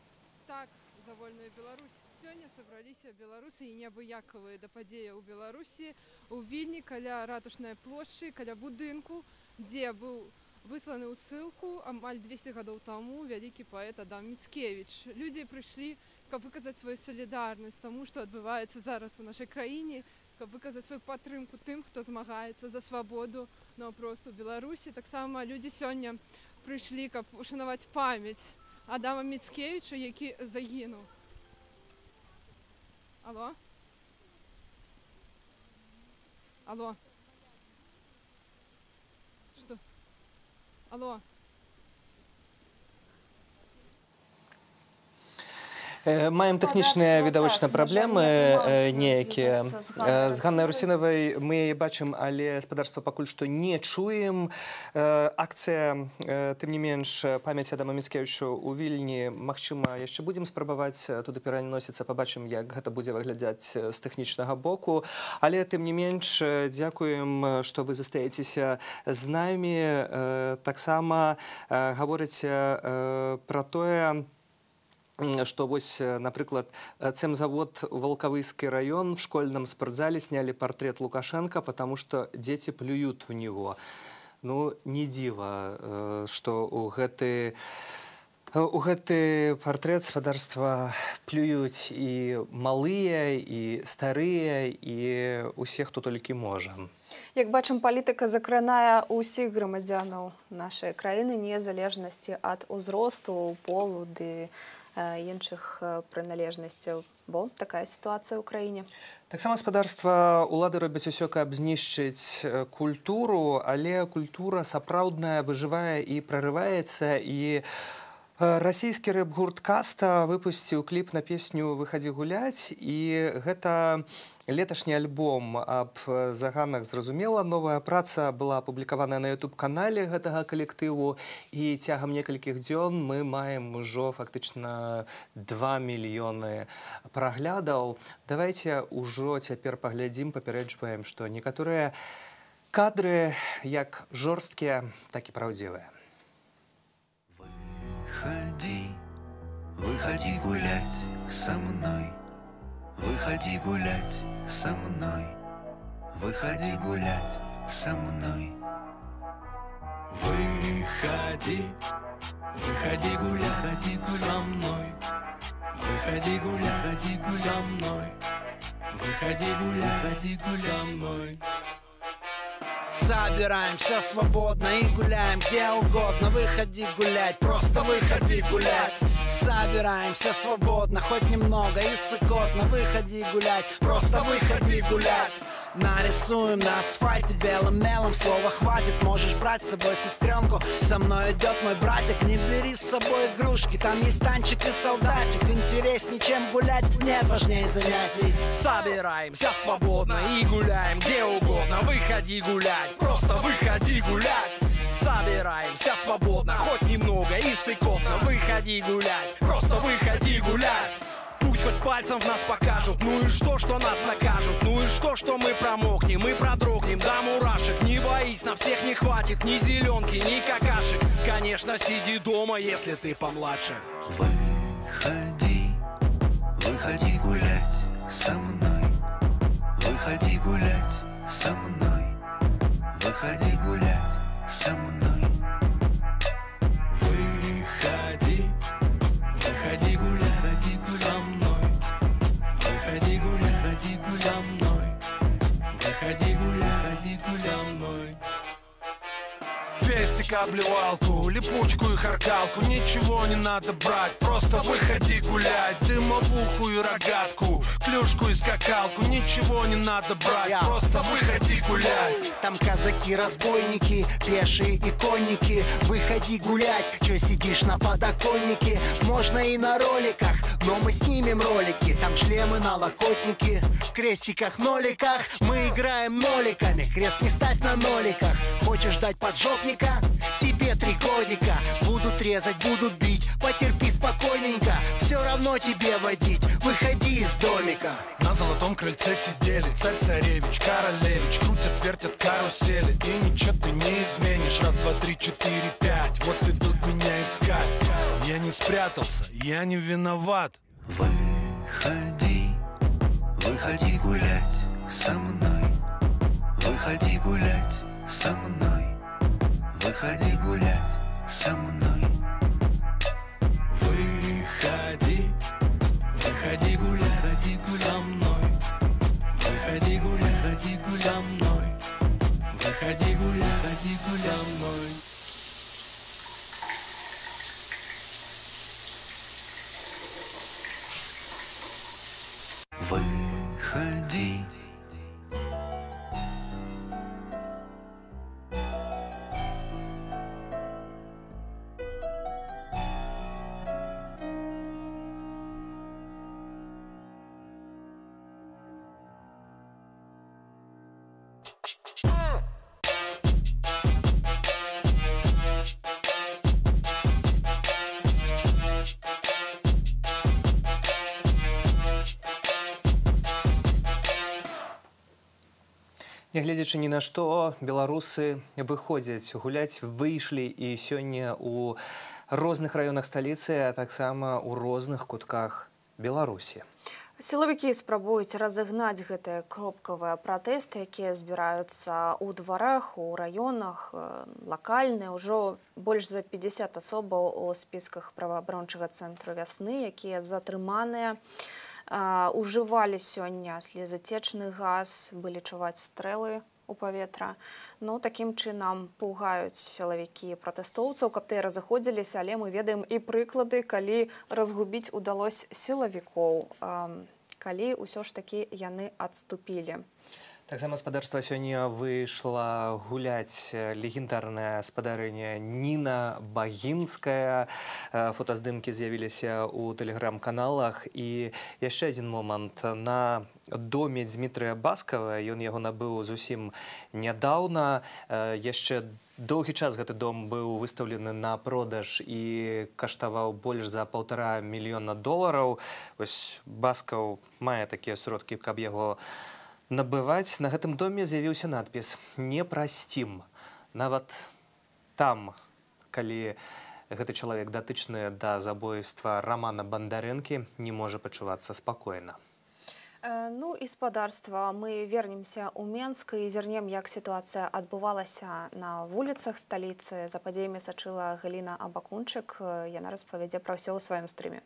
так за вольную Беларусь. Сёння сабраліся беларусы і неабыякавыя да падзеі ў Беларусі у Вільні каля ратушнай плошчы, каля будынку, дзе быў высланы ў ссылку амаль 200 гадоў таму вялікі паэт Адам Міцкевіч. Людзі прыйшлі, каб выказаць сваю салідарнасць таму, што адбываецца зараз у нашай краіне, каб выказаць сваю падтрымку тым, хто змагаецца за свабоду наўпрост у Беларусі. Таксама людзі сёння прыйшлі, каб ушанаваць памяць Адама Міцкевіча, які загінуў. Алло? Алло? Што? Алло? Маем тэхнічныя відавочна праблемы нейкія. З Ганнай Русінавай мы яе бачым, але спадарства пакуль што не чуем. Акцыя, тым не менш, памяць Адама Міцкевіча ў Вільні, магчыма, яшчэ будзем спрабаваць туды пераносіцца, пабачым, як гэта будзе выглядаць з тэхнічнага боку. Але тым не менш, дзякуем, што вы застаецеся з намі. Таксама гаворыце пра тое, что вось, напрыклад, цемзавод Волковыский район в школьном спортзале сняли портрет Лукашенко, потому что дети плюют в него. Ну, не диво, что у гэты портрет спадарства плюют и малые, и старые, и усе, хто толькі можа. Як бачым, палітыка закранае ўсіх грамадзянаў нашай краіны, незалежнасці ад узросту, полу ды іншых прыналежнасцяў, бо такая сітуацыя ў краіне. Таксама спадарства улады робяць усё, каб знішчыць культуру, але культура сапраўдная выжывае і прарываецца, і расійскі рэп-гурт «Каста» выпусціў кліп на песню «Выхадзі гуляць», і гэта леташні альбом аб заганах, зразумела. Новая праца была апублікаваная на YouTube-канале гэтага калектыву, і цягам некалькіх дзён мы маем ужо фактычна 2 мільёны праглядаў. Давайце ўжо цяпер паглядзім, папярэджваем, што некаторыя кадры як жорсткія, так і праўдзівыя. Выходи гулять со мной, выходи гулять со мной, выходи гулять со мной. Выходи, выходи гулять со мной, выходи гулять со мной, выходи гулять со мной. Собираемся свободно и гуляем где угодно. Выходи гулять, просто выходи гулять. Собираемся свободно, хоть немного и сыкотно. Выходи гулять, просто выходи гулять. Нарисуем на асфальте белым мелом, слова хватит, можешь брать с собой сестренку. Со мной идет мой братик, не бери с собой игрушки, там есть танчик и солдатик. Интереснее, чем гулять, нет важнее занятий. Собираемся свободно и гуляем где угодно. Выходи гулять, просто выходи гулять. Собираемся свободно, хоть немного и сыкотно. Выходи гулять, просто выходи гулять. Пусть хоть пальцем в нас покажут, ну и что нас накажут, ну и что мы промокнем, мы продрогнем до мурашек. Не боись, на всех не хватит ни зеленки, ни какашек. Конечно, сиди дома, если ты помладше. Выходи, выходи гулять со мной, выходи гулять со мной, выходи гулять со мной. Выходи, выходи гулять со мной, выходи гулять со мной, выходи гулять со мной. Пестик, обливалку, липучку и харкалку, ничего не надо брать, просто выходи гулять. Дымовуху и рогатку, клюшку и скакалку, ничего не надо брать, просто выходи гулять. Там казаки-разбойники, пешие и конники. Выходи гулять, чё сидишь на подоконнике? Можно и на роликах, но мы снимем ролики. Там шлемы, налокотники, в крестиках, ноликах. Мы играем ноликами, крест не ставь на ноликах. Хочешь дать поджопника? Тебе 3 годика. Будут резать, будут бить, потерпи спокойненько. Все равно тебе водить, выходи из домика. На золотой том крыльце сидели царь-царевич, королевич. Крутят, вертят карусели, и ничего ты не изменишь. Раз, два, три, четыре, пять, вот идут меня искать. Я не спрятался, я не виноват. Выходи, выходи гулять со мной. Выходи гулять со мной. Выходи гулять со мной. Выходи, выходи гулять со мной. Выходи гулять со мной. Выходи гулять со мной. Выходи. Нягледзячы ні на што, беларусы выходзяць гуляць, выйшлі і сёння ў розных раёнах сталіцы, а таксама ў розных кутках Беларусі. Сілавікі спрабуюць разыгнаць гэтыя кропкавыя пратэсты, якія збіраюцца ў дварах, у раёнах, лакальныя. Ужо больш за 50 асобаў у спісках праваабарончага цэнтру вясны, якія затрыманыя. Ужывалі сёння слезатечны газ, былі чуваць стрэлы у паветра. Ну, такім чынам пугаюць сілавікі пратэстоўцаў, каб тыя разыходзіліся, але мы ведаем і прыклады, калі разгубіць удалось сілавікоў, калі ўсё ж такі яны адступілі. Таксама спадарства сёння выйшла гуляць легендарная спадарыня Ніна Багінская. Фотаздымкі з'явіліся ў тэлеграм-каналах. І яшчэ адзін момант. На доме Дмітрыя Баскава, ён яго набыў зусім нядаўна. Яшчэ доўгі час гэты дом быў выстаўлены на продаж і каштаваў больш за $1,5 мільёна. Вось Баскаў мае такія сродкі, каб яго набываць. На гэтым доме з'явіўся надпіс «Не прасцім». Нават там, калі гэты чалавек датычны да забойства Рамана Бандарэнкі, не можа пачувацца спакойна. Ну і спадарства, мы вернемся ў Менск і зірнем, як сітуацыя адбывалася на вуліцах сталіцы. За падзеямі сачыла Галіна Абакунчык. Яна распавядзе пра ўсё ў сваім стрыме.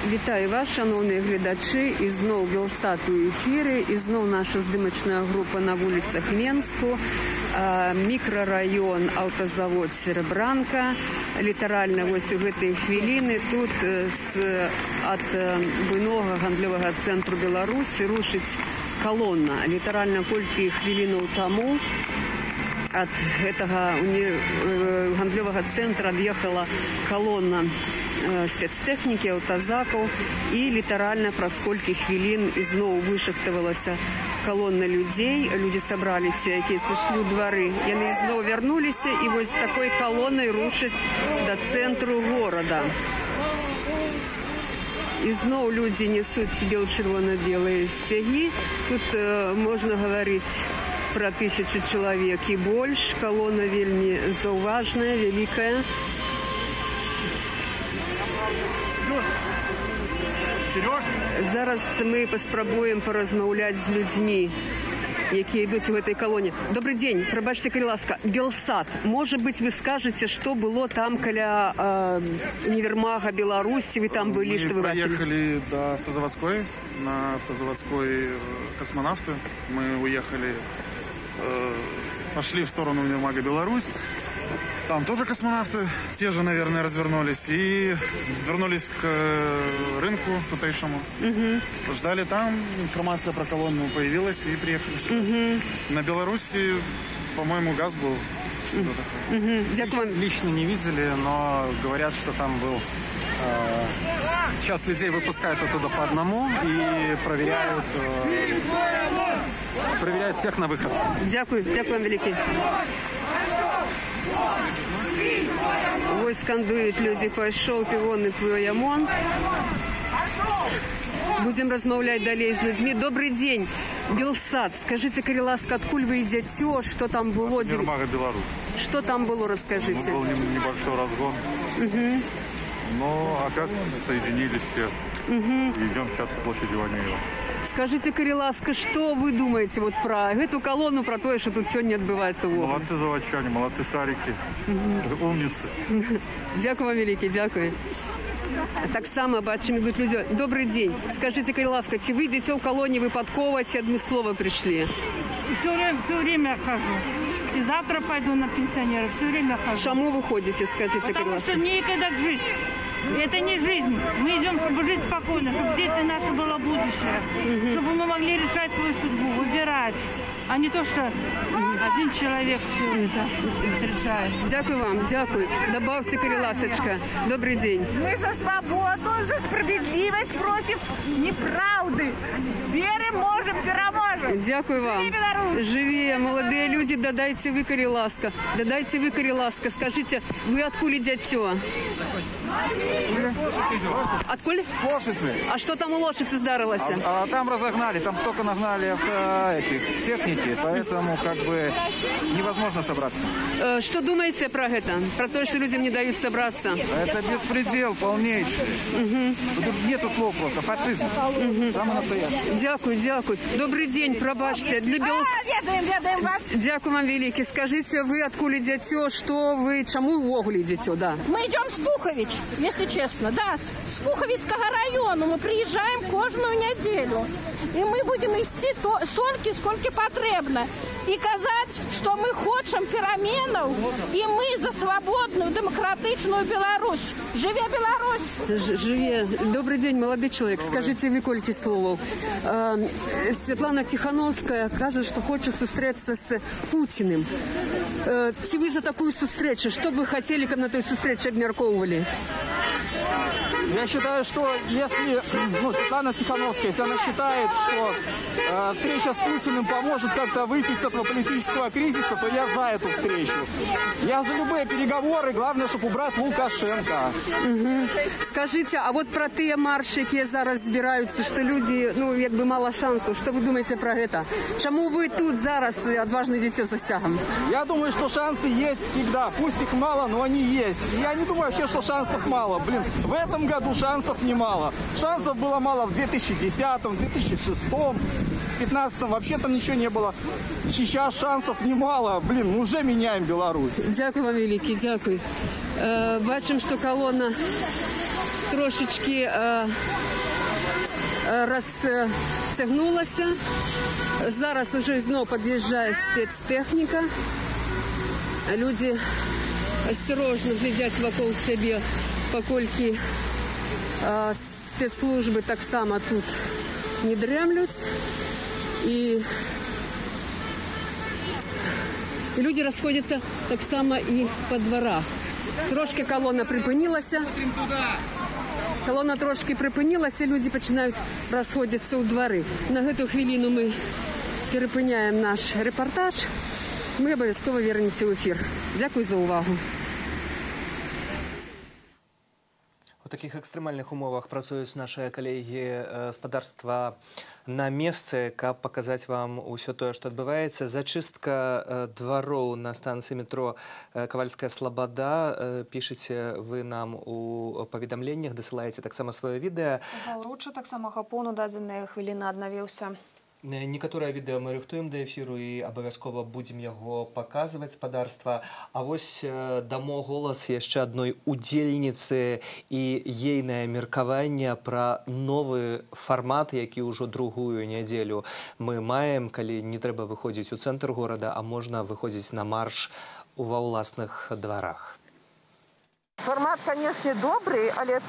Вітаю вас, шановні глядачі, і знов Белсат у ефірі, і знов наша здымачная група на вулицях Менску, мікрараён аўтазавод Серебранка. Літаральна вось у гэтыя хвіліны тут ад буйнога гандлёвага цэнтру Беларусі рушыць калона. Літаральна колькі хвілінаў таму ад гэтага гандлёвага цэнтра ад'ехала калона спецтэхнікі, аўтазакаў, і літаральна праз колькі хвілін ізноў вышахтавалася калона людзей. Людзі сабраліся, якія сышлі ў двары. Яны ізноў вярнуліся і вось такой калонай рушаць да цэнтру горада. Ізноў людзі несуць бел-чырвона-белыя сцягі. Тут можна гаварыць пра 1000 чалавек і больш. Калона вельмі заўважная, вялікая. Зараз мы паспрабуем паразмаўляць з людзьмі, якія ідуць у гэтай калоне. Добрый дзень, прабачце, калі ласка, Белсат. Можа быць, вы скажаце, што было там каля універмага Беларусі, вы там былі, што вы бачылі? Мы проехали до автозаводской, на автозаводской космонавты. Мы уехали, пошли в сторону универмага Беларусь. Там тоже космонавты, те же, наверное, развернулись и вернулись к рынку тутейшему. Ждали там, информация про колонну появилась и приехали сюда. На Беларуси, по-моему, газ был, что-то такое. Лично не видели, но говорят, что там был... Сейчас людей выпускают оттуда по одному и проверяют всех на выход. Дякую, дякую велике. Ось скандують люди, пайшов півонний твій ямон. Будем размаўляць далей з людзьмі. Добрый день, Белсад. Скажите, калі ласка, откуль вы идете, что там было? Универмага Беларусь. Что там было, расскажите. Был небольшой разгон. Но опять соединились все. И идем сейчас к площади Ванеева. Скажите, калі ласка, что вы думаете вот про эту колонну, про то, что тут сегодня отбывается в Лондоне? Молодцы заводчане, молодцы шарики, умницы. Дякую вам великий, дякую. Так само бачым ідуть люди. Добрый день. Скажите, калі ласка, ці вы идете в колонии выпадково, ці адмыслова пришли? Все время хожу. И завтра пойду на пенсионеров. Все время хожу. Чему вы ходите, скажите, калі Потому ласка? что некогда жить. Это не жизнь. Мы идем, чтобы жить спокойно, чтобы дети наши было будущее. Чтобы мы могли решать свою судьбу, выбирать. А не то, что один человек все это решает. Дякую вам, дякую. Добавьте, калі ласочка. Добрый день. Мы за свободу, за справедливость против неправды. Верим, можем, переможем. Дякую вам. Живее, молодые люди, додайте вы, калі ласка. Додайте вы, калі ласка. Скажите, вы откуль идете? Откуль? С Лошицы. А что там у Лошицы здарилось? А там разогнали, там столько нагнали этих техники, поэтому как бы невозможно собраться. Что думаете про это? Про то, что людям не дают собраться? Это беспредел полнейший. Тут нету слов просто, фашизм. Самый настоящий. Дякую, дякую. Добрый день, пробачьте. Для Ведаем вас. Дякую вам великий. Скажите, вы откуда идете, что вы, чему увогуле идете, да? Мы идем с Пухович, если честно, да, с Пуховицкого района. Мы приезжаем каждую неделю. И мы будем идти столько, сколько потребно. И казать, что мы хотим переменов, и мы за свободную, демократичную Беларусь. Живе Беларусь! Живе. Добрый день, молодой человек. Скажите, вы кольки словов. Светлана Тихановская кажет, что хочет встретиться с Путиным. Ці вы за такую встречу? Что бы хотели, как на той встрече обмерковывали? Я считаю, что если Светлана Тихановская, если она считает, что встреча с Путиным поможет как-то выйти из этого политического кризиса, то я за эту встречу. Я за любые переговоры, главное, чтобы убрать Лукашенко. Скажите, а вот про те марши, які зараз збираються, що люди, якби мало шансів, що ви думаєте про це? Чому ви тут зараз отважно йдете за стягом? Я думаю, что шансы есть всегда. Пусть их мало, но они есть. Я не думаю вообще, что шансов мало. Блин, в этом году шансов немало. Шансов было мало в 2010, 2006, 2015. Вообще там ничего не было. Сейчас шансов немало. Блин, мы уже меняем Беларусь. Дякую вам великий, дякую. Бачим, що колона трошечки розтягнулася. Зараз вже знову під'їжджає спецтехніка. Люди осторожно глядять вокруг себе, покольки спецслужби так само тут не дремлють. І люди розходяться так само і по дворах. Трошки колона припинилася. Колона трошки припинилася, люди починають розходитися у двори. На цю хвилину ми перепиняємо наш репортаж. Ми обов'язково вернемося в ефір. Дякую за увагу. У таких экстремальных умовах працуюць наши коллеги гаспадарства на месцы, каб показать вам усё тое, што адбываецца. Зачыстка двароў на станцыі метро Кавальская Слобода. Пішыце вы нам у паведамленнях, дасылаеце таксама сваё відэа. Гаўруча таксама хапону дадзеныя хвіліны аднавіўся. Некаторае відэа мы рыхтуем да эфіру і абавязкова будзем яго паказваць спадарства. А вось дамо голас яшчэ адной удзельніцы і ейнае меркаванне пра новы фармат, які ўжо другую нядзелю мы маем, калі не трэба выходзіць у цэнтр горада, а можна выходзіць на марш ва ўласных дварах. Формат, конечно, добрый, але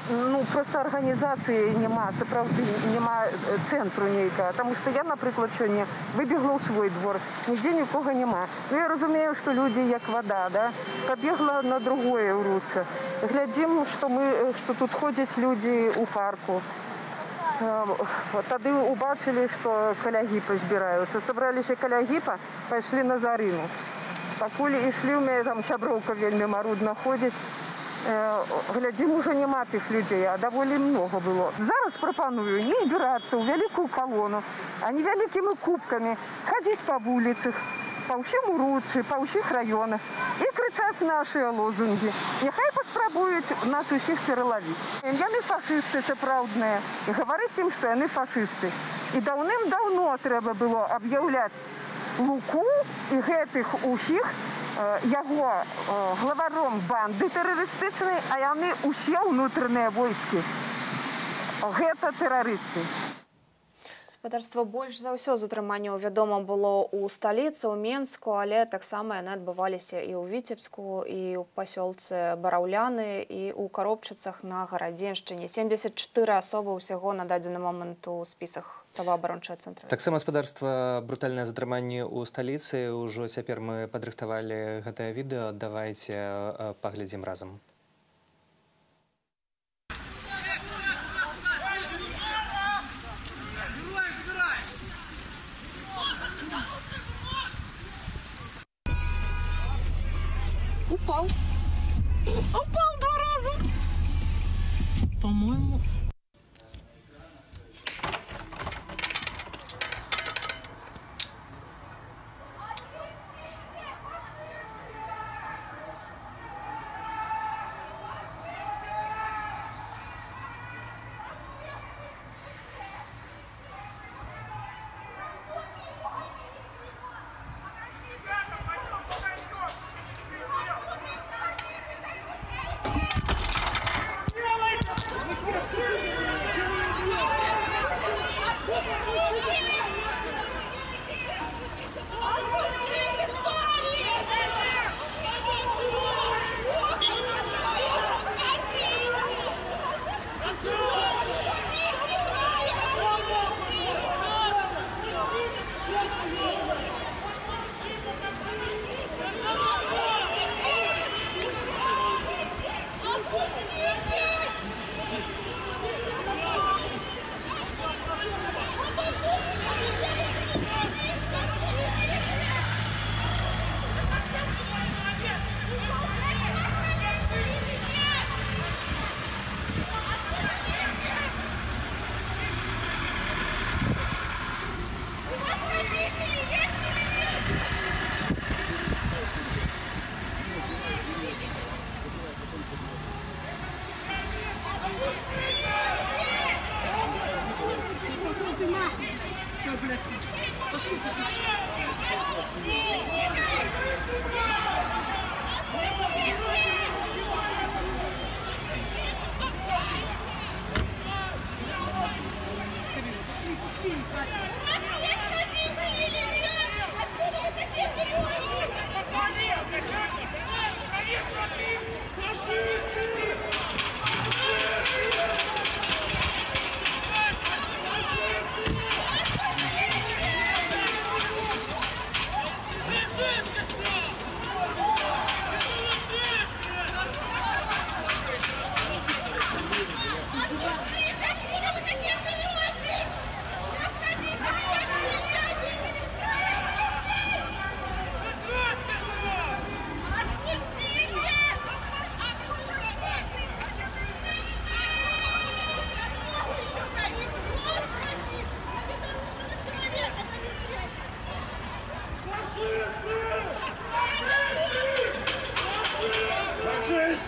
просто организации нема, сапраўды, нема центру нейкага. Потому что я, например, сёння выбегла ў свой двор, нигде нікога нема. Я разумею, что люди як вода, да? Побегла на другое уручча. Глядзім, что тут ходят люди у парку. Тады убачили, что каля гіпа збіраюцца. Собраліся каля гіпа, пайшлі на Зарыну. Пакуль ішлі, у мяне там сяброўка вельмі марудна ходзіць. глядзім, уже няма тых людзей, а даволі много было. Зараз прапаную не збірацца ў вялікую калону, а невялікімі кубкамі хадзіць па вуліцах, па ўсім уруччы, па ўсіх раёнах і крычаць нашыя лозунгі. Няхай паспрабуюць нас усіх пералавіць. Яны фашысты сапраўдныя, і гаварыць ім, што яны фашысты. І даўным-даўно трэба было аб'яўляць Луку і гэтых усіх яго главаром банды тэрарыстычнай, а яны усе ўнутраныя войскі. Гэта тэрарысты. Гаспадарства больш за ўсё затрыманняў, вядома, было ў сталіцы, ў Менску, але таксама яны адбываліся і ў Віцебску, і ў пасёлцы Бараўляны, і ў Каробчыцах на Гарадзеншчыне. 74 асобы ўсяго на дадзены момант у спісах праваабарончага цэнтра. Таксама, гаспадарства, брутальнае затрыманне ў сталіцы. Ужо цяпер мы падрыхтавалі гэтае відэо. Давайце паглядзім разам. Упал. Упал 2 раза. По-моему.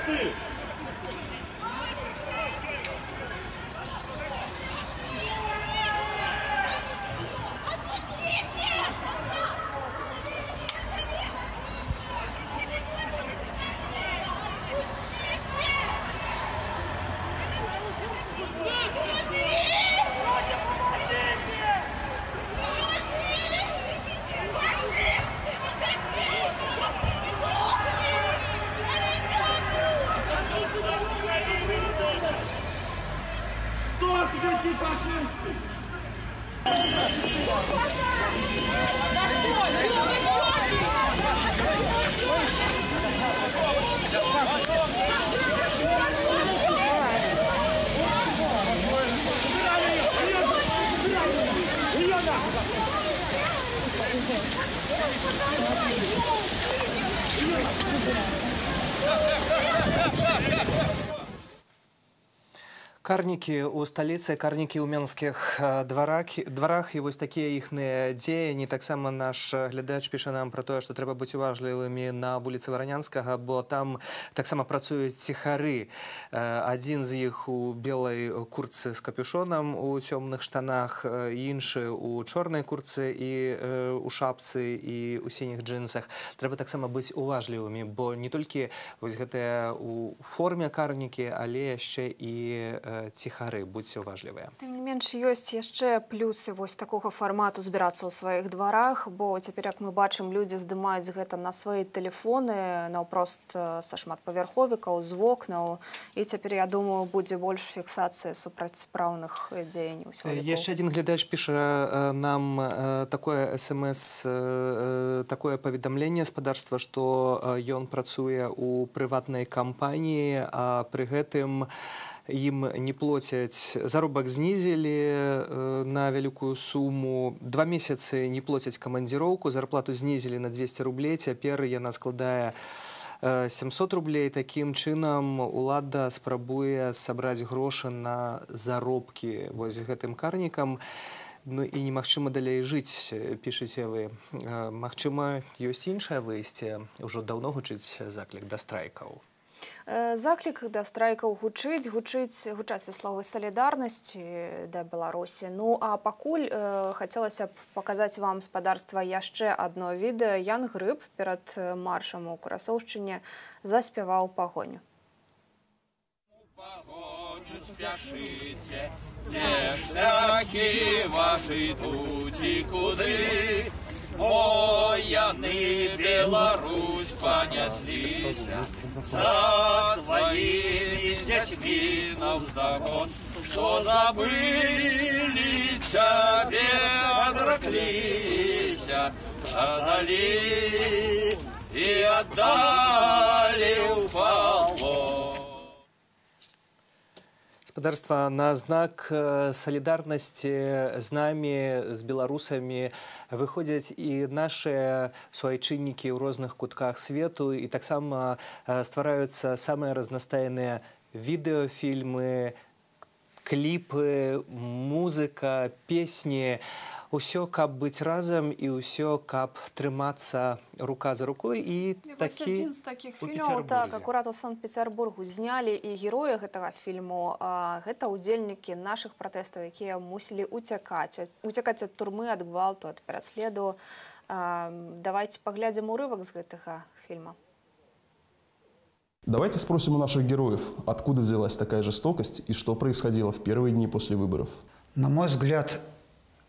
Давай! Карнікі ў сталіцы, карнікі ў менскіх дварах, і вось такія іхныя дзеянні. Таксама наш глядач піша нам пра тое, што трэба быць уважлівымі на вуліцы Варанянскага, бо там таксама працуюць ціхары. Адзін з іх у белай куртцы з капюшонам у цёмных штанах, іншы у чорнай куртцы і у шапцы і у сініх джинсах. Трэба таксама быць уважлівымі, бо не толькі вось гэтыя у форме карнікі, але яшчэ і ціхары, будьце уважлівыя. Тым не менш, ёсць яшчэ плюсы вось такога фармату збірацца ў сваіх дварах, бо цяпер, як мы бачым, людзі здымаюць гэта на свае тэлефоны, наўпрост са шматпавярховікаў, з вокнаў, і цяпер, я думаю, будзе больш фіксацыі супрацьпраўных дзеянняў сілавікоў. Яшчэ адзін глядач піша нам такое СМС, такое паведамленне спадарства, што ён працуе ў прыватнай кампаніі, а пры гэтым ім не плоцяць, заробак знізілі на вялікую суму, 2 месяцы не плоцяць камандзіроўку, зарплату знізілі на 200 рублей, цяпер яна складае 700 рублей. Такім чынам улада спрабуе сабраць грошы на заробкі вось гэтым карнікам. Ну і немагчыма далей жыць, пішыце вы. Магчыма, ёсць іншае выйсце, ўжо даўно гучыць заклік да страйкаў. Заклік да страйкаў гучаць словы салідарнасці да Беларусі. Ну, а пакуль хацелася б паказаць вам, спадарства, яшчэ адно відэа. Ян Грыб перад маршам у Красоўшчыне заспяваў пагоню. Спяшыце, дзе шляхі вашы ідуць і куды? О, яны Беларусь панесліся за тваімі дзяцьмі навздагон, што забылі цябе, адракліся, аддалі і аддалі ў палон. Спадарства, на знак салідарнасці з намі, з беларусамі выходзяць і нашыя суайчыннікі ў розных кутках свету, і таксама ствараюцца самыя разнастайныя відэафільмы, кліпы, музыка, песні. Усё, каб быць разам, і ўсё, каб трымацца рука за рукой. І такі адзін з такіх фільмаў, так, акурат у Санкт-Петербургу знялі, і героі гэтага фільму гэта удзельнікі нашых пратэстаў, якія мусілі уцякаць ад турмы, ад гвалту, ад пераследу. Давайте паглядзім урывак з гэтага фільма. Давайте спросим у наших героев, откуда взялась такая жестокость и что происходило в первые дни после выборов. На мой взгляд,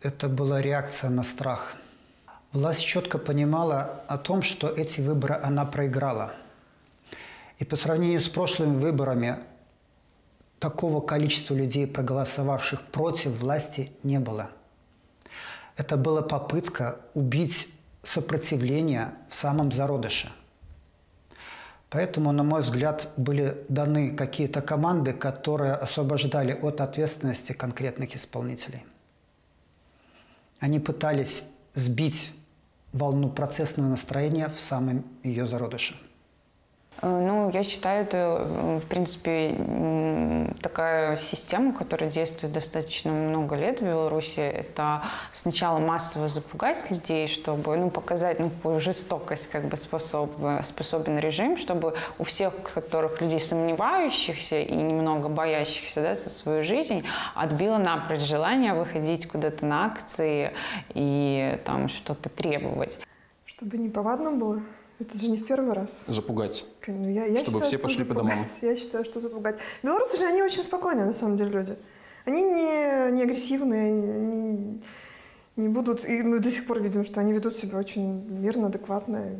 это была реакция на страх. Власть четко понимала о том, что эти выборы она проиграла. И по сравнению с прошлыми выборами такого количества людей, проголосовавших против власти, не было. Это была попытка убить сопротивление в самом зародыше. Поэтому, на мой взгляд, были даны какие-то команды, которые освобождали от ответственности конкретных исполнителей. Они пытались сбить волну процессного настроения в самом ее зародыше. Ну, я считаю, это, в принципе, такая система, которая действует достаточно много лет в Беларуси. Это сначала массово запугать людей, чтобы, ну, показать, ну, какую жестокость как бы способен режим, чтобы у всех, которых людей сомневающихся и немного боящихся, да, за свою жизнь, отбило напрочь желание выходить куда-то на акции и там что-то требовать. Чтобы неповадно было. Это же не в первый раз. Запугать. Ну, я чтобы считаю, все пошли по домам. Я считаю, что запугать. Белорусы же, они очень спокойные, на самом деле, люди. Они не агрессивные, не будут... И мы до сих пор видим, что они ведут себя очень мирно, адекватно,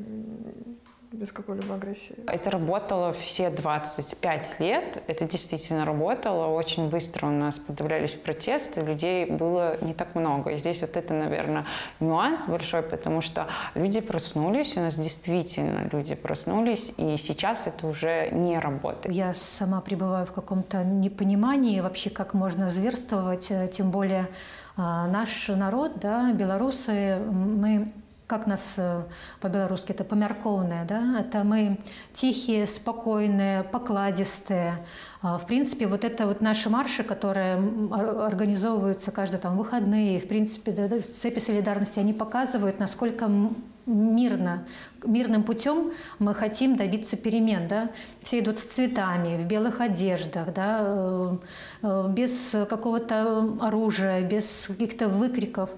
без какой-либо агрессии. Это работало все 25 лет. Это действительно работало. Очень быстро у нас подавлялись протесты. Людей было не так много. И здесь вот это, наверное, нюанс большой, потому что люди проснулись. У нас действительно люди проснулись. И сейчас это уже не работает. Я сама пребываю в каком-то непонимании вообще, как можно зверствовать. Тем более наш народ, да, белорусы, мы как нас по-белорусски, это помяркованное, да? Это мы тихие, спокойные, покладистые. В принципе, вот это вот наши марши, которые организовываются каждые там выходные, в принципе, да, цепи солидарности, они показывают, насколько мирным путем мы хотим добиться перемен. Да? Все идут с цветами, в белых одеждах, да? Без какого-то оружия, без каких-то выкриков.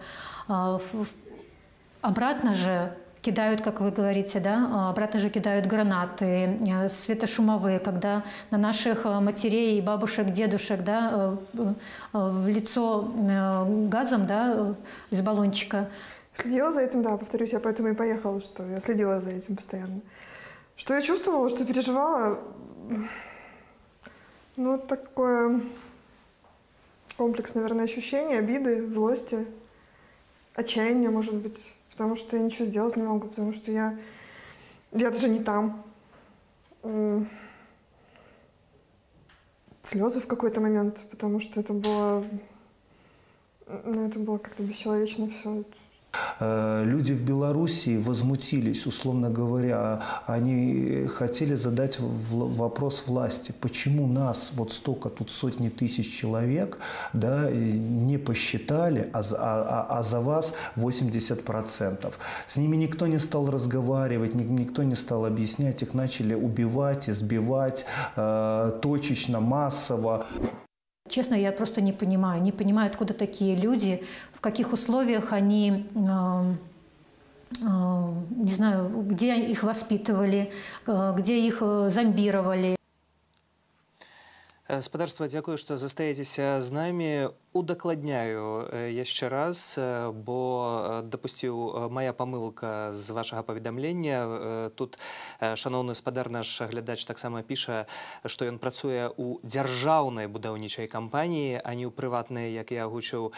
Обратно же кидают, как вы говорите, да, обратно же кидают гранаты, светошумовые, когда на наших матерей, бабушек, дедушек, да, в лицо газом, да, из баллончика. Следила за этим, да, повторюсь, я поэтому и поехала, что я следила за этим постоянно. Что я чувствовала, что переживала, ну, такое комплекс, наверное, ощущений, обиды, злости, отчаяния, может быть, потому что я ничего сделать не могу, потому что я даже не там. Слезы в какой-то момент, потому что это было как-то бесчеловечно все. Люди в Белоруссии возмутились, условно говоря. Они хотели задать вопрос власти. Почему нас вот столько, тут сотни тысяч человек, да, не посчитали, а за вас 80%. С ними никто не стал разговаривать, никто не стал объяснять. Их начали убивать, избивать точечно, массово. Честно, я просто не понимаю, откуда такие люди, в каких условиях они, не знаю, где их воспитывали, где их зомбировали. Спадарства, дзякую, што застаецеся з намі. Удакладняю яшчэ раз, бо дапусціў моя памылка з вашага паведамлення. Тут шаноўны спадар, наш глядач таксама піша, што ён працуе ў дзяржаўнай будаўнічай кампаніі, а не ў прыватнай, як я агучыў,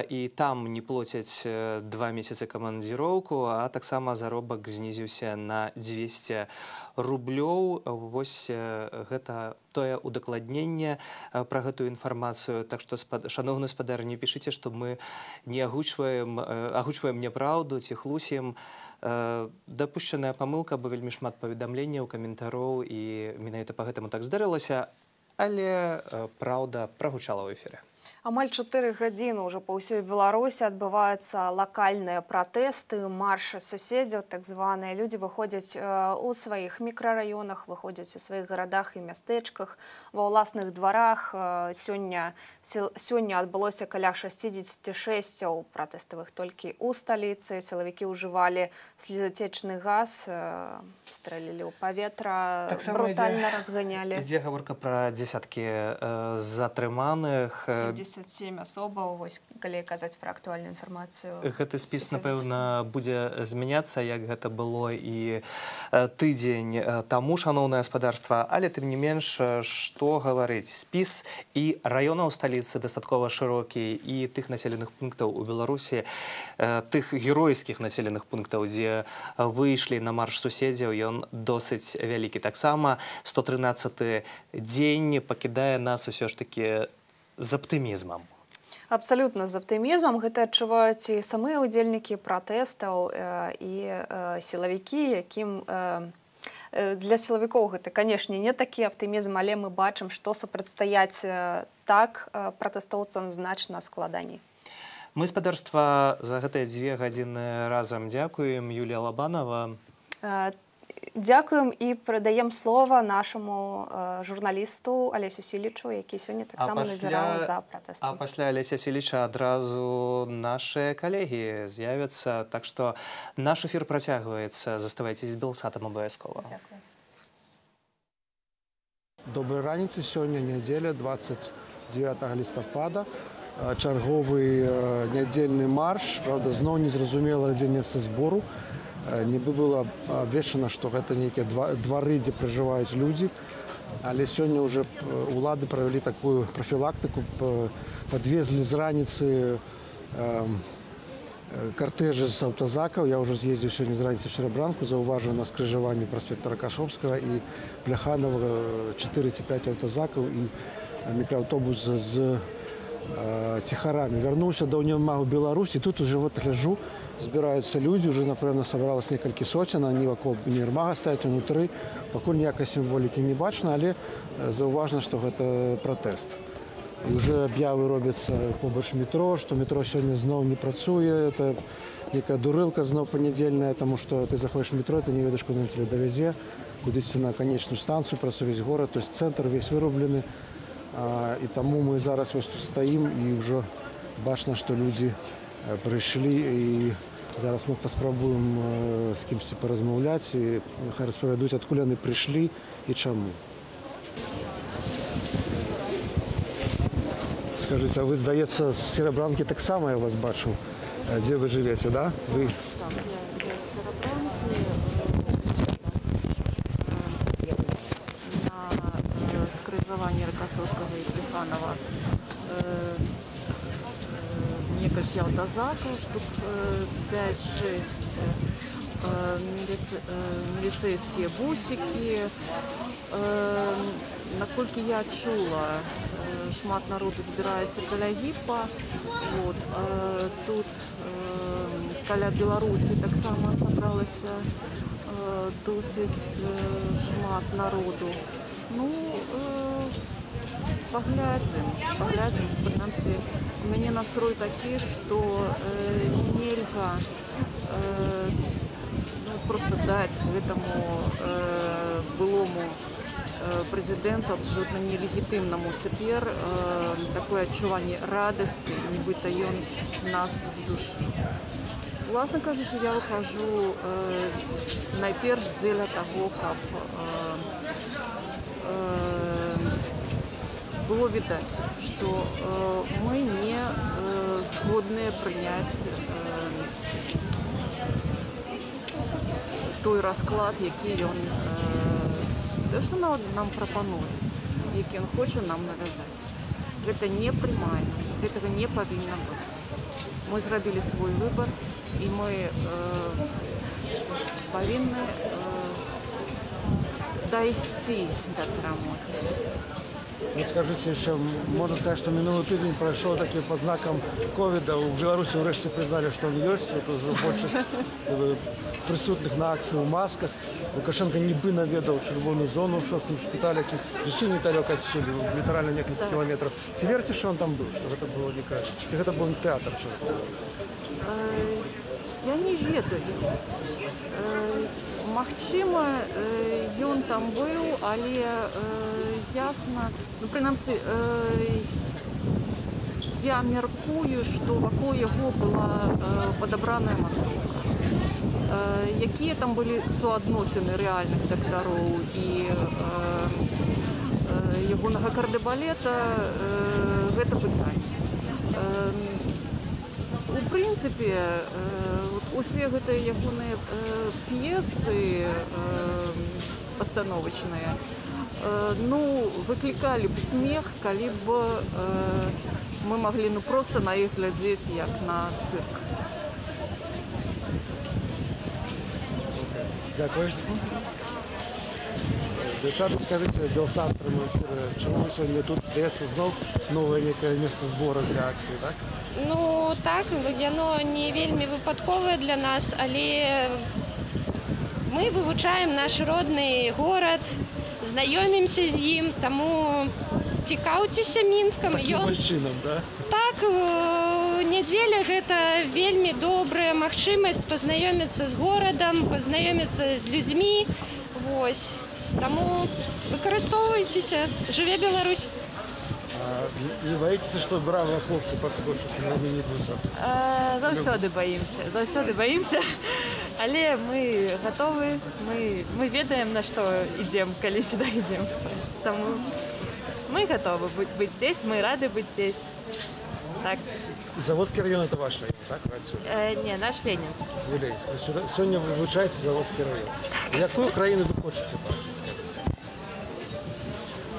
і там не плоцяць 2 месяцы камандзіроўку, а таксама заробак знізіўся на 200 рублёў. Вось гэта тое удакладненне пра гэтую інфармацыю. Так што, шановны спадар, не пішыце, што мы не агучваем няпраўду ці хлусім. Дапушчаная памылка, бо вельмі шмат паведамленняў, каментароў, і менавіта па гэтаму так здарылася, але праўда прагучала ў эфіры. Амаль 4 гадзіны ўжо па ўсёй Беларусі адбываюцца лакальныя пратэсты, маршы суседзяў, так званыя. Людзі выходзяць у сваіх мікрараёнах, выходзяць у сваіх гарадах і мястэчках, ва ўласных дварах. Сёння адбылося каля 66 пратэставых толькі ў сталіцы. Сілавікі ўжывалі слезатечны газ, стрэлілі ў паветра, брутальна разганялі. Ідзе гаворка пра дзесяткі затрыманых. 77 асобаў, вось, калі казаць пра актуальную інфармацыю. Гэты спіс, напэўна, будзе змяняцца, як гэта было і тыдзень таму, шаноўнае гаспадарства. Але, тым не менш, што гаварыць? Спіс і раёнаў сталіцы дастаткова шырокі, і тых населеных пунктаў у Беларусі, тых геройскіх населеных пунктаў, дзе выйшлі на марш суседзяў, ён досыць вялікі. Таксама 113-й дзень пакідае нас усё ж такі з аптымізмам. Абсалютна з аптымізмам. Гэта адчуваюць і самыя ўдзельнікі пратэстаў і сілавікі, якім для сілавікоў гэта, канешне, не такі аптымізм, але мы бачым, што супрацьстаяць так пратэстоўцам значна складаней. Мы, спадарства, за гэтыя 2 гадзіны разам дзякуем. Юлія Лабанова. Дзякуем і перадаем слова нашаму журналісту Алесю Сілічу, які сёння таксама назіраў за пратэстам. А пасля Алеся Сіліча адразу нашыя калегі з'явяцца. Так што наш эфір працягваецца. Заставайцеся з Белсатам абавязкова. Дзякую. Добрай раніцы. Сёння нядзеля, 29 лістапада. Чарговы нядзельны марш. Правда, зноў незразумела, дзе месца збору. Нібы было абвешчана, што гэта нейкія двары, дзе пражываюць людзі. Але сёння ўжо ўлады правялі такую прафілактыку, падвезлі з раніцы картэжы з аўтазакаў. Я ўжо з'ездзіў сёння з раніцы в Серабранку, заўважыў на скрыжаванні праспекта Ракашовскага і Пляханова 4 ці 5 аўтазакаў і мікрааўтобус з ціхарамі вярнуўся да ўнівермагу Беларусь, і тут уже вот гляжу, збіраюцца людзі, уже напэўна сабралось некалькі соцен, они вакол універмага стаяць унутры, пакуль ніякай сімволікі не бачна, але заўважна, што гэта пратэст. І уже аб'явы робяцца побач метро, што метро сёння зноў не працуе, это некая дурылка зноў панядзельная, таму што ты заходзіш в метро, ты не ведаеш, куды на цябе давязе, кудысьці на канечную станцыю, праз увесь горад, то есть цэнтр весь вырублены. І таму мы зараз вось тут стаім, і ўжо бачна, што людзі прыйшлі, і зараз мы паспрабуем з кімсьці паразмаўляць, і хай распавядуць, адкуль яны прыйшлі і чаму. Скажыце, а вы, здаецца, з Серабранкі таксама я вас бачу. Дзе вы жывеце, да? Вы... Скрыжаванне Рокоссовского и Плеханова некалькі аўтазакаў, штук 5-6 міліцейскія бусікі. Наколькі я чула, шмат народу збіраецца каля ГІПа. Тут каля Беларусі таксама сабралася досыць шмат народу. Ну, паглядзім. Прынамсі, у мяне настрой такі, што нельга проста даць гэтаму былому прэзідэнту, абсолютна нелегітымнаму цяпер, такое адчуванне радасці, нібыта ён нас здушыць. Уласна кажучы, я выхожу найперш дзеля таго, каб было видать, что мы не згодны принять той расклад, які ён нам прапануе, які ён хоча нам навязаць. Гэта не прымаем, гэтага не павінна быць. Мы зрабілі свой выбор, і мы павінны дайсці да перамогі. Скажите, еще можно сказать, что минулый тыдзень прошел таким под знаком ковида. У Беларуси врешті признали, что он есть. Вот уже большинство присутных на акции в масках. Лукашенко нібы наведал червоную зону в 6-м шпитале, зусім недалеко отсюда, литерально несколько километров. Ці верите, что он там был, что это было некое, ці это был театр? Я не ведаю. Магчыма, ён там быў, але ясна, ну, прынамсі, я мяркую, што вакол яго была падабраная масоўка. Якія там былі суадносіны рэальных дактароў і ягонага кардыбалета, гэта пытанне. У прынцыпе, усе гэтыя ягоныя п'есы пастановачныя, ну, выклікалі б смех, калі б мы маглі проста на іх глядзець як на цырк. Дякую. Дівчата, скажіть, Белсат прямий ефір, чому ви сьогодні тут, здається, знов нове яке місце збору для акції, так? Ну, так, яно не вельмі выпадковае для нас, але мы вывучаем наш родны горад, знаёмімся з ім, таму цікаўцеся Мінскам. Такім чынам, да? Так, нядзеля гэта вельмі добрая магчымасць пазнаёміцца з горадам, пазнаёміцца з людзьмі, вось. Таму выкарыстоўвайцеся, жыве Беларусь! Не боитесь, что бравые хлопцы подскочат, но они не будут? Заўсёды баімся, але мы готовы, мы ведаем, на што ідзем, калі сюда ідзем. Таму мы готовы быть здесь, мы рады быть здесь. Так. Заводский район – это ваш район, так? Не, наш Ленинский. Ленинский. Сегодня вы вывучаете Заводский район. Якую краіну вы хочете бачити?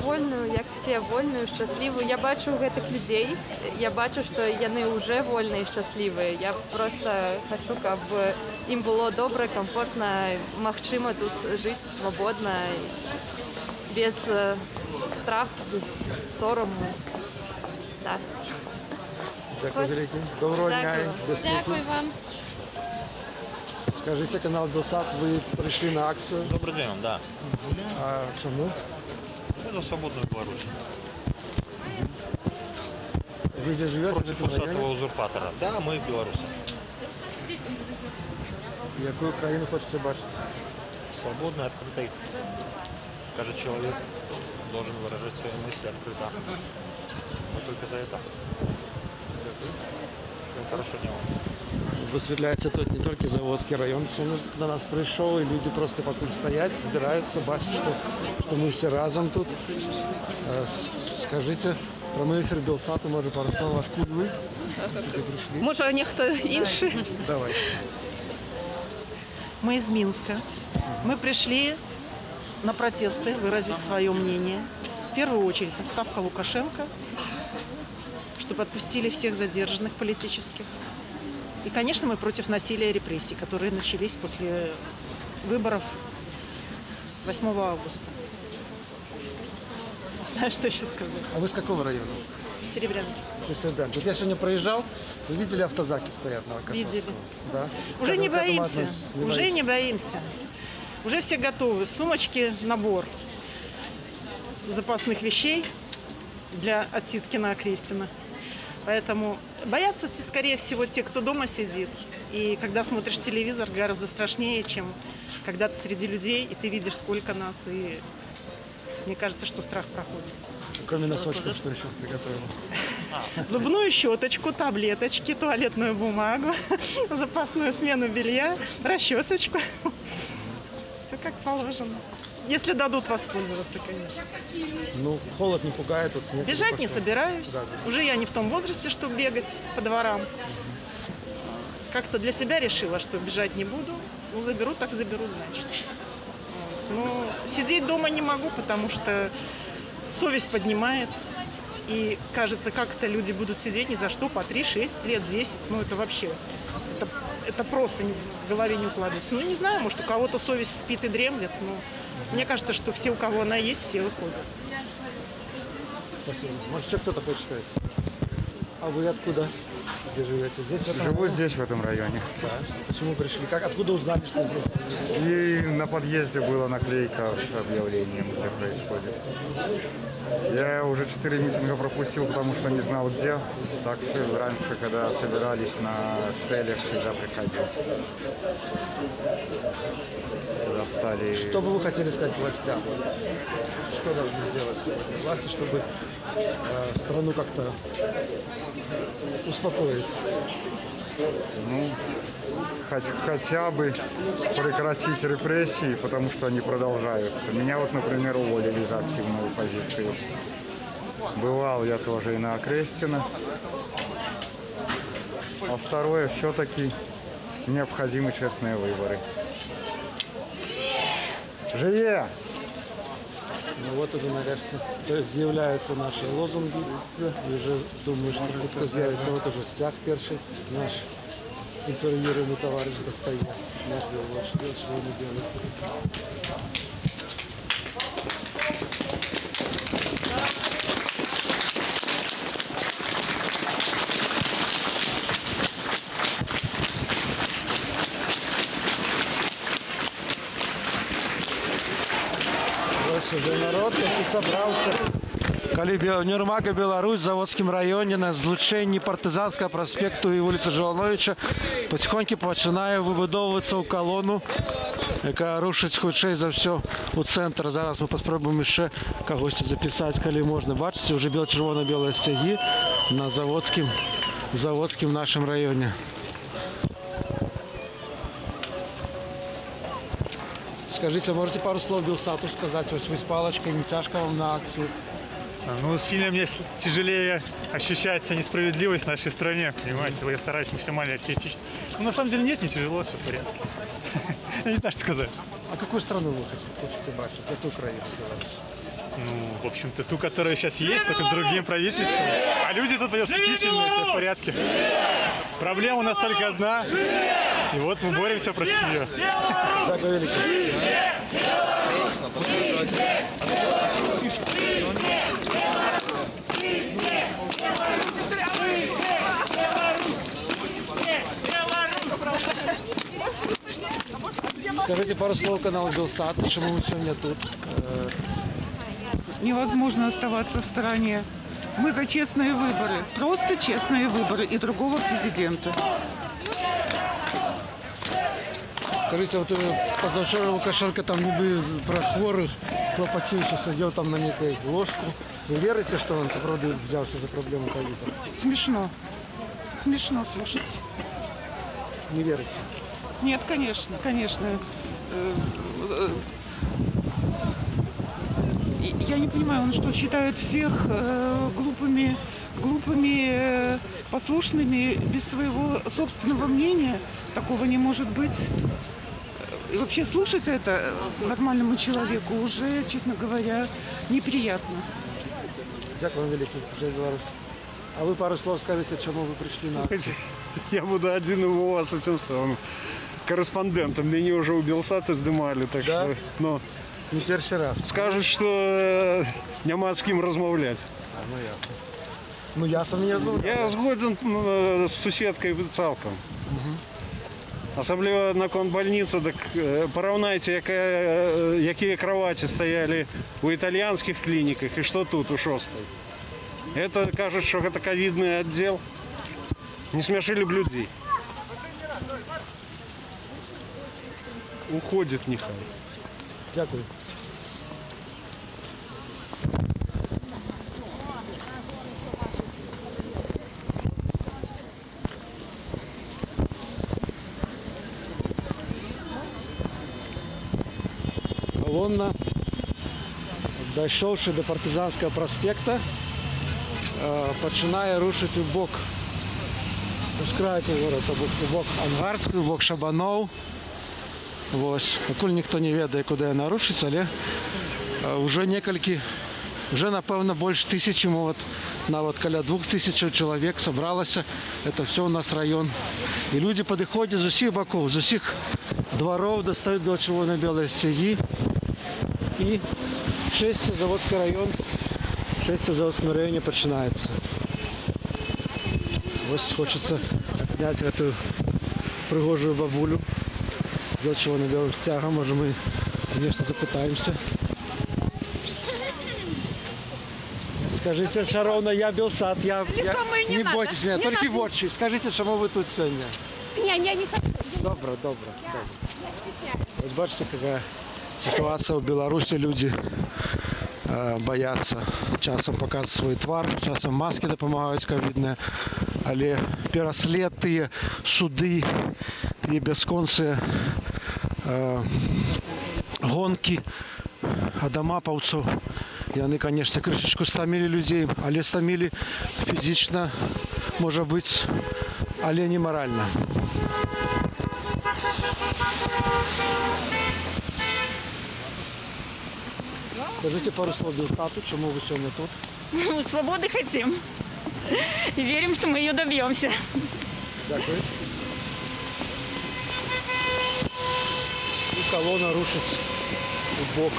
Вольную, як все, вольную, шчаслівую. Я бачу гэтых людзей, я бачу, што яны ўжо вольныя і шчаслівыя. Я просто хочу, каб ім было добра, комфортна, магчыма тут жыць свабодна, без страху, без сораму. Так. Дякую велике. Доброго дня. Дякую вам. Скажите, канал Белсат, вы пришли на акцию? Добрый день, да. А чему? Мы за свободную Беларусь. Вы здесь живете? Против усатого узурпатора. Да, мы в Беларуси. Какую Украину хочете бачить? Свободной, открытой. Каждый человек должен выражать свои мысли открыто. Мы только за это. Всем хорошего дня вам. Высветляется тут не только Заводский район, сегодня до нас пришел, и люди просто покуль стоять, собираются, бачат, что мы все разом тут. Скажите, прямой эфир Белсату, может, пару слов, откуда вы? Може, ніхто інший? Давай. Мы из Минска. Мы пришли на протесты, выразить свое мнение. В первую очередь отставка Лукашенко, чтобы отпустили всех задержанных политических. И, конечно, мы против насилия и репрессий, которые начались после выборов 8 августа. Не знаю, что еще сказать. А вы с какого района? Серебрянки. Серебрянки. Вот я сегодня проезжал, вы видели, автозаки стоят на Косовского? Видели. Да. Уже не боимся. Уже не боимся. Уже все готовы. В сумочке набор запасных вещей для отсидки на Окрестина. Поэтому боятся, скорее всего, те, кто дома сидит. И когда смотришь телевизор, гораздо страшнее, чем когда ты среди людей, и ты видишь, сколько нас. И мне кажется, что страх проходит. Кроме носочков, что еще приготовила? Зубную щеточку, таблеточки, туалетную бумагу, запасную смену белья, расчесочку. Все как положено. Если дадут воспользоваться, конечно. Ну, холод не пугает, вот снег. Бежать не собираюсь. Да. Уже я не в том возрасте, чтобы бегать по дворам. Как-то для себя решила, что бежать не буду. Ну, заберут, так заберут, значит. Вот. Но сидеть дома не могу, потому что совесть поднимает. И кажется, как это люди будут сидеть ни за что по 3-6 лет, 10. Ну, это вообще... Это просто в голове не укладывается. Ну, не знаю, может, у кого-то совесть спит и дремлет, но мне кажется, что все, у кого она есть, все выходят. Спасибо. Может, еще кто-то хочет сказать? А вы откуда? Где живете? Здесь, в этом Живу районе? здесь, в этом районе. Да. Почему пришли? Как? Откуда узнали, что здесь? И на подъезде была наклейка с объявлением, где происходит. Я уже 4 митинга пропустил, потому что не знал, где. Так раньше, когда собирались на стелях, всегда приходил. Когда стали... Что бы вы хотели сказать властям? Что должны сделать сегодня власти, чтобы страну как-то успокоить? Ну, хотя бы прекратить репрессии, потому что они продолжаются. Меня вот, например, уволили за активную позицию. Бывал я тоже и на Окрестина. А второе, все-таки необходимы честные выборы. Живе! Ну вот уже, нарешті, з'являються наші лозунги. І вже думаю, що тут з'явиться вот уже стяг перший. Наш интервьюируемый товарищ достает. Что они делают. Уже народ, який собрався. Калі Нюрмага, Беларусь, в Заводскім районе на злучэнні партызанскага проспекту і вуліцы Жолновича потихоньку пачынае выбудоўвацца ў калону, якая рушыць хутчэй за ўсё у цэнтр. Зараз мы паспробуем яшчэ кагосьці запісаць, калі можна. Бачыце, уже чырвона-белыя сцягі на заводскім нашым раёне. Скажите, можете пару слов Белсату сказать? Вот вы с палочкой, не тяжко вам на акцию? Ну, сильно мне тяжелее ощущать всю несправедливость в нашей стране, понимаете? Я стараюсь максимально артистично. Но на самом деле нет, не тяжело, все в порядке. Я не знаю, что сказать. А какую страну вы хотите бачить? Какую Украину? Ну, в общем-то, ту, которая сейчас есть, только с другим правительством. А люди тут действительно все в порядке. Проблема у нас только одна. И вот мы боремся против нее. Скажите пару слов каналу Белсат, почему вы сегодня тут? Невозможно оставаться в стороне. Мы за честные выборы, просто честные выборы и другого президента. Скажите, вот позавчера Лукашенко там ніби про хворих клопотівся, сидів там на некой ложку. Вы верите, что он правда взялся за проблему ковида? Смешно. Смешно слушать. Не верите? Нет, конечно, конечно. Я не понимаю, он что, считает всех глупыми, послушными, без своего собственного мнения? Такого не может быть. И вообще слушать это нормальному человеку уже, честно говоря, неприятно. Дякую вам великий, Жень Беларусь. А вы пару слов скажите, чему вы пришли на акцию? Я буду один у вас этим самым корреспондентом. Меня уже у Белсата сдымали, так да? что... Ну, не первый раз. Скажут, что нема з ким розмовляти. Ну ясно. Ну ясно не розмовляти. Я згоден з сусідкою цілком. Особливо на больниці, так порівняйте, які кровати стояли у італійських клініках і що тут у 6-й. Это кажуть, що це ковідний відділ. Не смішили б людей. Уходить нехай. Дякую. Колонна, дійшовши до Партизанського проспекта, починає рушити в бок, ускрайку город, у бок Ангарську, у бок Шабанов. Ось. Покуль ніхто не ведає, куди вона рушиться, але вже напевно більше тисячі, навіть каля 2000 чоловік зібралося. Це все у нас район. І люди підходять з усіх боків, з усіх дворів, достають до червоно-білої стяги. І Шестьцев-Заводський район, в Шестьцев-Заводському районі починається. Ось хочеться зняти цю пригожу бабулю. Для чего на белым стягом, может мы, конечно, запытаемся. Скажите, Шаровна, я Белсат, не бойтесь меня, только вотчи. Скажите, чему вы тут сегодня? Я не хочу. Добро. Я стесняюсь. Вот бачите, какая ситуация в Беларуси, люди боятся часом показывать свой твар, часом маски допомагають ковідні, але переслід, ті суди, ті безконці гонки адамапаўцаў, яны, конечно, крышечку стамілі людей, але стамілі фізічна, можа быць, але не моральна. Скажите пару слов Белсату, чему вы сегодня тут? Свободы хотим. И верим, что мы ее добьемся. Дякую. И колонна рушит в бок.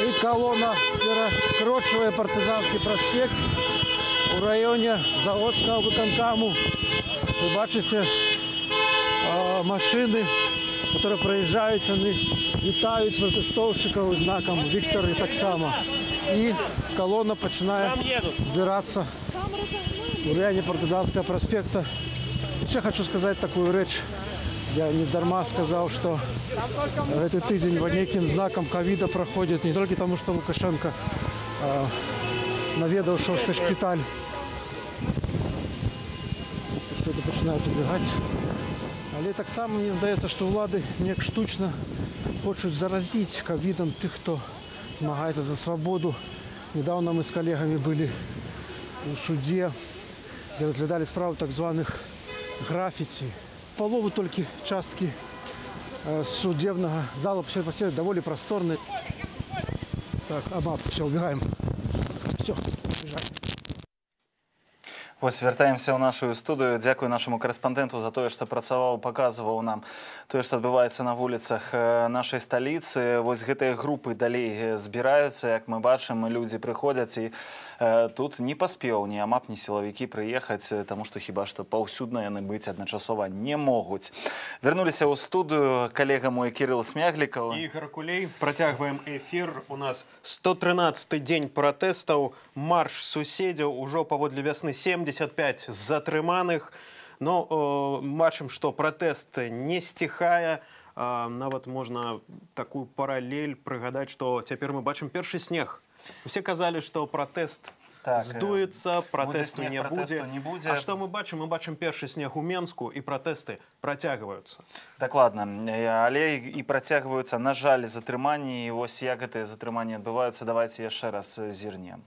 И колонна перекручивая Партизанский проспект в районе Заводского выконкаму. Вы бачите машины, которые проезжают, они вітають протестовщиків знаком «Віктор» і так само. І колонна починає збиратися в районі Партизанського проспекту. Ще хочу сказати таку річ. Я не дарма сказав, що цей тиждень під неким знаком ковіда проходить не тільки тому, що Лукашенко навідав 6-й шпиталь. Що це починають убігати. Але так само мені здається, що влади неяк штучно хочуть заразити ковідом тих, хто змагається за свободу. Недавно ми з колегами були у суді, де розглядали справу так званих графіті. Полову тільки частки судебного залу, все доволі просторне. Так, все, убегаем. Все, убежали. Вось вяртаемся ў нашу студыю. Дзякую нашаму корэспандэнту за тое, што працаваў, паказваў нам тое, што адбываецца на вуліцах нашай сталіцы. Вось гэтыя групы далей збіраюцца, як мы бачым, людзі прыходзяць, і тут не паспеў ні АМАП, ні сілавікі прыехаць, таму што хіба што паўсюдна яны быць адначасова не могуць. Вярнуліся ў студыю калега мой Кірыл Смяглікаў. Ігор Кулей. Працягваем эфір. У нас 113-й дзень пратэстаў, марш суседзяў, ужо паводле вясны 75 затрыманых. Но бачым, што пратэст не сціхае. Нават можна такую паралель прыгадаць, што цяпер мы бачым першы снег. Усе казалі, што пратэст здуецца, пратэсту не будзе. А што мы бачым? Мы бачым першы снег у Менску, і пратэсты працягваюцца. Дакладна. Але і працягваюцца, на жаль, затрыманні. І вось як гэтыя затрыманні адбываюцца, давайце яшчэ раз зірнем.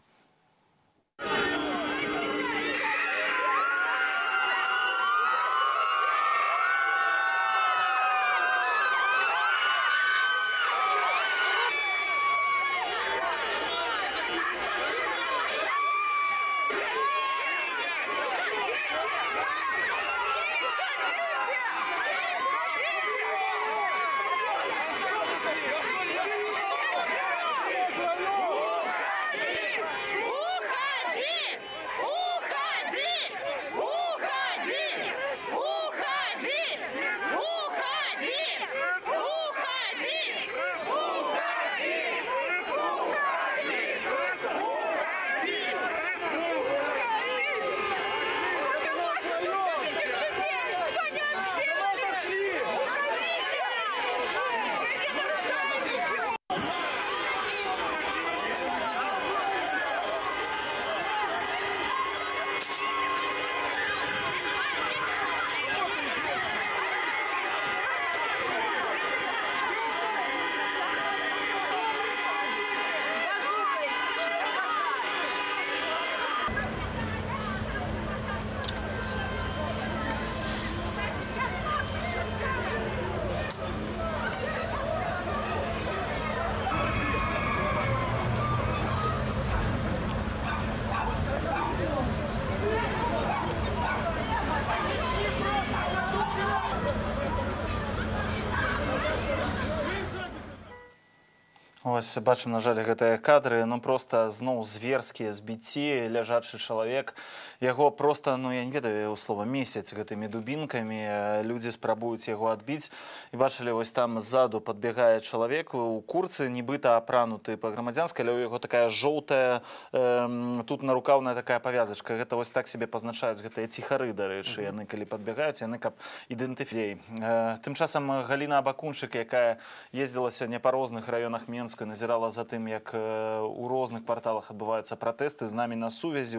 Ось бачым, на жаль, гэтыя кадры, ну проста зноў зверскія збіцці, ляжачы чалавек. Яго проста, ну я не ведаю слова, месяц гэтымі дубінкамі, людзі спрабуюць яго адбіць. І бачылі, вось там ззаду падбягае чалавек у курцы, нібыта апрануты па грамадзянскай, але ў яго такая жоўтая, тут нарукаўная такая павязачка. Гэта вось так себе пазначаюць гэтыя ціхары, дарэчы, яны калі падбягаюць, яны каб ідэнтыфікаваць. Тым часам Галіна Абакунчык, якая ездзіла сёння па розных раёнах Менска, назірала за тым, як у розных кварталах адбываюцца пратэсты, з намі на сувязі.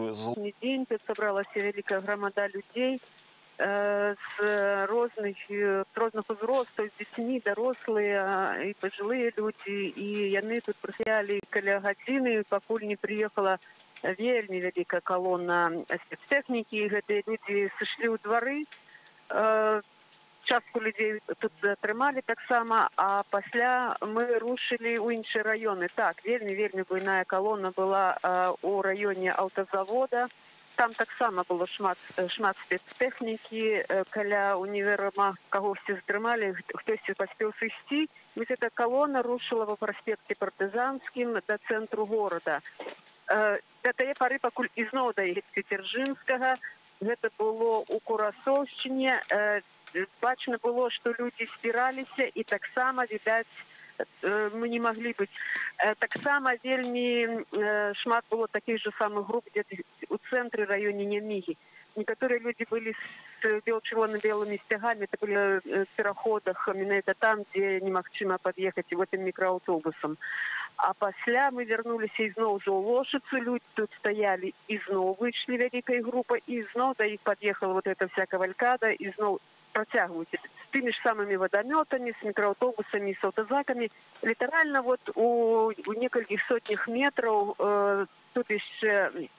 Дзень тут сабралася вялікая грамада людзей з розных узростаў, з дзецьмі, дарослыя і пажылыя людзі. І яны тут прастаялі каля гадзіны, пакуль не прыехала вельмі вялікая калона спецтэхнікі. Гэтыя людзі сышлі ў двары. Частку людей тут затрымалі таксама, а пасля мы рушылі ў іншыя раёны. Так, вельмі буйная калона была ў раёне аўтазавода. Там таксама было шмат спецтэхнікі, каля універмага кагосьці затрымалі, хтосьці паспеў сысці. І эта калона рушыла па праспекце Партызанскім да цэнтру горада. Да тае пары, пакуль ізноў даехаць Дзяржынскага, гэта было ў Курасоўшчыне. Бачна было, што людзі збіраліся, і таксама, відаць, мы не маглі быць. Таксама вельмі шмат было такіх жа самых груп, дзе у цэнтры раёне Нямігі. Некаторыя людзі былі з чырвона-белымі сцягамі, это былі в пераходах, менавіта там, дзе немагчыма пад'ехаць гэтым мікрааўтобусам. А пасля мы вярнуліся ізноў ужо ў Лошыцу, людзі тут стаялі, і зноў выйшлі вялікай групай, і зноў да іх пад'ехала вот эта вся кавалькада, і зноў працягваюць з тымі ж самымі вадамётамі, з мікрааўтобусамі, з аўтазакамі. Літаральна вот у некалькіх сотнях метраў тут яшчэ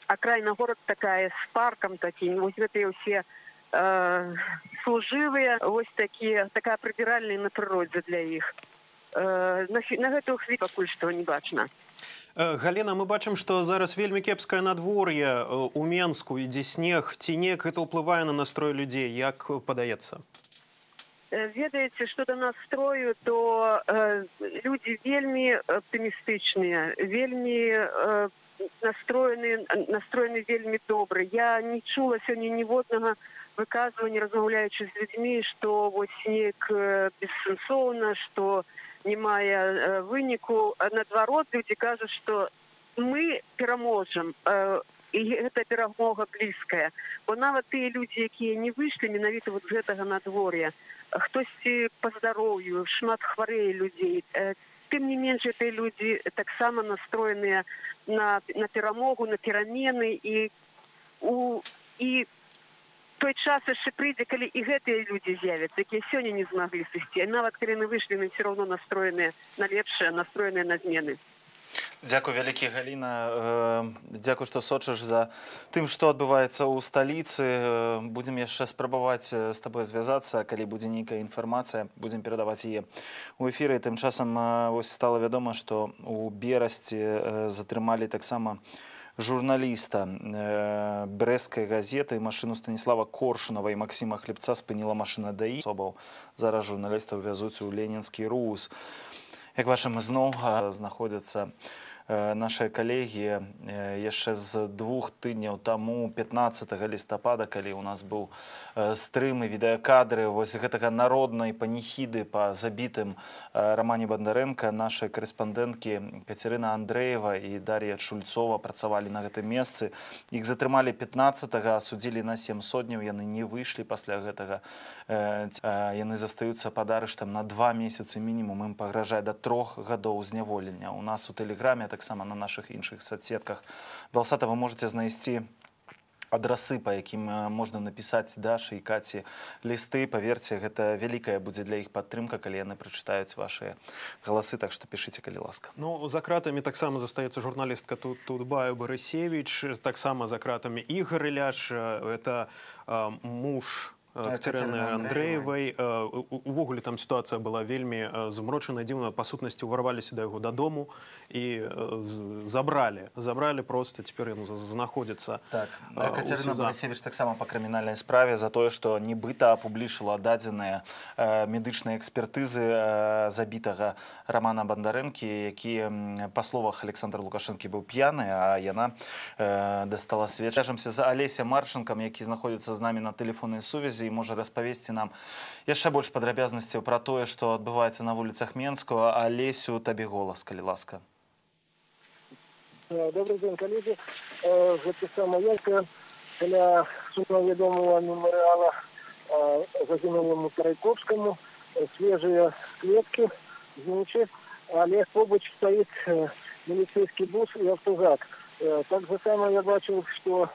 акраіна горад такая з паркам такім. Вось гэтыя ўсе служывыя, вось такая прыбіральная на прыродзе для іх. На гэтую хвілю пакуль што не бачна. Галина, мы бачым, што зараз вельмі кепскае надвор'е у Менску, ідзе снег, ці неяк гэта ўплывае на настрой людзей, як падаецца? Ведаеце, што да настрою, то людзі вельмі аптымістычныя, вельмі настроены вельмі добра. Я не чула сёння ніводнага выказвання, размаўляючы з людзьмі, што вось неяк бессэнсоўна, што не мае выніку. Наадварот, людзі кажуць, што мы пераможам, і гэта перамога блізкая. Бо нават тыя людзі, якія не выйшлі менавіта вот з гэтага надвор'я, хтосьці па здароўю, шмат хварэе людзей. Тым не менш, гэтыя людзі таксама настроеныя на перамогу, на перамены, і той час яшчэ прыйдзе, калі і гэтыя людзі з'явяцца, якія сёння не змаглі сысці. А нават калі яны выйшлі, яны ўсё роўно настроеныя на лепшае, настроеныя на змены. Дзякуй вялікі, Галіна. Дзякуй, што сочыш за тым, што адбываецца ў сталіцы. Будзем яшчэ спрабаваць з табой звязацца, калі будзе нейкая інфармацыя, будзем перадаваць яе ў эфіры. Тым часам стала вядома, што ў Берасці затрымалі таксама журналіста брэсцкай газеты, машыну Станіслава Коршунова і Максіма Хлебца спыніла машына ДАІ. Зараз журналістаў вязуць у Ленінскі РУС. Як бачым, зноў знаходзяцца нашыя калегі яшчэ з 2 тыдняў таму, 15 лістапада, калі ў нас быў стрым і відэакадры вось гэтага народнай паніхіды па забітым Рамане Бандарэнка, нашыя карэспандэнткі Кацярына Андрэева і Дар'я Шульцова працавалі на гэтым месцы. Іх затрымалі 15-га, асудзілі на 7 сотняў, яны не выйшлі пасля гэтага. Яны застаюцца пад арыштам на 2 месяцы мінімум, ім пагражае да 3 гадоў зняволення. У нас у Тэлеграме, таксама на наших іншых соцсетках Белсата вы можете знайсці адрасы, па якім можна напісаць Дашы і Каці лісты. Паверце, гэта вялікая будзе для іх падтрымка, калі яны прачытаюць вашыя галасы, так што пішыце, калі ласка. Ну, за кратамі таксама застаецца журналістка Тутбаю Барысевіч, таксама за кратамі Ігор Іляш, это муж Кацярыны Андрэевай. Увогуле там сітуацыя была вельмі змрочаная, дзіўна. Па сутнасці ўварваліся да яго дадому і забралі проста, цяпер ён знаходзіцца. Так, Кацярына Барысевіч таксама па крымінальнай справе за тое, што нібыта апублічыла дадзеныя медычныя экспертызы забітага Рамана Бандарэнкі, які, па словах Александра Лукашэнкі, быў п'яны, а яна дастала сведчанне. Кажемся за Алеся Марчанкам, які знаходзіцца з намі на тэлефоннай сувязі і можа распавесці нам яшчэ больш падрабязнасцяў пра тое, што адбываецца на вуліцах Менску. Алесю, табе голас, калі ласка. Добрый день, коллеги. Гэта самая яркая каля сумнавядомого меморыала загінуламу Тарайковскаму. Свежыя клеткі, знічы, але побач стаіць міліцейскі бус і автозак. Так же само я бачыў, што,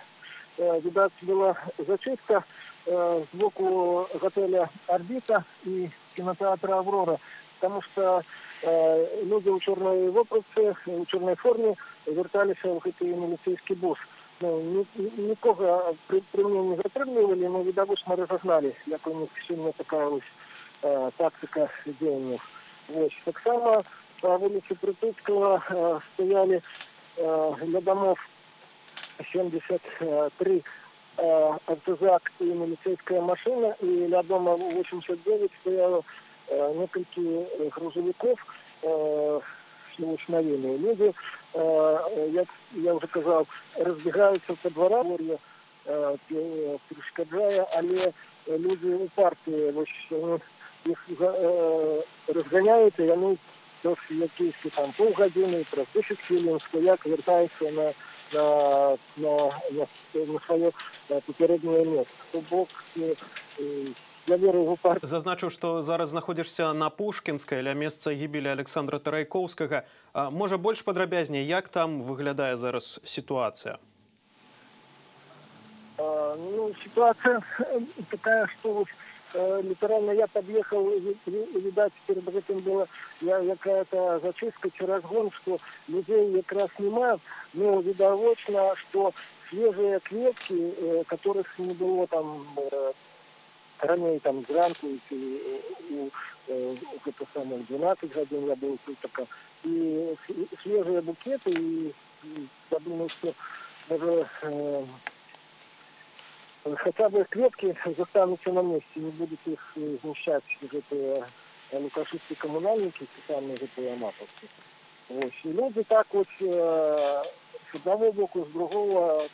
відаць, была зачистка с боку готеля «Орбита» и кинотеатра «Аврора», потому что люди у черной вопратцы, у черной форме вертались в этот милицейский бус. Ну, никого при мне не затрымлівали, но, видовочно, разогнали, як у них сильно такая тактика дзеянняў. Так само по улице Притыцкого стояли для домов 73 автозак и милицейская машина, и для дома 89 стояло несколько грузовиков с неустановленными. Люди, я уже сказал, разбегаются по дворам, перешкоджая, але люди упартые, их разгоняют, и они якісь там полгодины, про 10 хвилин стоят, вертаются на свое попереднее место. Зазначыў, што зараз знаходзішся на Пушкінскай, ля месца гібелі Александра Тарайковскага. Можа, больш падрабязней, як там выглядае зараз ситуация? Ну, ситуация такая, что литерально я подъехал, видать, перед этим была какая-то зачистка, разгон, что людей как раз снимают, но видовочно, что свежие клетки, которых не было там ранее там зранку, у это самое 12 годин я был только и свежие букеты, и я думаю, что даже хотя бы клетки застанутся на месте, не будут их знищать лукашистые коммунальники, специальные аматовцы. Вот. И люди так вот с одного боку, с другого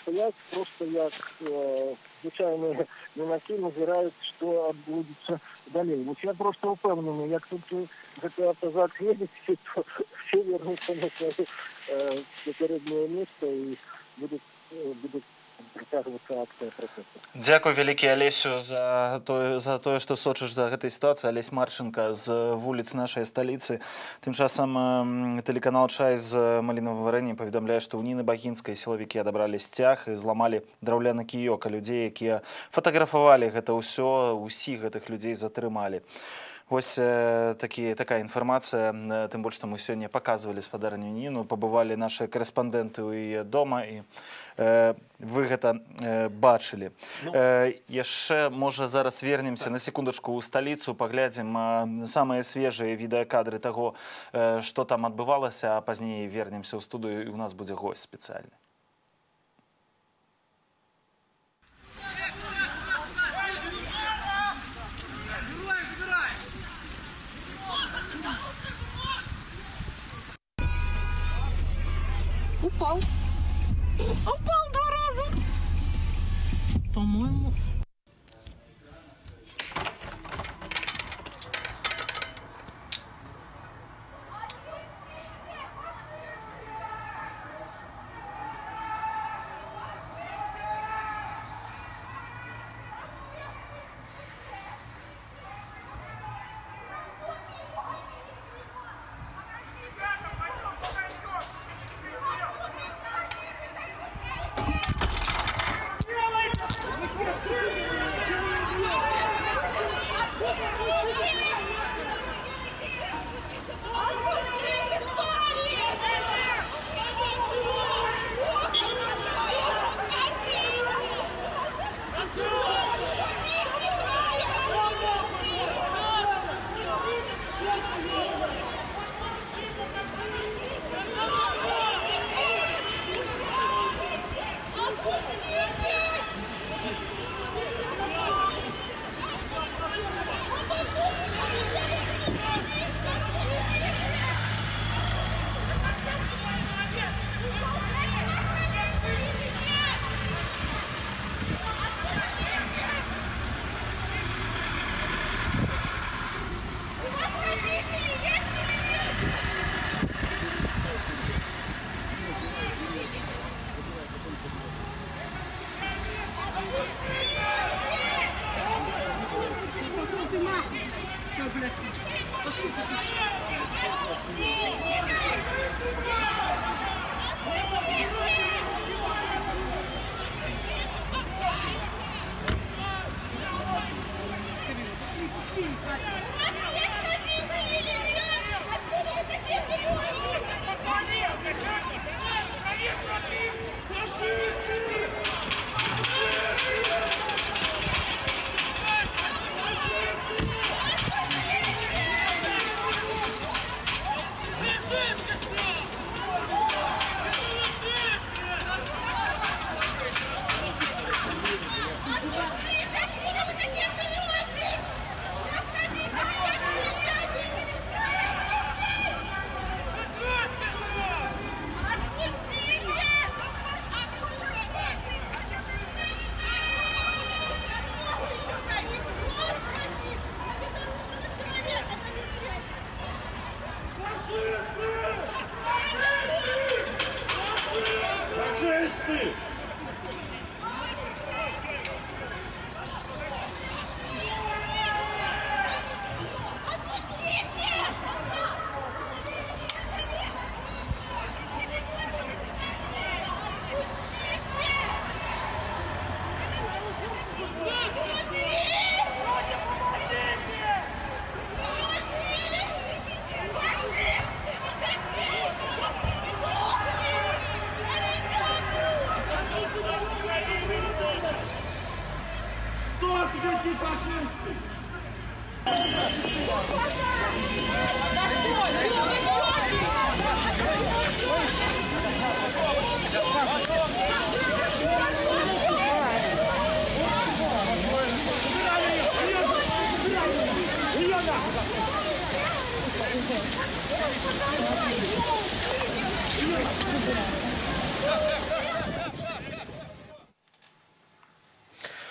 стоять просто як звичайні юнаки назирають, що відбудеться далі. Ось я просто впевнений, як тут автозак їде, то всі вернуться на своє попереднє місце і будуть притягиваться акция протеста. Дзякуй вялікі Алесю за тое, што сочыш за гэтай сітуацыі. Алесь Марченко з вуліц нашай сталіцы. Тым часам тэлеканал «Чай» з малінавым варэннем паведамляе, што ў Ніны Багінскай сілавікі адабралі сцяг і зламалі драўляны кіёк, а людзей, якія фатаграфавалі гэта ўсё, усіх гэтых людзей затрымалі. Вось такая інфармацыя, тым больш, што мы сёння паказвалі спадарню Ніну, пабывалі нашыя карэспандэнты ў яе дома, і вы гэта бачылі. Яшчэ, можа, зараз вернемся на секундачку ў сталіцу, паглядзім самыя свежыя відэакадры таго, што там адбывалася, а пазней вернемся ў студыю, і ў нас будзе госць спецыяльны. Упал. Упал 2 раза. По-моему.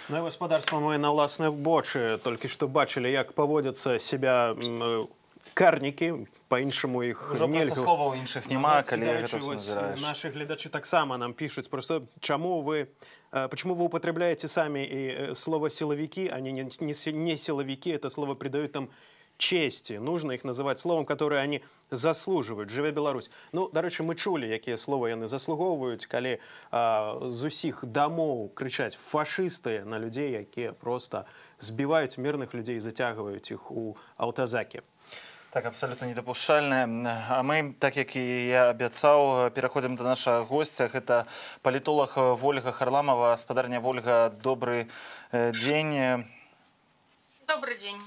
Ну і гаспадарства мы на ўласныя вочы толькі што бачылі, як паводзяцца себя карнікі, па-іншаму іх нельга. Просто словаў іншых няма, калі гэта ўсё назіраеш. Нашы гледачы таксама нам пишут, просто почему вы употребляете сами и слово силовики, они не силовики, это слово придают им чести. Нужно их называть словом, которое они заслуживают. Жыве Беларусь. Ну, дарэчы, мы чулі, якія словы яны заслугоўваюць, калі з усіх дамоў крычаць фашысты на людзей, якія просто збіваюць мирных людей, зацягваюць іх у аўтазакі. Так, абсолютно недопушчальне. А мы, так як і я абяцаў, пераходзім до нашага гостя. Гэта палітолог Вольга Харламова. Гаспадарня Вольга, добрый дзень. Добрый дзень.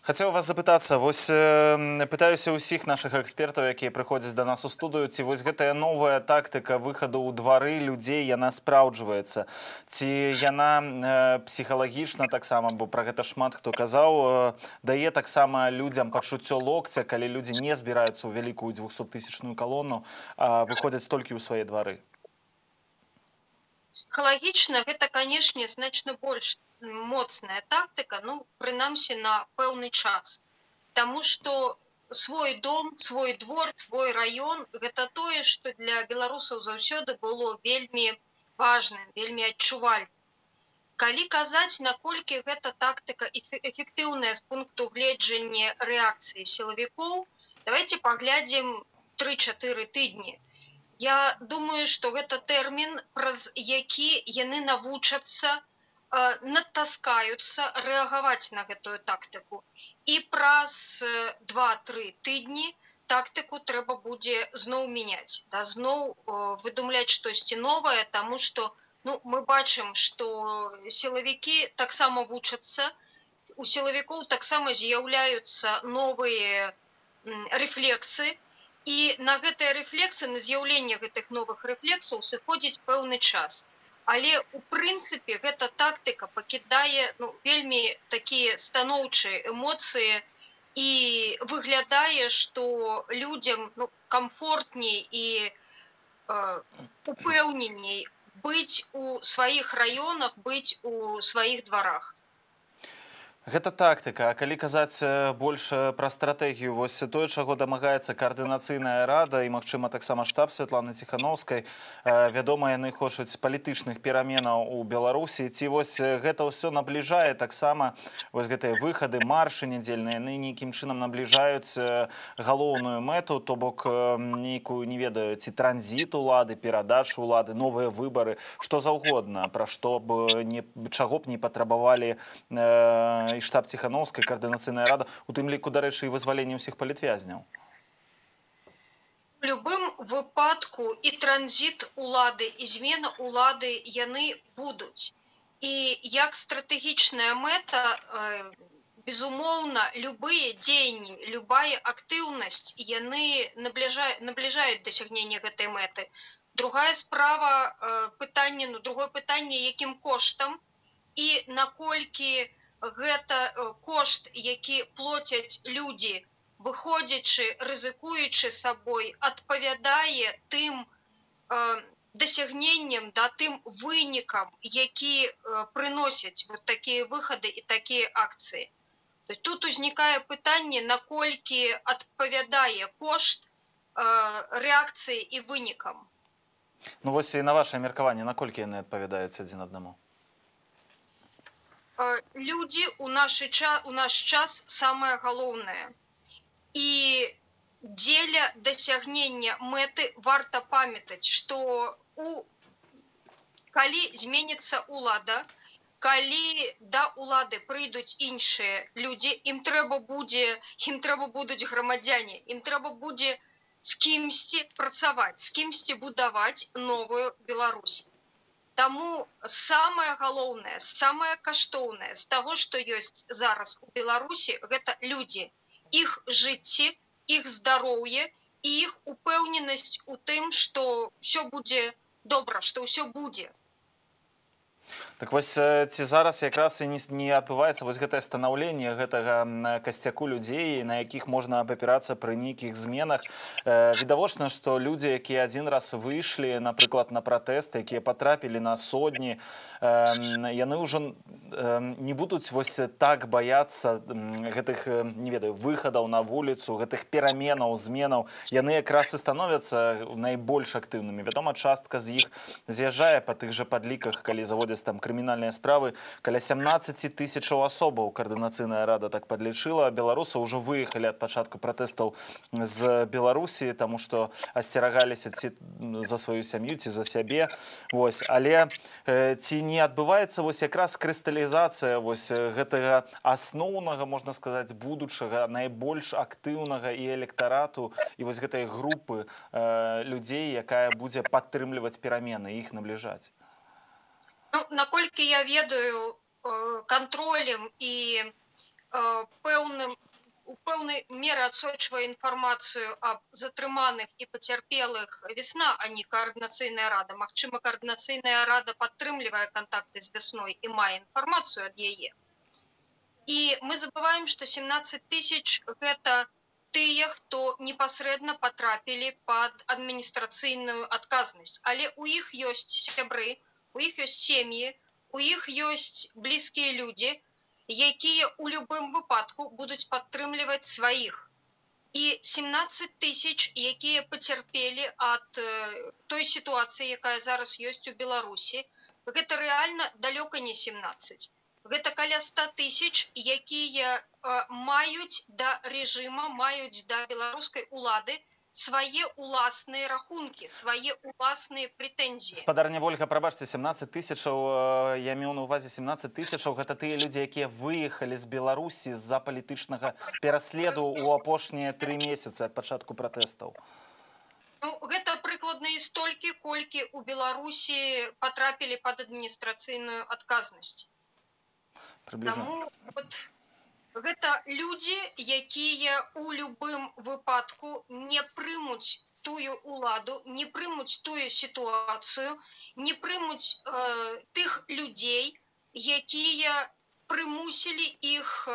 Хацеў вас запытацца, вось пытаюся ўсіх нашых экспертаў, якія прыходзяць да нас у студыю, ці вось гэтая новая тактыка выхаду ў двары людзей, яна спраўджваецца. Ці яна псіхалагічна таксама, бо пра гэта шмат хто казаў, дае таксама людзям пачуццё локця, калі людзі не збіраюцца ў вялікую 200-тысячную калону, а выходзяць толькі ў свае двары. Псіхалагічна гэта, канешне, значна больш моцная тактыка, ну, прынамсі на пэўны час. Таму што свой дом, свой двор, свой раён – гэта тое, што для беларусаў заўсёды было вельмі важным, вельмі адчувальным. Калі казаць, наколькі гэта тактыка эфектыўная з пункту гледжання рэакцыі сілавікоў, давайте паглядзім 3-4 тыдні. Я думаю, што гэта тэрмін, праз які яны навучацца натаскаюцца рэагаваць на гэтую тактыку. І праз 2-3 тыдні тактыку трэба будзе зноў мяняць, зноў выдумляць штосьці новае, таму што мы бачым, што сілавікі таксама вучацца, у сілавікоў таксама з'яўляюцца новыя рэфлексы, і на гэтыя рэфлексы, на з'яўленне гэтых новых рэфлексаў сыходзіць пэўны час. Але, у прынцыпе, гэта тактыка пакідае вельмі такія станоўчыя эмоцыі і выглядае, што людзям камфортней і упэўненей быць у сваіх раёнах, быць у сваіх дварах. Гэта тактыка, а калі казаць больш пра стратэгію, вось тое, чаго дамагаецца каардынацыйная рада і, магчыма, таксама штаб Святланы Ціханаўскай, вядома, яны хочуць палітычных пераменаў у Беларусі, ці вось гэта ўсё набліжае таксама, вось гэтыя выхады, маршы нядзельныя, яны нейкім чынам набліжаюць галоўную мэту, то бок нейкую, не ведаю, ці транзіт улады, перадачу улады, новыя выбары, што заўгодна, пра што б чаго б не патрабавалі і штаб Ціханаўскай, каардынацыйная рада, у тым ліку, дарэчы, і вызваленне ўсіх палітвязняў. У любым выпадку і транзіт улады, і змена улады яны будуць. І як стратэгічная мэта, безумоўна, любыя дзеянні, любая актыўнасць, яны набліжаюць дасягнення гэтай мэты. Другая справа, другое пытанне, якім коштам і наколькі гэта кошт, які плоцяць людзі, выходзячы, рызыкуючы сабой, адпавядае тым дасягненням, тым вынікам, які прыносяць такія выхады і такія акцыі. Тут узнікае пытанне, наколькі адпавядае кошт рэакцыі і вынікам. Ну вось і на вашае меркаванне, наколькі яны адпавядаюць адзін аднаму? Людзі у наш час самае галоўнае. І дзеля дасягнення мэты варта памятаць, што калі зменіцца ўлада, калі да ўлады прыйдуць іншыя людзі, ім трэба будуць грамадзяне, ім трэба будзе з кімсьці працаваць, з кімсьці будаваць новую Беларусь. Таму самае галоўнае, самае каштоўнае з таго, што ёсць зараз у Беларусі, гэта людзі, іх жыцці, іх здароўе і іх упэўненасць у тым, што ўсё будзе добра, што ўсё будзе. Так вось ці зараз якраз і не адбываецца вось гэтае станаўленне гэтага касцяку людзей, на якіх можна абапірацца пры нейкіх зменах. Відавочна, што людзі, якія адзін раз выйшлі, напрыклад, на пратэсты, якія патрапілі на сотні, яны ўжо не будуць вось так баяцца гэтых, не ведаю, выхадаў на вуліцу, гэтых пераменаў, зменаў. Яны якраз і становяцца найбольш актыўнымі. Вядома, частка з іх з'язджае па тых жа падліках, калі заводзяць там крымінальныя справы. Каля 17 тысячаў асобаў Координацыйная рада так падлічыла. Беларусы ўжо выехалі ад пачатку пратэстаў з Беларусі, таму што асцерагаліся ці за сваю сям'ю, ці за сябе. Вось. Але ці не адбываецца вось якраз крысталізацыя вось гэтага асноўнага, можна сказаць, будучага, найбольш актыўнага і электарату, і вось гэтай групы людзей, якая будзе падтрымліваць перамены, іх набліжаць? Ну, наколькі я ведаю, контролем і у пэўнай меры адсочвае інфармацыю аб затрыманых і пацярпелых Весна, а не Координацыйная рада. Магчыма, Координацыйная рада падтрымлівае контакты з Весной і мае інфармацыю ад яе. І мы забываем, што 17 тысяч гэта тыя, хто непасрэдна патрапілі пад адміністрацыйную адказнасць. Але у іх ёсць сябры, у іх ёсць сем'і, у іх ёсць блізкія людзі, якія ў любым выпадку будуць падтрымліваць сваіх. І 17 тысяч, якія пацярпелі ад той сітуацыі, якая зараз ёсць у Беларусі, гэта рэальна далёка не 17. Гэта каля 100 тысяч, якія маюць да рэжыма, маюць да беларускай улады свае уласныя рахункі, свае уласныя прэтэнзіі. Спадарня Вольга, прабачце, 17 тысячаў, я меў на ўвазе 17 тысячаў, гэта тыя людзі, якія выехалі з Беларусі з-за палітычнага пераследу ў апошнія 3 месяцы ад пачатку пратэстаў. Ну, гэта прыкладна і столькі, колькі ў Беларусі патрапілі пад адміністрацыйную адказнасць. Таму гэта людзі, якія ў любым выпадку не прымуць тую уладу, не прымуць тую сітуацыю, не прымуць тых людзей, якія прымусілі іх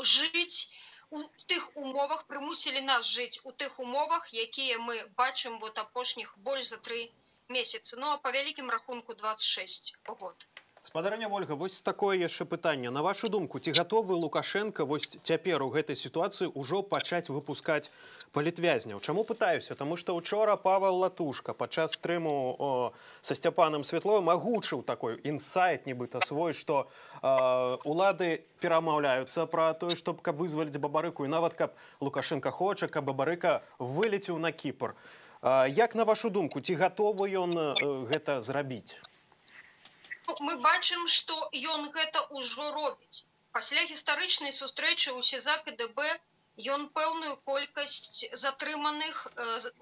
жыць у тых умовах, прымусілі нас жыць у тых умовах, якія мы бачым вот апошніх больш за 3 месяцы. Ну, а па вялікім рахунку 26 год. Спадарня Вольга, вось такое яшчэ пытанне. На вашу думку, ці гатовы Лукашенко вось цяпер у гэтай сітуацыі ўжо пачаць выпускаць палітвязняў? Чаму пытаюся? Таму што учора Павел Латушка падчас стрыму са Сцяпанам Святловым агучыў такой інсайт, нібыта свой, што улады перамаўляюцца пра тое, што каб вызваліць Бабарыку, і нават каб Лукашенко хоча, каб Бабарыка вылецеў на Кіпр. Як на вашу думку, ці гатовы ён гэта зрабіць? Мы бачым, што ён гэта ўжо робіць. Пасля гістарычнай сустрэчы ў СІЗА КДБ ён пэўную колькасць затрыманых,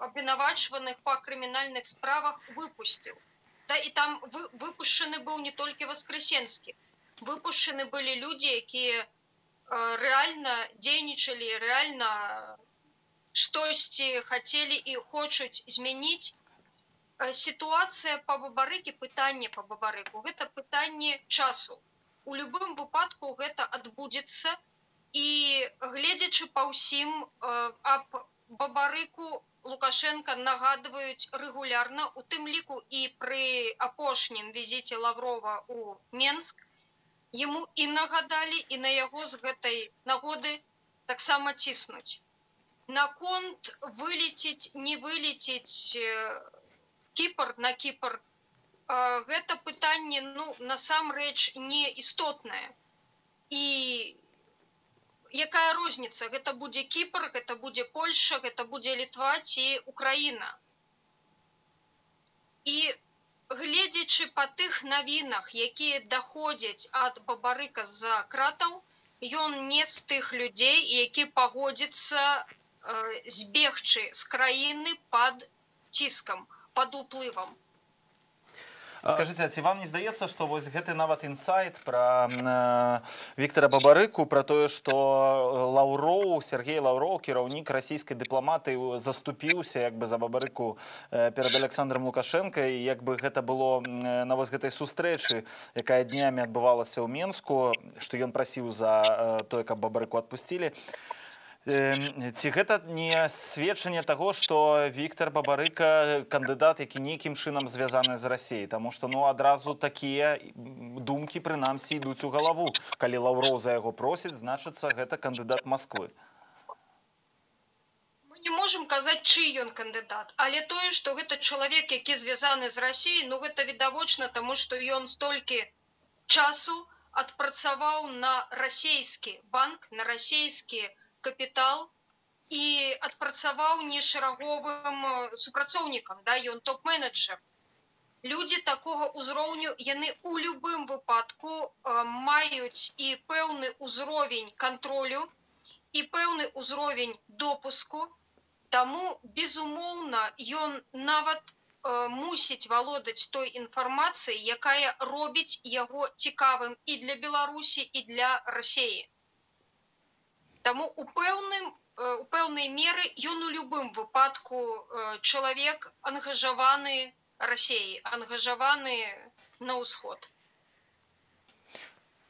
абвінавачваных па крымінальных справах выпусціў. Да, і там выпушчаны быў не толькі Воскресенскі. Выпушчаны былі людзі, якія рэальна дзейнічалі, рэальна штосьці хацелі і хочуць змяніць. Сітуацыя па Бабарыкі, пытанне па Бабарыку, гэта пытанне часу. У любым выпадку гэта адбудзецца, і гледзячы па ўсім, аб Бабарыку Лукашенка нагадваюць рэгулярна, у тым ліку і пры апошнім візіце Лаврова ў Менск. Яму і нагадалі, і на яго з гэтай нагоды таксама ціснуць. Наконт вылеціць, не вылеціць Кіпр на Кіпр, гэта пытанне, ну, насамрэч не істотнае. І якая розніца? Гэта будзе Кіпр, гэта будзе Польша, гэта будзе Літва ці Украіна. І гледзячы па тых навінах, якія даходзяць ад Бабарыка з-за кратаў, ён не з тых людзей, які пагодзіцца збегчы з краіны пад ціскам, пад уплывам. Скажите, ці вам не здаецца, што вось гэты нават інсайт пра Віктара Бабарыку, пра тое, што Лаўроў, Сергей Лаўроў, кіраўнік расійскай дыпламатыі, заступіўся як бы за Бабарыку перад Александром Лукашенко, і як бы гэта было на вось гэтай сустрэчы, якая днямі адбывалася ў Менску, што ён прасіў за тое, каб Бабарыку адпусцілі. Ці гэта не сведчанне таго, што Віктар Бабарыка кандыдат, які нейкім чынам звязаны з Расіяй, таму што адразу такія думкі прынамсі ідуць у галаву. Калі Лаўроў за яго просіць, значыцца гэта кандыдат Масквы. Мы не можам казаць, чый ён кандыдат, але тое, што гэта чалавек, які звязаны з Расіяй, гэта відавочна, таму што ён столькі часу адпрацаваў на расійскі банк, на расійскі капітал і адпрацаваў нешараговым супрацоўнікам, ён топ-менеджер. Людзі такога ўзроўню, яны ў любым выпадку маюць і пэўны ўзровень кантролю, і пэўны ўзровень допуску, таму, безумоўна, ён нават мусіць валодаць той інфармацыяй, якая робіць яго цікавым і для Беларусі, і для Расіі. Таму у пэўнай меры ён у любым выпадку чалавек ангажаваны Расіяй, ангажаваны на ўсход.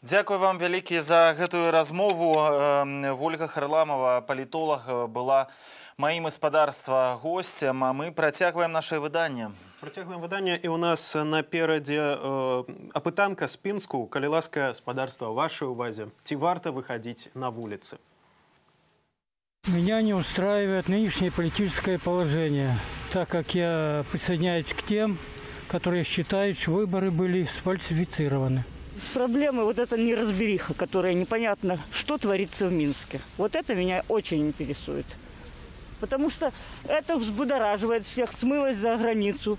Дзякуй вам вялікі за гэтую размову. Вольга Харламова, палітолог, была маім гаспадарства госцем, а мы працягваем наше выданне. Працягваем выданне, і у нас наперадзе апытанка з Пінску. Калі ласка, гаспадарства, вашай увазе, ці варта выхадзіць на вуліцы? Меня не устраивает нынешнее политическое положение, так как я присоединяюсь к тем, которые считают, что выборы были сфальсифицированы. Проблема вот эта неразбериха, которая непонятно, что творится в Минске. Вот это меня очень интересует. Потому что это взбудораживает всех, смылось за границу.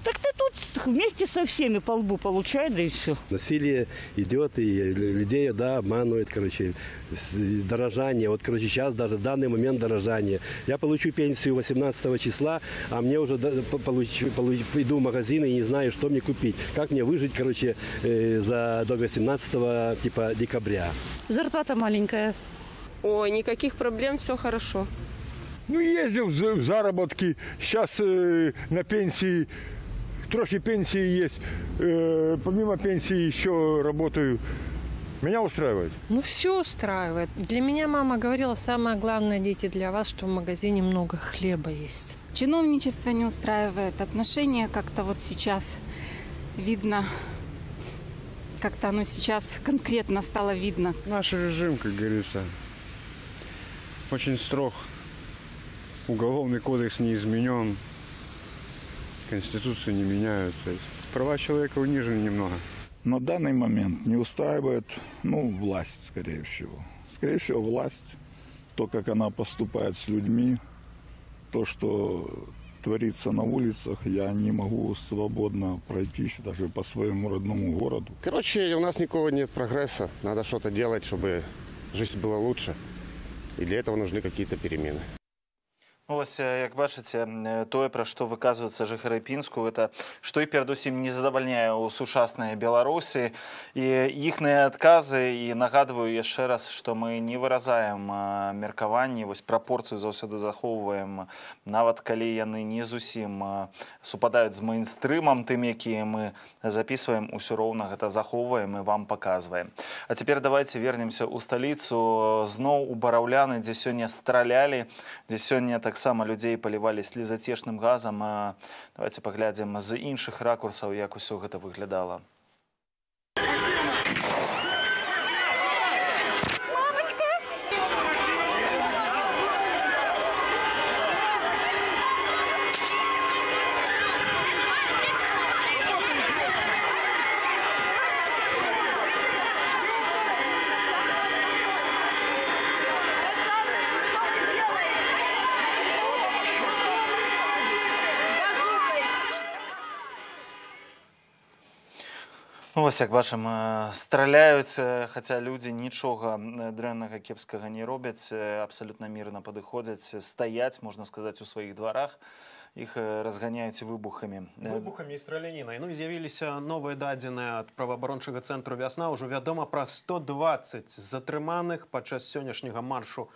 Так ты тут вместе со всеми по лбу получай, да и все. Насилие идет, и людей, обманывают, дорожание. Вот, сейчас даже в данный момент дорожание. Я получу пенсию 18 числа, а мне уже иду в магазин и не знаю, что мне купить. Как мне выжить, до 18 декабря. Зарплата маленькая. Ой, никаких проблем, все хорошо. Ездил в заработки, сейчас на пенсии, трохи пенсии есть, помимо пенсии еще работаю. Меня устраивает? Все устраивает. Для меня мама говорила, самое главное, дети, для вас, что в магазине много хлеба есть. Чиновничество не устраивает, отношения как-то вот сейчас видно, как-то оно сейчас конкретно стало видно. Наш режим, как говорится, очень строг. Уголовный кодекс не изменен, Конституцию не меняют. Права человека унижены немного. На данный момент не устраивает, власть, скорее всего. Скорее всего, власть, то, как она поступает с людьми, то, что творится на улицах, я не могу свободно пройтись даже по своему родному городу. У нас никакого нет прогресса. Надо что-то делать, чтобы жизнь была лучше. И для этого нужны какие-то перемены. Ось, як бачыце, тое, пра што выказваюцца жыхары Пінску, гэта што і перадусім не задавальняе ў сучаснай Беларусі. І іхныя адказы, і нагадваю яшчэ раз, што мы не выразаем меркаванні, вось прапорцыю заўсёды захоўваем, нават калі яны не зусім супадаюць з мейнстрымам, тым, якія мы записываем, усё роўна гэта захоўваем і вам паказваем. А цяпер давайте вернемся ў сталіцу, зноў у Бараўляны, дзе сёння стралялі, дзе сёння таксама людзей палівалі слезацешным газам. Давайте паглядзім з іншых ракурсаў, як усё гэта выглядала. Ось, як бачым, страляюць, хаця людзі нічога дрэннага, кепскага не робяць, абсалютна мірна падыходзяць, стаяць, можна сказаць, у сваіх дварах. іх разганяюць выбухамі. Выбухамі і стралянінай. Ну і з'явіліся новыя дадзеныя ад праваабарончага цэнтру «Вясна». Ужо вядома пра 120 затрыманых падчас сённяшняга маршу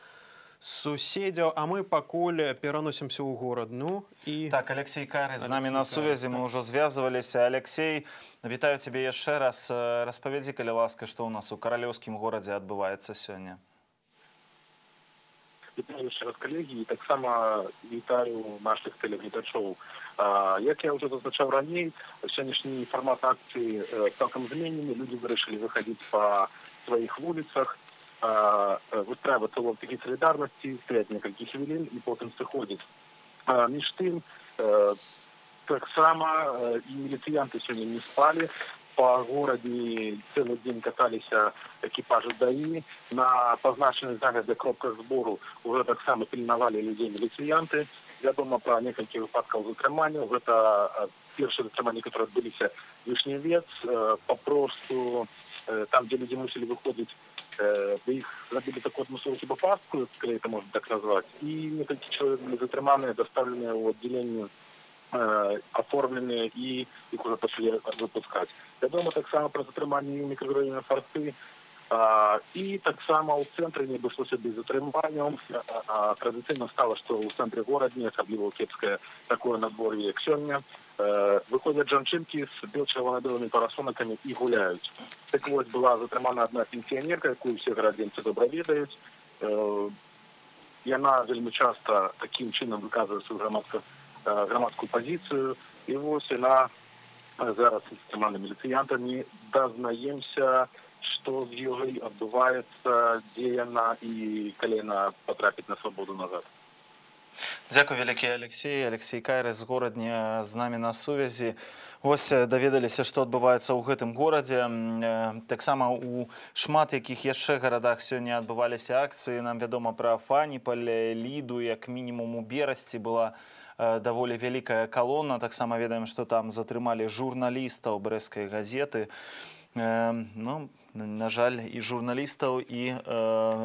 суседзяў, а мы пакуль пераносімся ў горад. Ну і так, Алексей Кайры з намі на сувязі, мы ўжо звязваліся. Алексей, вітаю цябе яшчэ раз. Распавядзі, калі ласка, што ў нас у каралеўскім горадзе адбываецца сёння. Вітаю яшчэ раз, калегі, і таксама вітаю нашых тэлегледачоў. Як я ўжо зазначаў раней, сённяшні фармат акцыі цалкам зменены. Людзі вырашылі выхадзіць па сваіх вуліцах, выстраиваться в лодке солидарности, стоять несколько хвилин и потом сыходить. Між тым, так само и милициянты сегодня не спали. По городе целый день катались экипажи ДАИ. На позначенных загадях кропках сбору уже так само пильновали людей милициянты. Вядома про несколько выпадков затрымання. Это первые затрымання, которые отбылись в Вишневец. Попросту там, где люди мусили выходить, их забили такую атмосферу типа пастку, скорее это можно так назвать, и несколько человек были затрыманы, доставлены в отделение, оформлены, и их уже пошли выпускать. Я думаю, так само про затрымание микрорайона Форты, и так само у центра не обошлося без затрымання. Традиционно стало, что в центре города, особливо кепское такое надворье, як сёння, выходят жанчынки с бело-червоно-белыми парасонками и гуляют. Так вот, была затрымана одна пенсионерка, якую все городенцы добра ведаюць. И она вельмі часто таким чином выказывает свою громадскую позицию. И вот она зараз с затрыманымі милициянтами дазнаемся, что з ёй адбываецца, дзе яна і калі яна потрапіць на свабоду назад. Дзякуй вялікі, Алексей. Алексей Кайры з горадня з намі на сувязі. Вось даведаліся, што адбываецца ў гэтым горадзе. Таксама у шмат якіх яшчэ гарадах сёння адбываліся акцыі. Нам вядома пра Фаніпаль, Ліду, як мінімум у Берасці была даволі вялікая калона. Таксама ведаем, што там затрымалі журналістаў брэсцкай газеты. Ну, на жаль, і журналістаў, і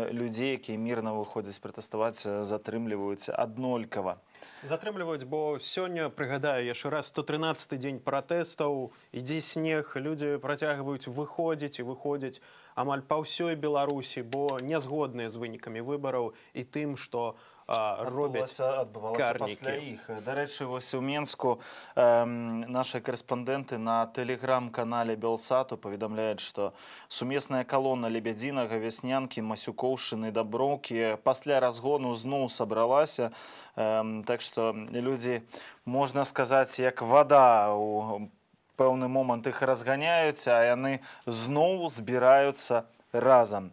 людзей, якія мірна выходзяць пратэставаць, затрымліваюць аднолькава. Затрымліваюць, бо сёння, прыгадаю яшчэ раз, 113-й дзень пратэстаў, ідзе снег, людзі працягваюць выходзіць і выходзіць амаль па ўсёй Беларусі, бо не згодныя з вынікамі выбараў і тым, што робяць карнікі. Да рэчы, вось у Менску наши корэспандэнты на тэлеграм-канале Белсату паведамляюць, што сумесная калона Лебядзінага, Вяснянкі, Масюкоўшчыны, Даброўкі пасля разгону зноў сабралася. Так што людзі, можна сказаць, як вада у пэўны момант іх разганяюць, а яны зноў збіраюцца разам.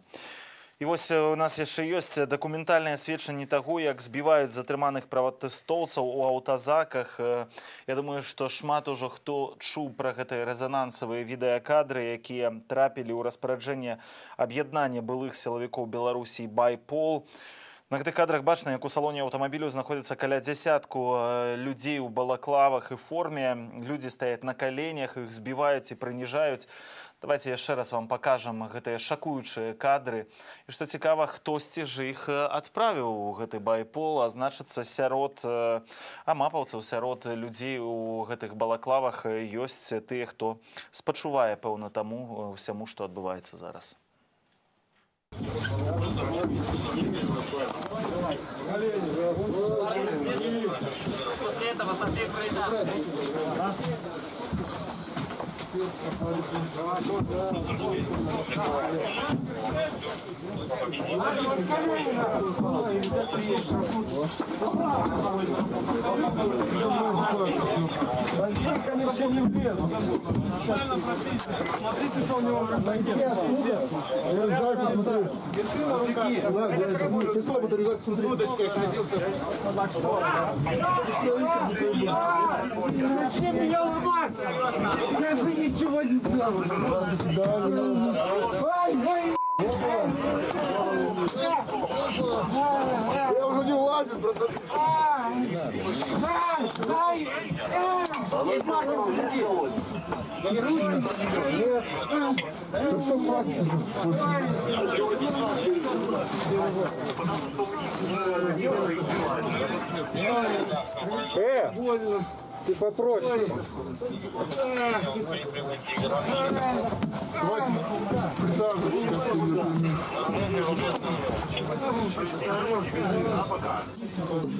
І вось у нас яшчэ ёсць дакументальнае сведчанне таго, як збіваюць затрыманых пратэстоўцаў у аўтазаках. Я думаю, што шмат ужо хто чуў пра гэтыя рэзанансавыя відэакадры, якія трапілі ў распараджэнне аб'яднання былых сілавікоў Беларусі «Байпол». На гэтых кадрах бачна, як у салоне аўтамабілю знаходзіцца каля дзясятку людзей у балаклавах і форме. Людзі стаяць на каленях, іх збіваюць і прыніжаюць. Давайте яшчэ раз вам пакажам гэтыя шакуючыя кадры. І што цікава, хтосьці ж іх адправіў у гэты байпол, а значыцца сярод амапаўцаў, сярод людзей у гэтых балаклавах ёсць тыя, хто спачувае, пэўна, таму ўсяму, што адбываецца зараз. После этого со всей Зачем меня улыбаться? Я же ничего не делал. Я уже не влазит, братан. Есть марка, мужики. И ручки. Ты попроще.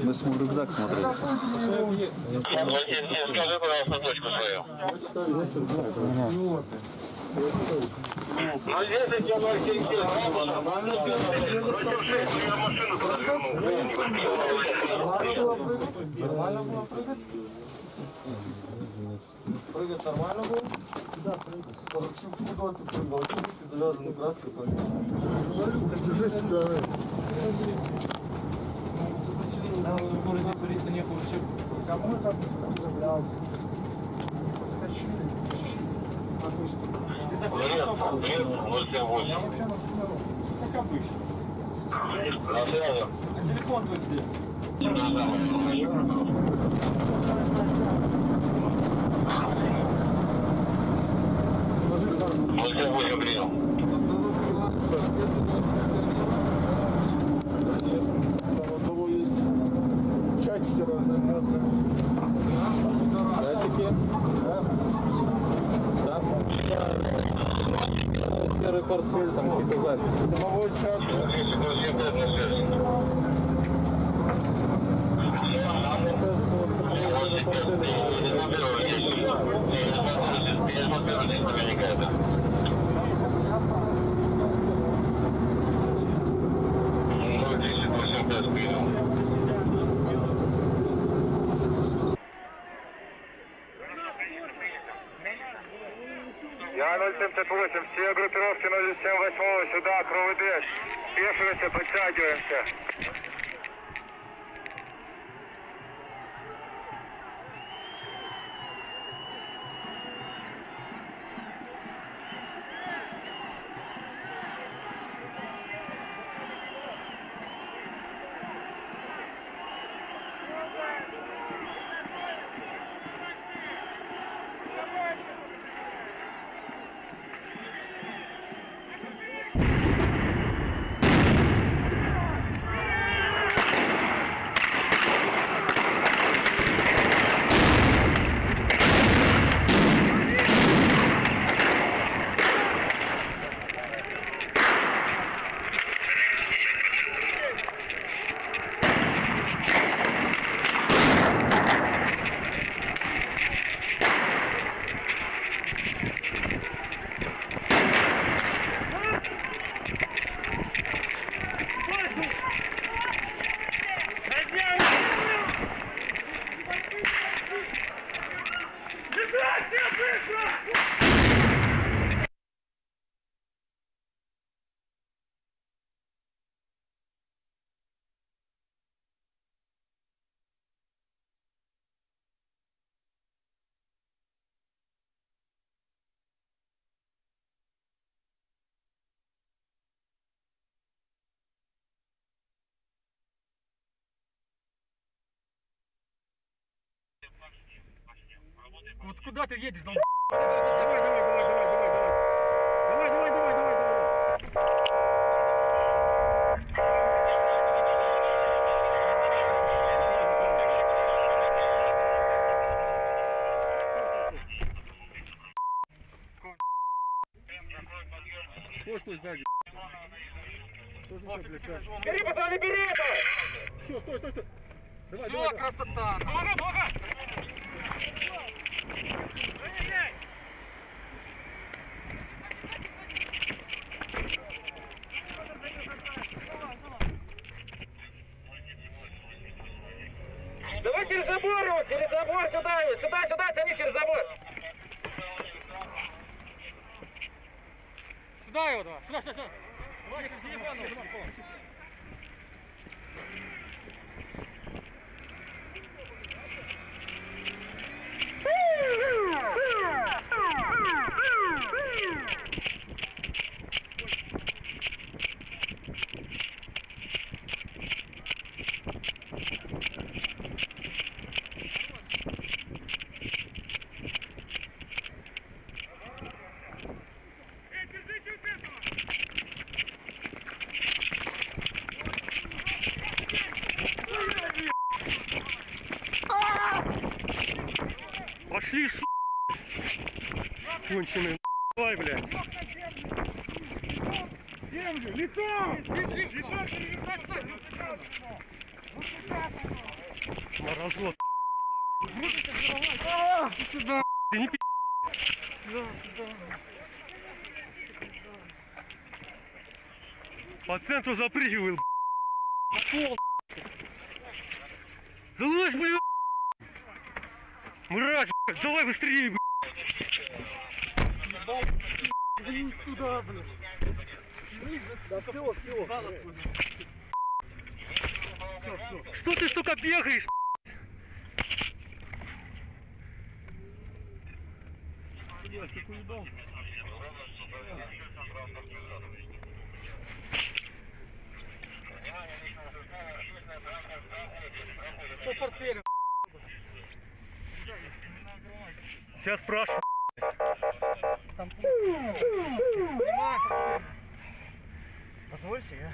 Мы с мой рюкзак смотрели. Скажи, пожалуйста, точку свою. Ну, здесь я на всех Нормально было прыгать? Прыгать нормально было? Да, прыгать. Куда ты прыгал? Руки завязаны краской. Держи официально. В городе творится не получил. Кому это сопротивлялся? Подскочили. Ты заходишь на фон? Я вообще на сканеру. Как обычно. А телефон твой где? У того есть чатики разные, модные. Чатики? Да. Серый портфель, там какие-то записи. Домовой чат. Я 078, все группировки 078 сюда, КВД. Спешиваемся, подтягиваемся. Вот куда ты едешь? Давай, давай, давай, давай, давай, давай, давай, давай, давай, давай. Стой сзади. Бери, пацаны, бери это! Все, стой, стой, стой. Давай, все, давай, красота. Нога, нога! Давай через забор его, сюда его, сюда, тяни через забор. Сюда его, давай, сюда. Владик, телефон. Пошли, конченые, давай, блядь. Землю, лицо! Морозот. Сюда, не пи***. Сюда. По центру запрыгивал, пол. Залазь, блядь. Мразь, давай быстрее, блядь. Туда, блядь. Да все. Что ты столько бегаешь? Что портфелем? Сейчас спрашиваю. Позвольте, я.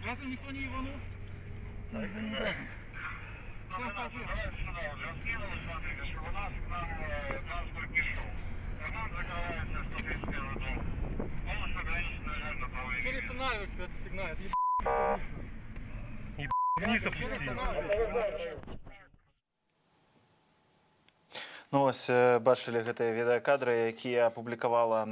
Разве никто не иванул? Через останавливайся, когда ты сигналит. Вниз опусти. Ну вось бачылі гэтыя відэакадры, якія апублікавала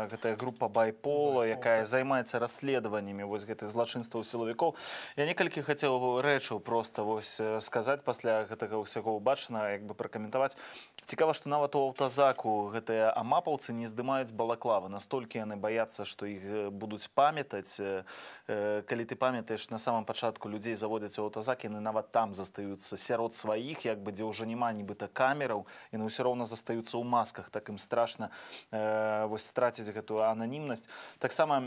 гэтая група Байпол, якая займаецца расследаваннямі вось гэтых злачынстваў сілавікоў. Я некалькі хацеў рэчаў проста вось сказаць пасля гэтага ўсяго ўбачанага, як бы пракаментаваць. Цікава, што нават у аўтазаку гэтыя амапаўцы не здымаюць балаклавы. Настолькі яны баяцца, што іх будуць памятаць. Калі ты памятаеш, на самом пачатку людзей заводзяць у аўтазак, яны нават там застаюцца сярод сваіх, як бы дзе ўжо няма нібыта камераў, яны ўсё роўна застаюцца ў масках, так ім страшна вось страціць гэтую ананімнасць. Таксама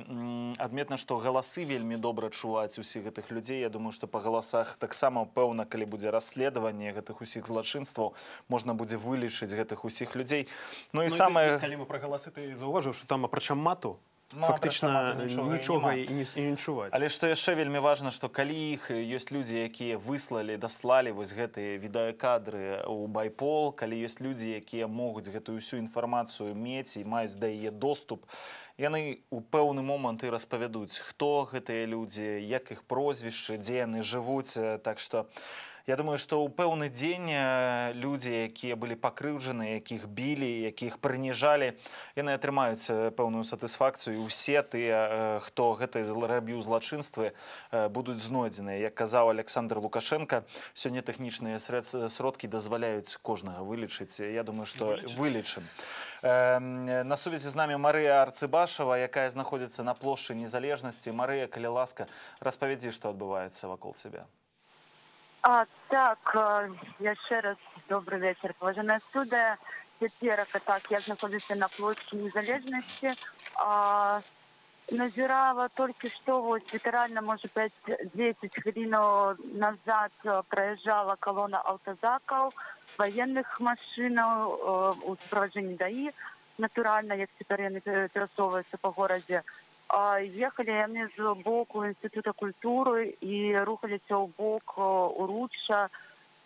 адметна, што галасы вельмі добра чуваць усіх гэтых людзей. Я думаю, што па галасах таксама пэўна, калі будзе расследаванне гэтых усіх злачынстваў, можна будзе вылічыць гэтых усіх людзей. Ну і самае... Калі мы пра галасы, ты заўважыў, што там апрача мату фактычна нічога і не чуваць. Але што яшчэ вельмі важна, што калі іх ёсць людзі, якія выслалі, даслалі вось гэтыя відэакадры ў Байпол, калі ёсць людзі, якія могуць гэтую ўсю інфармацыю мець і маюць да яе доступ, яны ў пэўны момант і распавядуць, хто гэтыя людзі, як іх прозвішчы, дзе яны жывуць. Так што я думаю, што ў пэўны дзень людзі, якія былі пакрыўджаны, якіх білі, якіх прыніжалі, яны атрымаюць пэўную сатысфакцыю. І ўсе тыя, хто гэтыя рабіў злачынствы, будуць знойдзеныя. Як казаў Александр Лукашенко, сёння тэхнічныя сродкі дазваляюць кожнага вылічыць. Я думаю, што вылічым. На сувязі з намі Марыя Арцыбашава, якая знаходзіцца на плошчы Незалежнасці. Марыя, калі ласка, распавядзі, што адбываецца вакол цябе. Так, яшчэ раз добрый вечер, уважаемая студия. Цяперака так, я знаходжуся на площади Незалежности. Назирала только что, вот литерально, может быть, 10 хвилин назад проезжала колонна автозаков, военных машин у сопровождения ДАИ. Натурально, як теперь они пересовываются по городе. Ехали яны з боку Інстытута культуры і рухаліся ў бок Уручча.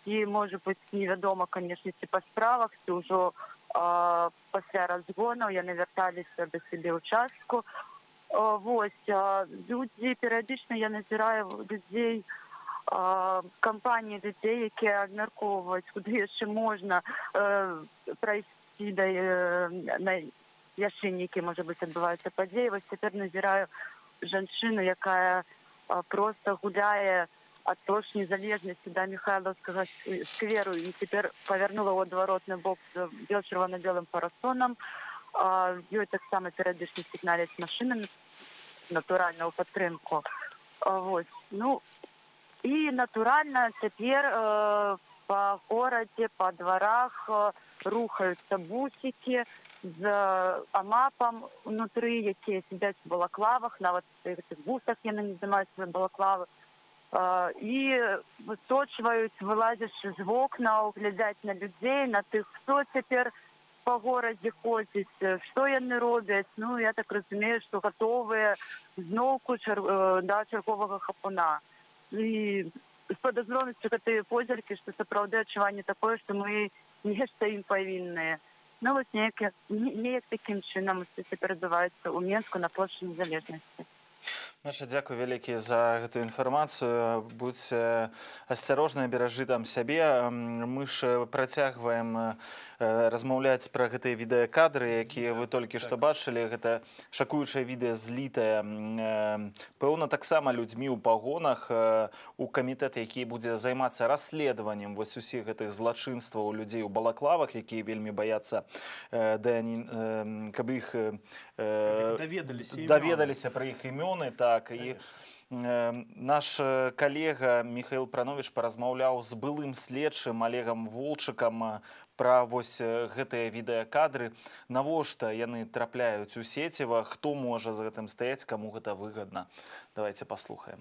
І, может быть, невядома, конечно, ці па справах, ці ўжо пасля разгонаў яны вярталіся да сябе ўчастку. Вось, людзі, перыядычна я назіраю людзей, кампаніі людзей, якія абмяркоўваюць, куды яшчэ можна прайсці на яшчэ нейкія, можа быць, адбываюцца падзеі. Вось цяпер назіраю жанчыну, якая проста гуляе ад плошчы Незалежнасці да Михайлаўскага скверу і цяпер павярнула ў адваротны бок з чырвона-белым парасонам. Ёй таксама перыядычна сігналяць машыны, натуральна, ў падтрымку. Вось. Ну, і натуральна цяпер па горадзе, па дварах рухаюцца бусікі з амапам унутры, якія сядзяць у балаклавах, нават у гэтых бусах яны не здымаюць свае балаклавы. І высочваюць, вылазячы з вокнаў, глядзяць на людзей, на тых, хто цяпер по городе ходить, что яны роблять. Ну, я так разумею, что готовые зновку до чергового хапуна. И с подозронностью гэтыя позіркі, што сапраўды адчуванне такое, што мы нешта ім павінныя. Ну, вот неяк таким чынам цяпер адбываецца ў Менску на плошчы Незалежнасці. Наша, дзякуй вялікі за гэтую інфармацыю. Будзьце асцярожныя, беражы там сябе. Мы ж працягваем размаўляць пра гэтыя відэакадры, якія вы толькі што бачылі. Гэта шакуючае відэа злітае. Пэўна, таксама людзьмі ў пагонах у камітэт, які будзе займацца расследаваннем вось усіх гэтых злачынстваў людзей у балаклавах, якія вельмі баяцца, каб іх даведаліся пра іх імёны. Так, і наш калега Михаил Пранович паразмаўляў з былым следчым Олегам Волчыкам пра вось гэтыя відэакадры, навошта яны трапляюць у сеціва, хто можа за гэтым стаяць, каму гэта выгадна. Давайте паслухаем.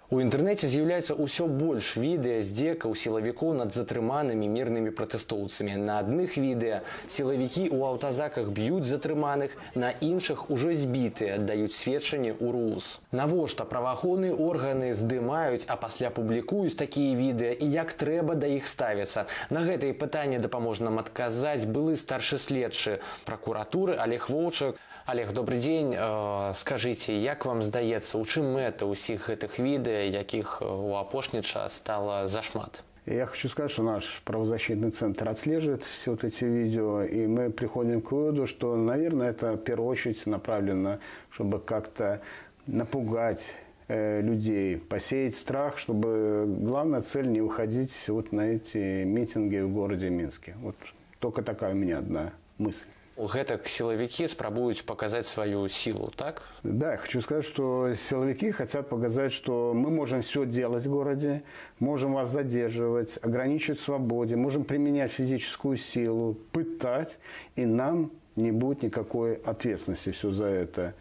У інтэрнэце з'яўляецца ўсё больш відэа здзекаў сілавікоў над затрыманымі мірнымі пратэстоўцамі. На адных відэа сілавікі ў аўтазаках б'юць затрыманых, на іншых ужо збітыя даюць сведчанні ў РУС. Навошта праваахоўныя органы здымаюць, а пасля публікуюць такія відэа і як трэба да іх ставіцца? На гэтае пытанне дапаможа нам адказаць былы старшы следчы пракуратуры Олег Волчак. Олег, добрый день. Скажите, як вам здаецца, у чым мэта ўсіх гэтых відэа, якіх у апошні час стало зашмат? Я хочу сказать, что наш правозащитный центр отслеживает все вот эти видео, и мы приходим к выводу, что, наверное, это в первую очередь направлено, чтобы как-то напугать людей, посеять страх, чтобы главная цель не выходить вот на эти митинги в городе Минске. Вот только такая у меня одна мысль. Гэтак силовики спрабуюць показать свою силу, так? Да, я хочу сказать, что силовики хотят показать, что мы можем все делать в городе, можем вас задерживать, ограничивать в свободе, можем применять физическую силу, пытать, и нам не будет никакой ответственности все за это.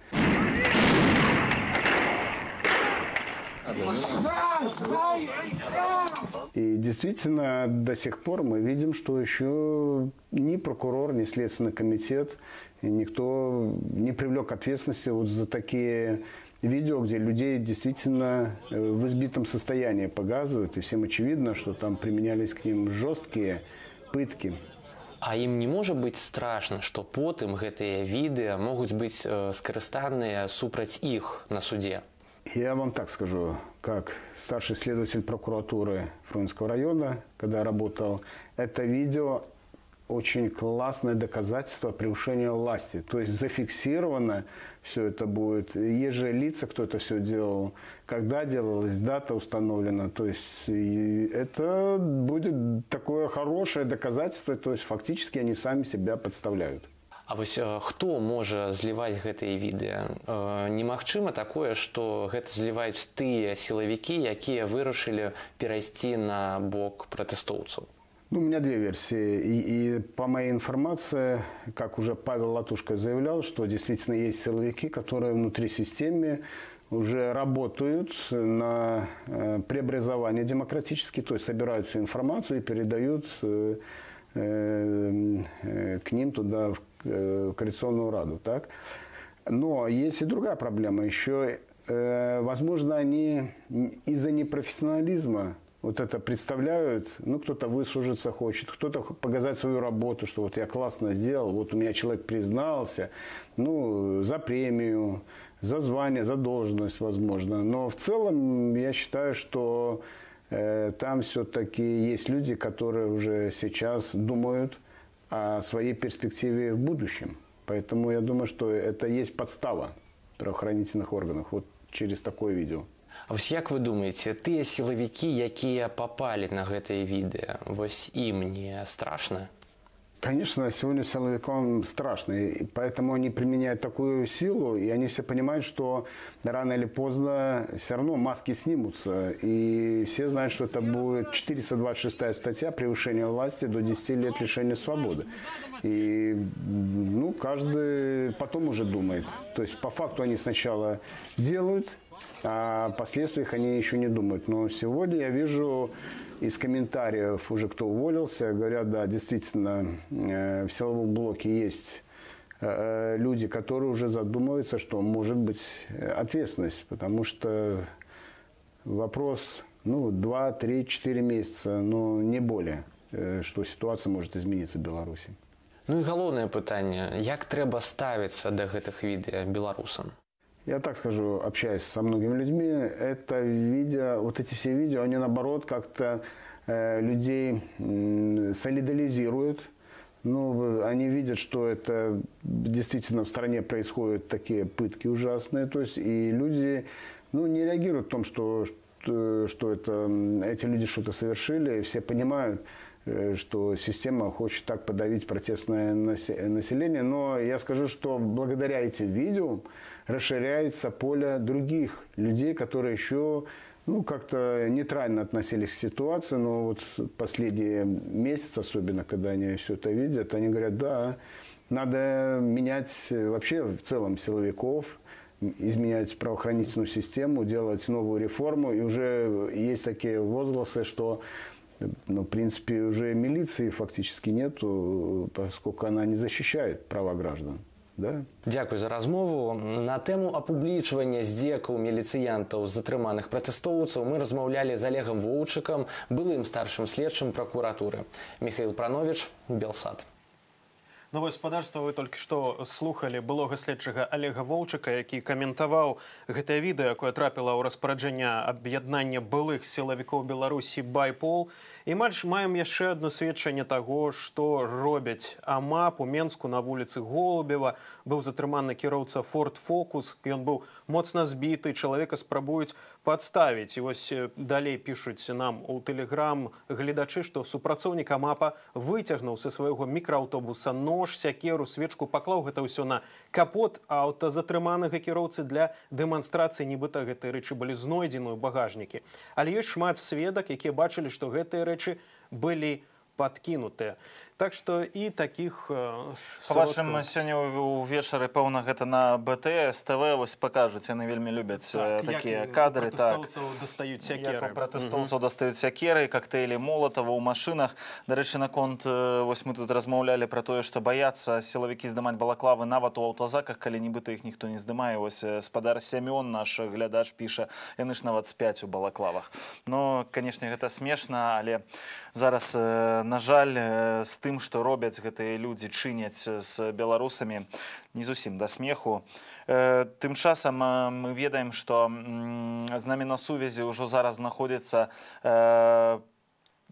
И действительно, до сих пор мы видим, что еще ни прокурор, ни Следственный комитет, никто не привлек ответственности вот за такие видео, где людей действительно в избитом состоянии показывают. И всем очевидно, что там применялись к ним жесткие пытки. А им не может быть страшно, что потым гэтыя відэа могуць быць скарыстаныя супраць іх на суде? Я вам так скажу, как старший следователь прокуратуры Фрунзенского района, когда работал, это видео очень классное доказательство превышения власти. То есть зафиксировано все это будет. Есть же лица, кто это все делал, когда делалось, дата установлена. То есть это будет такое хорошее доказательство. То есть фактически они сами себя подставляют. А вось хто можа зліваць гэтыя відэа? Немагчыма такое, што гэта зліваюць тыя сілавікі, якія вырашылі перайсці на бок пратэстоўцаў? Ну, у меня две версии. И по моей информации, как уже Павел Латушко заявлял, что действительно есть силовики, которые внутри системы уже работают на преобразование демократически, то есть собирают всю информацию и передают к ним туда, в Коалиционную Раду. Так? Но есть и другая проблема. Еще, возможно, они из-за непрофессионализма вот это представляют, ну, кто-то выслужиться хочет, кто-то показать свою работу, что вот я классно сделал, вот у меня человек признался, ну, за премию, за звание, за должность, возможно. Но в целом я считаю, что там все-таки есть люди, которые уже сейчас думают о своей перспективе в будущем. Поэтому я думаю, что это есть подстава правоохранительных органов вот через такое видео. А вось як вы думаете, тыя сілавікі, якія попали на гэтае відэа, вось ім не страшно? Конечно, сегодня силовикам страшно, и поэтому они применяют такую силу, и они все понимают, что рано или поздно все равно маски снимутся, и все знают, что это будет 426 статья «Превышение власти до 10 лет лишения свободы». И ну, каждый потом уже думает. То есть по факту они сначала делают, О последствиях они еще не думают. Но сегодня я вижу из комментариев уже, кто уволился, говорят, да, действительно, в силовом блоке есть люди, которые уже задумываются, что может быть ответственность, потому что вопрос, 2, 3, 4 месяца, но не более, что ситуация может измениться в Беларуси. Ну и галоўнае пытанне, як трэба ставіцца да гэтых відэа беларусам? Я так скажу, общаясь со многими людьми, это видео, вот эти все видео, они наоборот как-то людей солидаризируют. Они видят, что это действительно в стране происходят такие пытки ужасные, то есть и люди не реагируют в том, что эти люди что-то совершили, и все понимают, что система хочет так подавить протестное население. Но я скажу, что благодаря этим видео расширяется поле других людей, которые еще как-то нейтрально относились к ситуации. Но вот последние месяцы, особенно когда они все это видят, они говорят, да, надо менять вообще в целом силовиков, изменять правоохранительную систему, делать новую реформу. И уже есть такие возгласы, что в принципе, уже милиции фактически нету, поскольку она не защищает права граждан. Да? Дякую за размову. На тему апублічвання здзекаў міліцыянтаў затрыманых пратэстоўцаў мы размаўлялі з Олегом Воўчыкам, былым старшым следчым прокуратуры. Михаил Пранович, Белсат. Ну, гаспадарства, вы толькі што слухалі былога следчага Олега Воўчыка, які каментаваў гэтае відэа, якое трапіла ў распараджэнне аб'яднання былых сілавікоў Беларусі «Байпол». І маем яшчэ адно сведчанне таго, што робяць АМАП у Менску на вуліцы Голубева. Быў затрыманы кіроўца Ford Focus, ён быў моцна збіты, чалавека спрабуюць падставіць. І вось далей пішуць нам у Тэлеграм гледачы, што супрацоўнік АМАПа выцягнуў са свайго мікрааўтобуса нож, сякеру, свечку, паклаў гэта ўсё на капот аўтазатрыманага кіроўцы для дэманстрацыі, нібыта гэтыя рэчы былі знойдзены ў багажнікі. Але ёсць шмат сведак, якія бачылі, што гэтыя рэчы былі подкінутыя. Так што і такіх Па-вашым, сёння ўвечары, пэўна, гэта на БТС, ТВ вось пакажуць, яны вельмі любяць такія кадры. Пратэстоўцаў дастаюць сякеры. Пратэстоўцаў дастаюць сякеры, коктейлі Молотава ў машынах. Дарэчы, наконт, вось мы тут размаўлялі пра тое, што баяцца сілавікі здымаць балаклавы нават у аўтазаках, калі нібыта іх ніхто не здымае. Вось спадар Сямён, наш глядач, піша, яны ж нават спяць у балаклавах. Ну, канешне, гэта смешна, але зараз, на жаль, з тым, што робяць гэтыя людзі, чыняць з беларусамі, не зусім да смеху. Тым часам мы ведаем, што з намі на сувязі ўжо зараз знаходзіцца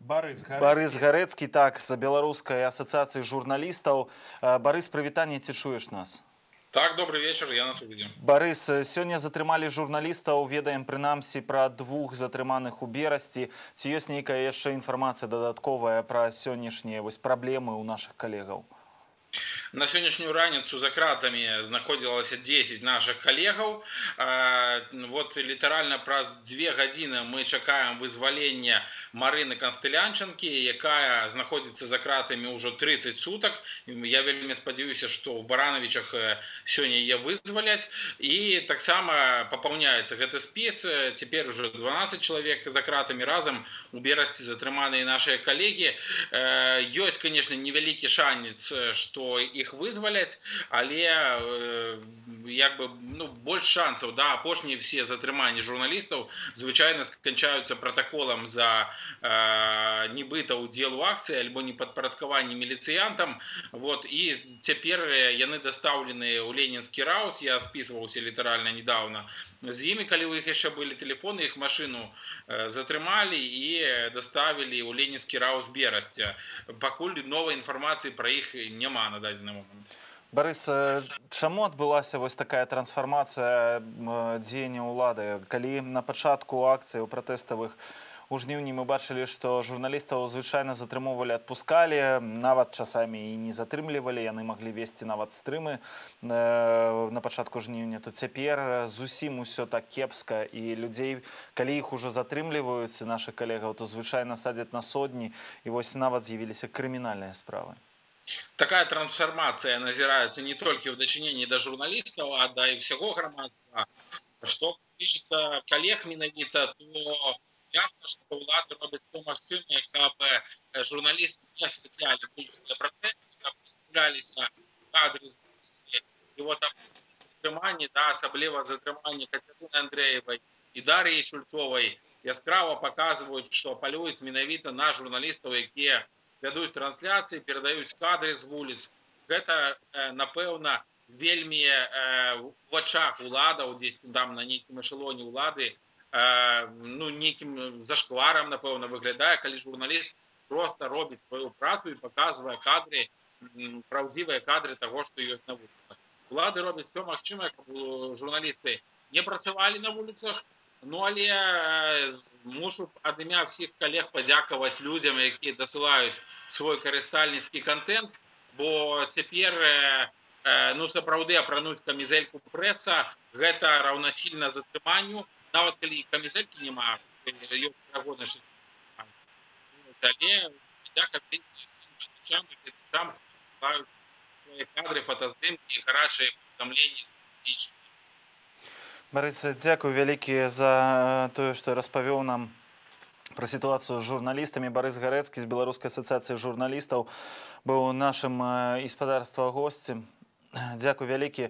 Барыс Гарэцкі, так, з Беларускай асацыяцыі журналістаў. Барыс, прывітанне, ці чуеш нас? Так, добрый вечер, я на свободе. Барыс, сёння затрымалі журналістаў, ведаем прынамсі пра 2 затрыманых у Берасці. Ці ёсць нейкая яшчэ інфармацыя дадатковая пра сённяшнія праблемы ў нашых калегаў? На сённяшнюю раніцу за кратамі знаходзілася 10 нашых калегаў. Вот літаральна праз 2 гадзіны мы чакаем вызвалення Марыны Канстылянчанкі, якая знаходзіцца за кратамі ўжо 30 сутак. Я вельмі спадзяюся, што ў Баранавічах сёння яе вызваляць. І таксама папаўняецца гэты спіс. Цяпер ужо 12 чалавек за кратамі разам у Берасці затрыманыя нашыя калегі. Ёсць, конечно, невялікі шанец, што іх вызваляць, але больш шансаў, да, апошнія все затрыманні журналістаў звычайна сканчаюцца протаколам за нібыта ўдзел у акцыі альбо непадпарадкаванне міліцыянтам. Вот, і цяпер яны дастаўлены ў Ленінскі раус, я спісваўся літаральна недавно з імі, калі у іх яшчэ былі тэлефоны, іх машыну затрымалі і даставілі ў Ленінскі раус Берасця. Пакуль новай інфармацыі пра іх няма на дадзены момант. Барыс, чаму адбылася вось такая трансфармацыя дзеяння ўлады? Калі на пачатку акцыі пратэставых у жніўні мы бачылі, што журналістаў звычайна затрымоўвалі, адпускалі, нават часамі і не затрымлівалі, яны маглі весці нават стрымы на пачатку жніўня, то цяпер зусім усё так кепска, і людзей, калі іх ужо затрымліваюць, нашых калегаў, то звычайна садзяць на сотні, і вось нават з'явіліся крымінальныя справы. Такая трансформация назирается не только в дочинении до журналистов, а до и всего громадства, что тычыцца калег менавіта, то ясна, што ўлады робяць то магчымае, каб журналісты не асвятлялі польскія пратэсты, каб з'яўляліся кадры з вуліцы. І вот затрыманні, асабліва затрыманні Кацярыны Андрэевай і Дар'і Шульцовай яскрава паказваюць, што палююць менавіта на журналістаў, якія вядуць трансляцыі, перадаюць кадры з вуліц. Гэта, напэўна, вельмі в вачах уладаў, дзесь там на нейкім эшелоне улады, нейкім зашкварам, напэўна, выглядае, калі журналіст проста робіць сваю працу і паказвае кадры, праўдзівыя кадры таго, што ёсць на вуліцах. Улады робяць все магчымае, каб журналісты не працавалі на вуліцах, але мушу ад імя всіх калег падзякаваць людзям, якія дасылаюць свой карыстальніцкі контент, бо цяпер сапраўды апрануць камізэльку прэса гэта раўнасільна затрыманню, нават калі камізэлькі няма, ёсць верагоднасць, але дзяка всім чытачам і гледачам дасылаюць свае кадры, фотаздымкі і гарачыя паведамленні. Барыс, дзякую вялікі за тое, што распавёў нам пра сітуацыю з журналістамі. Барыс Гарэцкі з Беларускай асацыяцыі журналістаў быў нашым гаспадарства госцем. Дзякуй вялікі.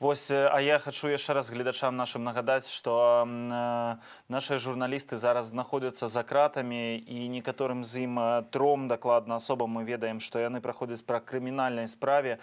А я хачу яшчэ раз гледачам нашым нагадаць, што нашыя журналісты зараз знаходзяцца за кратамі, і некаторым з ім тром дакладна асобам мы ведаем, што яны праходзяць па крымінальнай справе.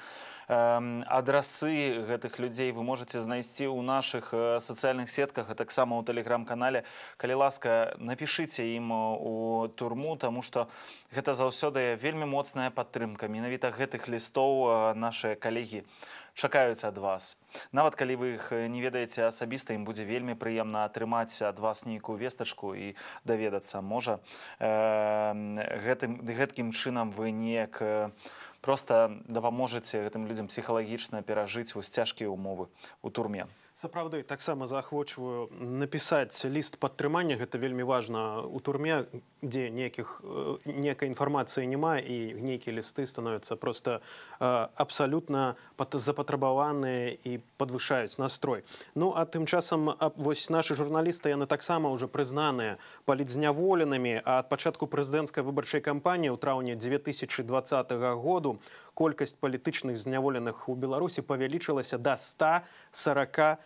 Адрасы гэтых людзей вы можаце знайсці ў нашых сацыяльных сетках, а таксама ў тэлеграм-канале. Калі ласка, напішыце ім у турму, таму што гэта заўсёды вельмі моцная падтрымка. Менавіта гэтых лістоў нашыя калегі чакаюць ад вас. Нават калі вы іх не ведаеце асабіста, ім будзе вельмі прыемна атрымаць ад вас нейкую вестачку і даведацца. Можа, гэткім чынам вы неяк просто дапаможаце гэтым людзям псіхалагічна перажыць вось цяжкія ўмовы ў турме. Сапраўды, таксама заахвочваю напісаць ліст падтрымання. Гэта вельмі важна ў турме, дзе нейкай інфармацыі няма, і нейкія лісты становяцца проста абсалютна запатрабаваныя і падвышаюць настрой. А тым часам вось нашы журналісты, яны таксама ўжо прызнаныя палітзняволенымі, а ад пачатку прэзідэнцкай выбарчай кампаніі ў траўні 2020 году колькасць палітычных зняволеных у Беларусі павялічылася да 143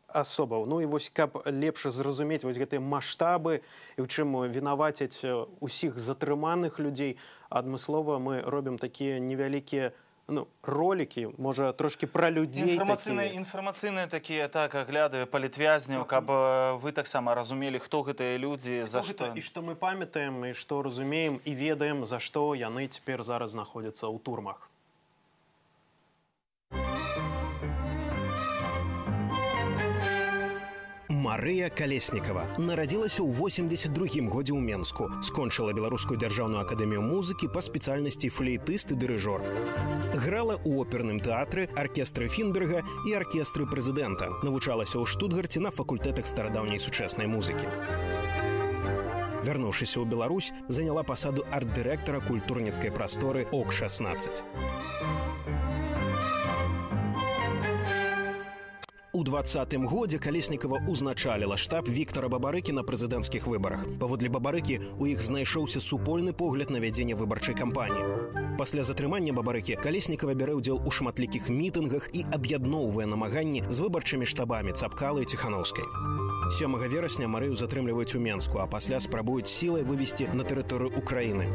асобаў. І вось каб лепш зразумець вось гэтыя маштабы і ў чым вінавацяць усіх затрыманых людзей, адмыслова мы робім такія невялікія ролики, можа, трошки пра людзей. Інфармацыйныя такія, агляды палітвязняў, каб вы таксама разумелі, хто гэтыя людзі, за што. І што мы памятаем, і што разумеем, і ведаем, за што яны цяпер зараз знаходзяцца ў турмах. Марыя Калеснікава нарадзілася ў 82-м годзе ў Менску. Скончыла Беларускую дзяржаўную акадэмію музыкі па спецыяльнасці флейтыст і дырыжор. Грала ў оперным тэатры, аркестры Фінберга і аркестры прэзідэнта. Навучалася ў Штутгарце на факультэтах старадаўняй сучаснай музыкі. Вярнуўшыся ў Беларусь, заняла пасаду арт-дырэктара культурніцкай прасторы ОК-16. У 20-м годзе Калеснікава ўзначаліла штаб Віктара Бабарыкі на прэзідэнцкіх выбарах. Паводле Бабарыкі у іх знайшоўся супольны погляд на вядзенне выбарчай кампаніі. Пасля затрымання Бабарыкі Калеснікава бярэ ўдзел у шматлікіх мітынгах і аб'ядноўвае намаганні з выбарчымі штабамі Цапкалы і Ціханаўскай. 7 верасня Марыю затрымліваюць у Менску, а пасля спрабуюць сілай вывесці на тэрыторыю Украіны.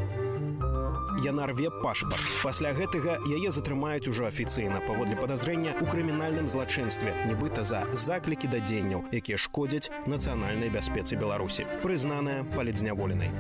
Яна рве пашпарт. Пасля гэтага яе затрымаюць ужо афіцыйна паводле падазрэння ў крымінальным злачынстве, нібыта за заклікі да дзеянняў, якія шкодзяць нацыянальнай бяспецы Беларусі, прызнаная палітзняволенай.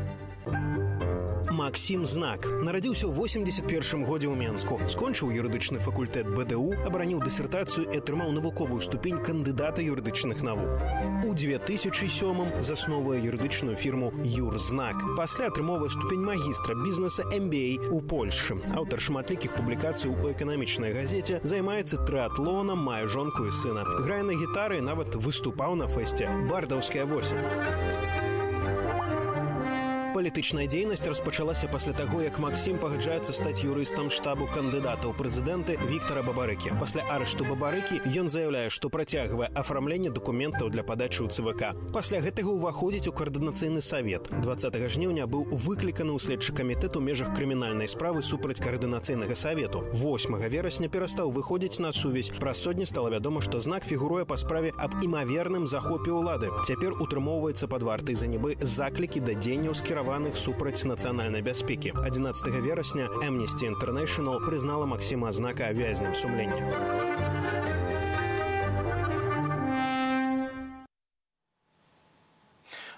Максім Знак нарадзіўся ў 81-м годзе ў Менску, скончыў юрыдычны факультэт БДУ, абараніў дысертацыю і атрымаў навуковую ступень кандыдата юрыдычных навук. У 2007-м засноўвае юрыдычную фірму «Юрзнак». Пасля атрымоўвае ступень магістра бізнеса MBA у Польшчы. Аўтар шматлікіх публікацый у эканамічнай газеце, займаецца трыатлонам, мае жонку і сына. Грае на гітары і нават выступаў на фэсце «Бардаўская восень». Палітычная дзейнасць распачалася пасля таго, як Максім пагаджаецца стаць юрыстам штабу кандыдата ў прэзідэнты Віктара Бабарыкі. Пасля арышту Бабарыкі ён заяўляе, што працягвае афармленне дакументаў для падачы ў ЦВК. Пасля гэтага ўваходзіць у каардынацыйны савет. 20 жніўня быў выкліканы ў следчы камітэт у межах крымінальнай справы супраць каардынацыйнага савету. 8 верасня перастаў выходзіць на сувязь. Праз сотні стала вядома, што знак фігуруе па справе аб імаверным захопе ўлады. Цяпер утрымоўваецца пад вартай за нібы заклікі да дзеянняў скіраваных супраць нацыянальнай бяспекі. 11 верасня Amnesty International прызнала Максіма знака вязням сумлення.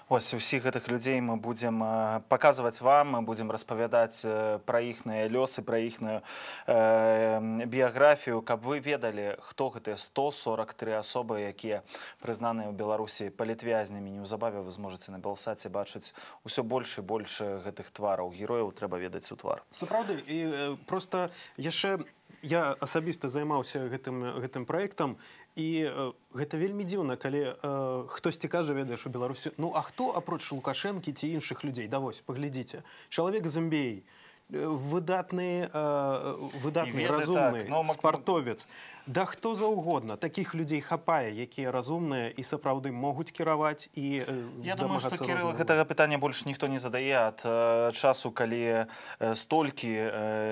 Ось усіх гэтых людзей мы будзем паказваць вам, мы будзем распавядаць пра іхныя лёсы, пра іхную біяграфію, каб вы ведалі, хто гэтыя 143 асобы, якія прызнаныя ў Беларусі палітвязнямі. Неўзабаве вы зможаце на Белсаце бачыць усё больш і больш гэтых твараў. Герояў трэба ведаць у твар. Сапраўды, і проста яшчэ я асабіста займаўся гэтым праектам, і гэта вельмі дзіўна, калі хтосьці кажа, ведаеш, у Беларусі, ну а хто апроч Лукашэнкі ці іншых людзей? Давось, паглядзіце. Чалавек з Замбіі, выдатны, разумны, спартовец. Да хто заўгодна. Такіх людзей хапае, якія разумныя і сапраўды могуць кіраваць і Я думаю, што, Кірыл, гэтага пытання больш ніхто не задае ад часу, калі столькі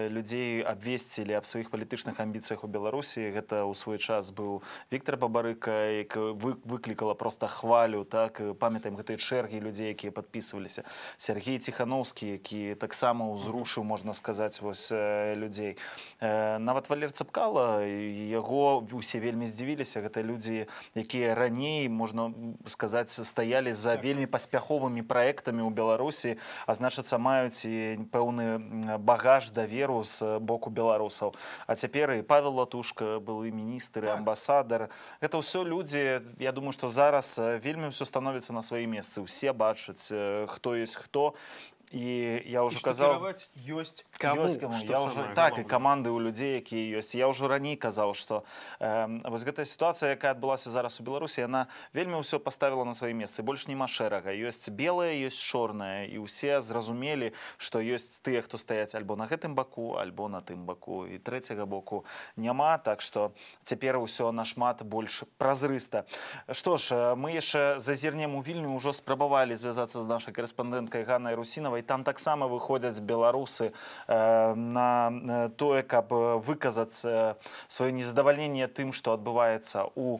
людзей абвесцілі аб сваіх палітычных амбіцыях у Беларусі. Гэта ў свой час быў Віктар Бабарыка, які выклікала проста хвалю. Памятаем гэтыя чэргі людзей, якія падпісваліся. Сергей Ціхановскі, які таксама ўзрушыў, можна сказаць, людзей. Нават Валер Цапкала, усе вельмі здзівіліся. Гэта людзі, якія раней, можна сказаць, стаялі за вельмі паспяховымі праектамі ў Беларусі, а значыцца, маюць і пэўны багаж даверу з боку беларусаў. А цяпер і Павел Латушка, былы міністр, амбасадар. Гэта ўсё людзі, я думаю, што зараз вельмі ўсё становіцца на свае месцы. Усе бачаць, хто ёсць хто. І я ўжо казаў, ёсць каму, так, і каманды ў людзей, якія ёсць. Я ўжо раней казаў, што вось гэтая сітуацыя, якая адбылася зараз у Беларусі, яна вельмі ўсё паставіла на свае месцы. Больш няма шэрага. Ёсць белае, ёсць чорнае, і ўсе зразумелі, што ёсць тыя, хто стаяць альбо на гэтым баку, альбо на тым баку, і трэцяга боку няма, так што цяпер усё нашмат больш празрыста. Што ж, мы яшчэ зазірнем у Вільню, ўжо спрабавалі звязацца з нашай карэспандэнткай Ганнай Русінавай. Там таксама выходзяць беларусы на тое, каб выказаць сваё незадавальненне тым, што адбываецца ў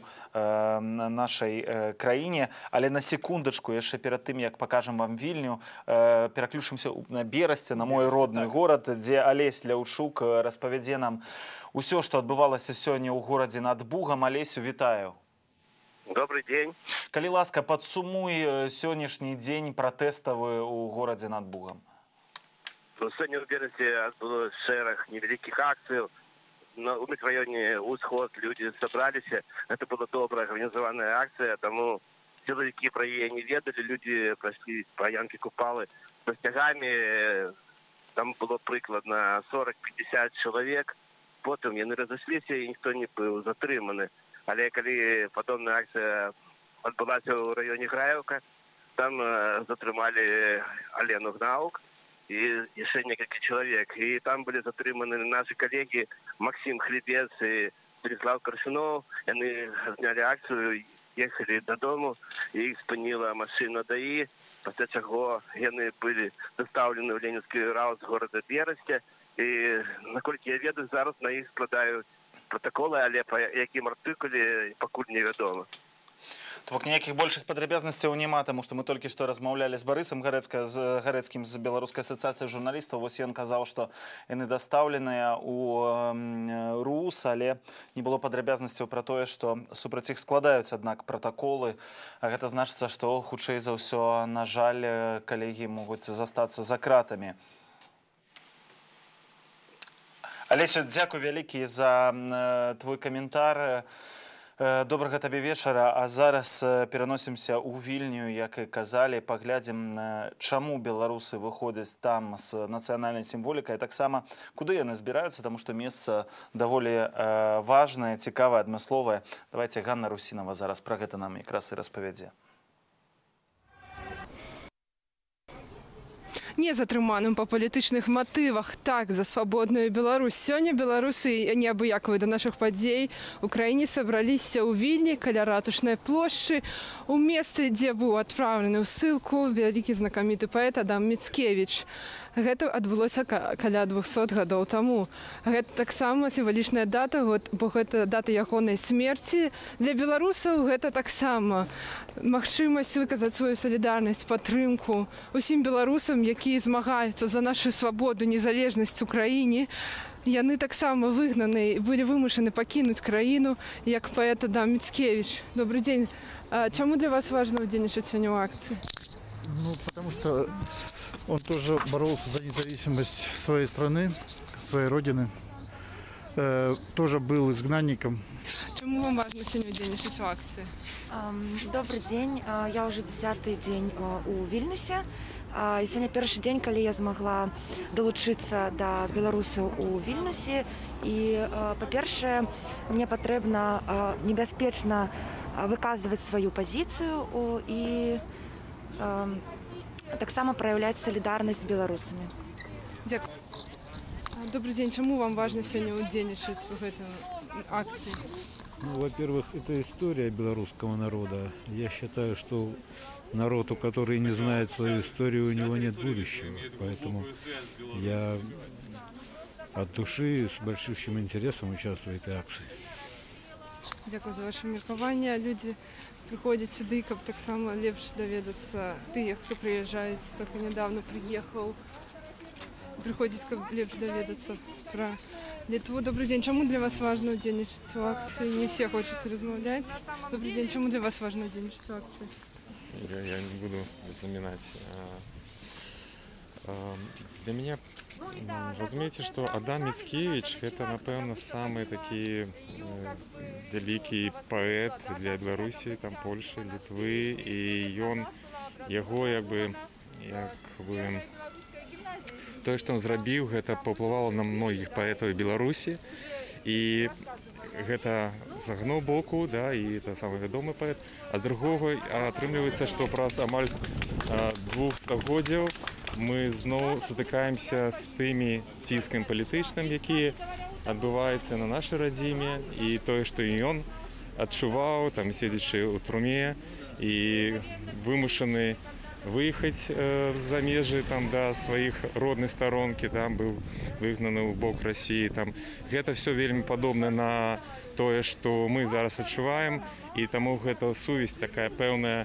нашай краіне. Але на секундачку, яшчэ перад тым, як пакажам вам Вільню, пераключымся на Берасце, на мой родны горад, дзе Алесь Ляўчук распавядзе нам усё, што адбывалася сёння ў горадзе над Бугам. Алесю, вітаю. Добрый день. Калі ласка, падсумуй сённяшні дзень пратэставы ў горадзе над Бугам. Сёння ў Берасці адбылося шэраг невялікіх акцый. У мікраёне «Усход» людзі сабраліся. Гэта была добра арганізаваная акцыя, таму сілавікі пра яе не ведалі. Людзі прайшлі па янкі купалы з сцягамі. Там было прыкладна 40-50 чалавек. Потым яны разышліся і ніхто не быў затрыманы. Але калі падобная акцыя адбылася ў раёне Граеўка, там затрымалі Алену Гнаук і яшчэ некалькі чалавек. І там былі затрыманы нашы калегі Максім Хлебец і Станіслав Каршунов. Яны знялі акцыю, ехалі дадому, і іх спыніла машына ДАІ, пасля чаго яны былі дастаўлены ў Ленінскі раўд з горада Берасця. І, наколькі я ведаю, зараз на іх складаюць протоколы, але па якім артыкуле пакуль невядома. То бок ніякіх большых падрабязнасцяў няма, таму што мы толькі што размаўлялі з Барысам Гарэцкім з Беларускай асацыяцыі журналістаў. Вось ён казаў, што яны дастаўленыя ў РУС, але не было падрабязнасцяў пра тое, што супраць іх складаюць, аднак, пратаколы. А гэта значыцца, што хутчэй за ўсё, на жаль, калегі могуць застацца за кратамі. Алесю, дзякуй вялікі за твой каментар. Добрага табе вечара. А зараз пераносімся ў Вільню, як і казалі, паглядзім, чаму беларусы выходзяць там з нацыянальнай сімволікай, таксама куды яны збіраюцца, таму што месца даволі важнае, цікавае, адмысловае. Давайце Ганна Русінава зараз пра гэта нам якраз і распавядзе. не затрыманым па палітычных матывах. Так, за свабодную Беларусь. Сёння беларусы неабыякавыя да нашых падзей у краіне сабраліся ў Вільні каля ратушнай плошчы у месцы, дзе быў адпраўлены ў ссылку вялікі знакаміты паэт Адам Міцкевіч. Гэта адбылося каля 200 гадоў таму. Гэта таксама сімвалічная дата, бо гэта дата ягонай смерці. Для беларусаў гэта таксама магчымасць выказаць сваю салідарнасць, падтрымку усім беларусам, якія змагаюцца за нашу свабоду, незалежнасць у краіне. Яны таксама выгнаны, былі вымушаны пакінуць краіну, як паэт Адам Міцкевіч. Добрый дзень. Чаму для вас важна ўдзельнічаць сёння ў акцыі? Ну, потому что он тоже боролся за независимость своей страны, своей родины. Тоже был изгнанником. Чему вам важно сегодня удзельнічаць в акции? Добрый день. Я уже 10-й день у Вільнюсе. І сёння першы дзень, калі я змагла далучыцца да беларусаў у Вільнюсе. І, па-першае, мне патрэбна небяспечна выказваць сваю пазіцыю і таксама праяўляць салідарнасць з беларусамі. Дзякую. Добрый день. Чему вам важно сегодня удзельнічаць в этой акции? Ну, во-первых, это история белорусского народа. Я считаю, что народу, который не знает свою историю, у него нет будущего. Поэтому я от души с большим интересом участвую в этой акции. Дякую за ваше меркаванне. Люди приходят сюда, каб таксама лепш даведацца тыя, хто прыязджаюць, только недавно приехал. Приходит, каб лепш даведацца про Литву. Добрый день. Чему для вас важно удзельнічаць в акции? Не все хочуць размаўляць. Добрый день. Чему для вас важно удзельнічаць в акции? Я не буду запоминать. Для меня, разумеете, что Адам Міцкевіч это, напевно, самый такие великий поэт для Беларуси, там, Польши, Литвы, и он, его, якби, то, что он зрабіў, гэта паўплывала на многіх паэтаў Беларусі, і гэта з аднаго боку, да, і это самы вядомы паэт, а з другога атрымліваецца, што праз амаль 2 стагоддзяў мы зноў сутыкаемся з тымі ціскам палітычным, які адбываецца на нашай радзіме, і тое, што ён адчуваў, там, седзячы ў труме, і вымушаны выехаць за межы там да сваіх роднай старонкі, там быў выгнаны ў бок Расіі. Там гэта все вельмі падобна на тое, што мы зараз адчуваем, і таму гэта сувязь такая пэўная.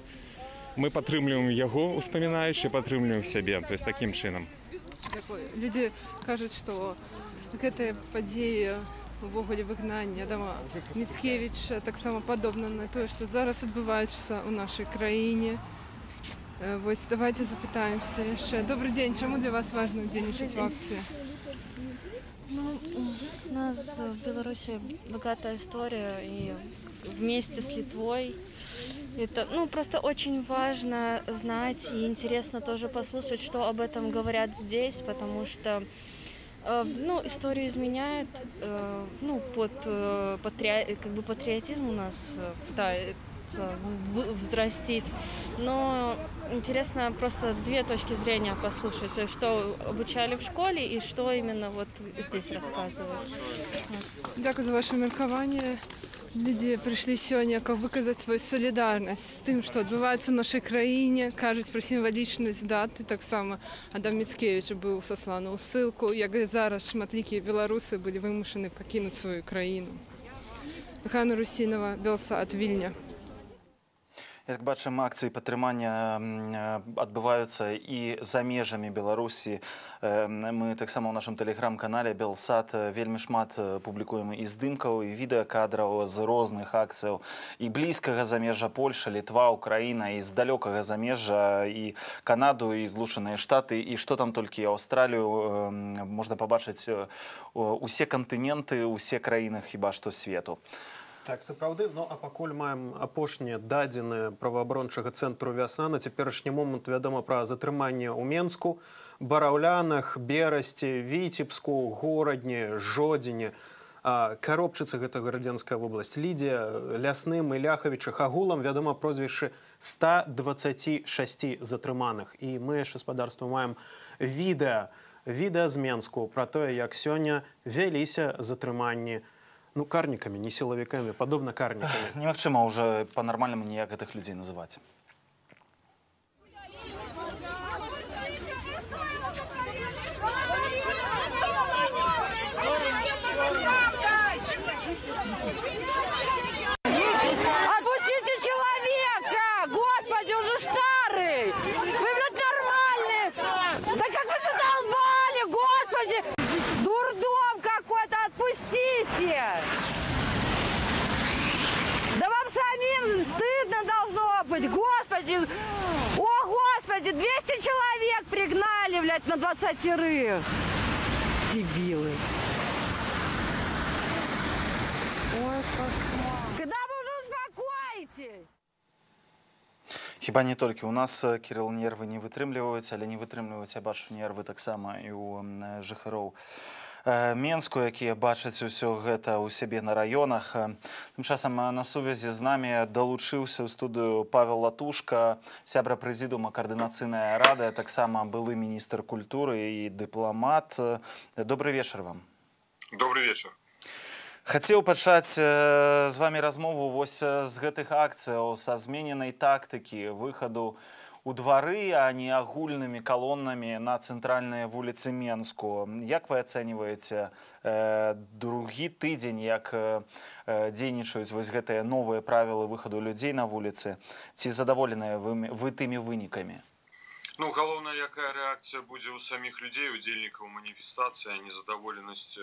Мы падтрымліваем яго, успамінаючы, падтрымліваем сябе, то есть такім чынам. Люди кажуць, што гэтыя падзеі увогуле выгнання Адама Міцкевіча таксама падобна на тое, што зараз адбываецца ў нашай краіне. Вот, давайте запытаемся еще. Добрый день. Чему для вас важно удзельнічаць в акции? Ну, у нас в Беларуси богатая история, и вместе с Литвой это, ну, просто очень важно знать и интересно тоже послушать, что об этом говорят здесь, потому что ну, историю изменяет, ну, патриотизм у нас пытается взрастить, но интересно просто 2 точки зрения послушать, то есть что обучали в школе и что именно вот здесь рассказывают. Дякую за ваше меркаванне. Люди пришли сегодня, как выказать свою солидарность с тем, что отбывается в нашей краине, кажуть про символичность даты. Так само Адам Міцкевіч был сослан у ссылку, як і зараз шматлікія белорусы были вымушаны покинуть свою краину. Ганна Русинова, Белсат, Вільня. Як бачым, акцыі падтрымання адбываюцца і за межамі Беларусі. Мы таксама ў нашым тэлеграм-канале Белсат вельмі шмат публікуем і здымкаў, і відэакадраў з розных акцыяў. І блізкага замежжа Польша, Літва, Украіна, і з далёкага замежжа, і Канаду, і Злучаныя Штаты, і што там толькі Аўстралію. Можна пабачыць усе кантыненты, усе краіны хіба што свету. Так, сапраўды. Ну, а пакуль маем апошнія дадзеныя праваабарончага цэнтру «Вясна», на цяперашні момант вядома пра затрыманне ў Менску, Бараўлянах, Берасці, Віцебску, Горадні, Жодзіне. Каробчыца — гэта гарадзенская вобласць. Лідія, Лясным і Ляхавічах. Агулам вядома прозвішчы 126 затрыманых. І мы, гаспадарства, маем відэа з Менску про тое, як сёння вяліся затрыманні карнікамі, не сілавікамі, падобна карнікамі. Немагчыма ўжо па-нармальнаму ніяк гэтых людзей называць. Отпустите человека! Господи, он же старый! Вы, блядь, нормальные! Да как вы задолбали, господи! Дурдом какой-то, отпустите! Да вам самим стыдно должно быть, господи! О, господи, 200 человек пригнали, блядь, на 20-рых! Дебилы! Ой, когда вы уже успокоитесь? Хіба не толькі у нас, Кірыл, нервы не вытрымліваюць, але не вытрымліваюць, я бачу, нервы таксама і ў жыхароў Менску, якія бачаць усё гэта ў сябе на раёнах. Тым часам на сувязі з намі далучыўся ў студыю Павел Латушка, сябра прэзідыума каардынацыйнай рады, а таксама былы міністр культуры і дыпламат. Добрый вечар вам. Добрый вечар. Хацеў пачаць з вамі размову вось з гэтых акцыяў, са змененай тактыкі выхаду у двары, а не агульнымі калонамі на цэнтральныя вуліцы Менску. Як вы ацэньваеце другі тыдзень, як дзейнічаюць вось гэтыя новыя правілы выхаду людзей на вуліцы? Ці задаволеныя вы тымі вынікамі? Галоўная, якая рэакцыя будзе ў саміх людзей, удзельнікаў маніфестацыі, а незадаволенасць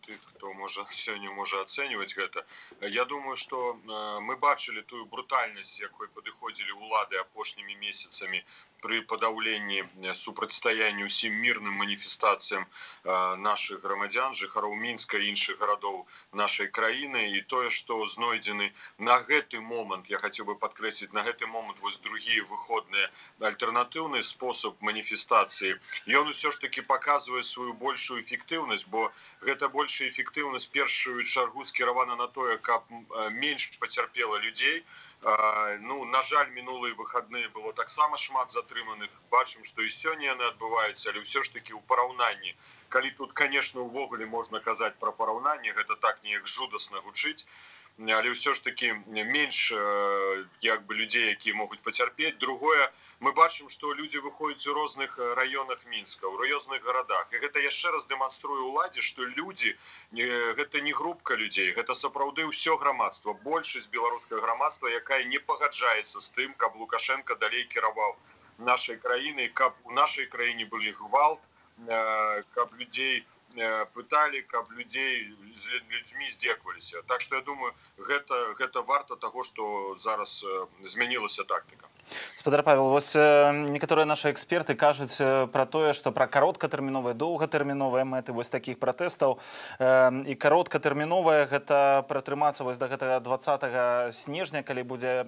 тых, хто сёння можа ацэньваць гэта. Я думаю, што мы бачылі тую брутальнасць, якой падыходзілі ўлады апошнімі месяцамі пры падаўленні супрацьстаяння ўсім мірным маніфестацыям нашых грамадзян, жыхароў Мінска і іншых гарадоў нашай краіны. І тое, што знойдзены на гэты момант, я хацеў бы падкрэсліць, на гэты момант вось другія выходныя альтэрнатыўныя спосаб маніфестацыі, ён усё ж таки паказвае сваю большую эфектыўнасць, бо гэта большая эфектыўнасць першую чаргу скіравана на тое, каб менш пацярпела людзей. На жаль, мінулыя выхадныя было таксама шмат затрыманых. Бачым, што і сёння яны адбываюцца, але ўсё ж таки ў параўнанні. Калі тут, конечно, увогуле можна казаць пра параўнанне, гэта так неяк жудасна гучыць, але ўсё ж таки менш людзей, якія могуць пацярпець. Другое, мы бачым, што людзі выходзяць у розных раёнах Мінска, у розных гарадах. І гэта яшчэ раз дэманструе ўладзе, што людзі, гэта не групка людзей, гэта сапраўды ўсё грамадства, большасць беларускага грамадства, якая не пагаджаецца з тым, каб Лукашенко далей кіраваў нашай краінай, каб у нашай краіне былі гвалт, каб людзей пыталі, каб людзей з людзьмі здзекваліся. Так што я думаю, гэта варта таго, што зараз змянілася тактыка. Спадар Павел, вось некаторыя нашы эксперты кажуць пра тое, што пра кароткатэрміновыя, доўгатэрміновыя мэты вось такіх пратэстаў. І кароткатэрміновая гэта пратрымацца вось да гэтага 20 снежня, калі будзе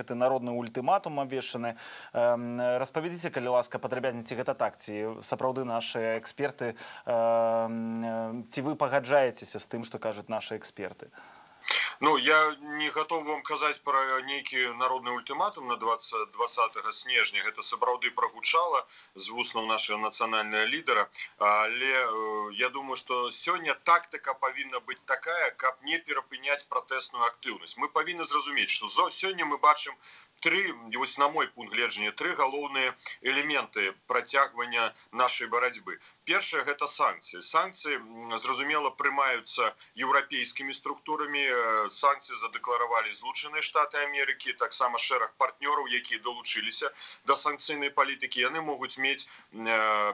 гэты народны ультыматум абвешчаны. Распавядзіце, калі ласка, падрабязніце гэта так, ці сапраўды нашы эксперты, ці вы пагаджаецеся з тым, што кажуць нашы эксперты? Я не готов вам казаць пра нейкі народны ультыматум на 20 снежня. Гэта сапраўды прагучала з вуснаў нашага нацыянальнага лідара. Але я думаю, што сёння тактыка павінна быць такая, каб не перапыняць пратэсную актыўнасць. Мы павінны зразумець, што сёння мы бачым вось на мой пункт гледжання, тры галоўныя элементы працягвання нашай барацьбы. Першае – гэта санкцыі. Санкцыі, зразумела, прымаюцца еўрапейскімі структурамі. Санкцыі задэкларавалі Злучаныя Штаты Амерыкі, таксама шэраг партнёраў, якія далучыліся да санкцыйнай палітыкі. Яны могуць мець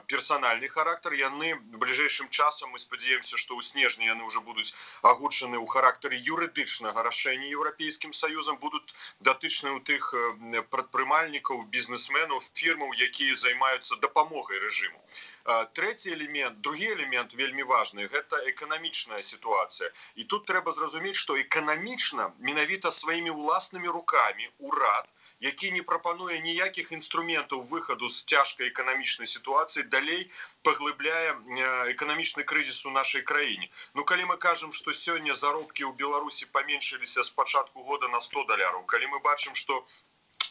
персанальны характар. Яны бліжэйшым часам, мы спадзяёмся, што ў снежні яны ўжо будуць агучаны ў характары юрыдычнага рашэння Еўрапейскім Саюзам, будуць датычны ў тых прадпрымальнікаў, бізнесменаў, фірмаў, якія займаюцца дапамогай рэжыму. Другі элемент вельмі важны, гэта эканамічная сітуацыя. І тут трэба зразумець, што эканамічна, менавіта сваімі ўласнымі рукамі урад, які не прапануе ніякіх інструментаў выхаду з цяжкай эканамічнай сітуацыі, далей паглыбляе эканамічны крызіс у нашай краіне. Калі мы кажам, што сёння заробкі ў Беларусі паменшыліся з пачатку года на $100, калі мы бачым, што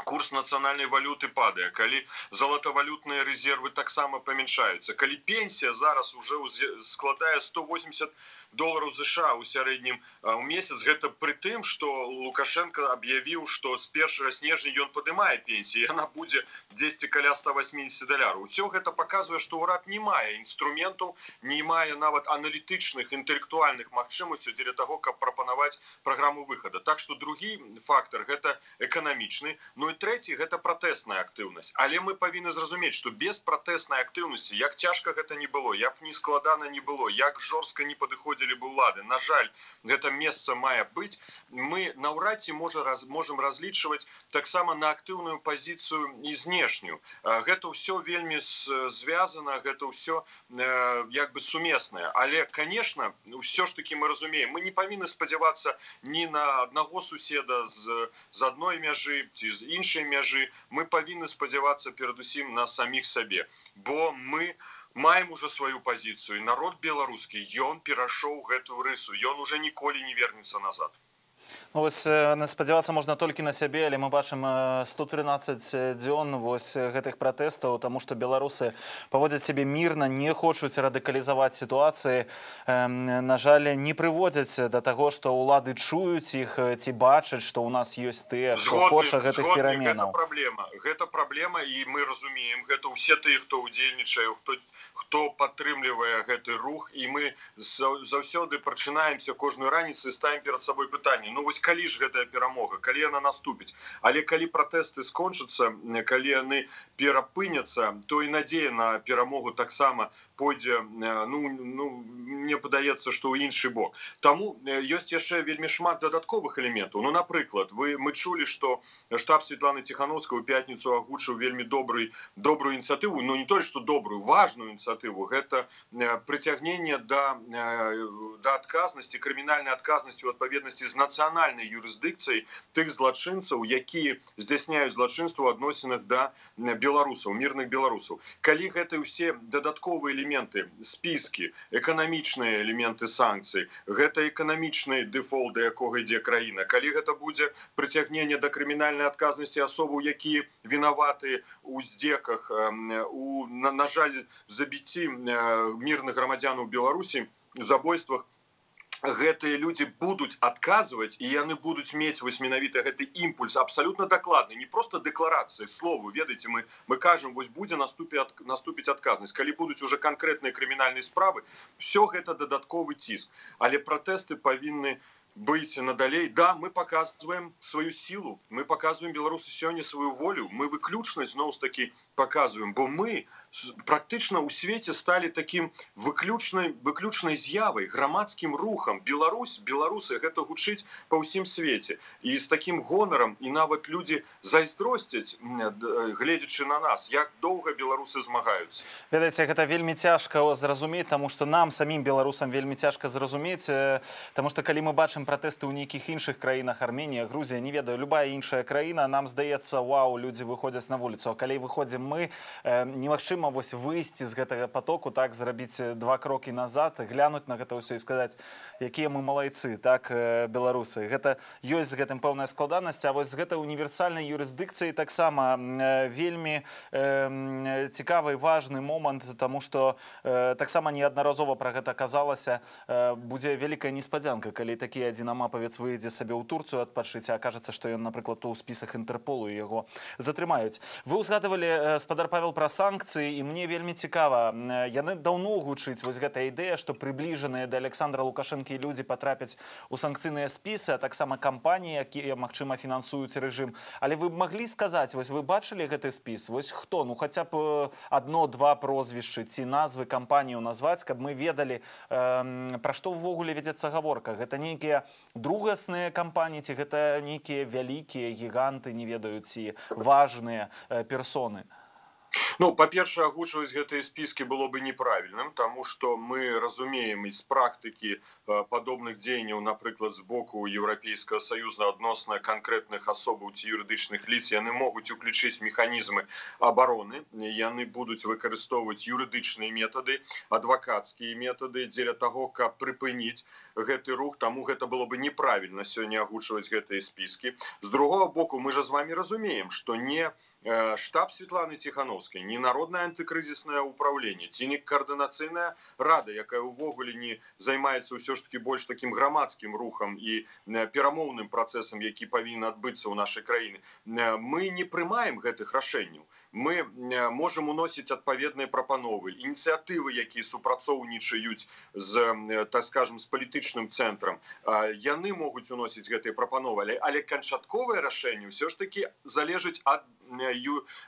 курс нацыянальнай валюты падае, калі залатавалютныя рэзервы таксама памяншаюцца, калі пенсія зараз уже складае $180 США ў сярэднім у месяц, гэта пры тым, што Лукашенко аб'явіў, што з 1 снежня ён падымае пенсію, яна будзе 10 каля $180. Усё гэта паказвае, што ўрад не мае інструментаў, не мае нават аналітычных, інтэлектуальных магчымасцяў дзеля таго, каб прапанаваць праграму выхада. Так што другі фактар гэта эканамічны. Ну і трэці гэта пратэсная актыўнасць. Але мы павінны зразумець, што без пратэснай актыўнасці, як цяжка гэта не было, як не складана не было, як жорстка не падыходзілі бы ўлады, на жаль, гэта месца мае быць, мы наўрад ці можам разлічваць таксама на актыўную пазіцыю і знешнюю. Гэта ўсё вельмі звязана, гэта ўсё як бы сумеснае. Але, конечно, ўсё ж таки мы разумеем, мы не павінны спадзявацца ні на аднаго суседа з адной мяжы ці з іншай мяжы, мы павінны спадзявацца перадусім на саміх сабе, бо мы маем уже сваю пазіцыю, і народ беларускі, ён перайшоў гэтую рысу, ён уже ніколі не вернецца назад. Ну, вось спадзявацца можна толькі на сябе, але мы бачым 113 дзён вось гэтых пратэстаў, таму што беларусы паводзяць сябе мірна, не хочуць радыкалізаваць сітуацыі, на жаль, не прыводзяць да таго, што ўлады чуюць іх ці бачаць, што ў нас ёсць тыя, хто хоча гэтых пераменаў. Гэта праблема, і мы разумеем, гэта ўсе тыя, хто ўдзельнічае, хто падтрымлівае гэты рух, і мы заўсёды прачынаемся кожную раніцу і ставім перад сабой пытанне. Ну вось калі ж гэтая перамога, калі яна наступіць. Але калі пратэсты скончацца, калі яны перапыняцца, то і надзея на перамогу таксама пойдзе, мне падаецца, што ў іншы бок. Таму ёсць яшчэ вельмі шмат дадатковых элементаў. Ну, напрыклад, мы чулі, што штаб Светланы Ціхановскай у пятніцу агучыў вельмі добрую ініцыятыву, ну не толькі што добрую, важную ініцыятыву. Гэта прыцягненне да адказнасці, крымінальнай адказнасці ў адпаведнасці з нацыянальнай юрысдыкцыяй тых злачынцаў, якія здзяйсняюць злачынства ў адносінах да беларусаў, мірных беларусаў. Калі гэта ўсе дадатковыя элементы, спіскі, эканамічныя элементы санкцый, гэта эканамічны дэфолт, да якога ідзе краіна, калі гэта будзе прыцягненне да крымінальнай адказнасці асобаў, якія вінаваты ў здзеках, на жаль, забіцці мірных грамадзянаў Беларусі, забойствах, гэтыя людзі будуць адказваць, і яны будуць мець вось менавіта гэты імпульс абсалютна дакладны, не проста дэкларацыі, слову, ведаеце, мы кажам, вось будзе наступіць адказнасць. Калі будуць уже канкрэтныя крымінальныя справы, все гэта дадатковы ціск. Але пратэсты павінны быць надалей. Да, мы показываем сваю сілу, мы показываем беларусы сёння сваю волю, мы выключнасць зноў-такі показываем, бо мы практычна ў свеце сталі такім выключнай з'явай, грамадскім рухам. Беларусы, гэта гучыць па ўсім свеце. І з такім гонарам, і нават людзі зайздросцяць, гледзячы на нас, як доўга беларусы змагаюцца. Ведаеце, гэта вельмі цяжка зразумець, таму што нам, самім беларусам, вельмі цяжка зразумець, таму што калі мы бачым пратэсты ў нейкіх іншых краінах, Арменія, Грузія, не ведаю, любая іншая краіна, нам здаецца, вау, людзі выходзяць на вуліцу. А калі выходзім мы, немагчыма вось выйсці з гэтага потоку, так, зрабіць 2 крокі назад, глянуць на гэта ўсё і сказаць, якія мы малайцы, так, беларусы. Гэта ёсць з гэтым пэўная складанасць, а вось з гэтай універсальнай юрысдыкцыі таксама вельмі цікавы і важны момант, таму што таксама неаднаразова пра гэта казалася, будзе вялікая неспадзянка, калі такі адзінамапавец выедзе сабе ў Турцыю адпачыць, а кажацца, што ён, напрыклад, у спісах Інтэрполу і яго затрымаюць. Вы ўзгадывалі, спадар Павел, пра санкцыі, і мне вельмі цікава, яны даўно гучыць вось гэтая ідэя, што прыбліжаныя да Александра Лукашэнкі людзі патрапяць у санкцыйныя спісы, а таксама кампаніі, якія, магчыма, фінансуюць рэжым. Але вы б маглі сказаць, вось вы бачылі гэты спіс? Вось хто? Ну, хаця б 1-2 прозвішчы ці назвы кампанію назваць, каб мы ведалі, пра што ўвогуле вядзецца гаворка. Гэта нейкія другасныя кампаніі, ці гэта нейкія вялікія гіганты, не ведаю, ці важныя персоны? Ну, па-першае, агучваць гэтыя спіски было бы неправільным, таму што мы разумеем з практыкі падобных дзеянняў, напрыклад, з боку Еўрапейскага Саюза адносна канкрэтных асобаў ці юрыдычных лиц, яны могуць уключыць механізмы абароны, яны будуць выкарыстоўваць юрыдычныя метады, адвакацкія метады дзеля таго, каб прыпыніць гэты рух, таму гэта было бы неправільна сёння агучваць гэтыя спіски. З другого боку, мы же з вами разумеем, што не штаб Светланы Тихановской, не Народное антикризисное управление, ці не координаційная рада, якая увогуле не займаецца ўсё ж таки больш таким грамадскім рухам і перамоўным працэсам, які павінен адбыцца ў нашай краіне. Мы не прымаем гэтых рашэнняў. Мы можем уносіць адпаведныя прапановы, ініцыятывы, якія супрацоўнічаюць з, так скажем, з палітычным цэнтрам. Яны могуць уносіць гэтыя прапановы, але канчатковае рашэнне ўсё ж таки залежыць ад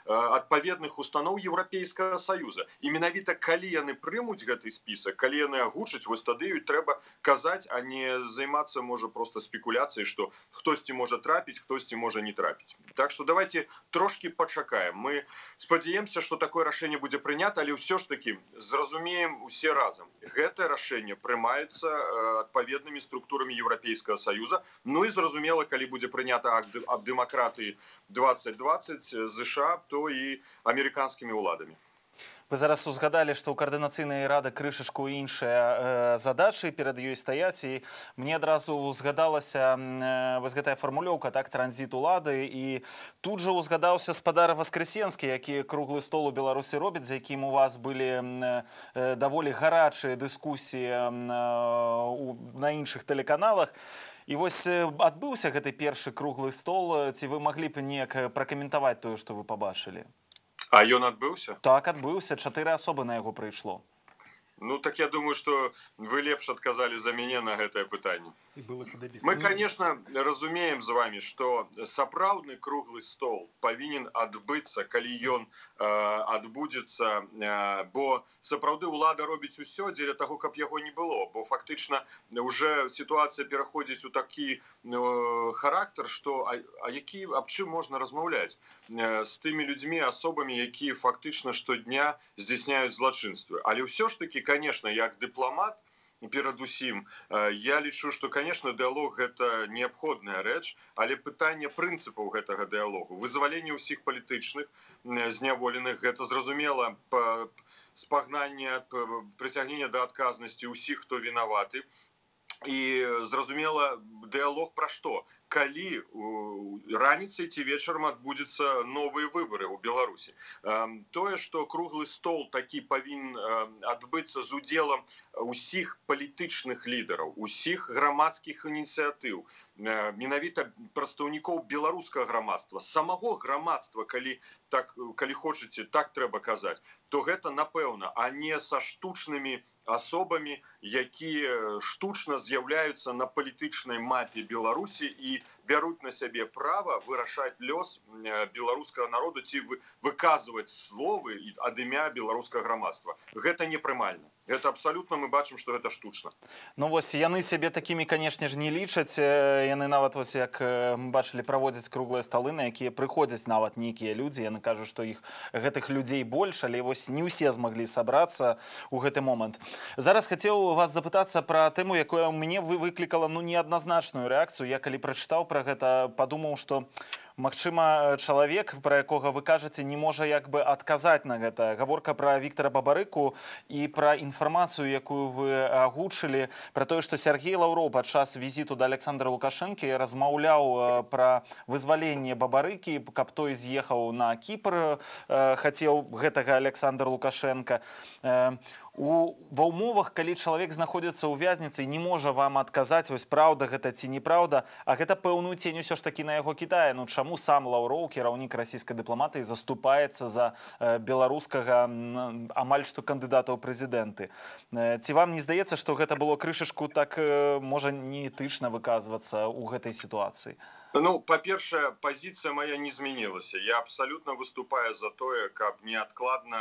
адпаведных устаноў Еўрапейскага Саюза. І менавіта калі яны прымуць гэты спісак, калі яны агучаць, вось тады і трэба казаць, а не займацца можа проста спекуляцыяй, што хтосьці можа трапіць, хтосьці можа не трапіць. Так што давайте трошки пачакаем. Мы спадзяемся, што такое рашэнне будзе прынята, але ўсё ж таки зразумеем усе разам. Гэтае рашэнне прымаецца адпаведнымі структурамі Еўрапейскага Саюза. Ну і зразумела, калі будзе прынята акт аб дэмакратыі 2020 США, то і амерыканскімі ўладамі. Вы зараз узгадалі, што ў каардынацыйнай рады крышачку іншыя задачы перад ёй стаяць, і мне адразу узгадалася вось гэтая фармулёўка, так, транзіт улады, і тут жа узгадаўся спадар Васкрэсенскі, які круглы стол у Беларусі робіць, за якім у вас былі даволі гарачыя дыскусіі на іншых тэлеканалах. І вось адбыўся гэты першы круглы стол, ці вы маглі б неяк пракаментаваць тое, што вы пабачылі? А ён адбыўся? Так, адбыўся. 4 асобы на яго прыйшло. Ну, так я думаю, што вы лепш адказалі за мяне на гэтае пытанне. Мы, конечно, разумеем з вами, што сапраўдны круглы стол павінен адбыцца, калі ён адбудзецца, бо сапраўды ўлада робіць усё дзеля таго, каб яго не было, бо фактычна уже сітуацыя пераходзіць у такі характар, што аб чым можна размаўляць з тымі людзьмі, асобамі, якія фактычна штодня здзяйсняюць злачынствы. Але ўсё ж таки, конечно, як дыпламат, перадусім, я лічу, што, конечно, дыялог гэта неабходная рэч, але пытанне прынцыпаў гэтага дыялогу, вызваленне ўсіх палітычных зняволеных, гэта зразумела спагнанне, прыцягнення да адказнасці ўсіх, хто вінаваты. І зразумела, дыялог пра што? Калі раніцай ці вечарам адбудзецца новыя выбары ў Беларусі. Тое, што круглы стол такі павінен адбыцца з удзелам усіх палітычных лідараў, усіх грамадскіх ініцыятыў, менавіта прадстаўнікоў беларускага грамадства, самого грамадства, калі хочаце, так трэба казаць, то гэта напэўна, а не са штучнымі асобамі, якія штучна з'яўляюцца на палітычнай мапе Беларусі і бяруць на сябе права вырашаць лёс беларускага народу ці выказваць словы ад імя беларускага грамадства. Гэта непрымальна. Гэта абсалютна мы бачым, што гэта штучна. Ну вось яны сябе такімі, канешне ж, не лічаць. Яны нават, вось як мы бачылі, праводзяць круглыя сталы, на якія прыходзяць нават нейкія людзі. Яны кажуць, што іх гэтых людзей больш, але вось не ўсе змаглі сабрацца ў гэты момант. Зараз хацеў вас запытацца пра тэму, якая мне выклікала неадназначную рэакцыю. Я калі прачытаў пра гэта, падумаў, што магчыма, чалавек, пра якога вы кажаце, не можа як бы адказаць на гэта. Гаворка пра Віктара Бабарыку і пра інфармацыю, якую вы агучылі, пра тое, што Сергей Лаўроў падчас візіту да Александра Лукашэнкі размаўляў пра вызваленне Бабарыкі, каб той з'ехаў на Кіпр, хацеў гэтага Александр Лукашенко. Ва ўмовах, калі чалавек знаходзіцца ў вязніцы і не можа вам адказаць, вось праўда гэта ці неправда, а гэта пэўную цень усё ж такі на яго кідае. Ну чаму сам Лаўроў, кіраўнік расійскай дыпламатыі, заступаецца за беларускага амаль што кандыдата ў прэзідэнты? Ці вам не здаецца, што гэта было крышачку так, можа, неэтычна выказвацца ў гэтай сітуацыі? Ну, па-першае, пазіцыя моя не змянілася. Я абсалютна выступаю за тое, каб неадкладна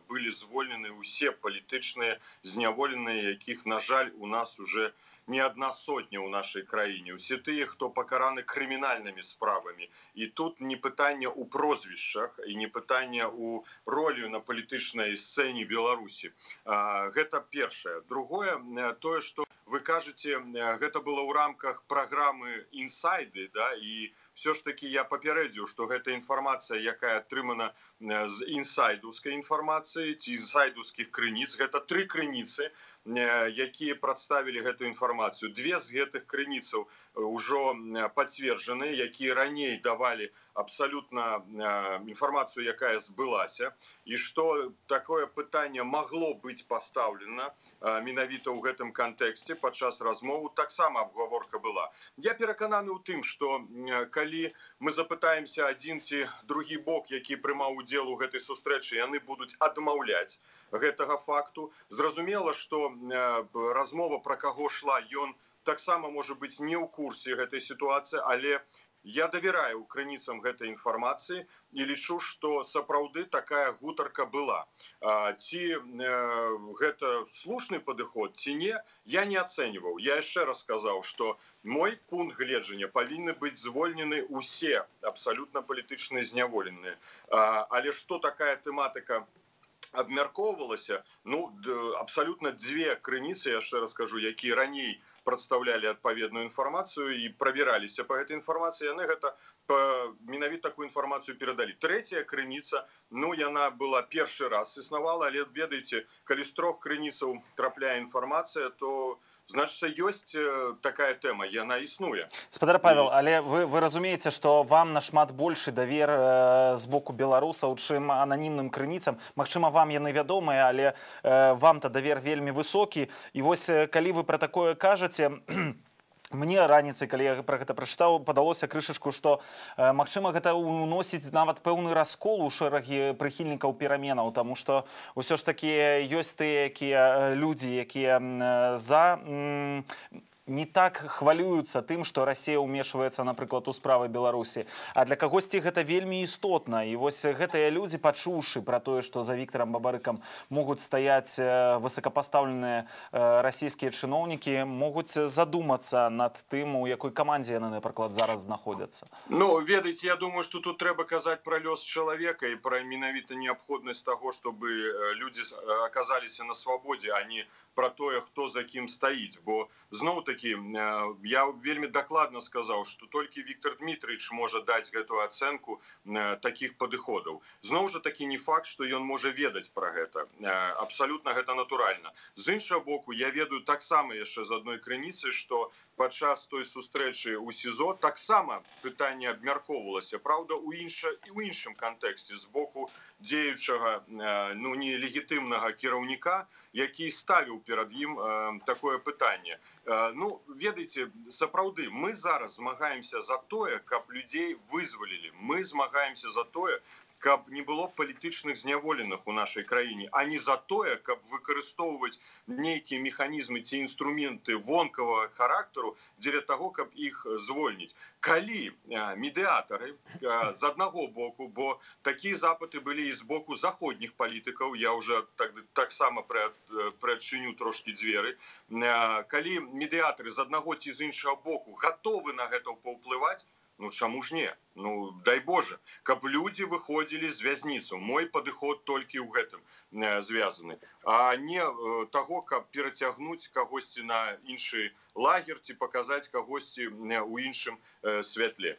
былі звольнены ўсе палітычныя зняволеныя, якіх, на жаль, у нас уже не адна сотня ў нашай краіне. Усе тыя, хто пакараны крымінальнымі справамі. І тут не пытанне ў прозвішчах і не пытанне ў ролю на палітычнай сцэне Беларусі. Гэта першае. Другое, тое, што вы кажаце, гэта было ў рамках праграмы «Інсайды», да, і все ж таки я папярэдзіў, што гэта інфармацыя, якая атрымана з інсайдаўскай інфармацыі ці інсайдаўскіх крыніц. Гэта 3 крыніцы, якія прадставілі гэту інфармацыю. 2 з гэтых крыніцаў ужо пацверджаны, якія раней давалі абсалютна інфармацыю, якая збылася, і што такое пытанне магло быць пастаўлена менавіта ў гэтым кантэксце падчас размовы, таксама абгаворка была. Я перакананы ў тым, што калі мы запытаемся адзін ці другі бок, які прымаў удзел у гэтай сустрэчы, яны будуць адмаўляць гэтага факту. Зразумела, што размова пра каго шла, ён таксама можа быць не ў курсе гэтай сітуацыі, але я давяраю крыніцам гэтай інфармацыі і лічу, што сапраўды такая гутарка была. Ці гэта слушны падыход, ці не, я не ацэньваў. Я яшчэ раз сказаў, што мой пункт гледжання павінны быць звольнены ўсе абсалютна палітычныя зняволеныя. Але што такая тэматыка абмяркоўвалася, ну, абсалютна 2 крыніцы, яшчэ раз кажу, якія раней прадстаўлялі адпаведную інфармацыю і правяраліся па гэтай інфармацыі, яны гэта менавіта такую інфармацыю перадалі. 3-я крыніца, ну, яна была першы раз існавала, але, ведаеце, калі з 3 крыніцаў трапляе інфармацыя, то значыцца, ёсць такая тэма, яна існуе. Спадар Павел, але вы разумееце, што вам нашмат большы давер з боку беларусаў, чым ананімным крыніцам. Магчыма, вам яны вядомыя, але вам-то давер вельмі высокі. І вось, калі вы пра такое кажаце, мне раніцай, калі я пра гэта прачытаў, падалося крышачку, што, магчыма, гэта ўносіць нават пэўны раскол у шэрагі прыхільнікаў пераменаў, таму што ўсё ж такі ёсць тыя людзі, якія за не так хвалююцца тым, што Расія ўмешваецца, напрыклад, у справы Беларусі. А для кагосьці гэта вельмі істотна. І вось гэтыя людзі, пачуўшы пра тое, што за Віктарам Бабарыкам могуць стаяць высокапастаўленыя расійскія чыноўнікі, могуць задумацца над тым, у якой камандзе яны, напрыклад, зараз знаходзяцца. Ну, ведаеце, я думаю, што тут трэба казаць пра лёс чалавека і пра менавіта неабходнасць таго, чтобы людзі аказаліся на свабодзе, а не пра тое, хто за кім стаіць. Бо зноў-такі я вельмі дакладна сказаў, што толькі Віктор Дмітрыевич можа даць гэтую ацэнку такіх падыходаў. Зноў жа такі не факт, што ён можа ведаць пра гэта. Абсалютна гэта натуральна. З іншага боку, я ведаю таксама яшчэ з адной крыніцы, што падчас той сустрэчы ў СІЗО таксама пытанне абмяркоўвалася, праўда, у іншым кантэксце, з боку дзеючага, ну, нелегітымнага кіраўніка, які ставіў перад ім такое пытанне. Ну, ведаеце, сапраўды, мы зараз змагаемся за тое, каб людзей вызвалілі. Мы змагаемся за тое, каб не было палітычных зняволеных у нашай краіне, а не за тое, каб выкарыстоўваць нейкія механізмы ці інструменты вонкавага характару дзеля таго, каб іх звольніць. Калі медыятары з аднаго боку, бо такія запыты былі і з боку заходніх палітыкаў, я ўжо таксама прыадчыню трошкі дзверы, калі медыятары з аднаго ці з іншага боку гатовы на гэта паўплываць, ну, чаму ж не? Ну, дай Боже, каб людзі выходзілі з вязніцаў. Мой падыход толькі ў гэтым звязаны. А не таго, каб перацягнуць кагосьці на іншы лагер ці паказаць кагосьці ў іншым святле.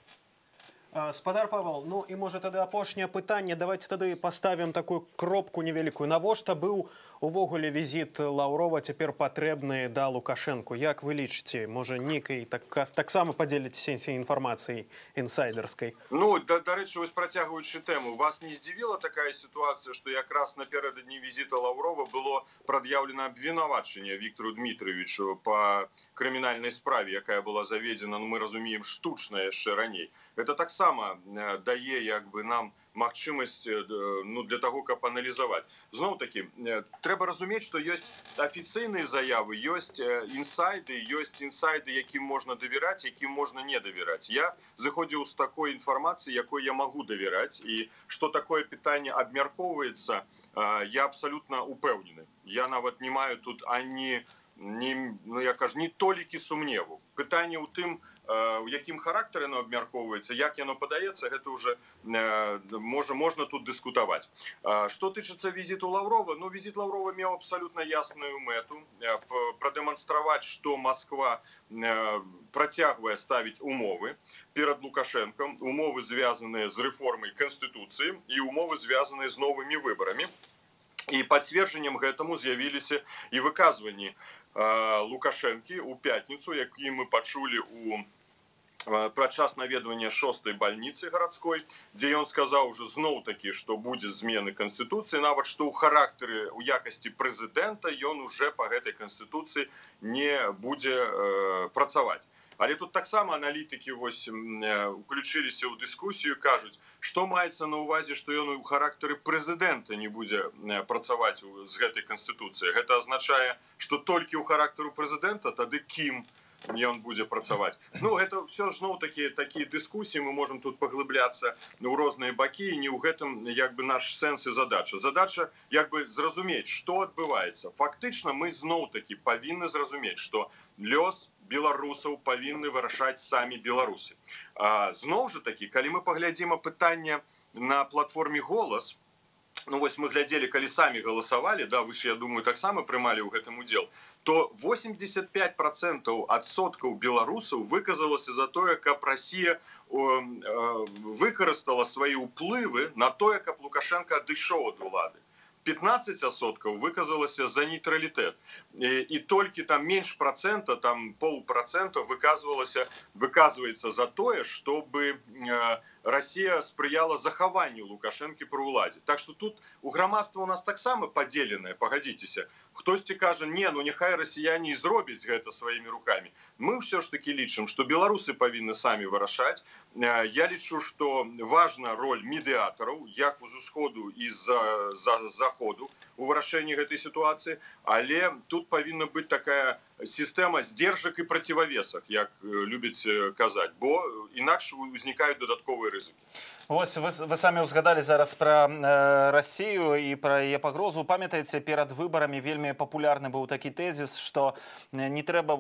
Спадар Павел, ну і можа тады апошняе пытанне, давайте тады паставім такую кропку невялікую. Навошта быў увогуле візіт Лаўрова цяпер патрэбны да Лукашэнку? Як вы лічыце? Можа, нейкай таксама падзеліцеся інфармацыяй інсайдерскай? Ну, дарэчы, вось працягваючы тэму, вас не здзівіла такая сітуацыя, што якраз напярэдадні візіта Лаўрова было прад'яўлена абвінавачанне Віктору Дмітрыевичу па крымінальнай справе, якая была заведзена, ну, мы разумеем, штучна яшчэ раней. Гэта таксама дае як бы нам магчымасць для таго, каб аналізаваць. Зноў-такі, трэба разумець, што ёсць афіцыйныя заявы, ёсць інсайды, якім можна давяраць, якім можна не давяраць. Я заходзіў з такой інфармацыі, якой я магу давяраць, і што такое пытанне абмяркоўваецца, я абсалютна упэўнены. Я нават не маю тут не толікі сумневу. Пытанне ў тым, у якім характары яно абмяркоўваецца, як яно падаецца, гэта ўжо можна тут дыскутаваць. Што тычыцца візіту Лаўрова, візіт Лаўрова меў абсалютна ясную мэту прадэманстраваць, што Масква працягвае ставіць умовы перад Лукашэнкам, умовы звязаныя з рэформай Канстытуцыі і умовы звязаныя з новымі выбарамі. І пацверджаннем гэтаму з'явіліся і выказванні Лукашэнкі ў пятніцу, які мы пачулі падчас наведвання 6-й бальніцы гарадской, дзе ён сказаў уже зноў-такі, што будзе змены Канстытуцыі, нават што ў характары, ў якасці прэзідэнта ён уже па гэтай Канстытуцыі не будзе працаваць. Але тут таксама аналітыкі уключыліся ў дыскусію, кажуць, што маецца на ўвазе, што ён у характары прэзідэнта не будзе працаваць з гэтай Канстытуцыі. Гэта азначае, што толькі ў характару прэзідэнта, тады кім ён будзе працаваць. Гэта ўсё зноў-такі такія дыскусіі, мы можам тут паглыбляцца ў розныя бакі, і не ў гэтым наш сэнс і задача. Задача зразумець, што адбываецца. Фактычна мы зноў-такі павінны зразумець, што лёс беларусаў павінны вырашаць самі беларусы. Зноў жа такі, калі мы паглядзім пытанне на платформе «Голас», мы глядзелі, калі самі галасавалі, вы ж, я думаю, таксама прымалі ў гэтым удзел, то 85% беларусаў выказалася за тое, каб Расія выкарыстала свае ўплывы на тое, каб Лукашенко адышоў ад улады. 15% выказалася за нейтралітэт. І толькі менш процента, полпроцента выказваецца за тое, чтобы Россия спрыяла захаванню Лукашэнкі пры ўладзе. Так што тут у грамадства у нас таксама падзеленае, пагадзіцеся. Хтосьці кажа, няхай расіяне і зробяць гэта сваімі рукамі. Мы ўсё ж такі лічым, што беларусы павінны самі вырашаць. Я лічу, што важна роль медыятараў, як з усходу і з заходу у вырашэнні гэтай сітуацыі, але тут павінна быць такая сістэма здзержак і процівавесак, як любяць казаць, бо інакш узнікаюць дадатковыя рызыкі. Вось вы самі ўзгадалі зараз пра Расію і пра яе пагрозу. Памятаеце, перад выбарамі вельмі папулярны быў такі тэзіс, што не трэба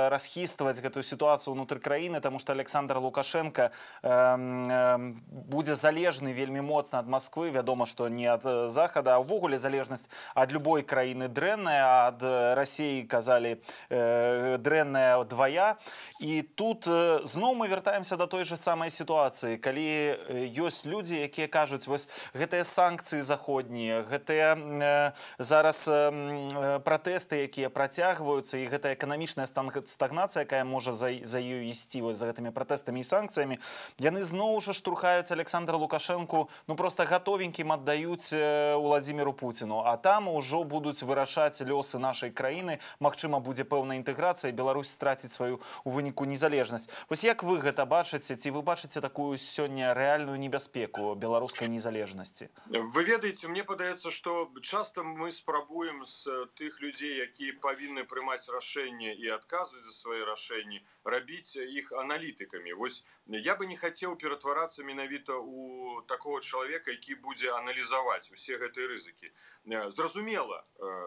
расхістваць гэтую сітуацыю ўнутры краіны, таму што Александр Лукашенко будзе залежны вельмі моцна ад Масквы. Вядома, што не ад захада, а ўвогуле залежнасць ад любой краіны дрэнная, ад Расіі, казалі, дрэнная двая. І тут зноў мы вяртаемся да той же самай сітуацыі, калі ёсць людзі, якія кажуць, вось гэтыя санкцыі заходнія, гэтыя зараз пратэсты, якія працягваюцца, і гэтая эканамічная стагнацыя, якая можа за ёй ісці за гэтымі пратэстамі і санкцыямі, яны зноў жа штурхаюць Александра Лукашэнку, просто гатовенькім аддаюць Владзіміру Пуціну, а там ужо будуць вырашаць лёсы нашай краіны, магчыма, будзе пэўная інтэграцыя, Беларусь страціць сваю у выніку незалежнасць. Вось як вы гэта бачыце, ці вы бачыце такую сёння рэальную небяспеку беларускай незалежнасці? Вы ведаеце, мне падаецца, што часта мы спрабуем з тых людзей, якія павінны прымаць рашэнне і адказваць за свае рашэнні, рабіць іх аналітыкамі. Вось я бы не хацеў ператварацца менавіта ў такого чалавека, які будзе аналізаваць усе гэтыя рызыкі. Зразумела,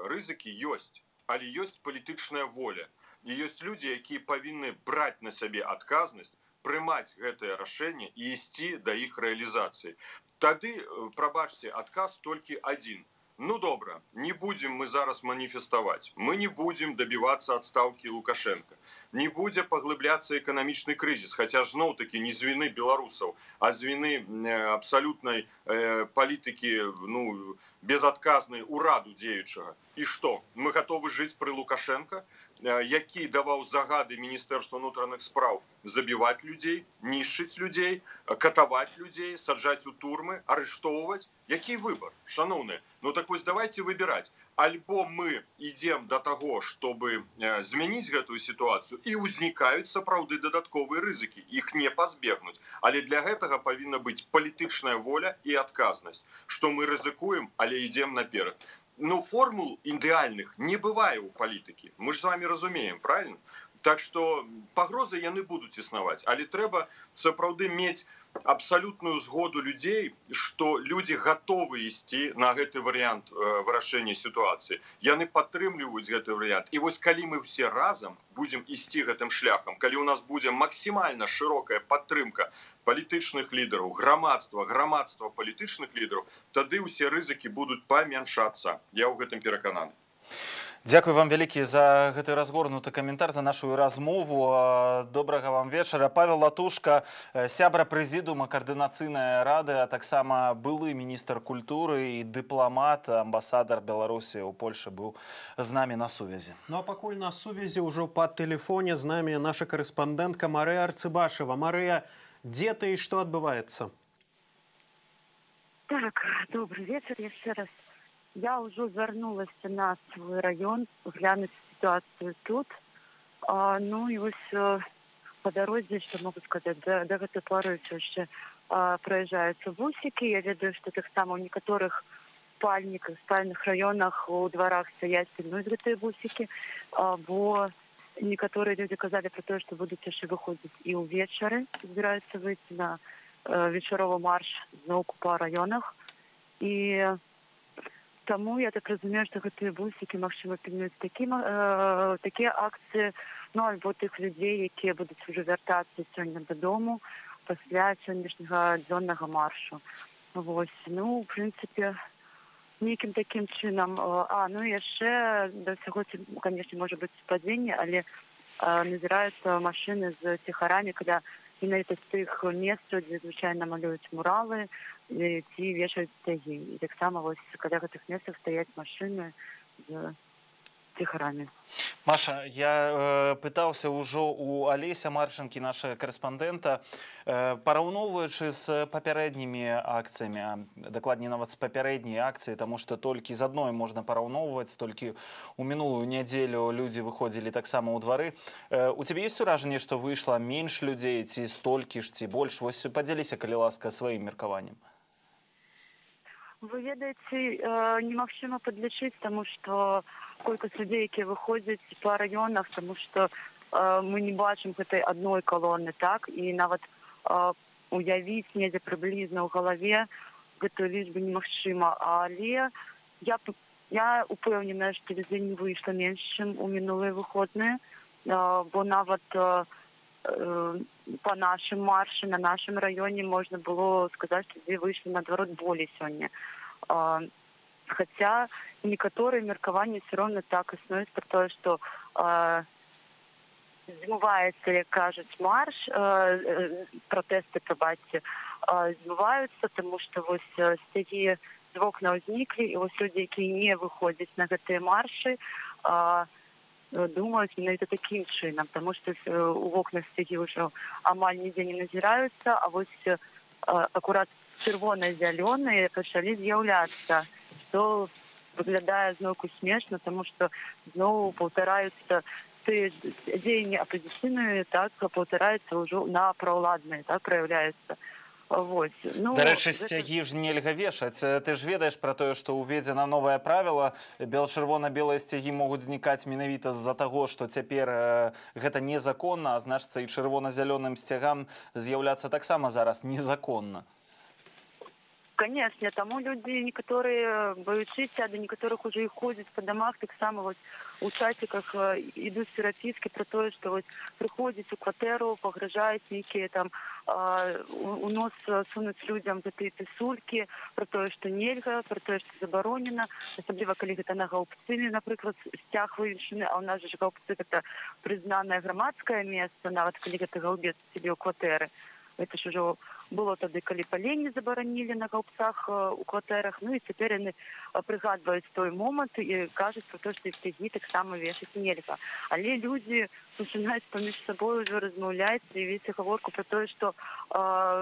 рызыкі ёсць, але ёсць палітычная воля. І ёсць людзі, якія павінны браць на сябе адказнасць, прымаць гэтае рашэнне і ісці да іх рэалізацыі. Тады, прабачце, адказ толькі адзін. Добра, не будзем мы зараз маніфеставаць. Мы не будзем дабівацца адстаўкі Лукашэнка. Не будзе паглыбляцца эканамічны крызіс, хаця ж зноў-такі не з віны беларусаў, а з віны абсалютнай палітыкі безадказнай ураду дзеючага. І што? Мы гатовы жыць пры Лукашенко, які даваў загады Міністэрства ўнутраных спраў забіваць людзей, нішчыць людзей, катаваць людзей, саджаць у турмы, арыштоўваць. Які выбар, шаноўныя? Ну так вось давайте выбіраць. Альбо мы ідзем да таго, чтобы змяніць гэтую сітуацыю, і ўзнікаюць сапраўды дадатковыя рызыкі. Іх не пазбегнуць. Але для гэтага павінна быць палітычная воля і адказнасць, што мы рызыкуем, але ідзем наперад. Ну, формул ідэальных не бывае ў палітыкі. Мы ж з вами разумеем, правильно? Так што пагрозы яны будуць існаваць, але трэба сапраўды мець абсалютную згоду людзей, што людзі гатовы ісці на гэты варыянт вырашэння сітуацыі. Яны падтрымліваюць гэты варыянт. І вось калі мы все разам будзем ісці гэтым шляхам, калі ў нас будзе максімальна шырокая падтрымка палітычных лідараў, грамадства палітычных лідараў, тады ўсе рызыкі будуць памяншацца. Я ў гэтым перакананы. Дзякуй вам вялікі за гэты разгорнуты каментар, за нашу размову. Добрага вам вечара. Павел Латушка, сябра прэзідыума каардынацыйнай рады, а таксама былы міністр культуры і дыпламат, амбасадар Беларусі ў Польшы быў з намі на сувязі. Ну а пакуль на сувязі ўжо па тэлефоне з намі наша карэспандэнтка Марыя Арцыбашева. Марыя, дзе ты і што адбываецца? Так, добрый вечер еще раз. Я уже вернулась на свой район, глянуть ситуацию тут. Ну и вот по дороге, что могу сказать, до этой поры все еще проезжаются бусики. Я ведаю, что так само в некоторых спальных районах у дворах стоять пильнуют эти бусики. Бо некоторые люди сказали про то, что будут еще выходить и у вечера, собираются выйти на вечеровый марш знову по районах. И тому я так разумею, что гэтыя бусики, магчыма, пільнуюць такія акцыі, ну, альбо тых людзей, якія будуць уже вяртацца сёння дадому пасля сённяшняга дзённага маршу. Вось, ну, в прынцыпе, нейкім такім чынам. Ну, яшчэ да ўсяго, конечно, можа быць падзенне, але назіраюцца машыны з ціхарамі, каля менавіта з тых месцаў, дзе звычайна малююць муралы, ці вешаюць сцягі. І таксама вось каля гэтых месцах стаяць машыны з ціхарамі. Маша, я пытаўся ўжо у Алеся Марчанкі, нашага карэспандэнта, параўноўваючы з папярэднімі акцыямі, дакладней нават з папярэдняй акцыі, таму што толькі з адной можна параўноўваць, толькі ў мінулую нядзелю людзі выходзілі таксама ў двары. У цябе ёсць уражанне, што выйшла менш людзей, ці столькі ж, ці больш? Вось падзяліся, калі ласка, сваім меркаваннем. Вы ведаеце, немагчыма падлічыць, таму што колькасць людзей, якія выходзяць па раёнах, таму што мы не бачым гэтай адной калоны, так? І нават уявіць недзе прыблізна ў галаве гэтую лічбу немагчыма. Але я упэўненая, што людзей не выйшла менш, чым у мінулыя выходныя, бо нават по нашым маршы, на нашым раёне можна было сказаць, што людзей выйшлі наадварот болей сёння. Хаця некаторыя меркаванні все роўна так існуюць пра тое, што змываецца, як кажуць, марш, пратэсты, прабачце, змываюцца, таму што вось сцягі з вокна ўзніклі, і вось людзі, якія не выходзяць на гэтыя маршы, думаюць менавіта такім чынам, таму што у вокнах сцягі ўжо амаль нідзе не назіраюцца, а вось акурат чырвона-зялёныя пачалі з'яўляцца, што выглядае зноўку смешна, таму што зноў паўтараюцца тыя дзеянні апазіцыйныя, так, паўтараюцца ўжо на праўладныя, так, праяўляюцца. Да рэчы, сцягі ж нельга вешаць. Ты ж ведаеш пра тое, што ўведзена новае правіла. Чырвона-белыя сцягі могуць знікаць менавіта з-за таго, што цяпер гэта незаконна, а значыцца і чырвона-зялёным сцягам з'яўляцца таксама зараз незаконна. Конечно, таму людзі некаторыя баючыся, да некаторых уже і ходзяць па дамах, таксама вось у чаціках ідуць перапіскі пра тое, што вось прыходзяць у кватэру, пагражаюць нейкія там у нос сунуць людзям гэтыя пісулькі пра тое, што нельга, пра тое, што забаронена, асабліва калі гэта на гаўбцы, напрыклад, сцяг вывешаны, а ў нас жа гаўбцы гэта прызнанае грамадскае месца, нават калі гэта гаўбец сябе ў кватэры. Это ж ужо было тады, калі паленне забаранілі на гаўбцах у кватэрах, ну і цяпер яны прыгадваюць той момант і кажуць про то, што сцягі таксама вешаць нельга. Але людзі пачынаюць паміж сабой ужо размаўляць і весці гаворку про тое, што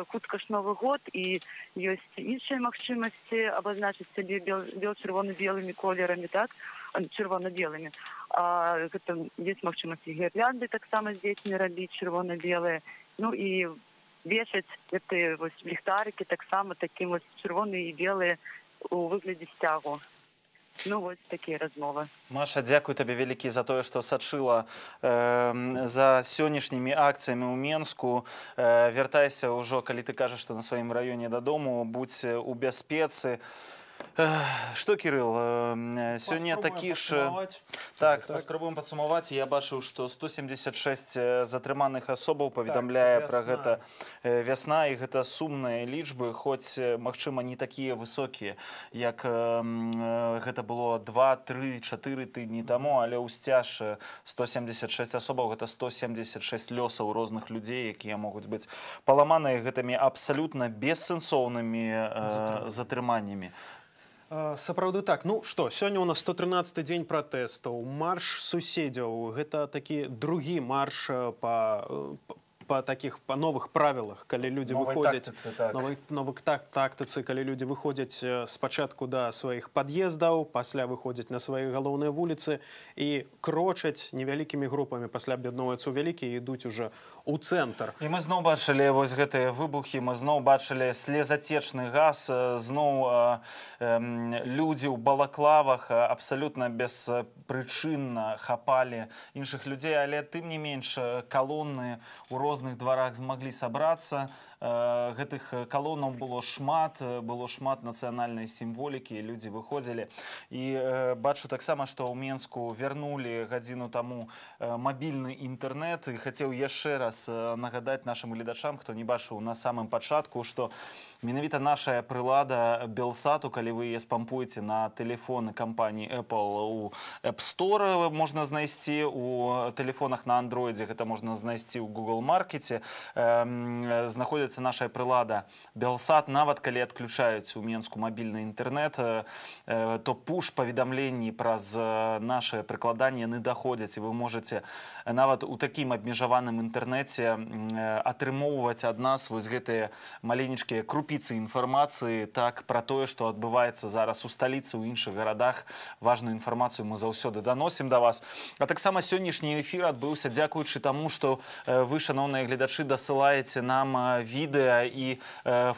хутка ж Новы год і ёсць іншыя магчымасці абазначыць сябе чырвона-белымі колерамі, так? Чырвона-белымі. Гэта ёсць магчымасці гірлянды таксама з дзецьмі рабіць чырвона-белыя. Ну і вешаць гэтыя ліхтарыкі таксама такім чырвоныя і белыя у выглядзе сцягу. Ну, вось такія размовы. Маша, дзякуй табе вялікі за тое, што сачыла за сённяшнімі акцыямі ў Менску. Вяртайся ўжо, калі ты кажаш, што на сваім раёне дадому, будзь у бяспецы. Што, Кірыл, сёння такі ж... Так, паспрабуем падсумаваць. Я бачыў, што 176 затрыманых асобаў паведамляе пра гэта вясна, і гэта сумныя лічбы, хоць, магчыма, не такія высокія, як гэта было 2, 3, 4 тыдні таму, але ўсцяж 176 асобаў, гэта 176 лёсаў розных людзей, якія могуць быць паламаныя гэтымі абсалютна бессэнсоўнымі затрыманнямі. Сапраўды так. Ну што, сёння у нас 113-й дзень пратэстаў, марш суседзяў. Гэта такі другі марш па новых правілах, калі людзі выходзяць... Новай тактыцы, калі людзі выходзяць спачатку да сваіх пад'ездаў, пасля выходзяць на свае галоўныя вуліцы і крочаць невялікімі групамі, пасля аб'ядноўваюцца ў вялікія і ідуць уже ў цэнтр. І мы зноў бачылі вось гэтыя выбухі, мы зноў бачылі слезацечны газ, зноў людзі ў балаклавах абсалютна беспрычынна хапалі іншых людзей, але тым не менш калоны ў розных дворах змаглі сабрацца. Гэтых калонаў было шмат нацыянальнай сімволікі, людзі выходзілі. І бачу таксама, што ў Менску вярнулі гадзіну таму мабільны інтэрнэт, і хацеў яшчэ раз нагадаць нашым гледачам, хто не бачыў на самым пачатку, што менавіта наша прылада Белсату, калі вы яе спампуеце на тэлефоны кампаніі Apple у App Store, можна знайсці, у тэлефонах на Android гэта можна знайсці ў Google Маркеце, знаходзіцца наша прылада Белсат. Нават калі адключаюць у Менску мабільны інтэрнэт, то пуш-паведамленні праз наше прыкладанне яны даходзяць, і вы можаце нават у такім абмежаваным інтэрнэце атрымоўваць ад нас вось гэтыя маленечкія крупіцы інфармацыі, так, пра тое, што адбываецца зараз у сталіцы, ў іншых гарадах. Важную інфармацыю мы заўсёды даносім да вас. А таксама сённяшні эфір адбыўся дзякуючы таму, што вы, шаноўныя гледачы, дасылаеце нам відэа і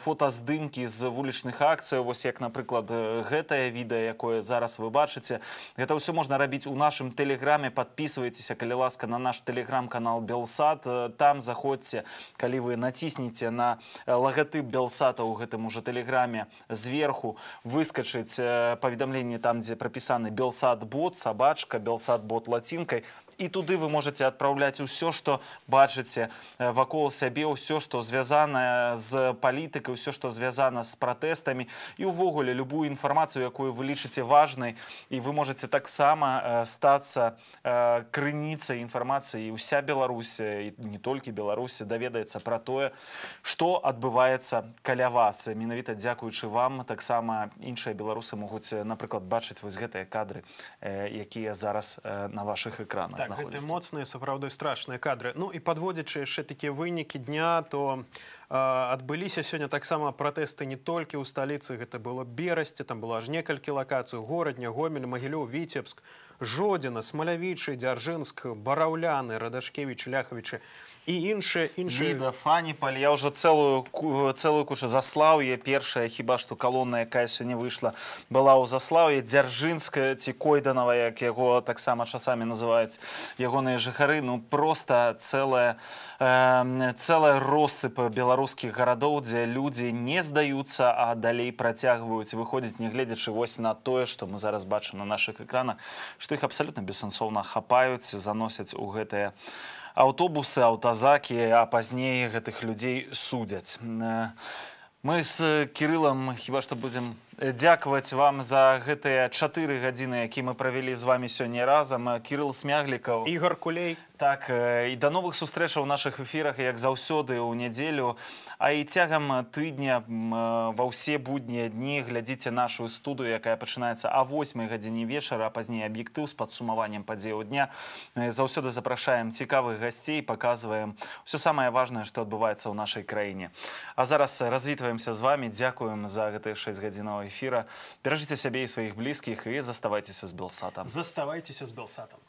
фотаздымкі з вулічных акцыяў, вось як, напрыклад, гэтае відэа, якое зараз вы бачыце. Гэта ўсё можна рабіць у нашым тэлеграме. Падпісвайцеся, калі ласка, на наш тэлеграм-канал Белсат. Там заходзьце, калі вы націснеце на лагатып Белсата ў гэтым ужо тэлеграме, зверху выскачыць паведамленне там, дзе прапісаны Белсат-бот, сабачка, Белсат-бот лацінкай. І туды вы можаце адпраўляць усё, што бачыце вакол сябе, усё, што звязана з палітыкай, усё, што звязана з пратэстамі, і ўвогуле любую інфармацыю, якую вы лічыце важнай, і вы можаце таксама стацца крыніцай інфармацыі. Уся Беларусь, і не толькі Беларусь, даведаецца пра тое, што адбываецца каля вас. Менавіта дзякуючы вам таксама іншыя беларусы могуць, напрыклад, бачыць вось гэтыя кадры, якія зараз на вашых экранах. Так, гэта моцныя, сапраўды страшныя кадры. Ну і падводзячы яшчэ такія вынікі дня, то адбыліся сёння таксама пратэсты не толькі ў сталіцы, гэта было Берасці, там было аж некалькі лакацый, Горадня, Гомель, Магілёў, Віцебск, Жодзіна, Смалявічы, Дзяржынск, Бараўляны, Радашкевіч, Ляхавічы і іншыя... Ліда, Фаніпаль, я ўжо цэлую кучу. Заслаўе, першая хіба што калона, якая сёння выйшла, была ў Заслаўе. Дзяржынск ці Койданава, як яго таксама часамі называюць ягоныя жыхары, ну проста цэлая россып беларускіх гарадоў, дзе людзі не здаюцца, а далей працягваюць выходзіць, нягледзячы вось на тое, што мы зараз бачым на нашых экранах, што іх абсалютна бессэнсоўна хапаюць, заносяць у гэтыя аўтобусы, аўтазакі, а пазней гэтых людзей судзяць. Мы з Кірылам хіба што будзем дзякаваць вам за гэтыя 4 гадзіны, які мы правялі з вами сёння разам. Кірыл Смяглікаў, Ігор Кулей. Так, і да новых сустрэчаў у нашых эфірах, як заўсёды ў нядзелю. А і цягам тыдня ва ўсе буднія дні глядзіце нашу студыю, якая пачынаецца о 8 гадзіне вечара, а пазней аб'ектыў з падсумаваннем падзеяў дня. Заўсёды запрашаем цікавых гасцей, паказваем ўсё самае важнае, што адбываецца ў нашай краіне. А зараз развітваемся з вами. Дзякуем за гэтых 6 гадзінаў эфіра. Беражыце сябе і сваіх блізкіх і заставайцеся з Белсатам. Заставайцеся з Белсатам.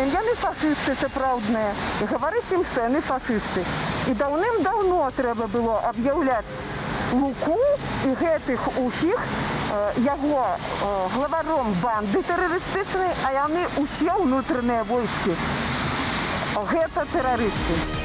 Яны фашысты сапраўдныя. Гаварыць ім, што яны фашысты. І даўным-даўно трэба было аб'яўляць Луку і гэтых усіх яго главаром банды тэрарыстычнай, а яны ўсе ўнутраныя войскі. Гэта тэрарысты.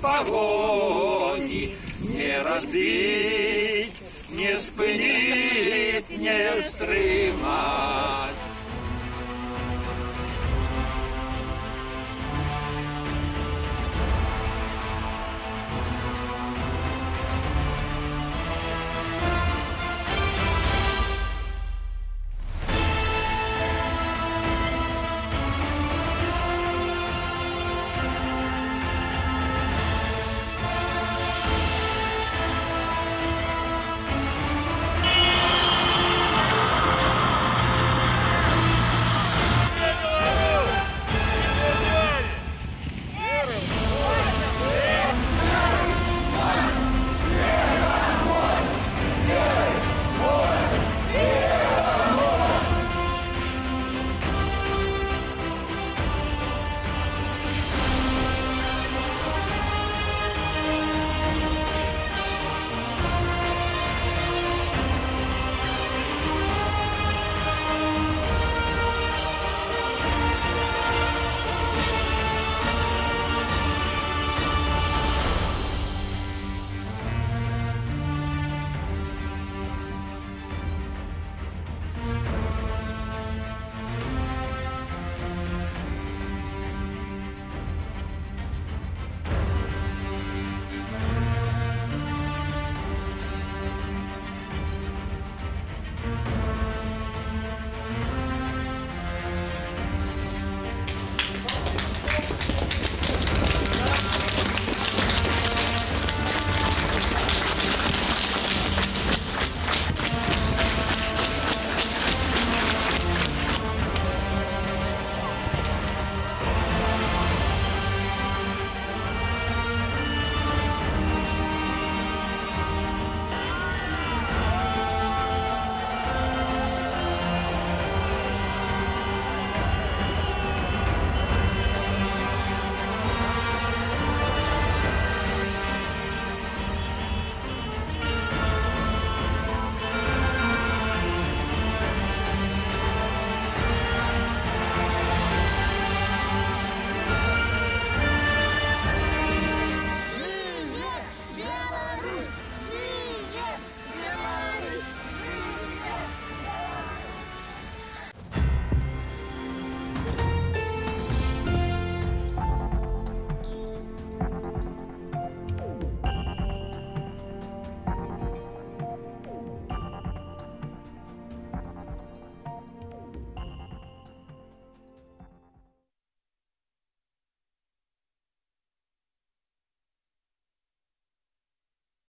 Погони не разбить, не спынить, не стримать.